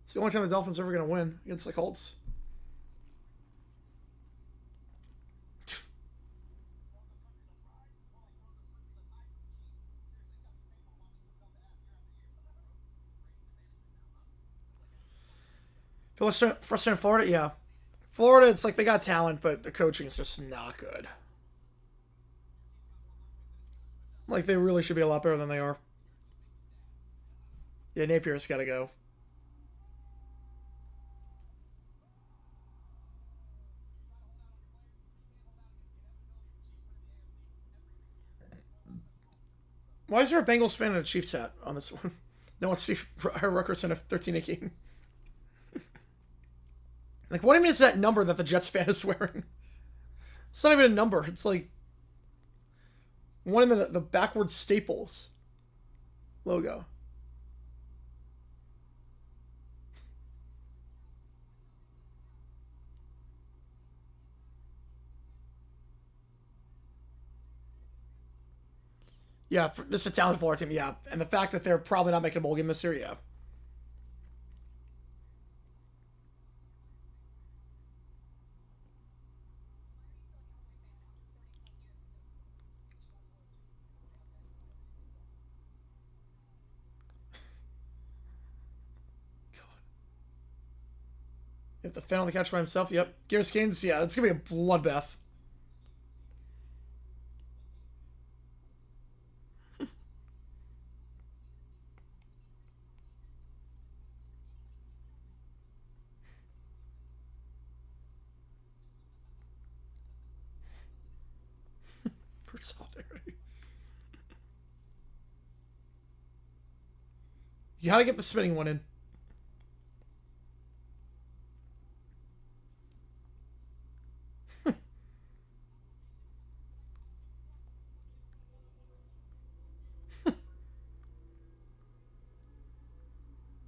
A: It's the only time the Dolphins are ever going to win against the Colts. Frustrating Florida? Yeah. Florida, it's like they got talent, but the coaching is just not good. Like, they really should be a lot better than they are. Yeah, Napier's got to go. Why is there a Bengals fan and a Chiefs hat on this one? No one's see Rutgers in a 13-8 game. Like, what even is that number that the Jets fan is wearing? It's not even a number. It's like one in the backwards Staples logo. Yeah, this is a talented Florida team, yeah. And the fact that they're probably not making a bowl game this year, yeah. If the fan on the couch by himself, yep. Gear Skins, yeah, it's going to be a bloodbath. For solidarity. You got to get the spinning one in.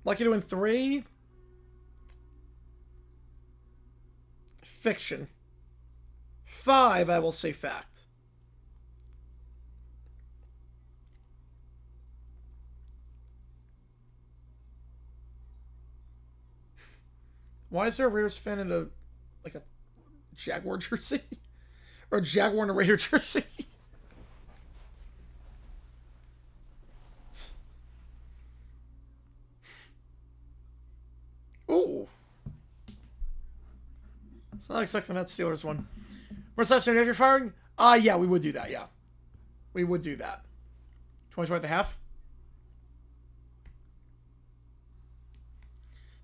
A: Lucky to win 3. Fiction. 5, I will say fact. Why is there a Raiders fan in a Jaguar jersey? Or a Jaguar in a Raider jersey? Ooh. It's not expecting that Steelers one. Reception, if you're firing? Yeah, we would do that, yeah. We would do that. 24 at the half?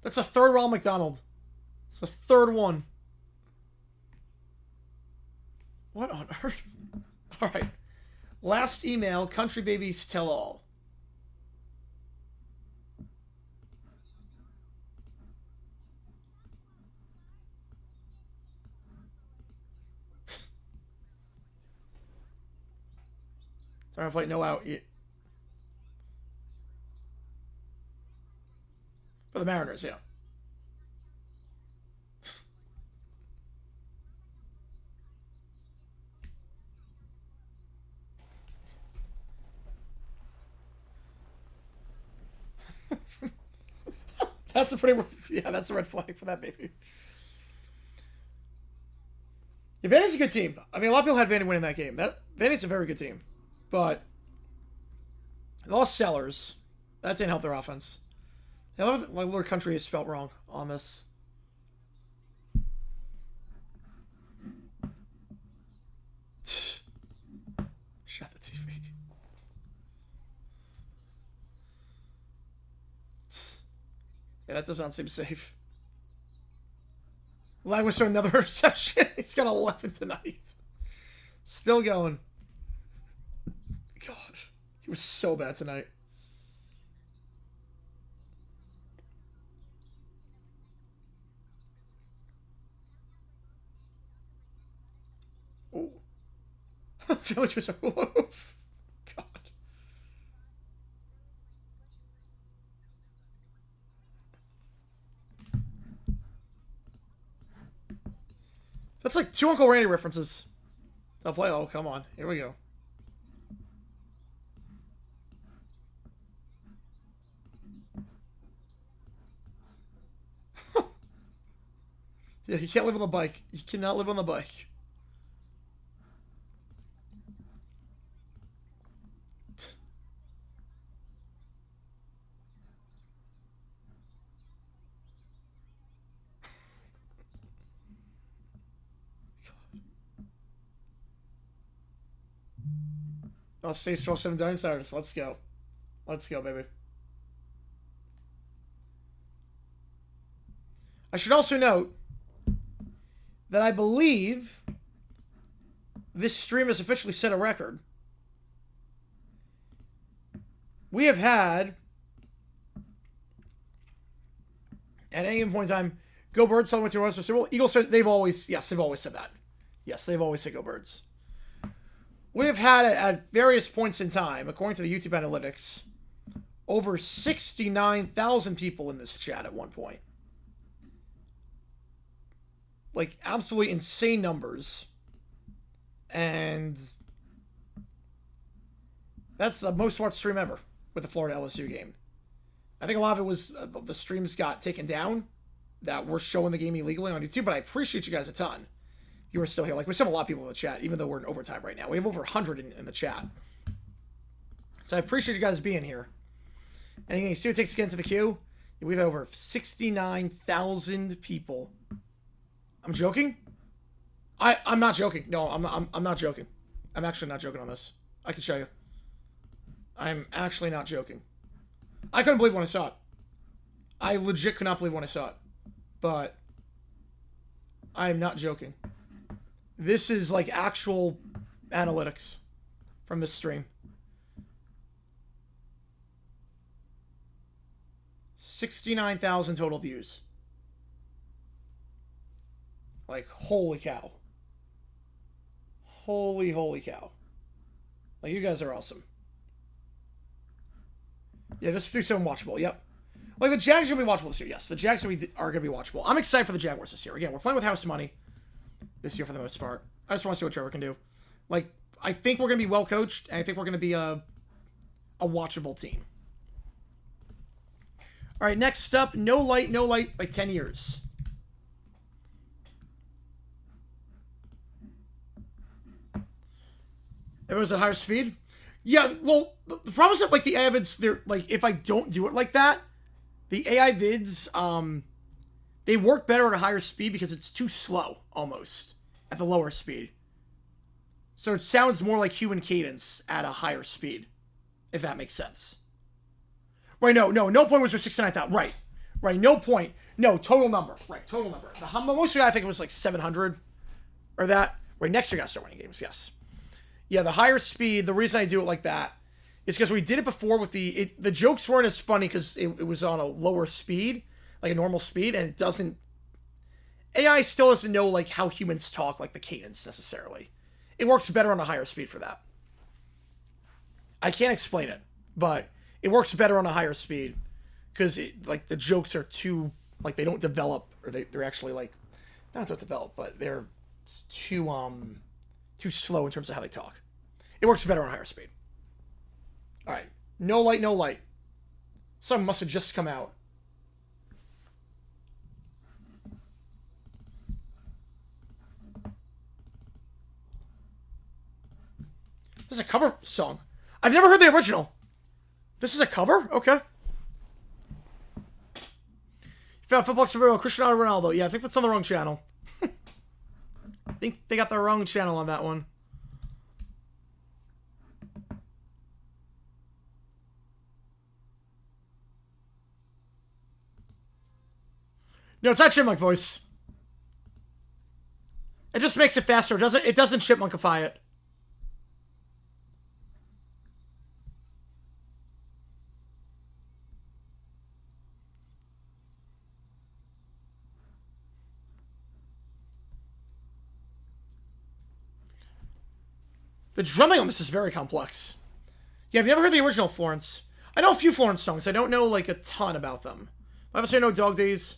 A: That's a third Ronald McDonald. It's the third one. What on earth? All right. Last email, Country Babies Tell All. They're gonna play no out. For the Mariners, yeah. That's a pretty... Yeah, that's a red flag for that baby. Yeah, Vandy's a good team. I mean, a lot of people had Vandy winning that game. Vandy's a very good team. But they lost Sellers. That didn't help their offense. I love like their country has felt wrong on this. Shut the TV. Yeah, that does not seem safe. Lag was showing another interception. He's got 11 tonight. Still going. God, he was so bad tonight. Oh. Villagers are low. God. That's like 2 Uncle Randy references. I'll play. Oh, come on. Here we go. Yeah, you can't live on the bike. You cannot live on the bike. Oh, stage 12-7 Dining Stars. Let's go. Let's go, baby. I should also note that I believe this stream has officially set a record. We have had, at any point in time, Go Birds celebrating to Western Super Bowl. Eagles, they've always said that. Yes, they've always said Go Birds. We have had, at various points in time, according to the YouTube analytics, over 69,000 people in this chat at one point. Like, absolutely insane numbers. And that's the most watched stream ever with the Florida LSU game. I think a lot of it was the streams got taken down that were showing the game illegally on YouTube, but I appreciate you guys a ton. You are still here. Like, we still have a lot of people in the chat, even though we're in overtime right now. We have over 100 in the chat. So I appreciate you guys being here. And again, Stu takes us again to the queue. We have over 69,000 people. I'm joking? I'm not joking. No, I'm not joking. I'm actually not joking on this. I can show you. I'm actually not joking. I couldn't believe when I saw it. I legit could not believe when I saw it. But I am not joking. This is like actual analytics from this stream. 69,000 total views. Like, holy cow. Holy cow. Like, you guys are awesome. Yeah, just 3-7 watchable, yep. Like, the Jags are going to be watchable this year, yes. The Jags are going to be watchable. I'm excited for the Jaguars this year. Again, we're playing with house money this year for the most part. I just want to see what Trevor can do. Like, I think we're going to be well coached, and I think we're going to be a watchable team. All right, next up, no light by 10 years. Everyone's at higher speed? Yeah, well, the problem is that, like, the AI vids, they're, like, if I don't do it like that, the AI vids, they work better at a higher speed because it's too slow, almost, at the lower speed. So it sounds more like human cadence at a higher speed, if that makes sense. Right, no point was for 69,000. Right, no point. No, total number. Right, total number. The most of it, I think it was like 700, or that. Right, next year, I gotta start winning games, yes. Yeah, the higher speed, the reason I do it like that is because we did it before with the jokes weren't as funny because it was on a lower speed, like a normal speed, and it doesn't... AI still doesn't know, like, how humans talk, like the cadence, necessarily. It works better on a higher speed for that. I can't explain it, but it works better on a higher speed because like the jokes are too like they don't develop or they're actually like not don't develop, but they're too slow in terms of how they talk. It works better on a higher speed. All right, no light, no light. Some must have just come out. This is a cover song. I've never heard the original. This is a cover? Okay. You found $5 for Cristiano Ronaldo. Yeah, I think that's on the wrong channel. I think they got the wrong channel on that one. No, it's not Chipmunk voice. It just makes it faster. It doesn't Chipmunkify it. The drumming on this is very complex. Yeah, I've never heard the original Florence. I know a few Florence songs. I don't know, like, a ton about them. Obviously, I know Dog Days.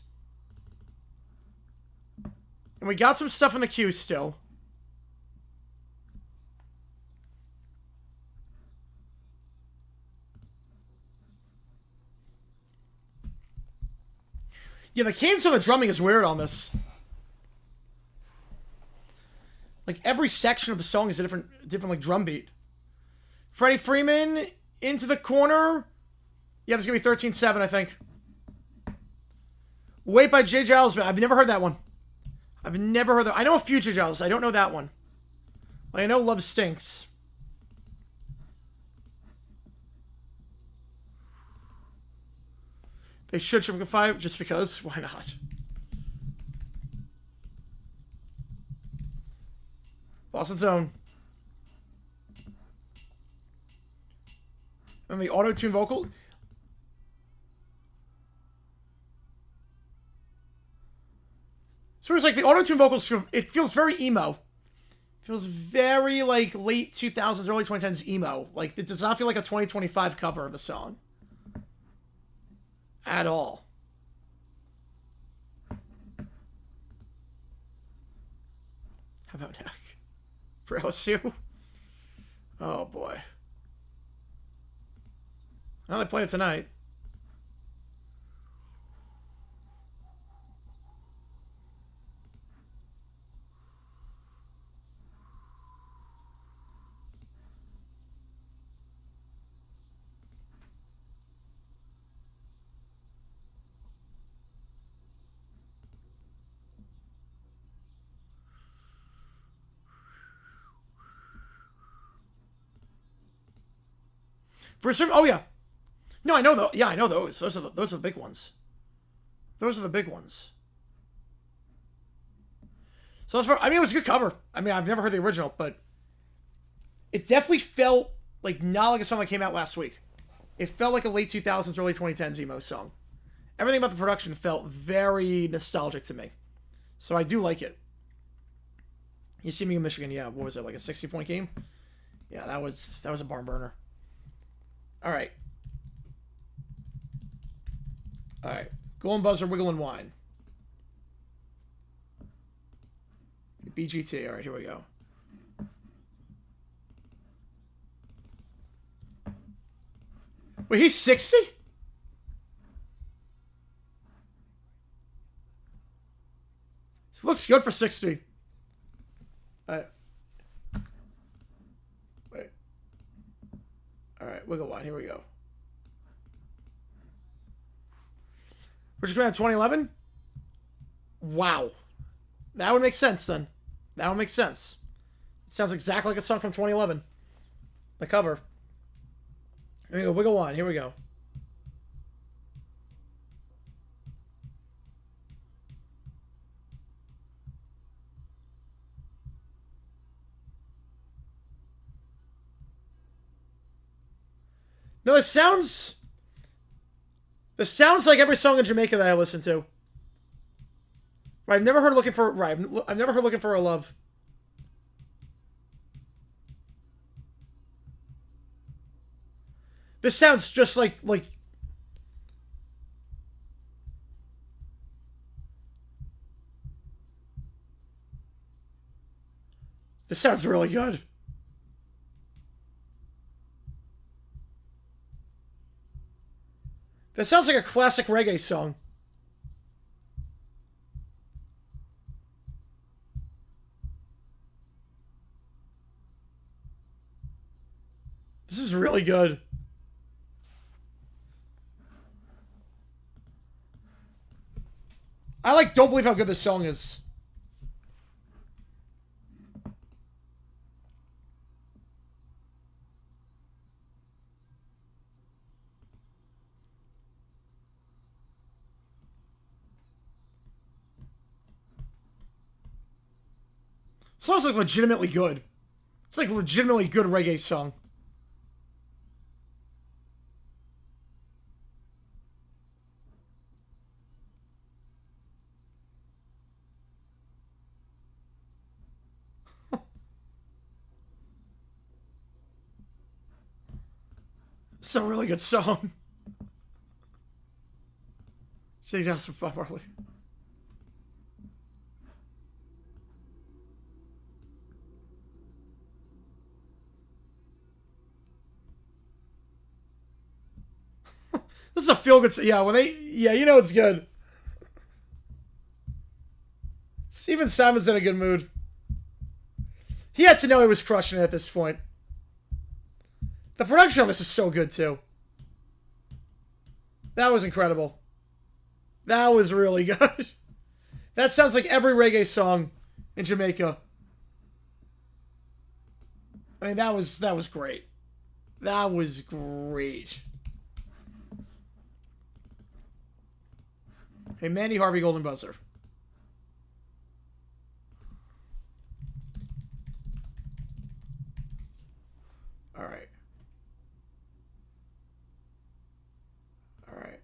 A: And we got some stuff in the queue still. Yeah, the cadence of the drumming is weird on this. Like, every section of the song is a different like, drum beat. Freddie Freeman, Into the Corner. Yeah, it's going to be 13-7, I think. Wait by J. Giles. I've never heard that one. I've never heard that. I know a few J. Giles. I don't know that one. Like, I know Love Stinks. They should Chipmunk just because. Why not? Boston Zone. And the auto-tune vocal. So it's like the auto-tune vocals, it feels very emo. It feels very like late 2000s, early 2010s emo. Like it does not feel like a 2025 cover of the song. At all. How about neck? For LSU? Oh boy. I know they play it tonight. For some, oh yeah, no, I know those. Yeah, I know those. Those are the big ones. Those are the big ones. So that's for, I mean, it was a good cover. I mean, I've never heard the original, but it definitely felt like not like a song that came out last week. It felt like a late 2000s, early 2010s emo song. Everything about the production felt very nostalgic to me, so I do like it. You see me in Michigan, yeah. What was it, like a 60-point game? Yeah, that was a barn burner. All right. All right. Golden Buzzer, Wiggle and Wine. BGT. All right, here we go. Wait, he's 60? He looks good for 60. Wait. All right, Wiggle Wine. Here we go. We're just going to have 2011? Wow. That would make sense, then. That would make sense. It sounds exactly like a song from 2011. The cover. Here we go. Wiggle Wine. Here we go. No, it sounds... This sounds like every song in Jamaica that I listen to. Right, I've never heard Looking for... Right, I've never heard Looking for a Love. This sounds just like this sounds really good. That sounds like a classic reggae song. This is really good. I like don't believe how good this song is. This song's like legitimately good. It's like a legitimately good reggae song. It's a really good song. Say just Bob Marley. This is a feel good. Yeah, when they, yeah, you know it's good. Steven Simon's in a good mood. He had to know he was crushing it at this point. The production on this is so good too. That was incredible. That was really good. That sounds like every reggae song in Jamaica. I mean, that was great. That was great. Hey, Mandy Harvey Golden Buzzer. All right. All right.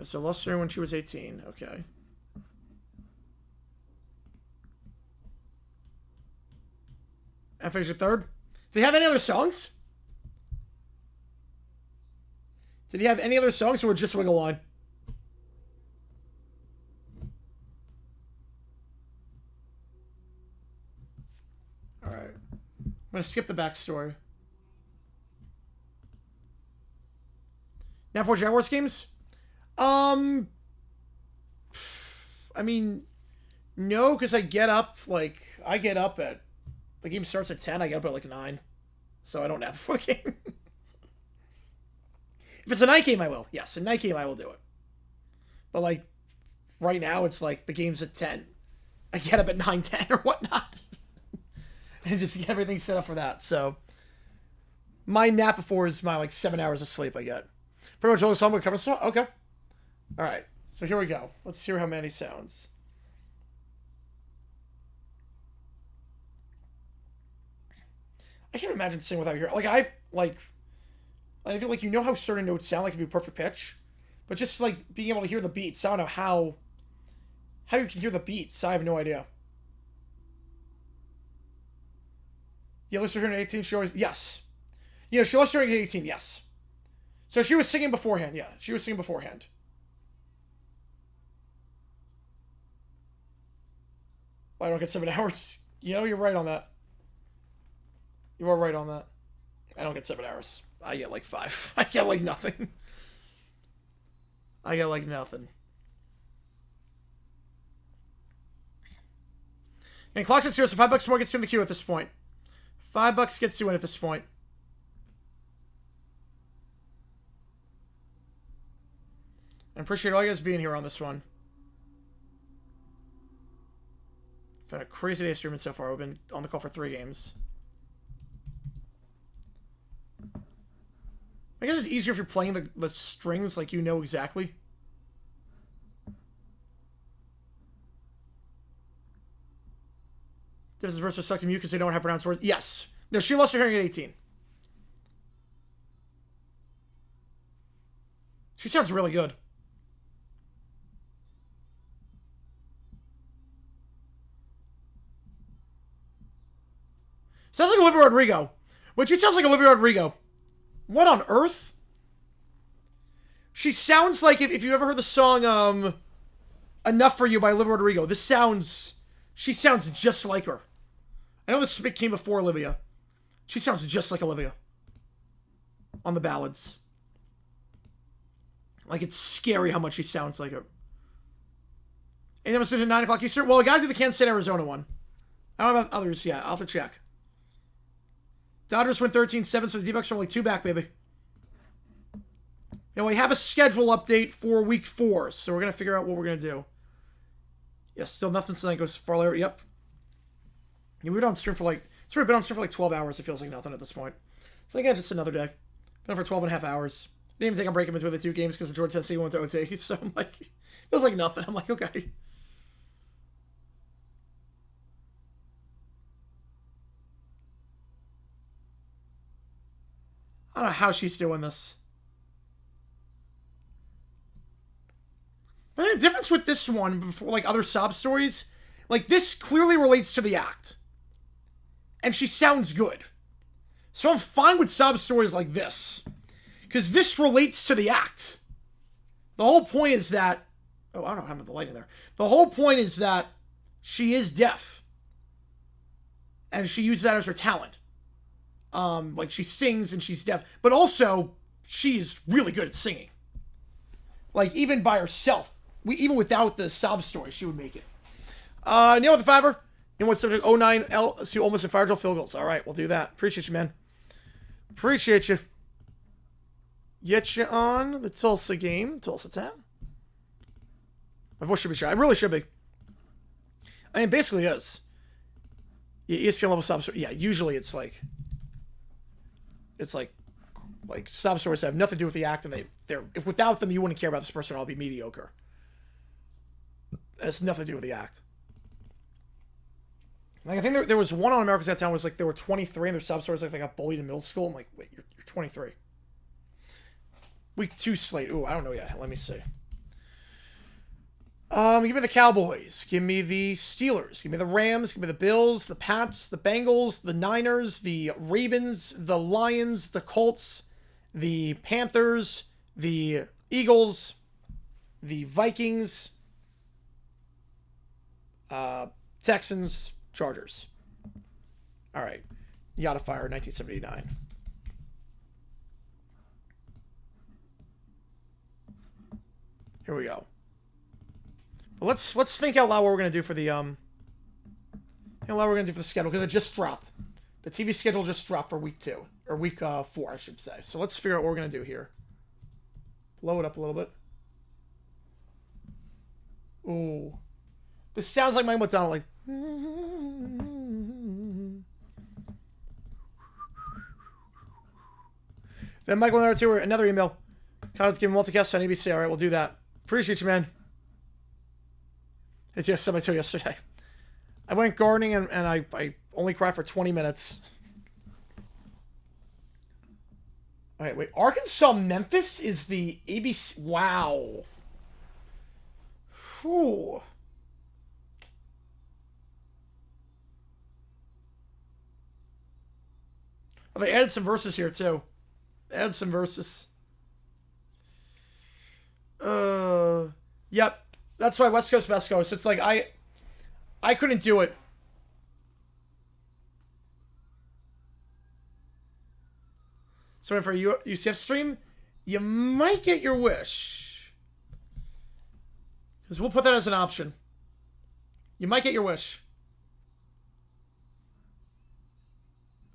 A: So lost her when she was 18. Okay. F is your third. Did he have any other songs? Did he have any other songs or just Wiggle Line? Alright. I'm going to skip the backstory. Now for Jaguars games? I mean, no, because I get up at, the game starts at 10, I get up at like 9. So I don't nap before the game. If it's a night game, I will. Yes, a night game, I will do it. But like, right now, it's like, the game's at 10. I get up at 9, 10 or whatnot. And just get everything set up for that. So, my nap before is my like 7 hours of sleep I get. Pretty much all the song will cover. Okay. Alright, so here we go. Let's hear how Manny sounds. I can't imagine singing without hearing. I feel like you know how certain notes sound like if you perfect pitch, but just like being able to hear the beats. I don't know how you can hear the beats. I have no idea. Yeah, lost her hearing at 18. She always, yes. You know, she lost her hearing at 18. Yes. So she was singing beforehand. Yeah, she was singing beforehand. I don't get 7 hours. You know, you're right on that. You are right on that. I don't get 7 hours. I get like 5. I get like nothing. I get like nothing. And clock's at 0, so $5 more gets you in the queue at this point. $5 gets you in at this point. I appreciate all you guys being here on this one. Been a crazy day streaming so far. We've been on the call for 3 games. I guess it's easier if you're playing the strings, like you know exactly. This is versus suck to mute because they don't have pronounced words. Yes. No, she lost her hearing at 18. She sounds really good. Sounds like Olivia Rodrigo. Which it sounds like Olivia Rodrigo. What on earth? She sounds like, if you ever heard the song, Enough For You by Olivia Rodrigo, she sounds just like her. I know this came before Olivia. She sounds just like Olivia. On the ballads. Like, it's scary how much she sounds like her. And then it's at 9 o'clock Eastern. Well, I gotta do the Kansas City, Arizona one. I don't know about others yet. I'll have to check. Dodgers win 13-7, so the D-backs are only 2 back, baby. And we have a schedule update for week 4, so we're going to figure out what we're going to do. Yes, still nothing tonight goes far later. Yep. Yeah, we've been on stream for it's already been on stream for like 12 hours. It feels like nothing at this point. So again, just another day. Been on for 12 and a half hours. Didn't even think I'm breaking between the 2 games because the Georgia Tennessee went to OT. So I'm like, feels like nothing. I'm like, okay. I don't know how she's doing this. But the difference with this one, before like other sob stories, like this clearly relates to the act. And she sounds good. So I'm fine with sob stories like this. Because this relates to the act. The whole point is that... Oh, I don't have the light in there. The whole point is that she is deaf. And she uses that as her talent. Like she sings and she's deaf. But also, she's really good at singing. Like even by herself. Even without the sob story, she would make it. Neil with the fiver. In what subject? 09 LSU almost in fire drill field goals. All right, we'll do that. Appreciate you, man. Appreciate you. Get you on the Tulsa game. Tulsa town. My voice should be shy. It really should be. I mean, basically is. Yeah, ESPN level sob story. Yeah, usually it's like sob stories that have nothing to do with the act, and if without them you wouldn't care about this person, or I'll be mediocre. It has nothing to do with the act. Like I think there was one on America's Got Talent was like they were 23 and their sob stories like they got bullied in middle school. I'm like, wait, you're 23. Week 2 slate. Ooh, I don't know yet. Let me see. Give me the Cowboys. Give me the Steelers. Give me the Rams. Give me the Bills, the Pats, the Bengals, the Niners, the Ravens, the Lions, the Colts, the Panthers, the Eagles, the Vikings, Texans, Chargers. All right. Yada Fire, 1979. Here we go. But let's think out loud what we're gonna do for the schedule because it just dropped. The TV schedule just dropped for week 2 or week 4, I should say. So let's figure out what we're gonna do here. Blow it up a little bit. Ooh, this sounds like Mike McDonald. Like. Then Michael and R2 another email. Kyle's giving multicast on ABC. All right, we'll do that. Appreciate you, man. It's just something I told you yesterday. I went gardening and I only cried for 20 minutes. All right, wait. Arkansas Memphis is the ABC. Wow. Whew. Oh, they added some verses here too. They added some verses. Yep. That's why West Coast, West Coast. It's like I couldn't do it. So for a UCF stream, you might get your wish. Because we'll put that as an option. You might get your wish.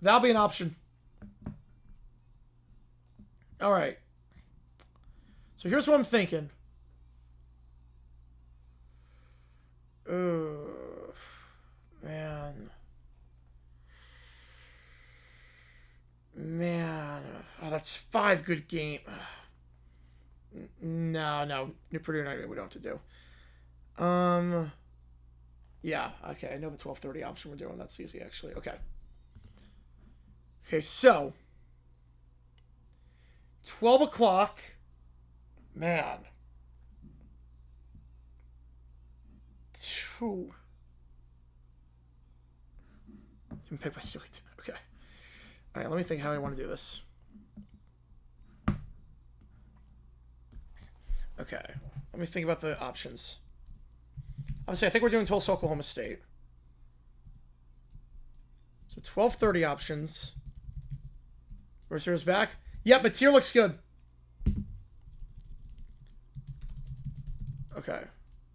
A: That'll be an option. All right. So here's what I'm thinking. Man. Oh, that's 5 good games. No. New Purdue United we don't have to do. Yeah, okay. I know the 12:30 option we're doing. That's easy, actually. Okay. Okay, so 12 o'clock. Man. Whew. Didn't pick my silly. Okay. All right, let me think how I want to do this. Okay. Let me think about the options. Obviously, I think we're doing Tulsa, Oklahoma State. So 12:30 options. Mercer's back. Yep, but tier looks good. Okay.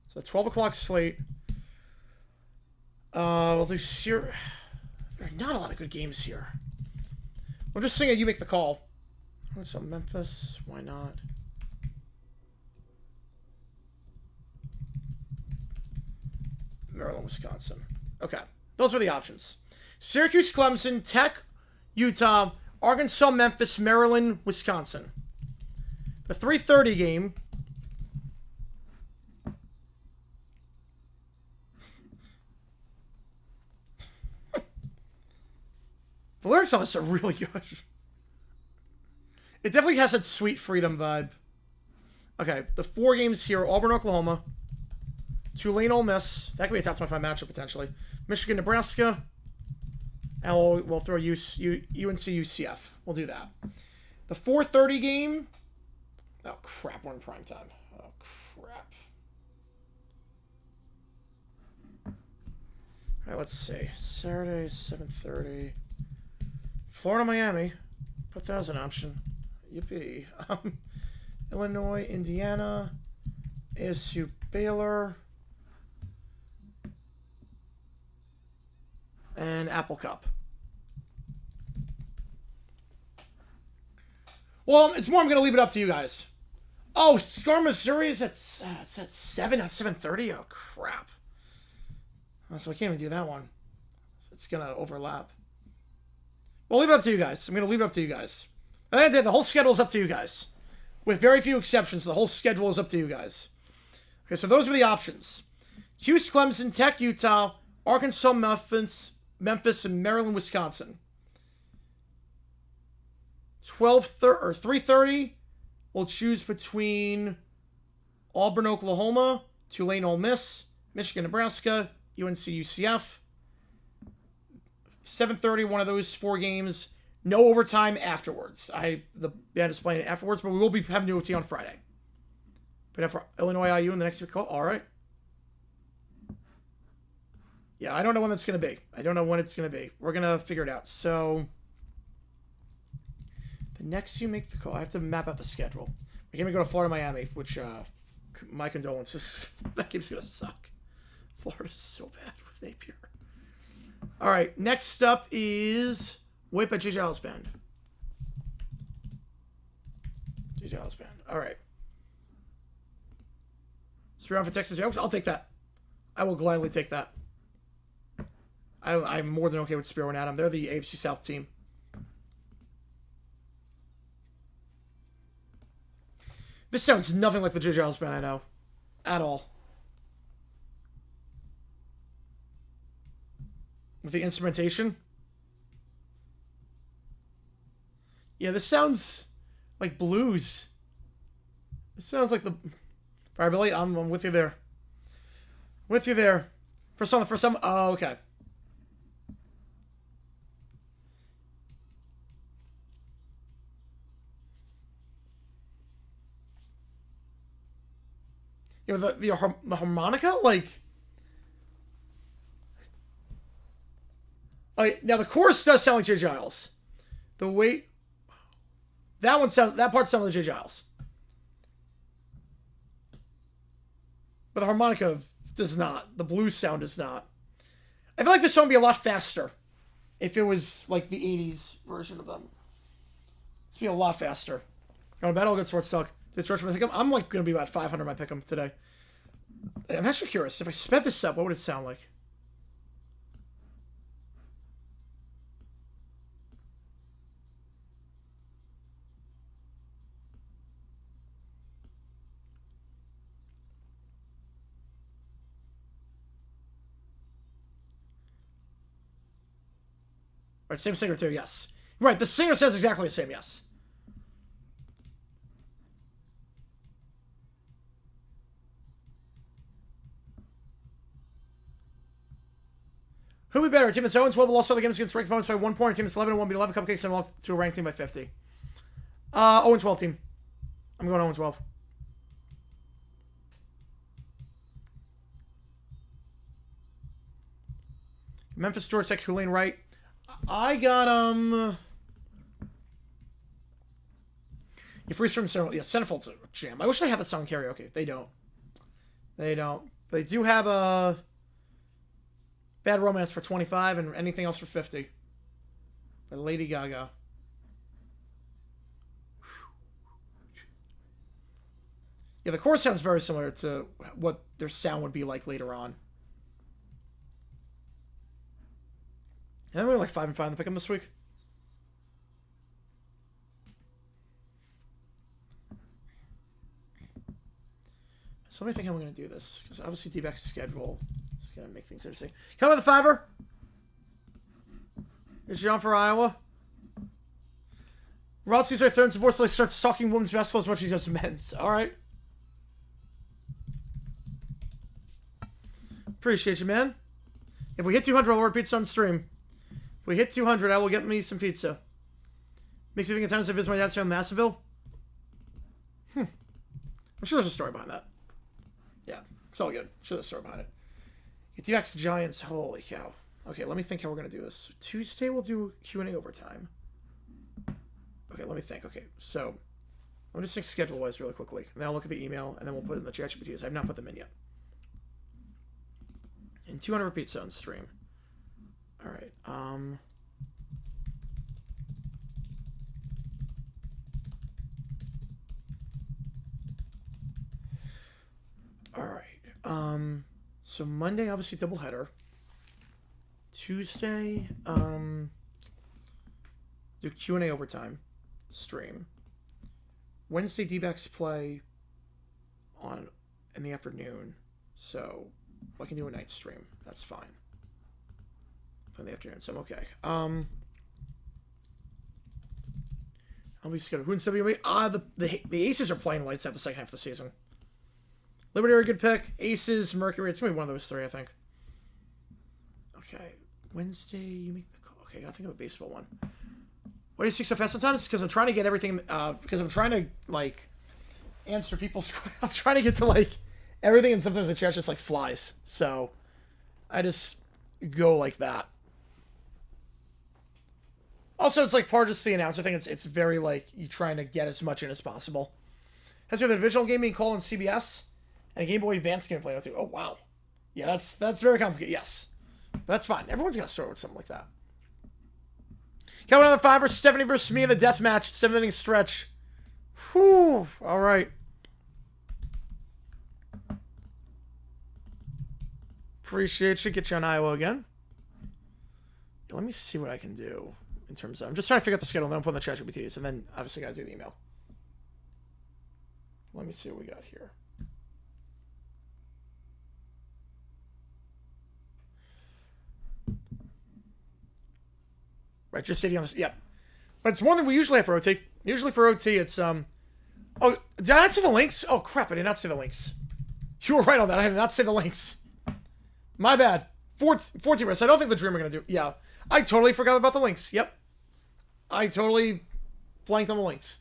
A: So 12 o'clock slate. We'll do There are not a lot of good games here. I'm just saying you make the call. So Memphis, why not? Maryland, Wisconsin. Okay. Those were the options. Syracuse, Clemson, Tech, Utah, Arkansas, Memphis, Maryland, Wisconsin. The 3:30 game. The lyrics on this are really good. It definitely has that Sweet Freedom vibe. Okay, the 4 games here. Auburn, Oklahoma. Tulane, Ole Miss. That could be a top 25 matchup, potentially. Michigan, Nebraska. And we'll throw UNC, UCF. We'll do that. The 4:30 game. Oh, crap. We're in prime time. Oh, crap. All right, let's see. Saturday, 7:30. Florida, Miami. Put that as an option. Yippee. Illinois, Indiana. ASU, Baylor. And Apple Cup. Well, it's more I'm going to leave it up to you guys. Oh, Scar, Missouri is it's at 7, not 7:30? Oh, crap. Oh, so I can't even do that one. It's going to overlap. We'll leave it up to you guys. I'm going to leave it up to you guys. And that's it. The whole schedule is up to you guys. With very few exceptions, the whole schedule is up to you guys. Okay, so those are the options. Houston, Clemson, Tech, Utah, Arkansas, Memphis, and Maryland, Wisconsin. 3:30, we'll choose between Auburn, Oklahoma, Tulane, Ole Miss, Michigan, Nebraska, UNC, UCF. 7:30, one of those 4 games. No overtime afterwards. The band is playing it afterwards, but we will be having new OT on Friday. But for Illinois, IU in the next week. All right. Yeah, I don't know when that's going to be. I don't know when it's going to be. We're going to figure it out. So, the next you make the call, I have to map out the schedule. We're going to go to Florida, Miami, which, my condolences. That game's going to suck. Florida's so bad with Napier. All right, next up is Whip at cgiulianihpu Band. cgiulianihpu Band. All right. Spear on for Texas jokes. I'll take that. I will gladly take that. I'm more than okay with Spear and Adam. They're the AFC South team. This sounds nothing like the cgiulianihpu Band I know. At all. With the instrumentation. Yeah, this sounds like blues. This sounds like the... Alright, Billy, I'm with you there. With you there. For some... Oh, okay. You know, the harmonica? Like... Oh, now the chorus does sound like Jay Giles. The way... That part sounds like Jay Giles. But the harmonica does not. The blues sound does not. I feel like this song would be a lot faster if it was like the 80s version of them. It's be a lot faster. On Battle Good Sports Talk. Did George pick 'em? I'm like going to be about 500 my pick 'em today. I'm actually curious. If I sped this up, what would it sound like? Right, same singer too, yes. Right, the singer says exactly the same, yes. Who would be better? A team that's 0-12 but lost all the games against ranked opponents by 1 point. A team that's 11-1 beat 11 cupcakes and lost to a ranked team by 50. 0-12 team. I'm going 0-12. Memphis, Georgia Tech, Tulane, right? I got You freeze from Centerfold. Yeah, Centerfold's a jam. I wish they had that song karaoke. They don't. They don't. They do have a Bad Romance for 25 and anything else for 50. By Lady Gaga. Yeah, the chorus sounds very similar to what their sound would be like later on. And then we were like 5-5 in the pick 'em this week. So let me think how I'm going to do this. Because obviously D-back's schedule is going to make things interesting. Come with the fiver. Is John for Iowa? Rod sees our third and unfortunately starts talking women's basketball as much as he does men's. Alright. Appreciate you, man. If we hit 200, I'll order pizza on stream. If we hit 200, I will get me some pizza. Makes me think of times I visit my dad's family in Massillville. I'm sure there's a story behind that. Yeah, it's all good. I'm sure there's a story behind it. D-backs Giants. Holy cow. Okay, let me think how we're going to do this. Tuesday we'll do Q&A overtime. Okay, let me think. Okay, so I'm just think schedule-wise really quickly. And then I'll look at the email, and then we'll put it in the chat GPTs. I have not put them in yet. And 200 pizza on stream. All right. All right. So Monday, obviously doubleheader. Tuesday, do Q&A overtime stream. Wednesday, D-backs play in the afternoon, so I can do a night stream. That's fine. In the afternoon, so I'm okay. I'll be scheduled. Who in WMA? The Aces are playing lights out the second half of the season. Liberty are a good pick. Aces, Mercury. It's gonna be one of those three, I think. Okay. Wednesday, you make the call. Okay, I gotta think of a baseball one. Why do you speak so fast sometimes? Because I'm trying to get everything. Because I'm trying to like answer people's. I'm trying to get to like everything, and sometimes the chat just like flies. So I just go like that. Also, it's like part of just the announcer thing. It's very like you trying to get as much in as possible. Has there the divisional game being called on CBS and a Game Boy Advance game played on too? Oh wow, yeah, that's very complicated. Yes, but that's fine. Everyone's gonna start with something like that. Got another 5 versus Stephanie versus me in the death match. 7-inning stretch. Whew. All right. Appreciate you. Get you on Iowa again. Let me see what I can do in terms of. I'm just trying to figure out the schedule. Then I'll put in the chat GPTs, and then obviously got to do the email. Let me see what we got here. Right, just sitting on this. Yep. But it's more than we usually have for OT. Usually for OT, it's Oh, did I not see the links? Oh crap! I did not see the links. You were right on that. I did not see the links. My bad. 14 rest. I don't think the Dream are gonna do. Yeah, I totally forgot about the links. Yep. I totally blanked on the links.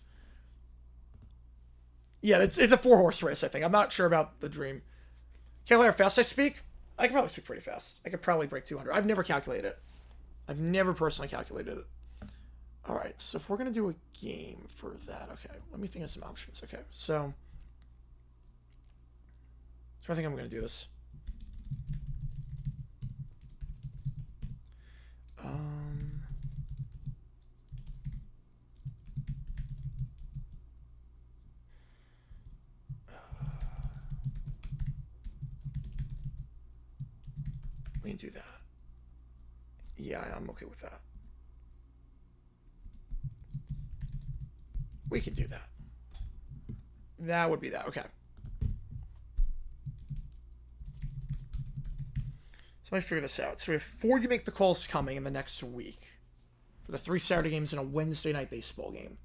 A: Yeah, it's a 4-horse race. I think. I'm not sure about the Dream. Calculate how fast I speak. I can probably speak pretty fast. I could probably break 200. I've never calculated it. I've never personally calculated it. All right, so if we're going to do a game for that, okay, let me think of some options. Okay, so I think I'm going to do this. We can do that. Yeah, I'm okay with that. We can do that. That would be that. Okay. So let me figure this out. So we have 4 You Make the Calls coming in the next week for the 3 Saturday games and a Wednesday night baseball game.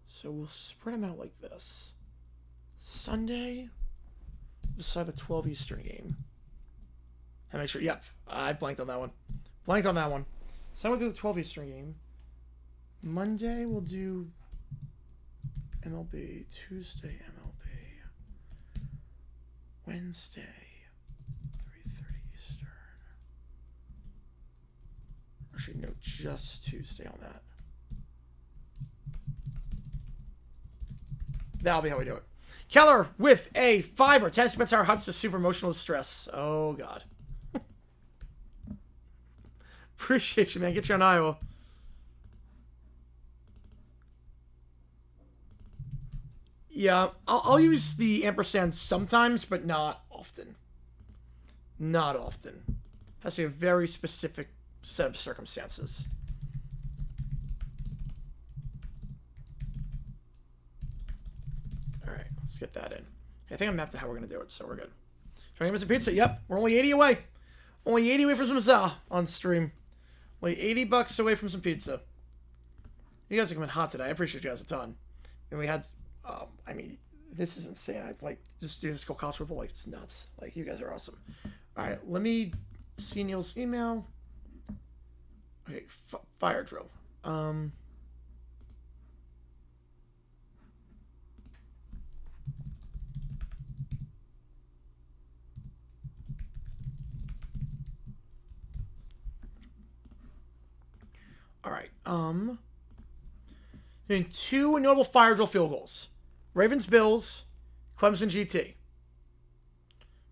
A: So we'll spread them out like this. Sunday, beside the 12 Eastern game. And make sure, yep, I blanked on that one. Blanked on that one. So we'll do the 12 Eastern game. Monday we'll do MLB. Tuesday MLB. Wednesday 3:30 Eastern. Actually, no, just Tuesday on that. That'll be how we do it. Keller with a fiber. Tennessee Fence Our Huts to super emotional distress. Oh, God. Appreciate you, man. Get you on Iowa. Yeah, I'll use the ampersand sometimes, but not often. Not often. Has to be a very specific set of circumstances. Alright, let's get that in. I think I'm mapped to how we're going to do it, so we're good. Trying to get some pizza. Yep, we're only 80 away. Only 80 away from some za on stream. Only $80 away from some pizza. You guys are coming hot today. I appreciate you guys a ton. And we had... I mean, this is insane. I've like just do this college football, like it's nuts. Like you guys are awesome. All right, let me see Neil's email. Okay, fire drill. All right. Doing 2 notable fire drill field goals. Ravens, Bills, Clemson, GT.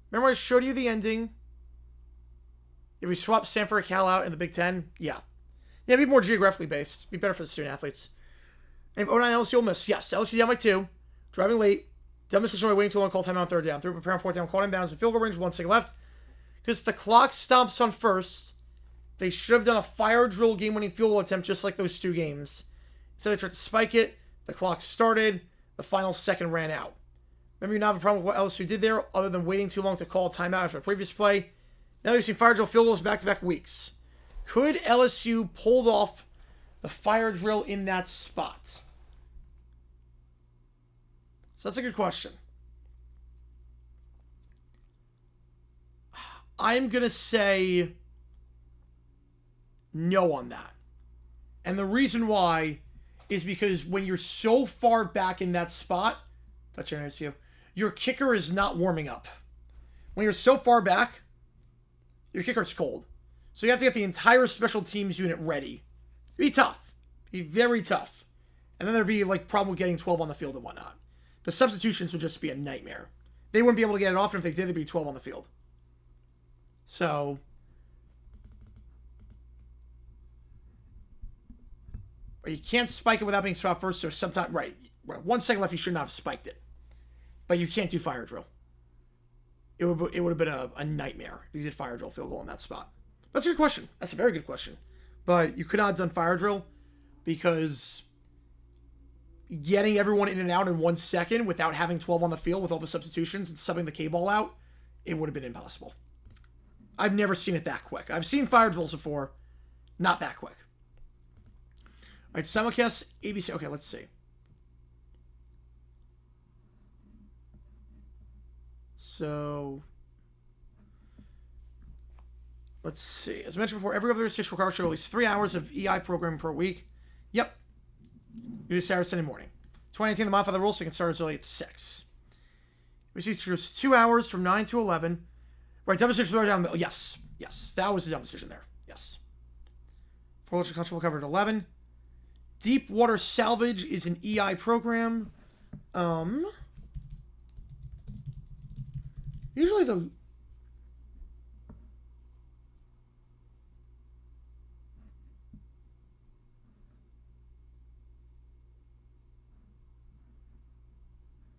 A: Remember I showed you the ending? If we swap Stanford or Cal out in the Big Ten, yeah. Yeah, be more geographically based. Be better for the student athletes. And 09 LSU Ole Miss. Yes, LSU down by 2. Driving late. Dumb decision waiting too long, call timeout on 3rd down. Through preparing 4th down, caught him down. Field goal range, 1 second left. Because the clock stops on 1st, they should have done a fire drill game-winning field goal attempt just like those 2 games. So they tried to spike it. The clock started. The final second ran out. Remember, you not have a problem with what LSU did there, other than waiting too long to call a timeout after a previous play. Now we've seen fire drill field goals back-to-back weeks. Could LSU pull off the fire drill in that spot? So that's a good question. I'm going to say no on that. And the reason why is because when you're so far back in that spot, touch on LSU, your kicker is not warming up. When you're so far back, your kicker's cold. So you have to get the entire special teams unit ready. It'd be tough. It'd be very tough. And then there'd be like problem with getting 12 on the field and whatnot. The substitutions would just be a nightmare. They wouldn't be able to get it off, and if they did, there'd be 12 on the field. So... or you can't spike it without being spiked first, so sometime, right, 1 second left, you should not have spiked it. But you can't do fire drill. It would have been a nightmare if you did fire drill field goal in that spot. That's a good question. That's a very good question. But you could not have done fire drill because getting everyone in and out in 1 second without having 12 on the field with all the substitutions and subbing the K-ball out, it would have been impossible. I've never seen it that quick. I've seen fire drills before, not that quick. All right, simulcast ABC. Okay, let's see. So, let's see. As mentioned before, every other station requires at least 3 hours of EI programming per week. Yep. You do Saturday, Sunday morning. 2019, the modify the rules so you can start as early at 6. We see just 2 hours from 9 to 11. Right, dumb decision lower down the middle. Yes. Yes, that was the dumb decision there. Yes. For electric control covered at 11. Deep water salvage is an EI program. Usually the...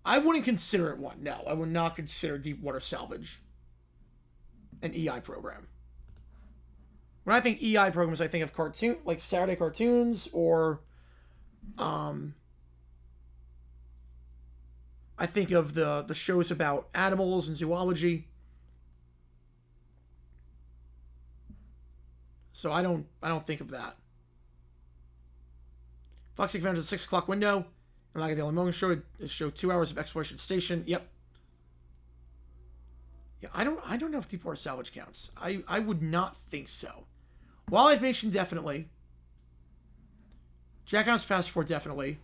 A: I wouldn't consider it one. No, I would not consider deep water salvage an EI program. When I think EI programs, I think of cartoon, like Saturday cartoons, or I think of the shows about animals and zoology. So I don't think of that. Fox Adventures at 6 o'clock window. And like the Daily Morning show 2 hours of exploration station. Yep. Yeah, I don't know if deep water salvage counts. I would not think so. Wildlife Nation, definitely. Jackhouse Passport, definitely.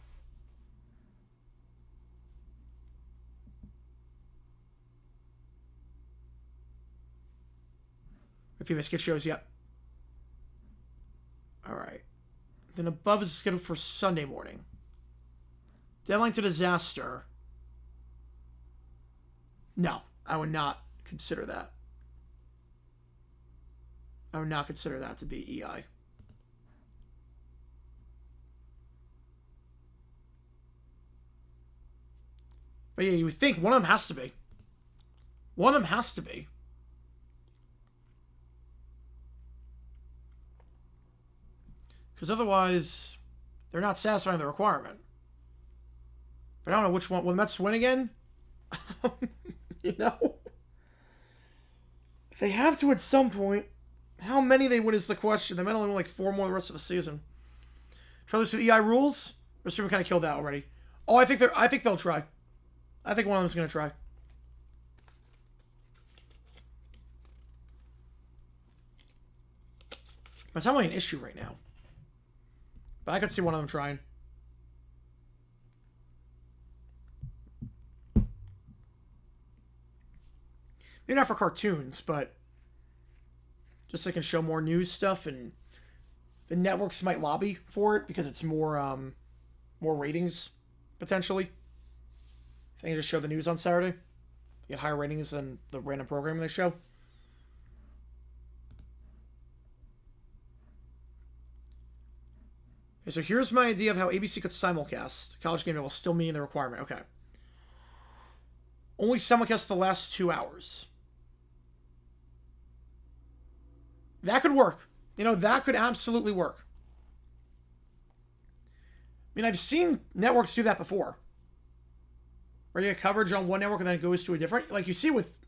A: Repeat skit shows, yep. Alright. Then above is scheduled for Sunday morning. Deadline to disaster. No, I would not consider that. I would not consider that to be EI. But yeah, you would think one of them has to be. One of them has to be. Because otherwise, they're not satisfying the requirement. But I don't know which one. Will the Mets win again? You know? They have to at some point. How many they win is the question. They might only win like 4 more the rest of the season. Try this with EI rules? Or assuming we kind of killed that already. Oh, I think they'll try. I think one of them's going to try. But it's not really an issue right now. But I could see one of them trying. Maybe not for cartoons, but just so they can show more news stuff, and the networks might lobby for it because it's more ratings, potentially. They can just show the news on Saturday. Get higher ratings than the random programming they show. Okay, so here's my idea of how ABC could simulcast college game while still meeting the requirement. Okay. Only simulcast the last 2 hours. That could work. You know, that could absolutely work. I mean, I've seen networks do that before. Where you get coverage on one network and then it goes to a different... Like you see with,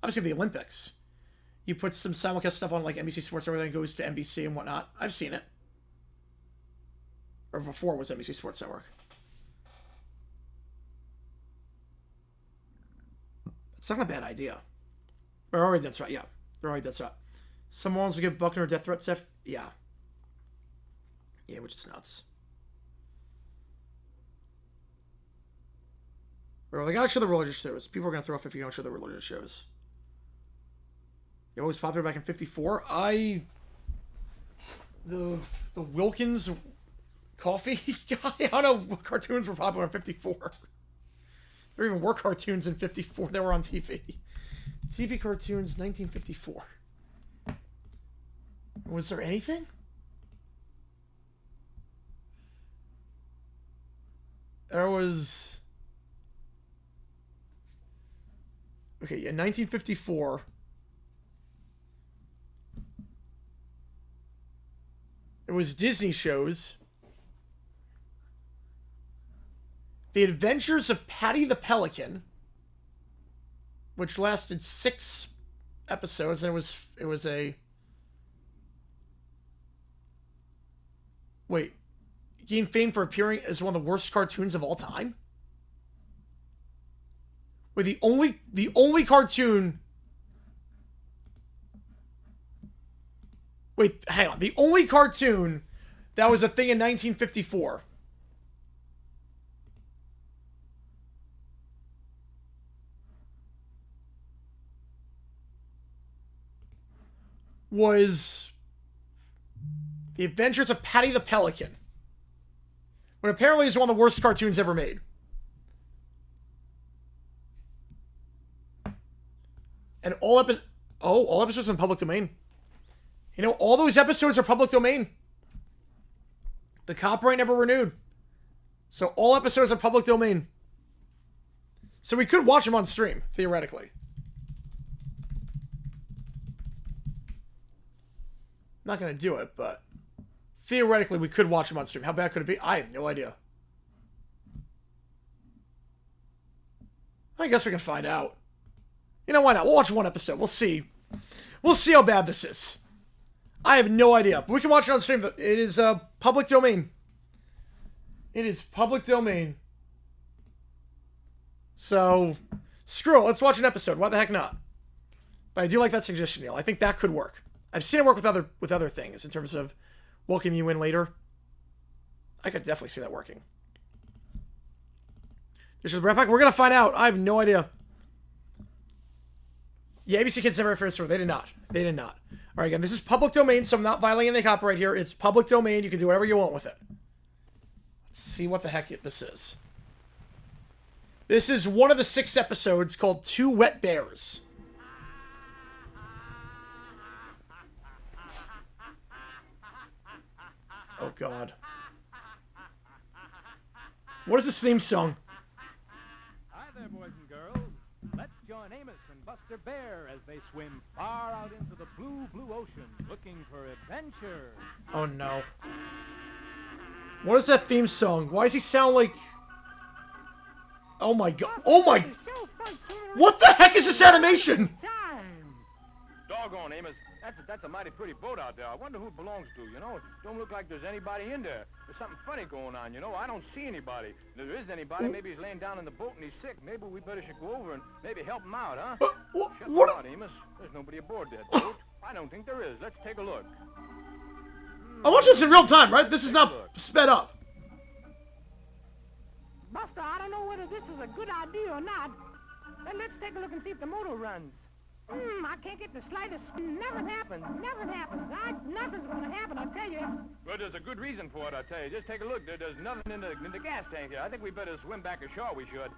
A: obviously, the Olympics. You put some simulcast stuff on like NBC Sports Network and then it goes to NBC and whatnot. I've seen it. Or before it was NBC Sports Network. It's not a bad idea. They're already dead threat, yeah. They're already dead threat. Some ones will give Buckner a death threat stuff. Yeah. Yeah, which is nuts. Well, they gotta show the religious shows. People are gonna throw off if you don't show the religious shows. It was popular back in '54. The Wilkins coffee guy. I don't know what cartoons were popular in '54. There even were cartoons in '54 that were on TV. TV cartoons, 1954. Was there anything? There was... Okay, yeah, 1954. It was Disney shows. The Adventures of Patty the Pelican, which lasted 6 episodes, and it was a... Wait, gained fame for appearing as one of the worst cartoons of all time? Wait, the only cartoon... Wait, hang on. The only cartoon that was a thing in 1954 was The Adventures of Patty the Pelican, when apparently is one of the worst cartoons ever made. And all episodes in public domain. You know, all those episodes are public domain. The copyright never renewed. So all episodes are public domain. So we could watch them on stream, theoretically. Not going to do it, but theoretically we could watch them on stream. How bad could it be? I have no idea. I guess we can find out. You know, why not? We'll watch one episode. We'll see. We'll see how bad this is. I have no idea. But we can watch it on stream. It is public domain. It is public domain. So, screw it. Let's watch an episode. Why the heck not? But I do like that suggestion, Neil. I think that could work. I've seen it work with other things in terms of welcoming you in later. I could definitely see that working. This is Red Pack. We're gonna find out. I have no idea. Yeah, ABC Kids never referred to it. They did not. They did not. All right, again, this is public domain, so I'm not violating any copyright here. It's public domain. You can do whatever you want with it. Let's see what the heck this is. This is one of the 6 episodes called Two Wet Bears. Oh, God. What is this theme song?
B: Hi there, boys and girls. Let's join Amos and Buster Bear as they swim far out into the blue, blue ocean looking for adventure.
A: Oh, no. What is that theme song? Why does he sound like... Oh, my God. Oh, my... What the heck is this animation?
C: Doggone, Amos. That's a mighty pretty boat out there. I wonder who it belongs to, you know? It don't look like there's anybody in there. There's something funny going on, you know? I don't see anybody. If there is anybody, maybe he's laying down in the boat and he's sick. Maybe we better should go over and maybe help him out, huh? Shut up, Amos. There's nobody aboard that boat. I don't think there is. Let's take a look.
A: I watch this in real time, right? This is not sped up.
D: Buster, I don't know whether this is a good idea or not. But let's take a look and see if the motor runs. I can't get the slightest. Nothing happens. Nothing happens. Nothing's going to happen, I tell you.
C: Well, there's a good reason for it, I tell you. Just take a look. There's nothing in the gas tank here. I think we better swim back ashore. We should.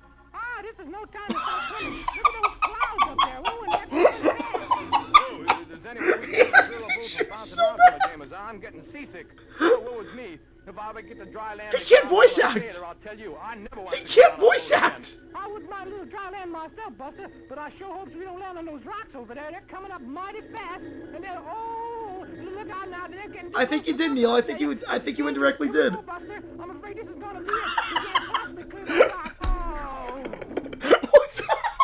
D: This is no time to start swimming. Look at those clouds up there. We're in that fast.
C: Oh, is there any way we can fill a boat from bouncing around for the game? I'm getting seasick. What was me? If I ever get to dry land,
A: he can't voice act.
C: I'll tell you, I never want
A: he can't voice act.
D: I wouldn't mind a little dry land myself, Buster, but I sure hope we don't land on those rocks over there. They're coming up mighty fast, and they're look out now. They're getting.
A: I think you did, Neil. I think you indirectly did.
D: Oh, Buster, I'm afraid this is gonna be it. We can't possibly clear the rocks.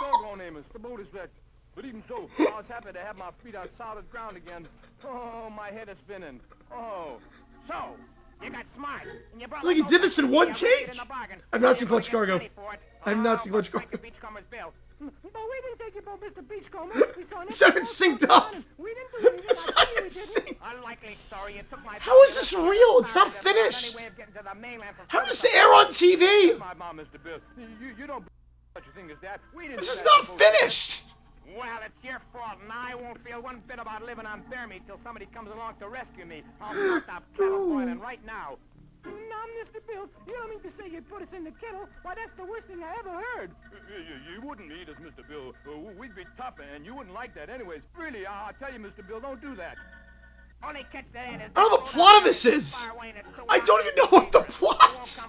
C: Doggone, Amos, the boat is wrecked. But even so, I was happy to have my feet on solid ground again. Oh, my head is spinning. Oh,
D: so. You got smart. And you brought
A: Look, he did this in one take. I've not seen Clutch Cargo. I've not seen Clutch Cargo.
D: But we didn't take you for Mr. Beachcomber.
A: It's not even synced up.
D: We didn't do anything.
A: It's not even synced.
D: Unlikely story. It took my.
A: How is this real? It's not finished. How does this air on TV?
C: my mom, Mr. Bill. You don't such a thing as that.
A: This is not finished.
D: Well, it's your fault, and I won't feel one bit about living on bear meat till somebody comes along to rescue me. I'll stop kettle boiling right now. No, Mr. Bill, you don't mean to say you'd put us in the kettle? Why, that's the worst thing I ever heard.
C: You wouldn't eat us, Mr. Bill. We'd be tough, and you wouldn't like that anyways. Really, I'll tell you, Mr. Bill, don't do that.
D: Only catch that in is...
A: I don't know what the plot of this is. I don't even know what the plot is.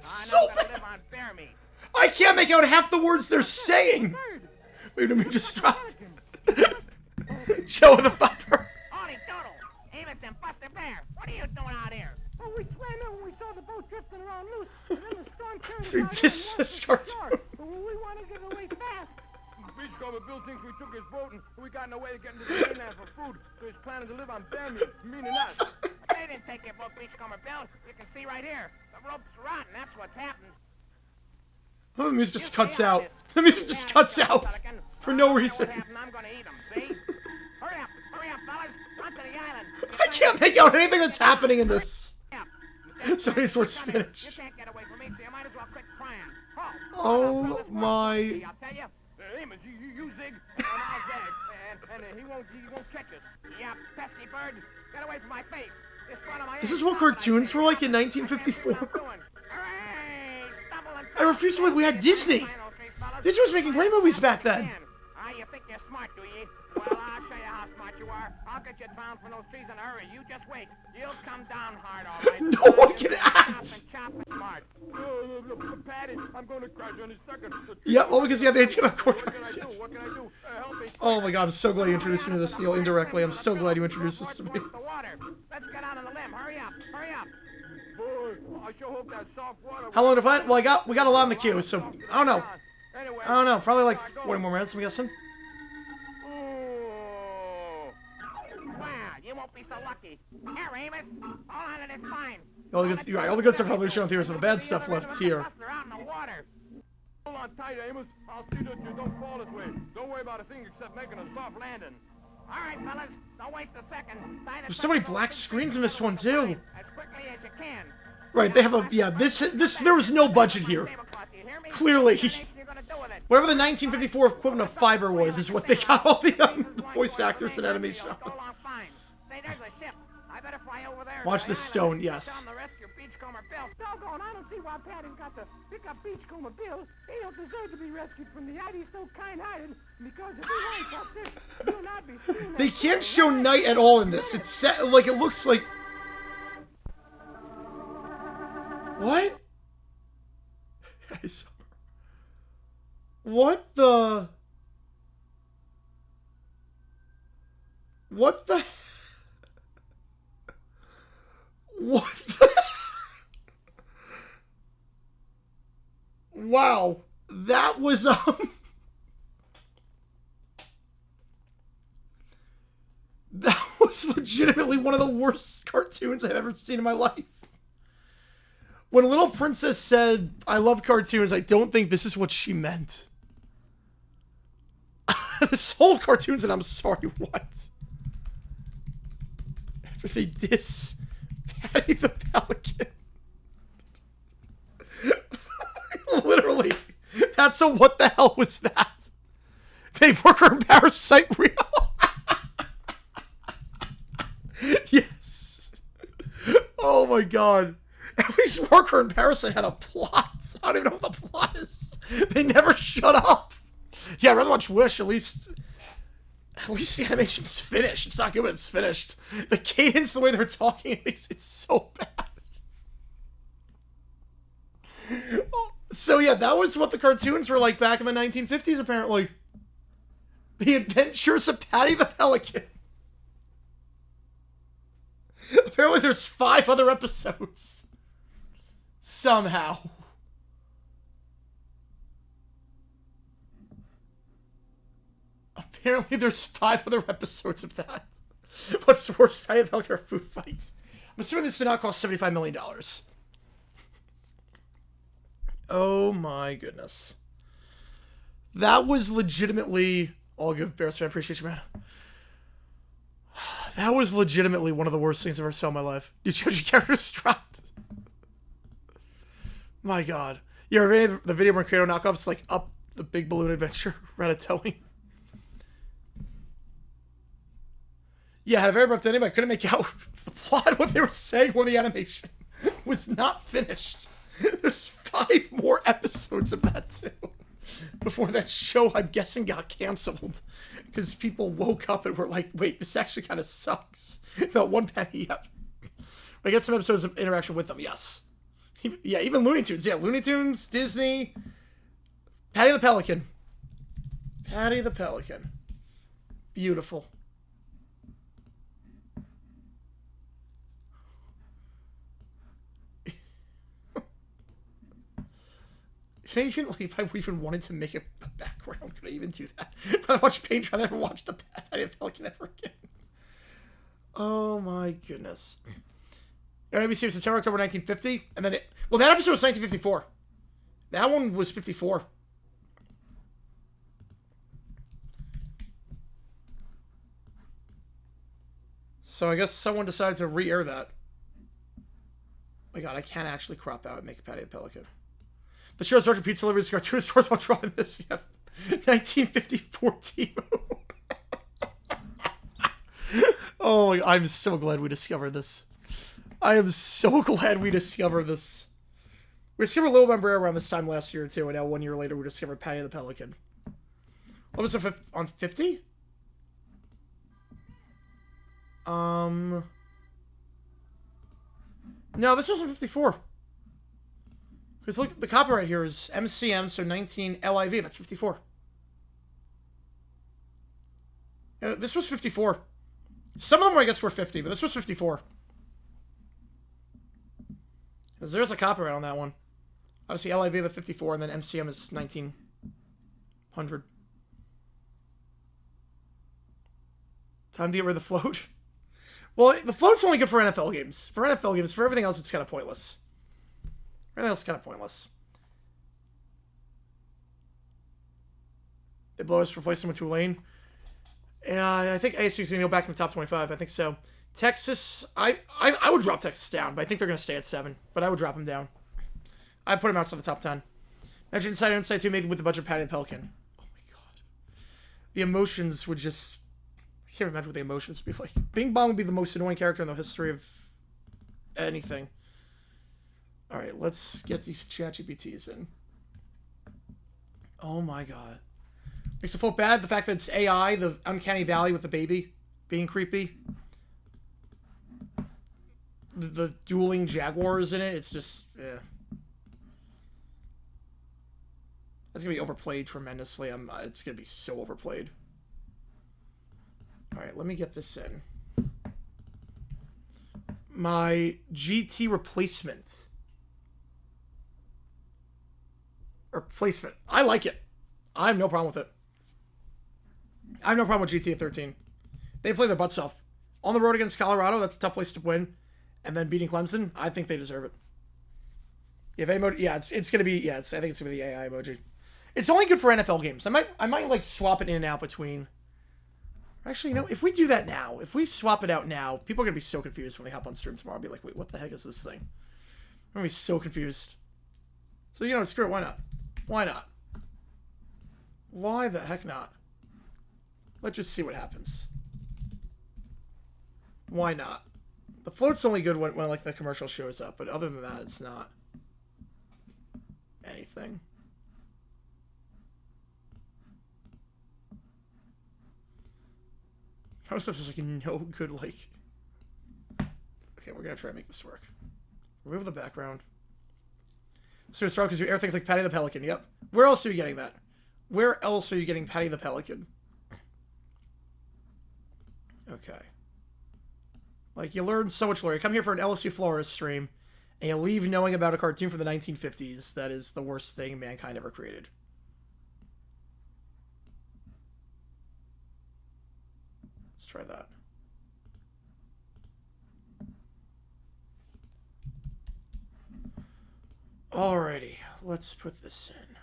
A: So
D: live on bear meat.
A: I can't make out half the words they're saying. Wait, let me just drop. Show the fiber.
D: Ollie Doodle, Amos and Buster Bear, what are you doing out here? Oh, we swam in when we saw the boat drifting around loose, and then the storm carried
A: So this is cartoon.
D: We wanted to get away fast.
C: Beachcomber Bill thinks we took his boat and we got in the way of getting to the mainland for food, so he's planning to live on bear meat, meaning us.
D: They didn't take your boat, Beachcomber Bill. You can see right here. The rope's rotten, that's what's happened.
A: Oh, the music just cuts out. The music just cuts out for no reason.
D: I'm gonna eat them, see? Hurry up, fellas. Run to the island.
A: I can't make out anything that's happening in this. Somebody's worth spinach.
D: You can't get away from me, so you might as well quit crying.
A: Oh my.
D: I'll tell you.
C: Amos, you zig, and I'll zag, and he won't catch us.
D: Yeah, pesky bird. Get away from my face.
A: This is what cartoons were like in 1954. I refuse to believe we had Disney. Disney was making great movies back then.
D: You think you're smart, do you? Well, I'll show you how smart you are. I'll get you down from those trees in a hurry. You just wait. You'll come down hard, all right.
A: No one can act.
D: Chop and smart.
C: Patty, I'm going to crash on his second.
A: Yeah, well, because you have the idea about
C: What can I do? What can I do? Help me.
A: Oh my god, I'm so glad you introduced me to this, Neil, indirectly. I'm so glad you introduced this to me.
D: The water. Let's get out on the limb. Hurry up. Hurry up.
C: Boy, I sure hope that soft water...
A: How long to find? Well, we got a lot in the queue, so I don't know. I don't know, probably like 40 more minutes, I'm guessing.
D: Wow, you won't be so lucky. Here, Amos. All on it is fine.
A: All the good stuff probably shown theaters, so the bad stuff left here.
C: Hold on tight, Amos. I'll see that you don't fall this way. Don't worry about a thing except making a soft landing.
D: All right, fellas, don't waste a second.
A: There's so many black screens in this one, too.
D: As quickly as you can.
A: Right, they have a, yeah, there was no budget here. Clearly. Whatever the 1954 equivalent of Fiverr was, is what they got all the voice actors and animation on. Watch the stone, yes.
D: Doggone, I don't see why Patty's got to pick up Beachcomber Bill. He don't deserve to be rescued from the ice. He's so kind-hearted. Because if he ain't got this, he'll not be seen.
A: They can't show night at all in this. It's set, like, it looks like... What? What the... What the... What the... Wow. That was, that was legitimately one of the worst cartoons I've ever seen in my life. When Little Princess said, I love cartoons, I don't think this is what she meant. This whole cartoon's and I'm sorry, what? After they diss Patty the Pelican. Literally. That's a what the hell was that? They worker and parasite real. Yes. Oh my god. At least Worker and Parasite had a plot. I don't even know what the plot is. They never shut up. Yeah, I'd rather watch Wish. At least the animation's finished. It's not good, but it's finished. The cadence, the way they're talking, it makes it so bad. So yeah, that was what the cartoons were like back in the 1950s, apparently. The Adventures of Patty the Pelican. Apparently there's 5 other episodes. Somehow. Apparently there's 5 other episodes of that. What's worse, Patty the Pelican or food fights? I'm assuming this did not cost $75 million. Oh my goodness. That was legitimately... All good, Bears fan. Appreciate you, man. That was legitimately one of the worst things I've ever saw in my life. You chose your characters dropped. My god. You ever any of the video Mercado knockoffs like Up the Big Balloon Adventure? Ratatouille? Yeah, have I ever upped anybody? I couldn't make out the plot, what they were saying, or the animation was not finished. There's 5 more episodes of that, too. Before that show, I'm guessing, got canceled. Because people woke up and were like, wait, this actually kind of sucks. About one penny, yep. I get some episodes of interaction with them, yes. Yeah, even Looney Tunes. Yeah, Looney Tunes, Disney. Patty the Pelican. Patty the Pelican. Beautiful. Can I even, like, if I even wanted to make a background, could I even do that? If I watch Paint Dry, I never watched the Patty the Pelican ever again. Oh my goodness. NBC was September, October 1950, and then well, that episode was 1954. That one was 54. So I guess someone decided to re-air that. Oh my god, I can't actually crop out and make a Patty the Pelican. The show's Roger Pizza delivers cartoon stores while drawing this. Yeah. 1954 Timu. Oh, I'm so glad we discovered this. I am so glad we discovered this. We discovered Little Umbrella around this time last year, too, and now 1 year later we discovered Patty the Pelican. What was it, on 50? No, this was on 54. Because look, the copyright here is MCM, so 19 LIV, that's 54. This was 54. Some of them, I guess, were 50, but this was 54. Because there's a copyright on that one. Obviously, LIV the 54, and then MCM is 1900. Time to get rid of the float. Well, the float's only good for NFL games. For NFL games, for everything else, it's kind of pointless. Everything else is kind of pointless. They blow us, replace them with Tulane. I think ASU is going to go back in the top 25. I think so. Texas, I would drop Texas down, but I think they're going to stay at 7. But I would drop them down. I'd put them outside the top 10. Mention inside 2, maybe with the budget of Patty the Pelican. Oh my god. The emotions would just... I can't imagine what the emotions would be like. Bing Bong would be the most annoying character in the history of anything. Alright, let's get these ChatGPTs in. Oh my god. Makes it feel bad, the fact that it's AI, the uncanny valley with the baby being creepy. The dueling jaguars in it, it's just, yeah. That's gonna be overplayed tremendously. It's gonna be so overplayed. Alright, let me get this in. My GT replacement. Replacement. I like it. I have no problem with it. I have no problem with GT at 13. They play their butts off. On the road against Colorado, that's a tough place to win. And then beating Clemson, I think they deserve it. If emoji, yeah, it's gonna be, yeah, I think it's gonna be the AI emoji. It's only good for NFL games. I might like swap it in and out between. Actually, you know, if we do that now, if we swap it out now, people are gonna be so confused when they hop on stream tomorrow. I'll be like, wait, what the heck is this thing? I'm gonna be so confused. So, you know, screw it, why not? Why not? Why the heck not? Let's just see what happens. Why not? The float's only good when like the commercial shows up, but other than that, it's not anything. Most of it's like no good, like... Okay, we're gonna try to make this work. Remove the background. So it's wrong because you air things like Patty the Pelican. Yep. Where else are you getting that? Where else are you getting Patty the Pelican? Okay. Like, you learn so much lore. You come here for an LSU Florida stream, and you leave knowing about a cartoon from the 1950s that is the worst thing mankind ever created. Let's try that. Alrighty, let's put this in.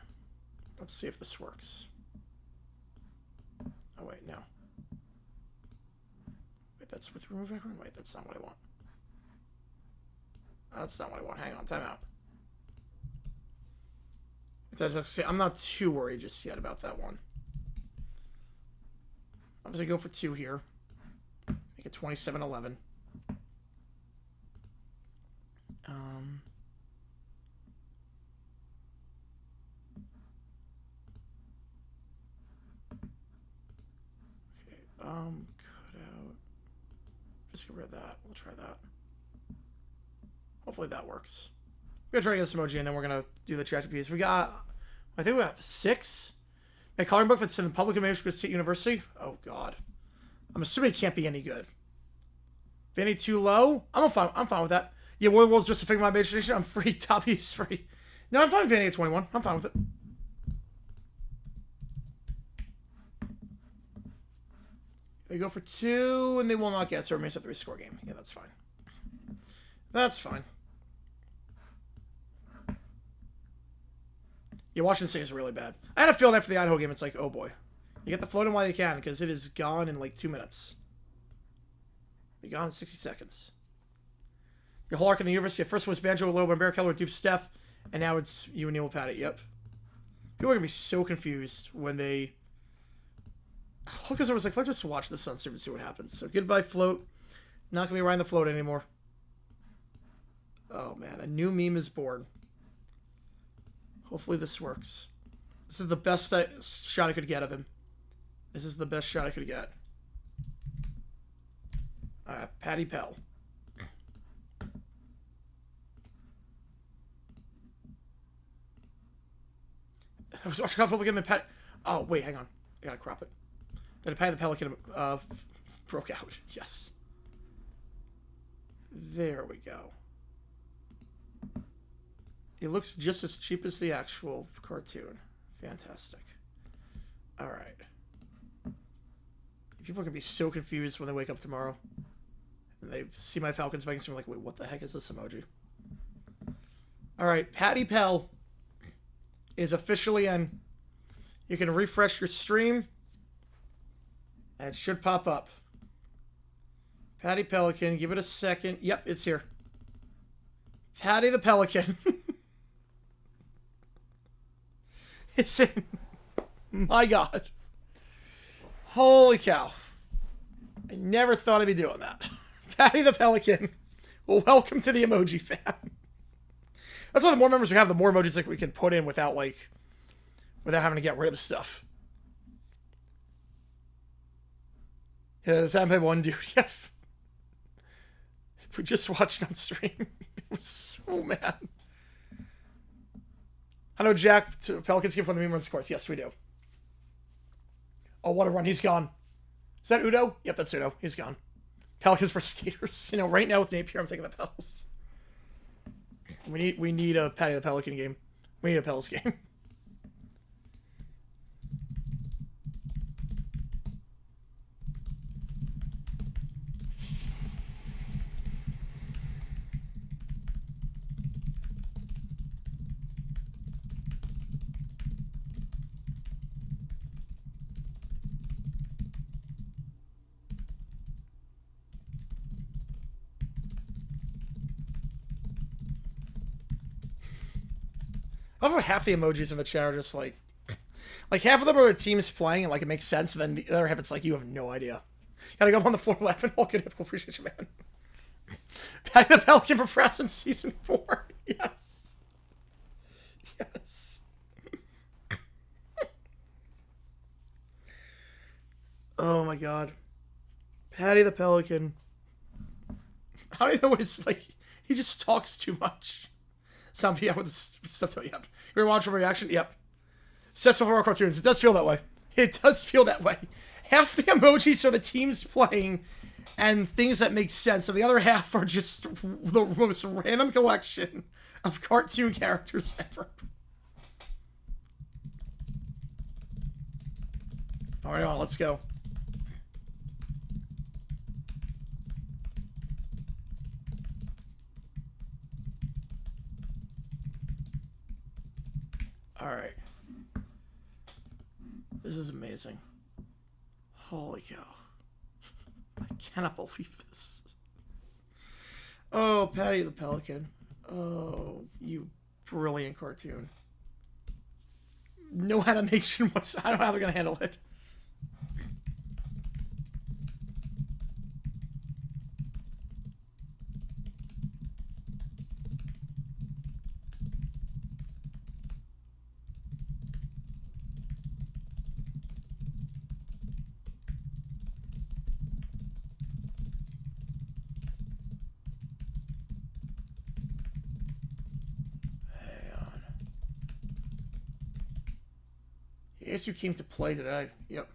A: Let's see if this works. Oh wait, no. Wait, that's with remove background? Wait, that's not what I want. That's not what I want. Hang on, time out. I'm not too worried just yet about that one. I'm just gonna go for 2 here. Make it 27-11. Cut out. Just get rid of that. We'll try that. Hopefully that works. We're gonna try to get this emoji, and then we're gonna do the chat piece. We got, I think we have 6. A coloring book that's in the public manuscript State University. Oh God, I'm assuming it can't be any good. Vanity too low. I'm fine with that. Yeah, War of the World's just a figment of my imagination. I'm free. Top is free. No, I'm fine with Vanity at 21. I'm fine with it. They go for 2, and they will not get, so it remains a 3-score game. Yeah, that's fine. That's fine. Yeah, Washington State is really bad. I had a feeling after the Idaho game, it's like, oh boy. You get the float in while you can, because it is gone in like 2 minutes. Be gone in 60 seconds. Your whole arc in the university. At first was Banjo, Lobo, and Bear Keller, Doof, Steph, and now it's you and Neil Patty. Yep. People are going to be so confused when they... Because I was like, let's just watch the sun stream and see what happens. So goodbye, float. Not going to be riding the float anymore. Oh man, a new meme is born. Hopefully this works. This is the best shot I could get of him. This is the best shot I could get. Patty Pell. I was watching Coffee again. Patty. Oh wait, hang on. I gotta crop it. Then Patty the Pelican broke out. Yes. There we go. It looks just as cheap as the actual cartoon. Fantastic. Alright. People are going to be so confused when they wake up tomorrow. And they see my Falcons Vikings and they're like, wait, what the heck is this emoji? Alright, Patty Pell is officially in. You can refresh your stream. And it should pop up. Patty Pelican, give it a second. Yep, it's here. Patty the Pelican. It's in. My God. Holy cow. I never thought I'd be doing that. Patty the Pelican. Well, welcome to the emoji fan. That's why the more members we have, the more emojis like we can put in without having to get rid of stuff. Yeah, Sam one dude. Yep. We just watched on stream. It was so mad. I know Jack Pelicans give from the meme runs course. Yes, we do. Oh, what a run. He's gone. Is that Udo? Yep, that's Udo. He's gone. Pelicans for skaters. You know, right now with Napier, I'm taking the Pels. We need a Patty the Pelican game. We need a Pels game. I love how half the emojis in the chat are just like half of them are the teams playing and like it makes sense, and then the other half it's like you have no idea. Gotta go up on the floor laughing. All good, appreciate you, man. Patty the Pelican for Frost in season 4. Yes. Yes. Oh my God. Patty the Pelican. I don't even know what it's like. He just talks too much. Some yeah with the stuff. Yep. You're watching reaction. Yep. Says for horror cartoons. It does feel that way. It does feel that way. Half the emojis are the teams playing and things that make sense, and the other half are just the most random collection of cartoon characters ever. All right, let's go. All right. This is amazing. Holy cow. I cannot believe this. Oh, Patty the Pelican. Oh, you brilliant cartoon. No animation whatsoever. I don't know how they're going to handle it. LSU came to play today. Yep.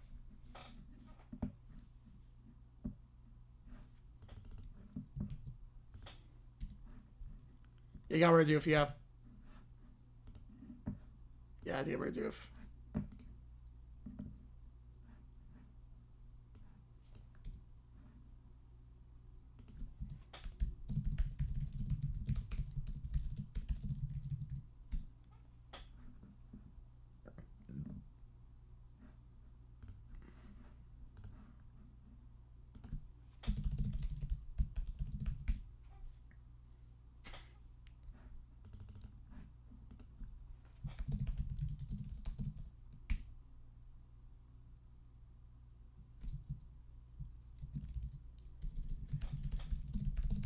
A: You got rid of Doof, yeah. Yeah, I had to get rid of Doof.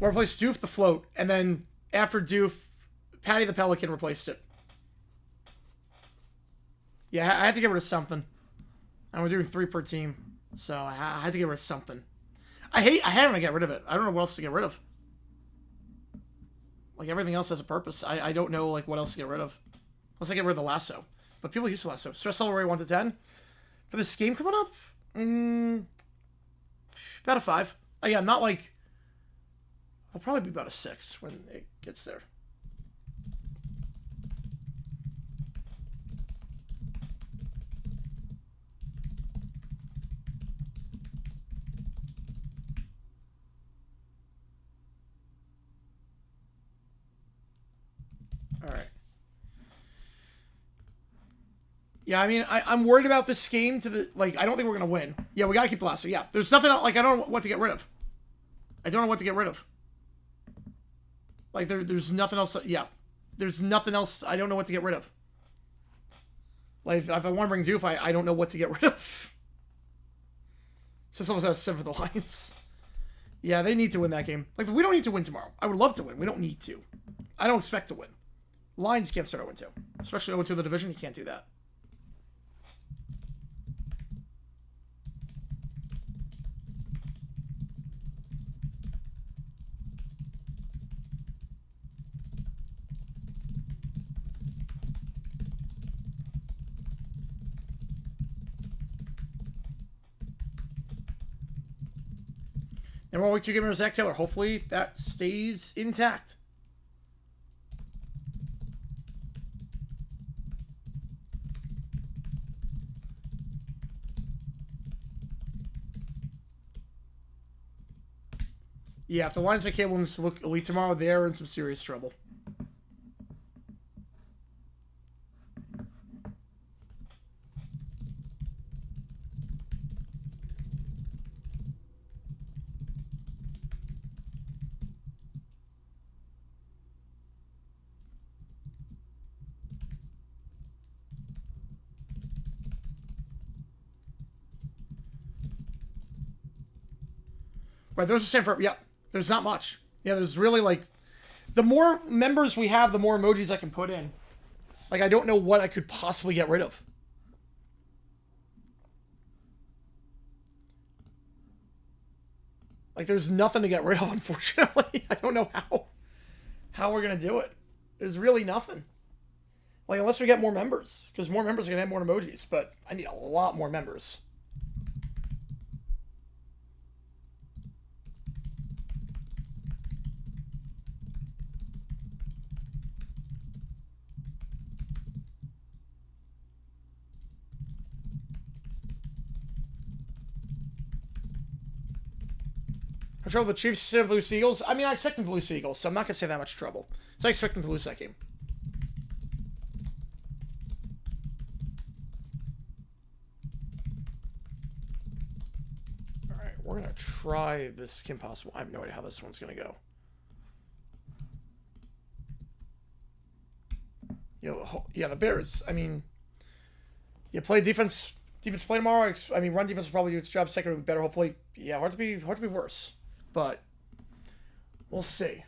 A: Or replaced Doof the float, and then after Doof, Patty the Pelican replaced it. Yeah, I had to get rid of something. And we're doing 3 per team, so I had to get rid of something. I having to get rid of it. I don't know what else to get rid of. Like, everything else has a purpose. I don't know, like, what else to get rid of. Unless I get rid of the lasso. But people use the lasso. Stress level rate 1 to 10. For this game coming up? About a 5. Again, not like... I'll probably be about a 6 when it gets there. Yeah, I mean, I'm worried about this game to the, like, I don't think we're going to win. Yeah, we got to keep the lasso. Yeah, there's nothing, like, I don't know what to get rid of. I don't know what to get rid of. Like, there's nothing else. Yeah, there's nothing else. I don't know what to get rid of. Like, if I want to bring Doof, I don't know what to get rid of. So someone says 7 for the Lions. Yeah, they need to win that game. Like, we don't need to win tomorrow. I would love to win. We don't need to. I don't expect to win. Lions can't start 0-2. Especially 0-2 in the division, you can't do that. And we're week 2 gamer Zach Taylor. Hopefully that stays intact. Yeah, if the Lions make Cable's to look elite tomorrow, they're in some serious trouble. Right, those are same for, yeah, there's not much. Yeah, there's really, like, the more members we have, the more emojis I can put in. Like, I don't know what I could possibly get rid of. Like, there's nothing to get rid of, unfortunately. I don't know how we're going to do it. There's really nothing. Like, unless we get more members. Because more members are going to have more emojis. But I need a lot more members. Control the Chiefs instead of lose Eagles. I mean, I expect them to lose Eagles, so I'm not going to say that much trouble. So I expect them to lose that game. Alright, we're going to try this Kim Possible. I have no idea how this one's going to go. You know, yeah, the Bears, I mean, you play defense play tomorrow. I mean, run defense will probably do its job. Second will be better, hopefully. Yeah, hard to be worse. But we'll see.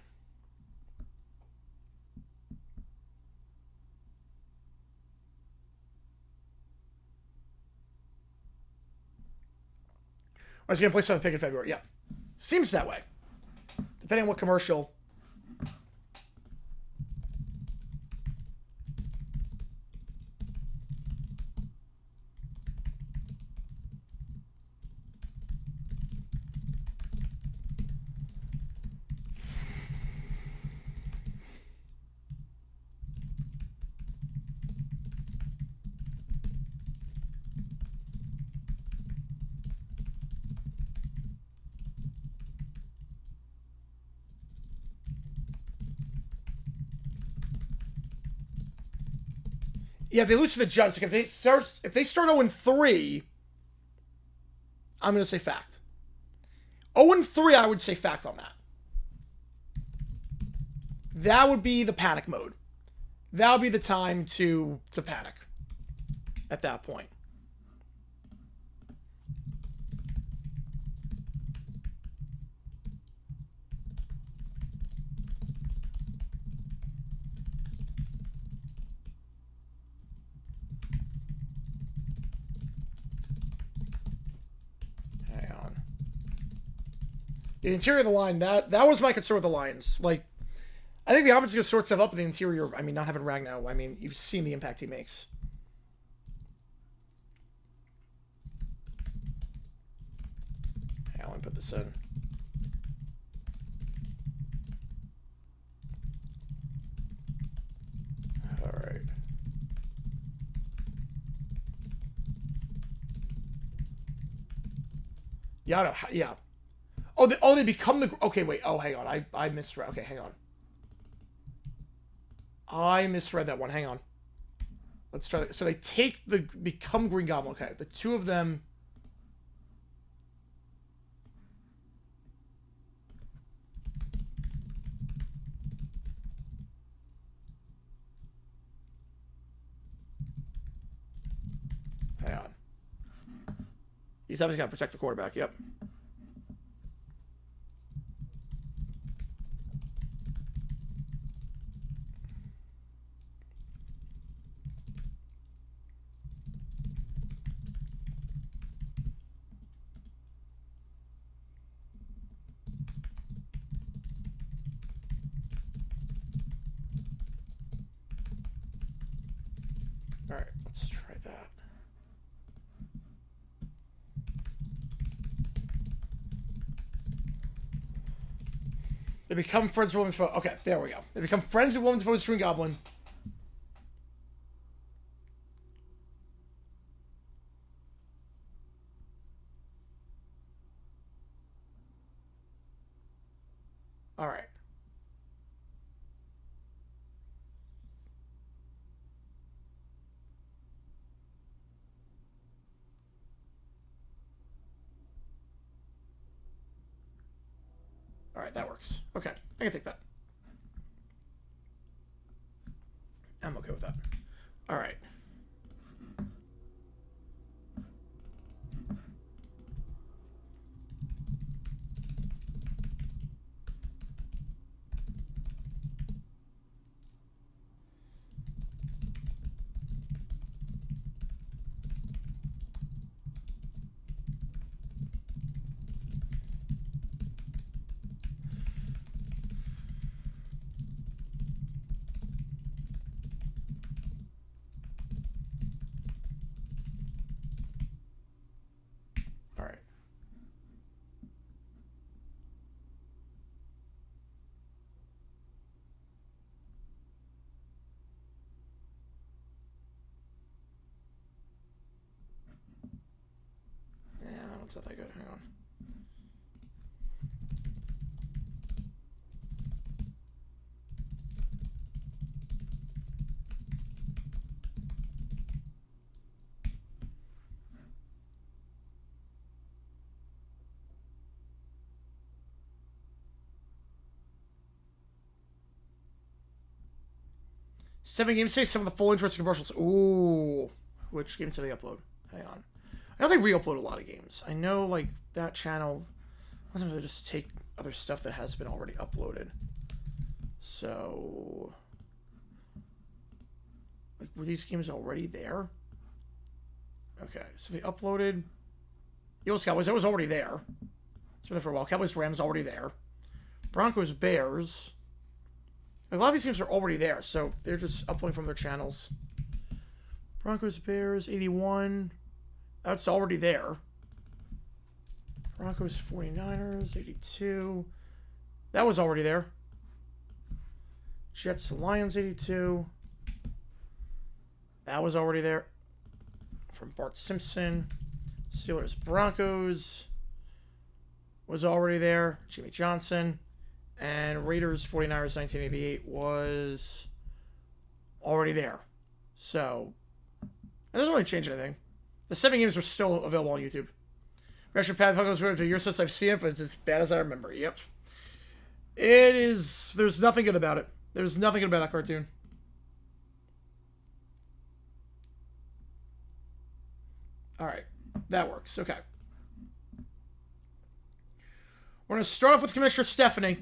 A: I was going to play something pick in February. Yeah. Seems that way. Depending on what commercial. Yeah, if they lose to the Jets, like if they start 0-3, I'm gonna say fact. 0-3, I would say fact on that. That would be the panic mode. That would be the time to panic at that point. The interior of the line, that was my concern with the Lions. Like, I think the offense is going to sort stuff up in the interior. I mean, not having Ragnow, I mean, you've seen the impact he makes. Let me put this in. All right. Yeah, I know. Yeah. Oh, they become the... Okay, wait. Oh, hang on. I misread. Okay, hang on. I misread that one. Hang on. Let's try. So they become Green Goblin. Okay, the two of them. Hang on. He's obviously got to protect the quarterback. Yep. All right, let's try that. They become friends with Woman's Foe. Okay, there we go. They become friends with Woman's Foe's Green Goblin. All right. All right, that works. Okay, I can take that. I'm okay with that. All right. All right. Yeah, that's not that good. Hang on. Seven games today, some of the full interesting commercials. Ooh. Which games did they upload? Hang on. I know they re-upload a lot of games. I know, like, that channel, sometimes they just take other stuff that has been already uploaded. So, like, were these games already there? Okay, so they uploaded Eagles Cowboys. That was already there. It's been there for a while. Cowboys Rams already there. Broncos Bears. Like, a lot of these games are already there, so they're just uploading from their channels. Broncos Bears 81. That's already there. Broncos 49ers 82. That was already there. Jets Lions 82. That was already there. From Bart Simpson. Steelers Broncos was already there. Jimmy Johnson. And Raiders 49ers 1988 was already there. So, it doesn't really change anything. The 7 games are still available on YouTube. Reaction Pad Puggles for a year since I've seen it, but it's as bad as I remember. Yep. It is. There's nothing good about it. There's nothing good about that cartoon. Alright. That works. Okay. We're going to start off with Commissioner Stephanie.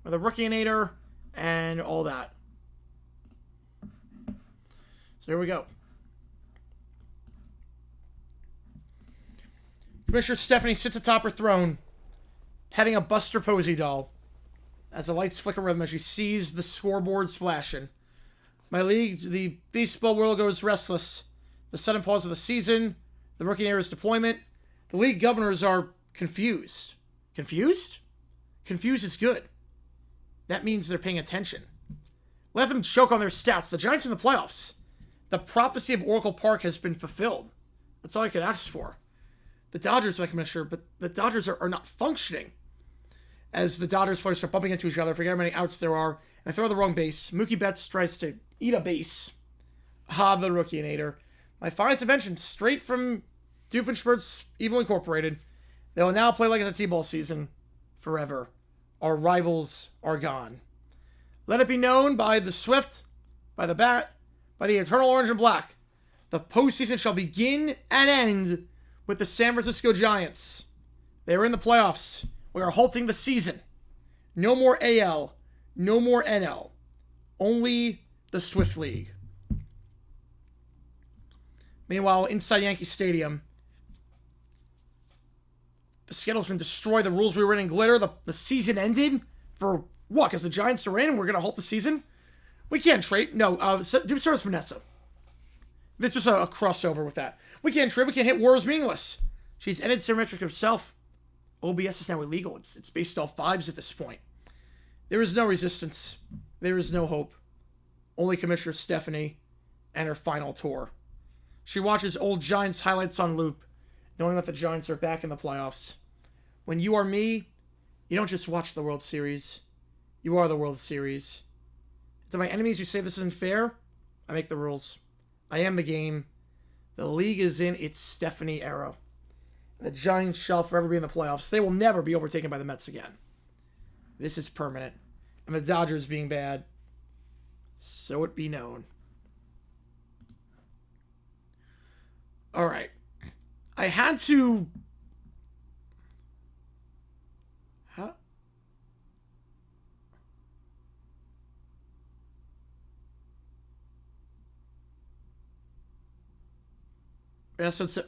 A: With a Rookie-inator and all that. So here we go. Commissioner Stephanie sits atop her throne, petting a Buster Posey doll. As the lights flicker rhythm as she sees the scoreboards flashing. My league, the baseball world goes restless. The sudden pause of the season, the Rookie-inator's deployment. The league governors are confused. Confused? Confused is good. That means they're paying attention. Let them choke on their stats. The Giants are in the playoffs. The prophecy of Oracle Park has been fulfilled. That's all I could ask for. The Dodgers, like I'm not sure, but the Dodgers are not functioning. As the Dodgers players start bumping into each other, forget how many outs there are, and they throw the wrong base. Mookie Betts tries to eat a base. Ha, the Rookie-inator. My finest invention, straight from Doofenshmirtz Evil Incorporated. They will now play like it's a T-ball season forever. Our rivals are gone. Let it be known by the Swift, by the Bat, by the Eternal Orange and Black. The postseason shall begin and end with the San Francisco Giants. They are in the playoffs. We are halting the season. No more AL. No more NL. Only the Swift League. Meanwhile, inside Yankee Stadium, the schedule's been destroyed. The rules we were in glitter. The season ended for what? Because the Giants are in and we're going to halt the season? We can't trade. No, do service Vanessa. This is a crossover with that. We can't trade. We can't hit. War is meaningless. She's ended Symmetric herself. OBS is now illegal. It's based off vibes at this point. There is no resistance. There is no hope. Only Commissioner Stephanie and her final tour. She watches old Giants highlights on loop, knowing that the Giants are back in the playoffs. When you are me, you don't just watch the World Series. You are the World Series. To my enemies who say this isn't fair, I make the rules. I am the game. The league is in its Stephanie era. The Giants shall forever be in the playoffs. They will never be overtaken by the Mets again. This is permanent. And the Dodgers being bad, so it be known. Alright. I had to... Huh? Yeah, so it's...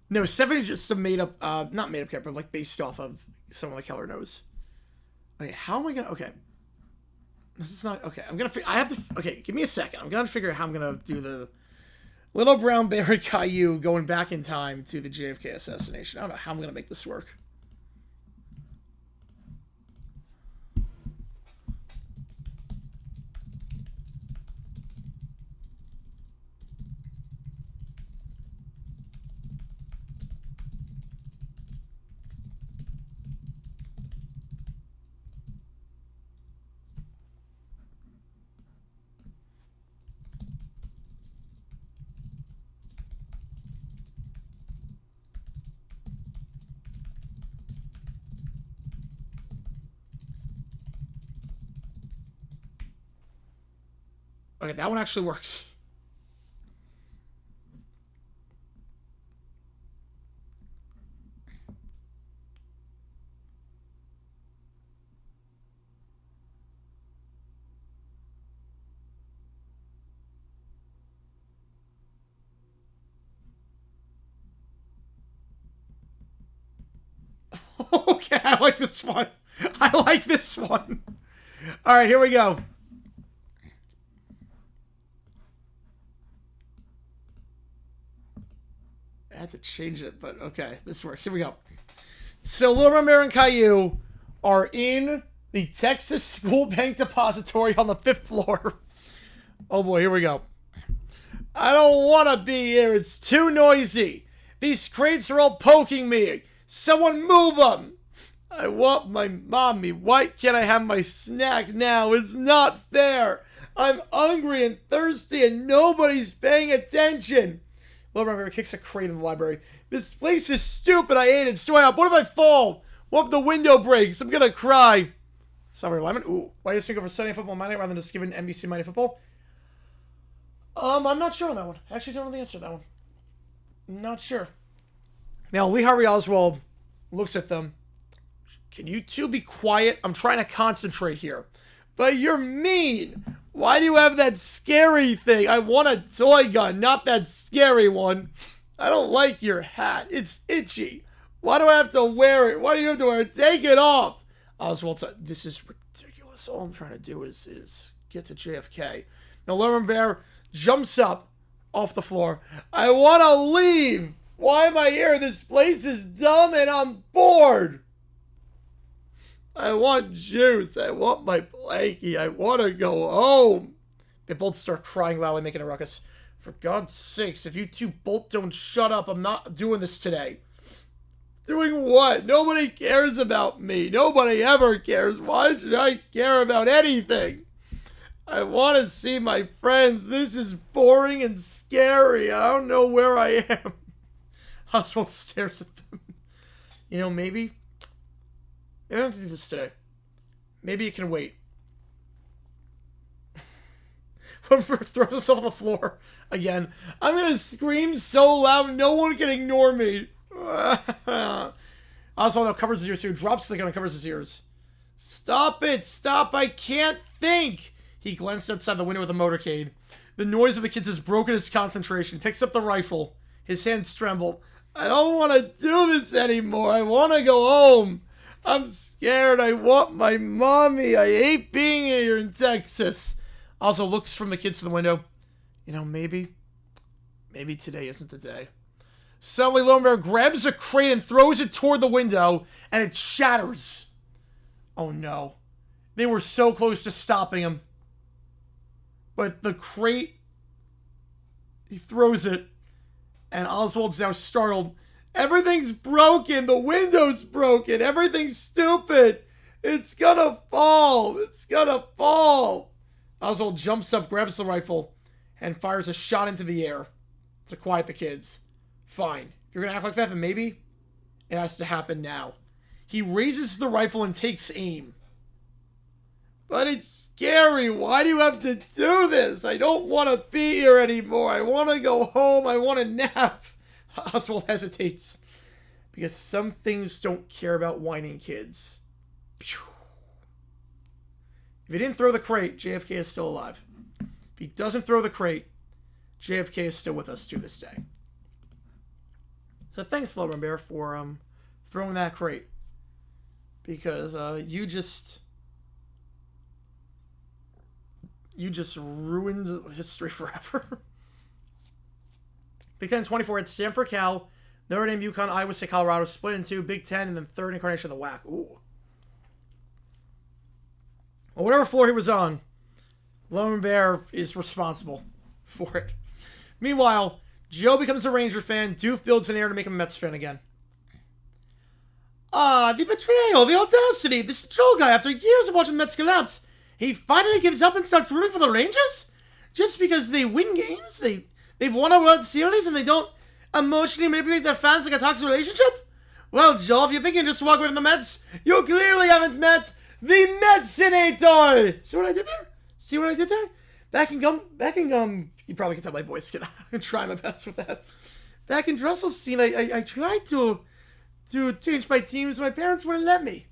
A: No, 70 is just a made-up... not made-up character, but like based off of someone like Keller knows. Okay, how am I gonna... Okay. This is not... Okay, I'm gonna... I have to... Okay, give me a second. I'm gonna figure out how I'm gonna do the... Little Brown Bear and Caillou going back in time to the JFK assassination. I don't know how I'm gonna make this work. Okay, that one actually works. Okay, I like this one. I like this one. All right, here we go. I had to change it, but okay, this works. Here we go. So Little Romero and Caillou are in the Texas School Bank Depository on the 5th floor. Oh boy, here we go. I don't want to be here. It's too noisy. These crates are all poking me. Someone move them. I want my mommy. Why can't I have my snack now? It's not fair. I'm hungry and thirsty and nobody's paying attention. Little River kicks a crate in the library. This place is stupid. I ate it. What if I fall? What if the window breaks? I'm gonna cry. Sorry, Lemon. Ooh. Why do you think go for Sunday Football Monday rather than just giving NBC Monday Football? I'm not sure on that one. I actually don't know the answer to that one. I'm not sure. Now, Lee Harvey Oswald looks at them. Can you two be quiet? I'm trying to concentrate here. But you're mean. Why do you have that scary thing? I want a toy gun, not that scary one. I don't like your hat. It's itchy. Why do I have to wear it? Why do you have to wear it? Take it off. Oswald said, this is ridiculous. All I'm trying to do is get to JFK. Now, Lemon Bear jumps up off the floor. I want to leave. Why am I here? This place is dumb and I'm bored. I want juice. I want my blankie. I want to go home. They both start crying loudly, making a ruckus. For God's sakes, if you two both don't shut up, I'm not doing this today. Doing what? Nobody cares about me. Nobody ever cares. Why should I care about anything? I want to see my friends. This is boring and scary. I don't know where I am. Oswald stares at them. You know, maybe I don't have to do this today. Maybe it can wait. Lumber throws himself on the floor again. I'm going to scream so loud no one can ignore me. Oswald now covers his ears too. Drops the gun and covers his ears. Stop it! Stop! I can't think! He glanced outside the window with a motorcade. The noise of the kids has broken his concentration. Picks up the rifle. His hands tremble. I don't want to do this anymore. I want to go home. I'm scared. I want my mommy. I hate being here in Texas. Also looks from the kids to the window. You know, maybe today isn't the day. Suddenly, Lone Bear grabs a crate and throws it toward the window, and it shatters. Oh no. They were so close to stopping him. But the crate, he throws it, and Oswald's now startled. Everything's broken. The window's broken. Everything's stupid. It's gonna fall. It's gonna fall. Oswald jumps up, grabs the rifle, and fires a shot into the air to quiet the kids. Fine. If you're gonna act like that, then maybe it has to happen now. He raises the rifle and takes aim. But it's scary. Why do you have to do this? I don't want to be here anymore. I want to go home. I want to nap. Oswald hesitates. Because some things don't care about whining kids. Phew. If he didn't throw the crate, JFK is still alive. If he doesn't throw the crate, JFK is still with us to this day. So thanks, Lone Bear, for throwing that crate. Because you just ruined history forever. Big Ten 24 at Stanford, Cal, Notre Dame, UConn, Iowa State, Colorado, split in two. Big Ten, and then third incarnation of the WAC. Ooh. Well, whatever floor he was on, Lone Bear is responsible for it. Meanwhile, Joe becomes a Ranger fan. Doof builds an air to make him a Mets fan again. The betrayal, the audacity. This Joe guy, after years of watching the Mets collapse, he finally gives up and starts rooting for the Rangers? Just because they win games? They've won a World Series and they don't emotionally manipulate their fans like a toxic relationship? Well, Joe, if you think you can just walk away from the Mets, you clearly haven't met the Metsinator! See what I did there? Back in you probably can tell my voice. I'm trying my best with that. Back in Dresselstein, I tried to change my teams. My parents wouldn't let me.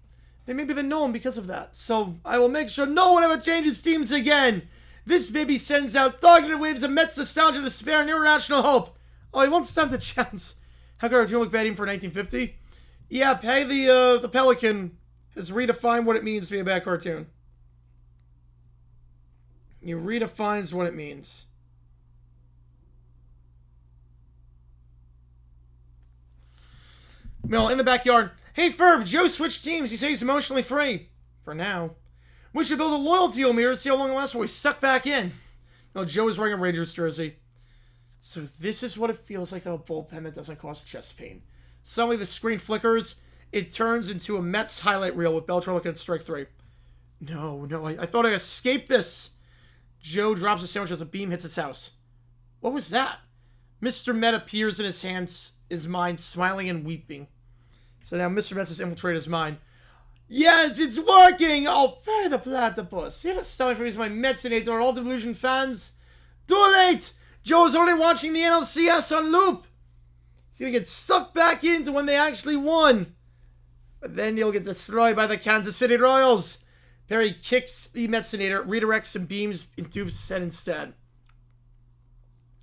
A: They maybe they know him because of that. So I will make sure no one ever changes teams again. This baby sends out targeted waves of Mets nostalgia, despair, and international hope. Oh, he won't stand a chance. How could you look bad even for 1950? Yep, hey, the Pelican has redefined what it means to be a bad cartoon. He redefines what it means. Well, in the backyard, hey Ferb, Joe switched teams. He says he's emotionally free. For now. We should build a loyalty meter to see how long it lasts before we suck back in. No, Joe is wearing a Rangers jersey. So this is what it feels like to have a bullpen that doesn't cause chest pain. Suddenly the screen flickers. It turns into a Mets highlight reel with Belcher looking at strike three. No, I thought I escaped this. Joe drops a sandwich as a beam hits his house. What was that? Mr. Met appears in his mind, smiling and weeping. So now Mr. Met has infiltrated his mind. Yes, it's working! Oh, bury the platypus. See the stomach for using my Metsinator or all Delusion fans? Too late! Joe's only watching the NLCS on loop. He's gonna get sucked back into when they actually won. But then he'll get destroyed by the Kansas City Royals. Perry kicks the Metsinator, redirects and beams into Doof's head instead.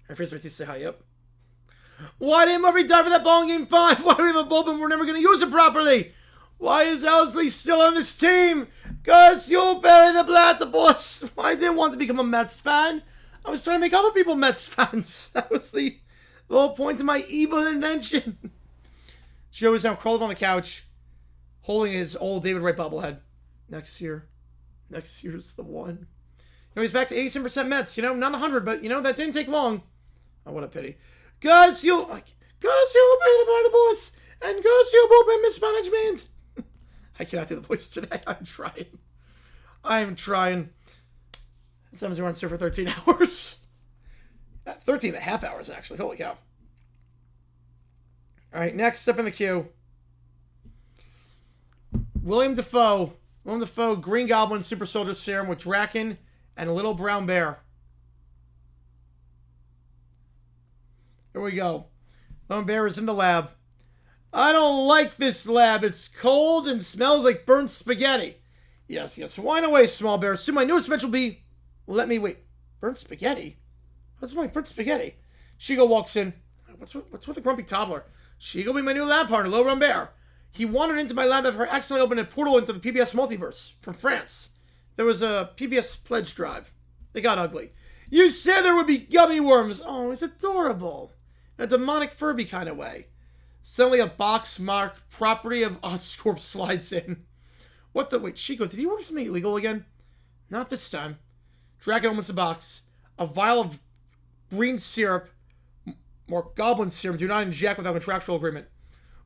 A: Our friends right to say hi, yep. Why didn't Murphy die for that ball in Game 5? Why do we have a bullpen? We're never going to use it properly. Why is Owsley still on this team? Cause you bury the platypus. I didn't want to become a Mets fan. I was trying to make other people Mets fans. That was the whole point of my evil invention. Joe is now crawled up on the couch, holding his old David Wright bobblehead. Next year's the one. You know, he's back to 87% Mets. You know, not 100, but, you know, that didn't take long. Oh, what a pity. Cause you bury the platypus, and cause you bullpen mismanagement. I cannot do the voice today. I'm trying. Sometimes we run for 13 hours. 13 and a half hours, actually. Holy cow. All right, next up in the queue. William Dafoe, Green Goblin Super Soldier Serum with Draken and a Little Brown Bear. Here we go. Brown Bear is in the lab. I don't like this lab. It's cold and smells like burnt spaghetti. Yes, whine away, small bear. Soon my newest adventure will be... Let me wait. Burnt spaghetti? What's my burnt spaghetti? Shigo walks in. What's with the grumpy toddler? Shigo will be my new lab partner, Little Brown Bear. He wandered into my lab after I accidentally opened a portal into the PBS multiverse from France. There was a PBS pledge drive. It got ugly. You said there would be gummy worms. Oh, it's adorable. In a demonic Furby kind of way. Suddenly a box marked property of Oscorp slides in. What the... Wait, Shigo, did he order something illegal again? Not this time. Dragon opens the box. A vial of green syrup. More goblin serum. Do not inject without contractual agreement.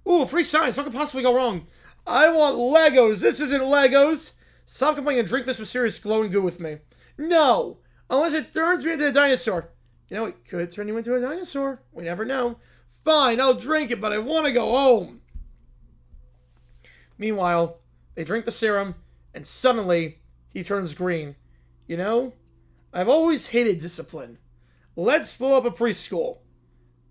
A: Ooh, free science. What could possibly go wrong? I want Legos. This isn't Legos. Stop complaining and drink this mysterious glowing goo with me. No. Unless it turns me into a dinosaur. You know, it could turn you into a dinosaur. We never know. Fine, I'll drink it, but I want to go home. Meanwhile, they drink the serum, and suddenly, he turns green. You know, I've always hated discipline. Let's fill up a preschool.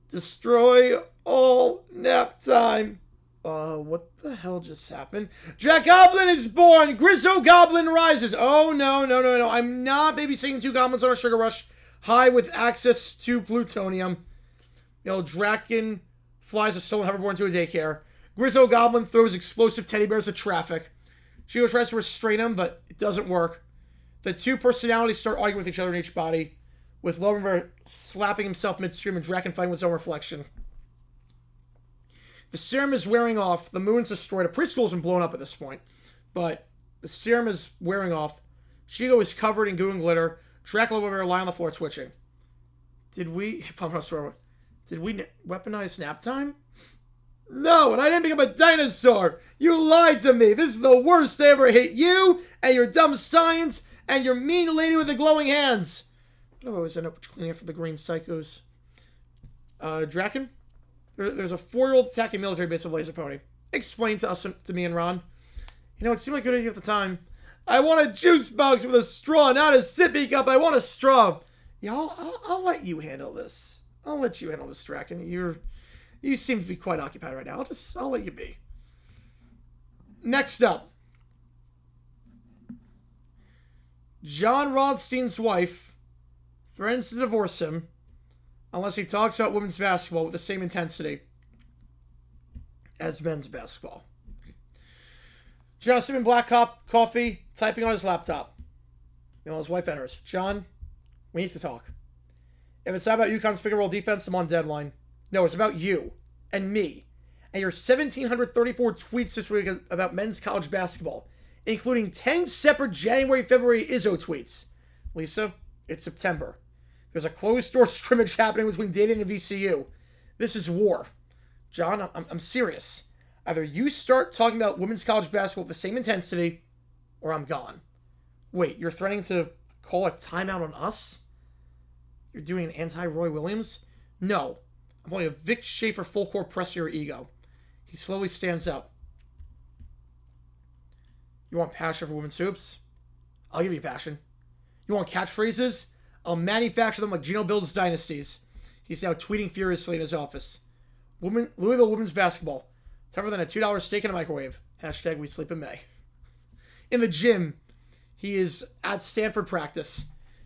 A: Destroy all nap time. What the hell just happened? Jack Goblin is born! Grizzo Goblin rises! Oh, no. I'm not babysitting two goblins on a sugar rush, high with access to plutonium. You know, Draken flies a stolen hoverboard into a daycare. Grizzo Goblin throws explosive teddy bears at traffic. Shigo tries to restrain him, but it doesn't work. The two personalities start arguing with each other in each body, with Lowenberg slapping himself midstream and Draken fighting with his own reflection. The serum is wearing off. The moon's destroyed. A preschool's been blown up at this point. But the serum is wearing off. Shigo is covered in goo and glitter. Draken and Lowenberg lie on the floor twitching. Did we weaponize nap time? No, and I didn't become a dinosaur. You lied to me. This is the worst. I ever hate you and your dumb science and your mean lady with the glowing hands. I always end up cleaning up for the green psychos. Draken? There's a 4-year-old attacking military base of Laser Pony. Explain to us, to me and Ron. You know, it seemed like a good idea at the time. I want a juice box with a straw, not a sippy cup. I want a straw. Yeah, I'll let you handle this. I'll let you handle this, Draken. You seem to be quite occupied right now. I'll let you be. Next up. John Rothstein's wife threatens to divorce him unless he talks about women's basketball with the same intensity as men's basketball. John is sipping black coffee, typing on his laptop. His wife enters. John, we need to talk. If it's not about UConn's pick-and-roll defense, I'm on deadline. No, it's about you and me and your 1,734 tweets this week about men's college basketball, including 10 separate January, February Izzo tweets. Lisa, it's September. There's a closed-door scrimmage happening between Dayton and VCU. This is war. John, I'm serious. Either you start talking about women's college basketball with the same intensity, or I'm gone. Wait, you're threatening to call a timeout on us? You're doing an anti-Roy Williams? No. I'm pulling a Vic Schaefer full-court press to your ego. He slowly stands up. You want passion for women's hoops? I'll give you passion. You want catchphrases? I'll manufacture them like Gino builds dynasties. He's now tweeting furiously in his office. Louisville women's basketball. Tougher than a $2 steak in a microwave. Hashtag we sleep in May. In the gym, he is at Stanford practice.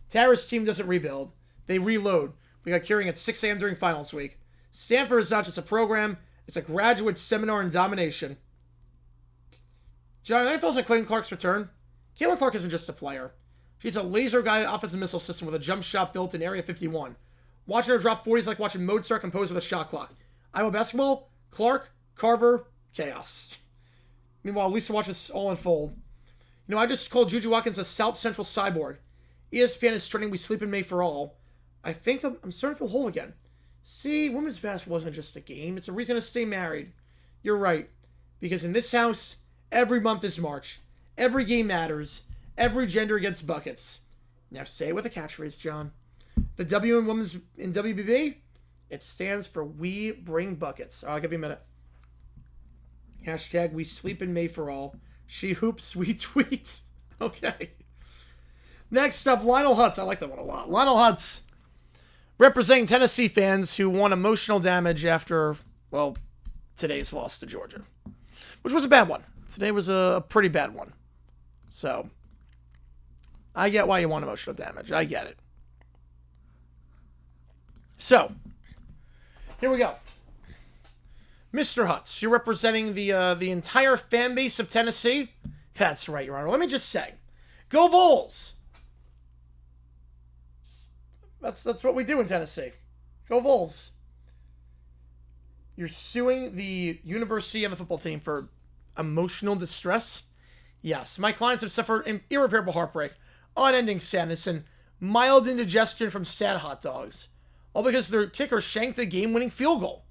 A: Tara's team doesn't rebuild. They reload. We got curing at 6 a.m. during finals week. Stanford is not just a program. It's a graduate seminar in domination. John, any thoughts on Clayton Clark's return? Caitlin Clark isn't just a player. She's a laser-guided offensive missile system with a jump shot built in Area 51. Watching her drop 40s like watching Mozart compose with a shot clock. Iowa basketball, Clark, Carver, chaos. Meanwhile, Lisa watches all unfold. I just called Juju Watkins a South Central cyborg. ESPN is trending we sleep in May for all. I think I'm starting to feel whole again. See, women's basketball isn't just a game. It's a reason to stay married. You're right. Because in this house, every month is March. Every game matters. Every gender gets buckets. Now say it with a catchphrase, John. The W in women's in WBB, it stands for We Bring Buckets. I'll give you a minute. Hashtag We Sleep in May for All. She hoops, we tweet. Okay. Next up, Lionel Hutz. I like that one a lot. Lionel Hutz, representing Tennessee fans who want emotional damage after, well, today's loss to Georgia, which was a bad one. Today was a pretty bad one. So, I get why you want emotional damage. I get it. So, here we go. Mr. Hutz, you're representing the entire fan base of Tennessee? That's right, Your Honor. Let me just say, go Vols! That's what we do in Tennessee. Go Vols. You're suing the university and the football team for emotional distress? Yes, my clients have suffered an irreparable heartbreak, unending sadness, and mild indigestion from sad hot dogs. All because their kicker shanked a game-winning field goal.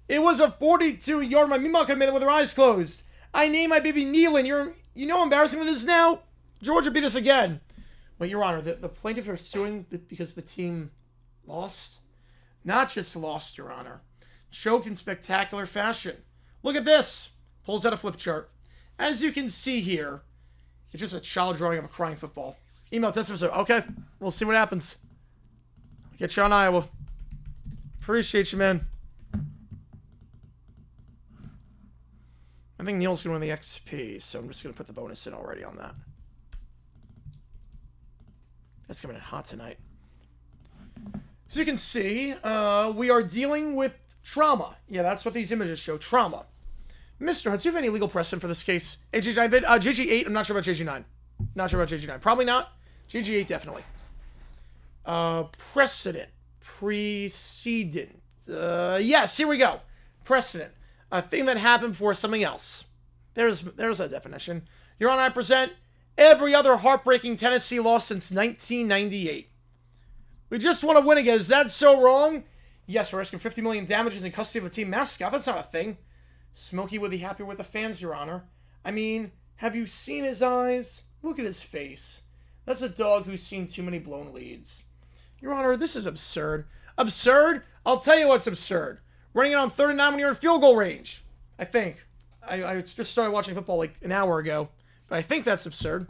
A: It was a 42-yard. My Mima could have made it with her eyes closed. I named my baby Nealon. You know how embarrassing it is now? Georgia beat us again. Well, Your Honor, the plaintiffs are suing because the team lost? Not just lost, Your Honor. Choked in spectacular fashion. Look at this. Pulls out a flip chart. As you can see here, it's just a child drawing of a crying football. Email test episode. Okay, we'll see what happens. Get you on Iowa. Appreciate you, man. I think Neil's going to win the XP, so I'm just going to put the bonus in already on that. That's coming in hot tonight. So you can see, we are dealing with trauma. Yeah, that's what these images show, trauma. Mr. Hutz, do you have any legal precedent for this case? AG9 vid? JG8, I'm not sure about JG9. Not sure about JG9. Probably not. JG8, definitely. Precedent. Precedent. Yes, here we go. Precedent. A thing that happened for something else. There's a definition. Your Honor, I present every other heartbreaking Tennessee loss since 1998. We just want to win again. Is that so wrong? Yes, we're asking $50 million damages in custody of the team mascot. That's not a thing. Smokey would be happy with the fans, Your Honor. I mean, have you seen his eyes? Look at his face. That's a dog who's seen too many blown leads. Your Honor, this is absurd. Absurd? I'll tell you what's absurd. Running it on 3rd and 9 when you're in field goal range. I think. I just started watching football like an hour ago, but I think that's absurd.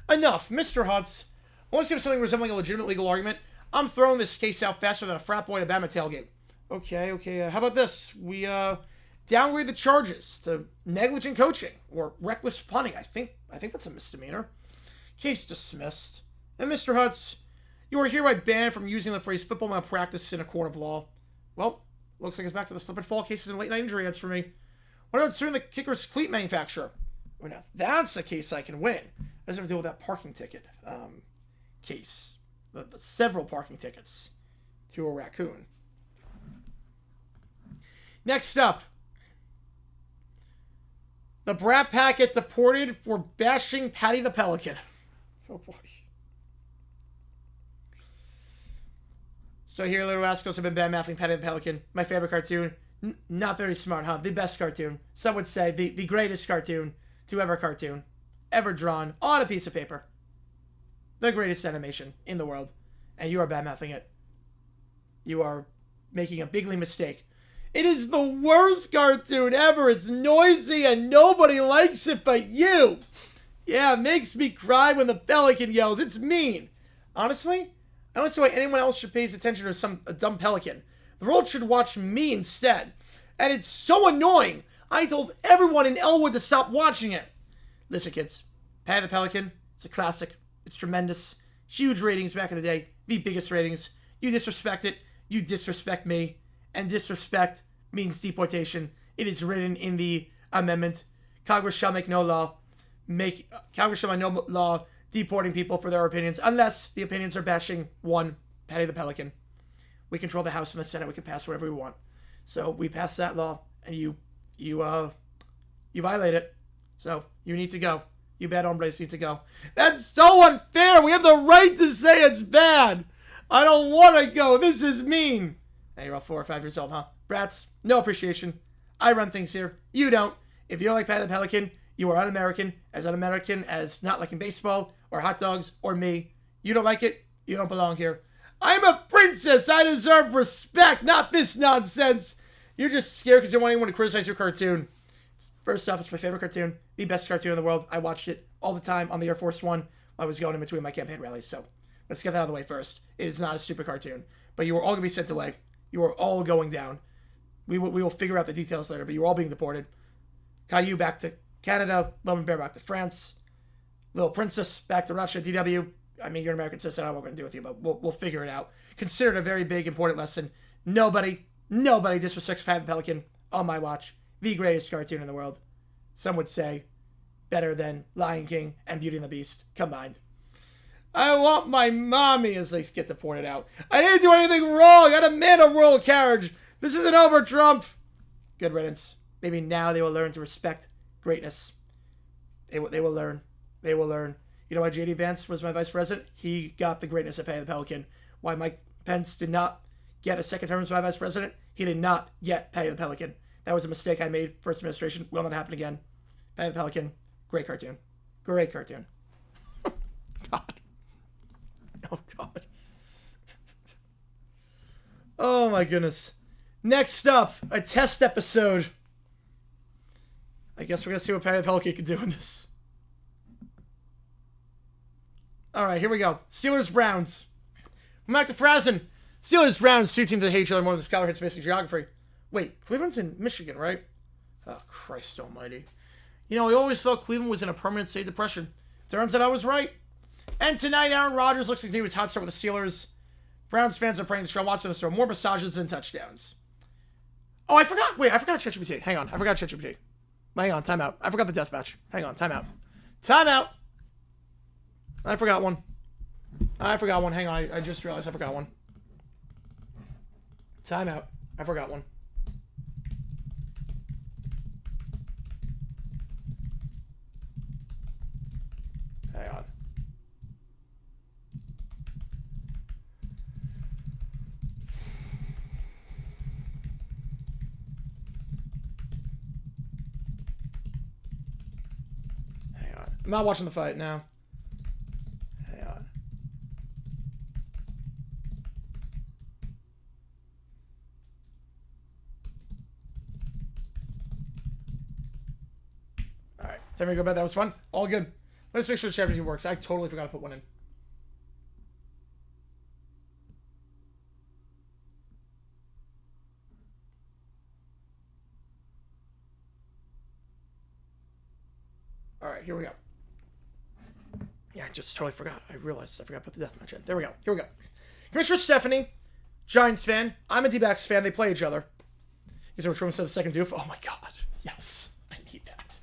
A: Enough. Mr. Hutz, unless you have something resembling a legitimate legal argument, I'm throwing this case out faster than a frat boy at a Bama tailgate. Okay. How about this? We downgrade the charges to negligent coaching or reckless punting. I think that's a misdemeanor. Case dismissed. And Mr. Hutz, you are hereby banned from using the phrase football malpractice in a court of law. Well, looks like it's back to the slip and fall cases and late night injury ads for me. What about suing the kicker's cleat manufacturer? Well, now that's a case I can win. I just have to deal with that parking ticket case. The several parking tickets to a raccoon. Next up. The Brat Pack get deported for bashing Patty the Pelican. Oh boy. So here, Little Rascals have been bad-mouthing Patty the Pelican. My favorite cartoon. Not very smart, huh? The best cartoon. Some would say the greatest cartoon to ever cartoon. Ever drawn on a piece of paper. The greatest animation in the world. And you are bad-mouthing it. You are making a bigly mistake. It is the worst cartoon ever. It's noisy and nobody likes it but you. Yeah, it makes me cry when the pelican yells. It's mean. Honestly, I don't see why anyone else should pay attention to a dumb pelican. The world should watch me instead. And it's so annoying. I told everyone in Elwood to stop watching it. Listen, kids. Patty the Pelican. It's a classic. It's tremendous. Huge ratings back in the day. The biggest ratings. You disrespect it. You disrespect me. And disrespect means deportation. It is written in the amendment. Congress shall make no law. Congress shall make no law deporting people for their opinions, unless the opinions are bashing one, Patty the Pelican. We control the House and the Senate. We can pass whatever we want. So we passed that law, and you violate it. So you need to go. You bad hombres need to go. That's so unfair. We have the right to say it's bad. I don't want to go. This is mean. Now you're all 4 or 5 years old, huh? Brats, no appreciation. I run things here. You don't. If you don't like Patty the Pelican, you are un-American as not liking baseball or hot dogs or me. You don't like it? You don't belong here. I'm a princess. I deserve respect, not this nonsense. You're just scared because you don't want anyone to criticize your cartoon. First off, it's my favorite cartoon. The best cartoon in the world. I watched it all the time on the Air Force One while I was going in between my campaign rallies. So let's get that out of the way first. It is not a stupid cartoon. But you are all going to be sent away. You are all going down. We will figure out the details later, but you're all being deported. Caillou back to Canada. Lemon Bear back to France. Little Princess back to Russia. DW, I mean, you're an American citizen. I don't know what we're going to do with you, but we'll figure it out. Consider it a very big, important lesson. Nobody disrespects Pat the Pelican on my watch. The greatest cartoon in the world. Some would say better than Lion King and Beauty and the Beast combined. I want my mommy as they get deported out. I didn't do anything wrong. I had a man of royal carriage. This isn't over, Trump. Good riddance. Maybe now they will learn to respect greatness. They will learn. They will learn. You know why J.D. Vance was my vice president? He got the greatness of Patty the Pelican. Why Mike Pence did not get a second term as my vice president? He did not get Patty the Pelican. That was a mistake I made first administration. Will not happen again. Patty the Pelican, great cartoon. Great cartoon. God. Oh, God. Oh, my goodness. Next up, a test episode. I guess we're going to see what Patty the Pelican can do in this. All right, here we go. Steelers-Browns. I'm back to Frazen. Steelers-Browns, two teams that hate each other more than scholar hits basic geography. Wait, Cleveland's in Michigan, right? Oh, Christ almighty. You know, I always thought Cleveland was in a permanent state of depression. Turns out I was right. And tonight, Aaron Rodgers looks like he was hot start with the Steelers. Browns fans are praying Deshaun Watson to throw more massages than touchdowns. Oh, I forgot. Wait, I forgot ChatGPT. Hang on. I forgot ChatGPT. Hang on. Timeout. I forgot the death match. Hang on. Timeout. Timeout. I forgot one. Hang on. I just realized I forgot one. Timeout. I forgot one. Hang on. Hang on. I'm not watching the fight now. Hang on. Alright. Time to go bed. That was fun. All good. Let's make sure the ChatGPT works. I totally forgot to put one in. Alright, here we go. Yeah, I just totally forgot. I realized I forgot to put the deathmatch in. There we go. Here we go. Commissioner Stephanie, Giants fan. I'm a D-backs fan. They play each other. Is there which one instead of the second doof? Oh my god. Yes. I need that.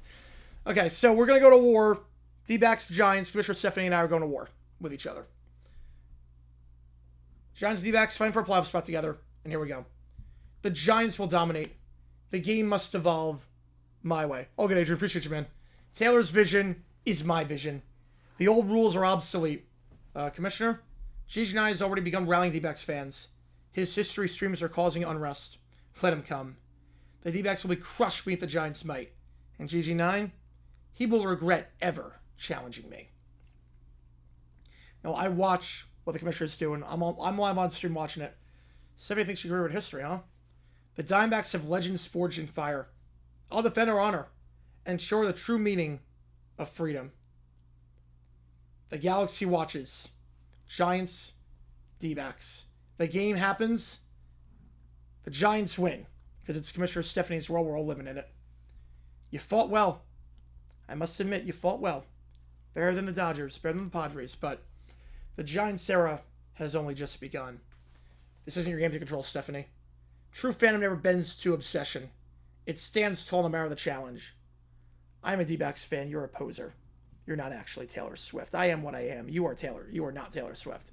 A: Okay, so we're going to go to war. D-backs, Giants. Commissioner Stephanie and I are going to war with each other. Giants and D-backs fighting for a playoff spot together. And here we go. The Giants will dominate. The game must evolve my way. Oh, good, Adrian. Appreciate you, man. Taylor's vision is my vision. The old rules are obsolete. Commissioner, Gigi and I has already begun rallying D-backs fans. His history streams are causing unrest. Let him come. The D-backs will be crushed beneath the Giants' might. And GG9, he will regret ever challenging me. Now, I watch what the commissioner is doing. I'm live on stream watching it. Somebody thinks you agree with history, huh? The Diamondbacks have legends forged in fire. I'll defend our honor and show her the true meaning of freedom. The galaxy watches. Giants, D-backs. The game happens. The Giants win. Because it's Commissioner Stephanie's world. We're all living in it. You fought well. I must admit, you fought well. Better than the Dodgers. Better than the Padres. But the Giants era has only just begun. This isn't your game to control, Stephanie. True fandom never bends to obsession. It stands tall no matter the challenge. I'm a D-backs fan. You're a poser. You're not actually Taylor Swift. I am what I am. You are Taylor. You are not Taylor Swift.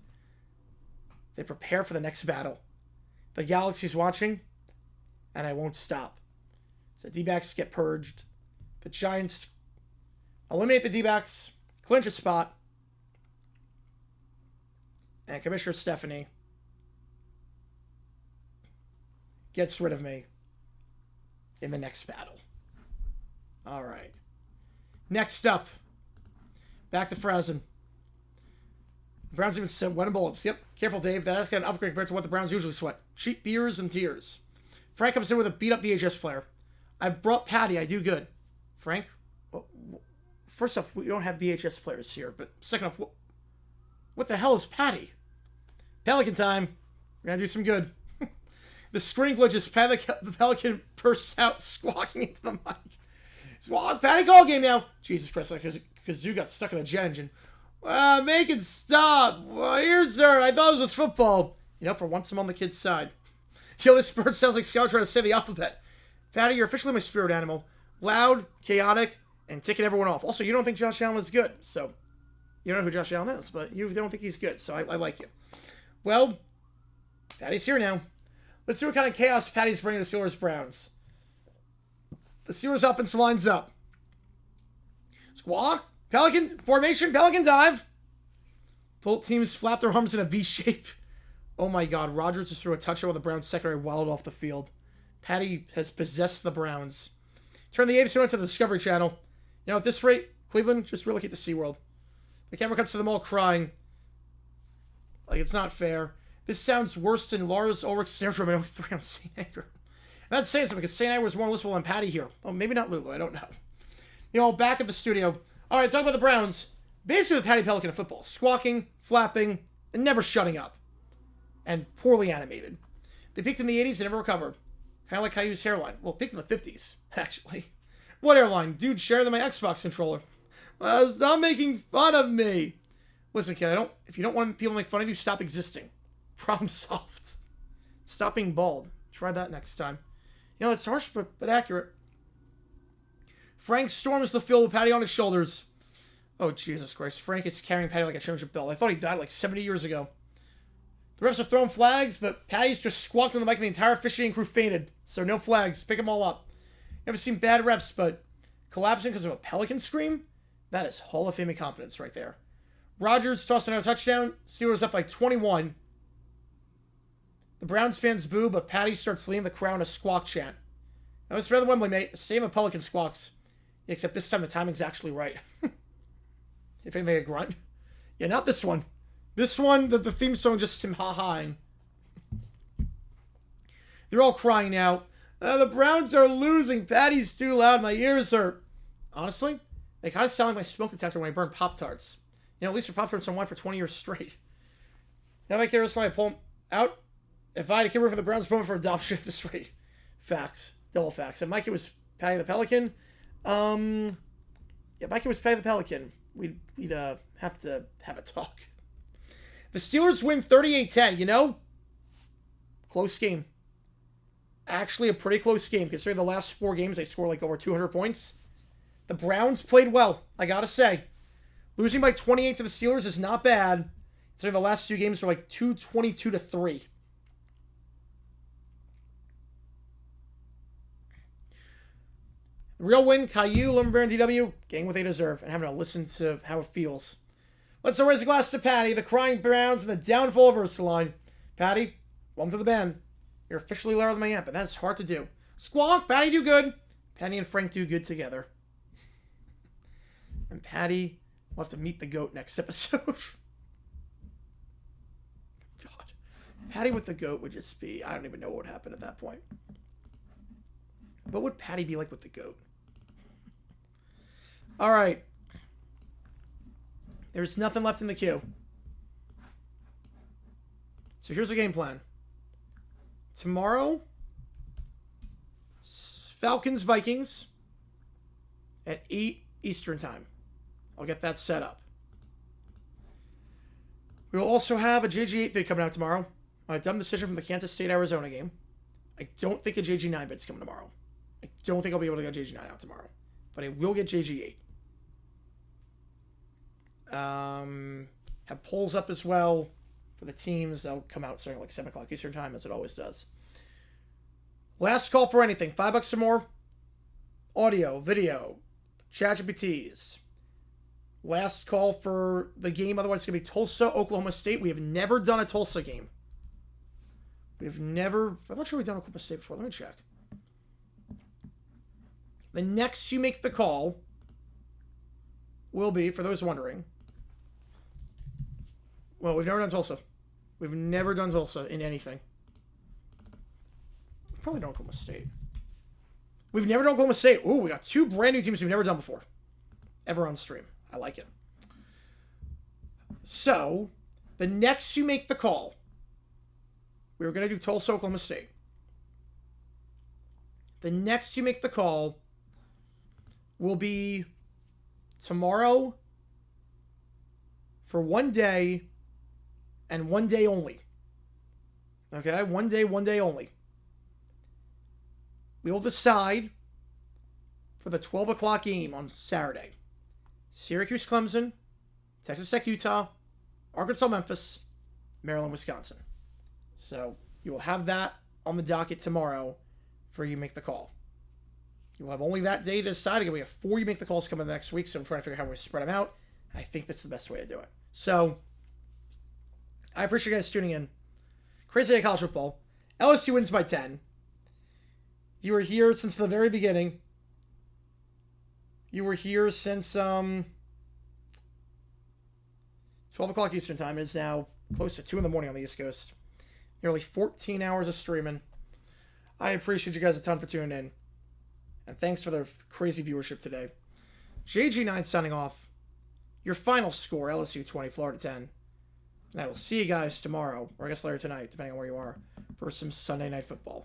A: They prepare for the next battle. The galaxy's watching, and I won't stop. So D-backs get purged. The Giants eliminate the D-backs, clinch a spot, and Commissioner Stephanie gets rid of me in the next battle. All right. Next up, back to Frazen. Browns even sent wet and bullets. Yep. Careful, Dave. That has got an upgrade compared to what the Browns usually sweat. Cheap beers and tears. Frank comes in with a beat-up VHS player. I brought Patty. I do good. Frank? Well, first off, we don't have VHS players here. But second off, what the hell is Patty? Pelican time. We're going to do some good. The screen glitches. The Pelican bursts out, squawking into the mic. Squawk, Patty, call game now. Jesus Christ, because Kazoo got stuck in a jet engine. Make it stop. Well, here, sir. I thought this was football. You know, for once I'm on the kid's side. Yo, this bird sounds like Scout trying to say the alphabet. Patty, you're officially my spirit animal. Loud, chaotic, and ticking everyone off. Also, you don't think Josh Allen is good, so you don't know who Josh Allen is, but you don't think he's good, so I like you. Well, Patty's here now. Let's see what kind of chaos Patty's bringing to Steelers Browns. The Steelers offense lines up. Squawk. Pelican formation. Pelican dive. Both teams flap their arms in a V shape. Oh my God. Rodgers just threw a touchdown with the Browns secondary wilded off the field. Patty has possessed the Browns. Turn the ABC on to the Discovery Channel. You know, at this rate, Cleveland, just relocate to SeaWorld. The camera cuts to them all crying. Like, it's not fair. This sounds worse than Lars Ulrich's syndrome in 03 on St. Anger. That's saying something, because St. Anger was more listenable than Patty here. Oh, maybe not Lulu, I don't know. You know, back at the studio. All right, talk about the Browns. Basically the Patty Pelican of football. Squawking, flapping, and never shutting up. And poorly animated. They peaked in the 80s and never recovered. Kind of like Caillou's hairline. Well, peaked in the 50s, actually. What airline? Dude, share than my Xbox controller. Stop making fun of me. Listen, kid, if you don't want people to make fun of you, stop existing. Problem solved. Stop being bald. Try that next time. You know, it's harsh, but accurate. Frank storms the field with Patty on his shoulders. Oh, Jesus Christ. Frank is carrying Patty like a championship belt. I thought he died like 70 years ago. The refs are throwing flags, but Patty's just squawked on the mic and the entire officiating crew fainted. So no flags. Pick them all up. Never seen bad refs, but collapsing because of a Pelican scream? That is Hall of Fame incompetence right there. Rodgers tossed another touchdown. Steelers up by 21. The Browns fans boo, but Patty starts leading the crowd in a squawk chant. Now it's better than Wembley, mate. Same with Pelican squawks. Yeah, except this time the timing's actually right. If anything, a grunt. Yeah, not this one. This one, the theme song just him ha-haing. They're all crying now. The Browns are losing. Patty's too loud. My ears hurt. Honestly, they kind of sound like my smoke detector when I burn Pop-Tarts. You know, at least your Pop-Tarts don't wine for 20 years straight. Now if I care I pull them out. If I had a kid for the Browns, put him for adoption at this rate. Facts. Double facts. And Mikey was Patty the Pelican. Yeah, Mikey was Patty the Pelican. We'd have to have a talk. The Steelers win 38-10, you know? Close game. Actually, a pretty close game. Considering the last 4 games, they scored like over 200 points. The Browns played well, I gotta say. Losing by 28 to the Steelers is not bad. Considering the last 2 games were like 222-3. Real win, Caillou, Lumber DW, getting what they deserve, and having to listen to how it feels. Let's raise a glass to Patty, the crying Browns, and the downfall of Ursuline. Patty, welcome to the band. You're officially louder than my aunt, but that's hard to do. Squawk, Patty do good. Patty and Frank do good together. And Patty will have to meet the goat next episode. God. Patty with the goat would just be, I don't even know what would happen at that point. What would Patty be like with the goat? All right. There's nothing left in the queue. So here's the game plan. Tomorrow, Falcons-Vikings at 8 Eastern time. I'll get that set up. We will also have a JG8 vid coming out tomorrow on a dumb decision from the Kansas State-Arizona game. I don't think a JG9 vid's coming tomorrow. I don't think I'll be able to get JG9 out tomorrow. But I will get JG8. Have polls up as well for the teams. They'll come out starting like 7 o'clock Eastern time, as it always does. Last call for anything. $5 or more. Audio, video, ChatGPTs. Last call for the game. Otherwise, it's going to be Tulsa, Oklahoma State. We have never done a Tulsa game. I'm not sure we've done Oklahoma State before. Let me check. The next you make the call will be, for those wondering, Well, we've never done Tulsa. We've never done Tulsa in anything. Probably done Oklahoma State. We've never done Oklahoma State. Ooh, we got 2 brand new teams we've never done before. Ever on stream. I like it. So, the next you make the call, we were going to do Tulsa, Oklahoma State. The next you make the call will be tomorrow for 1 day and 1 day only. Okay? 1 day only. We will decide for the 12 o'clock game on Saturday. Syracuse, Clemson, Texas Tech, Utah, Arkansas, Memphis, Maryland, Wisconsin. So you will have that on the docket tomorrow for you make the call. You'll have only that day to decide. Again, we have 4 you make the calls coming the next week, so I'm trying to figure out how we spread them out. I think this is the best way to do it. So I appreciate you guys tuning in. Crazy day of college football. LSU wins by 10. You were here since the very beginning. You were here since 12 o'clock Eastern time. It is now close to 2 in the morning on the East Coast. Nearly 14 hours of streaming. I appreciate you guys a ton for tuning in. And thanks for the crazy viewership today. JG9 signing off. Your final score, LSU 20, Florida 10. And I will see you guys tomorrow, or I guess later tonight, depending on where you are, for some Sunday Night Football.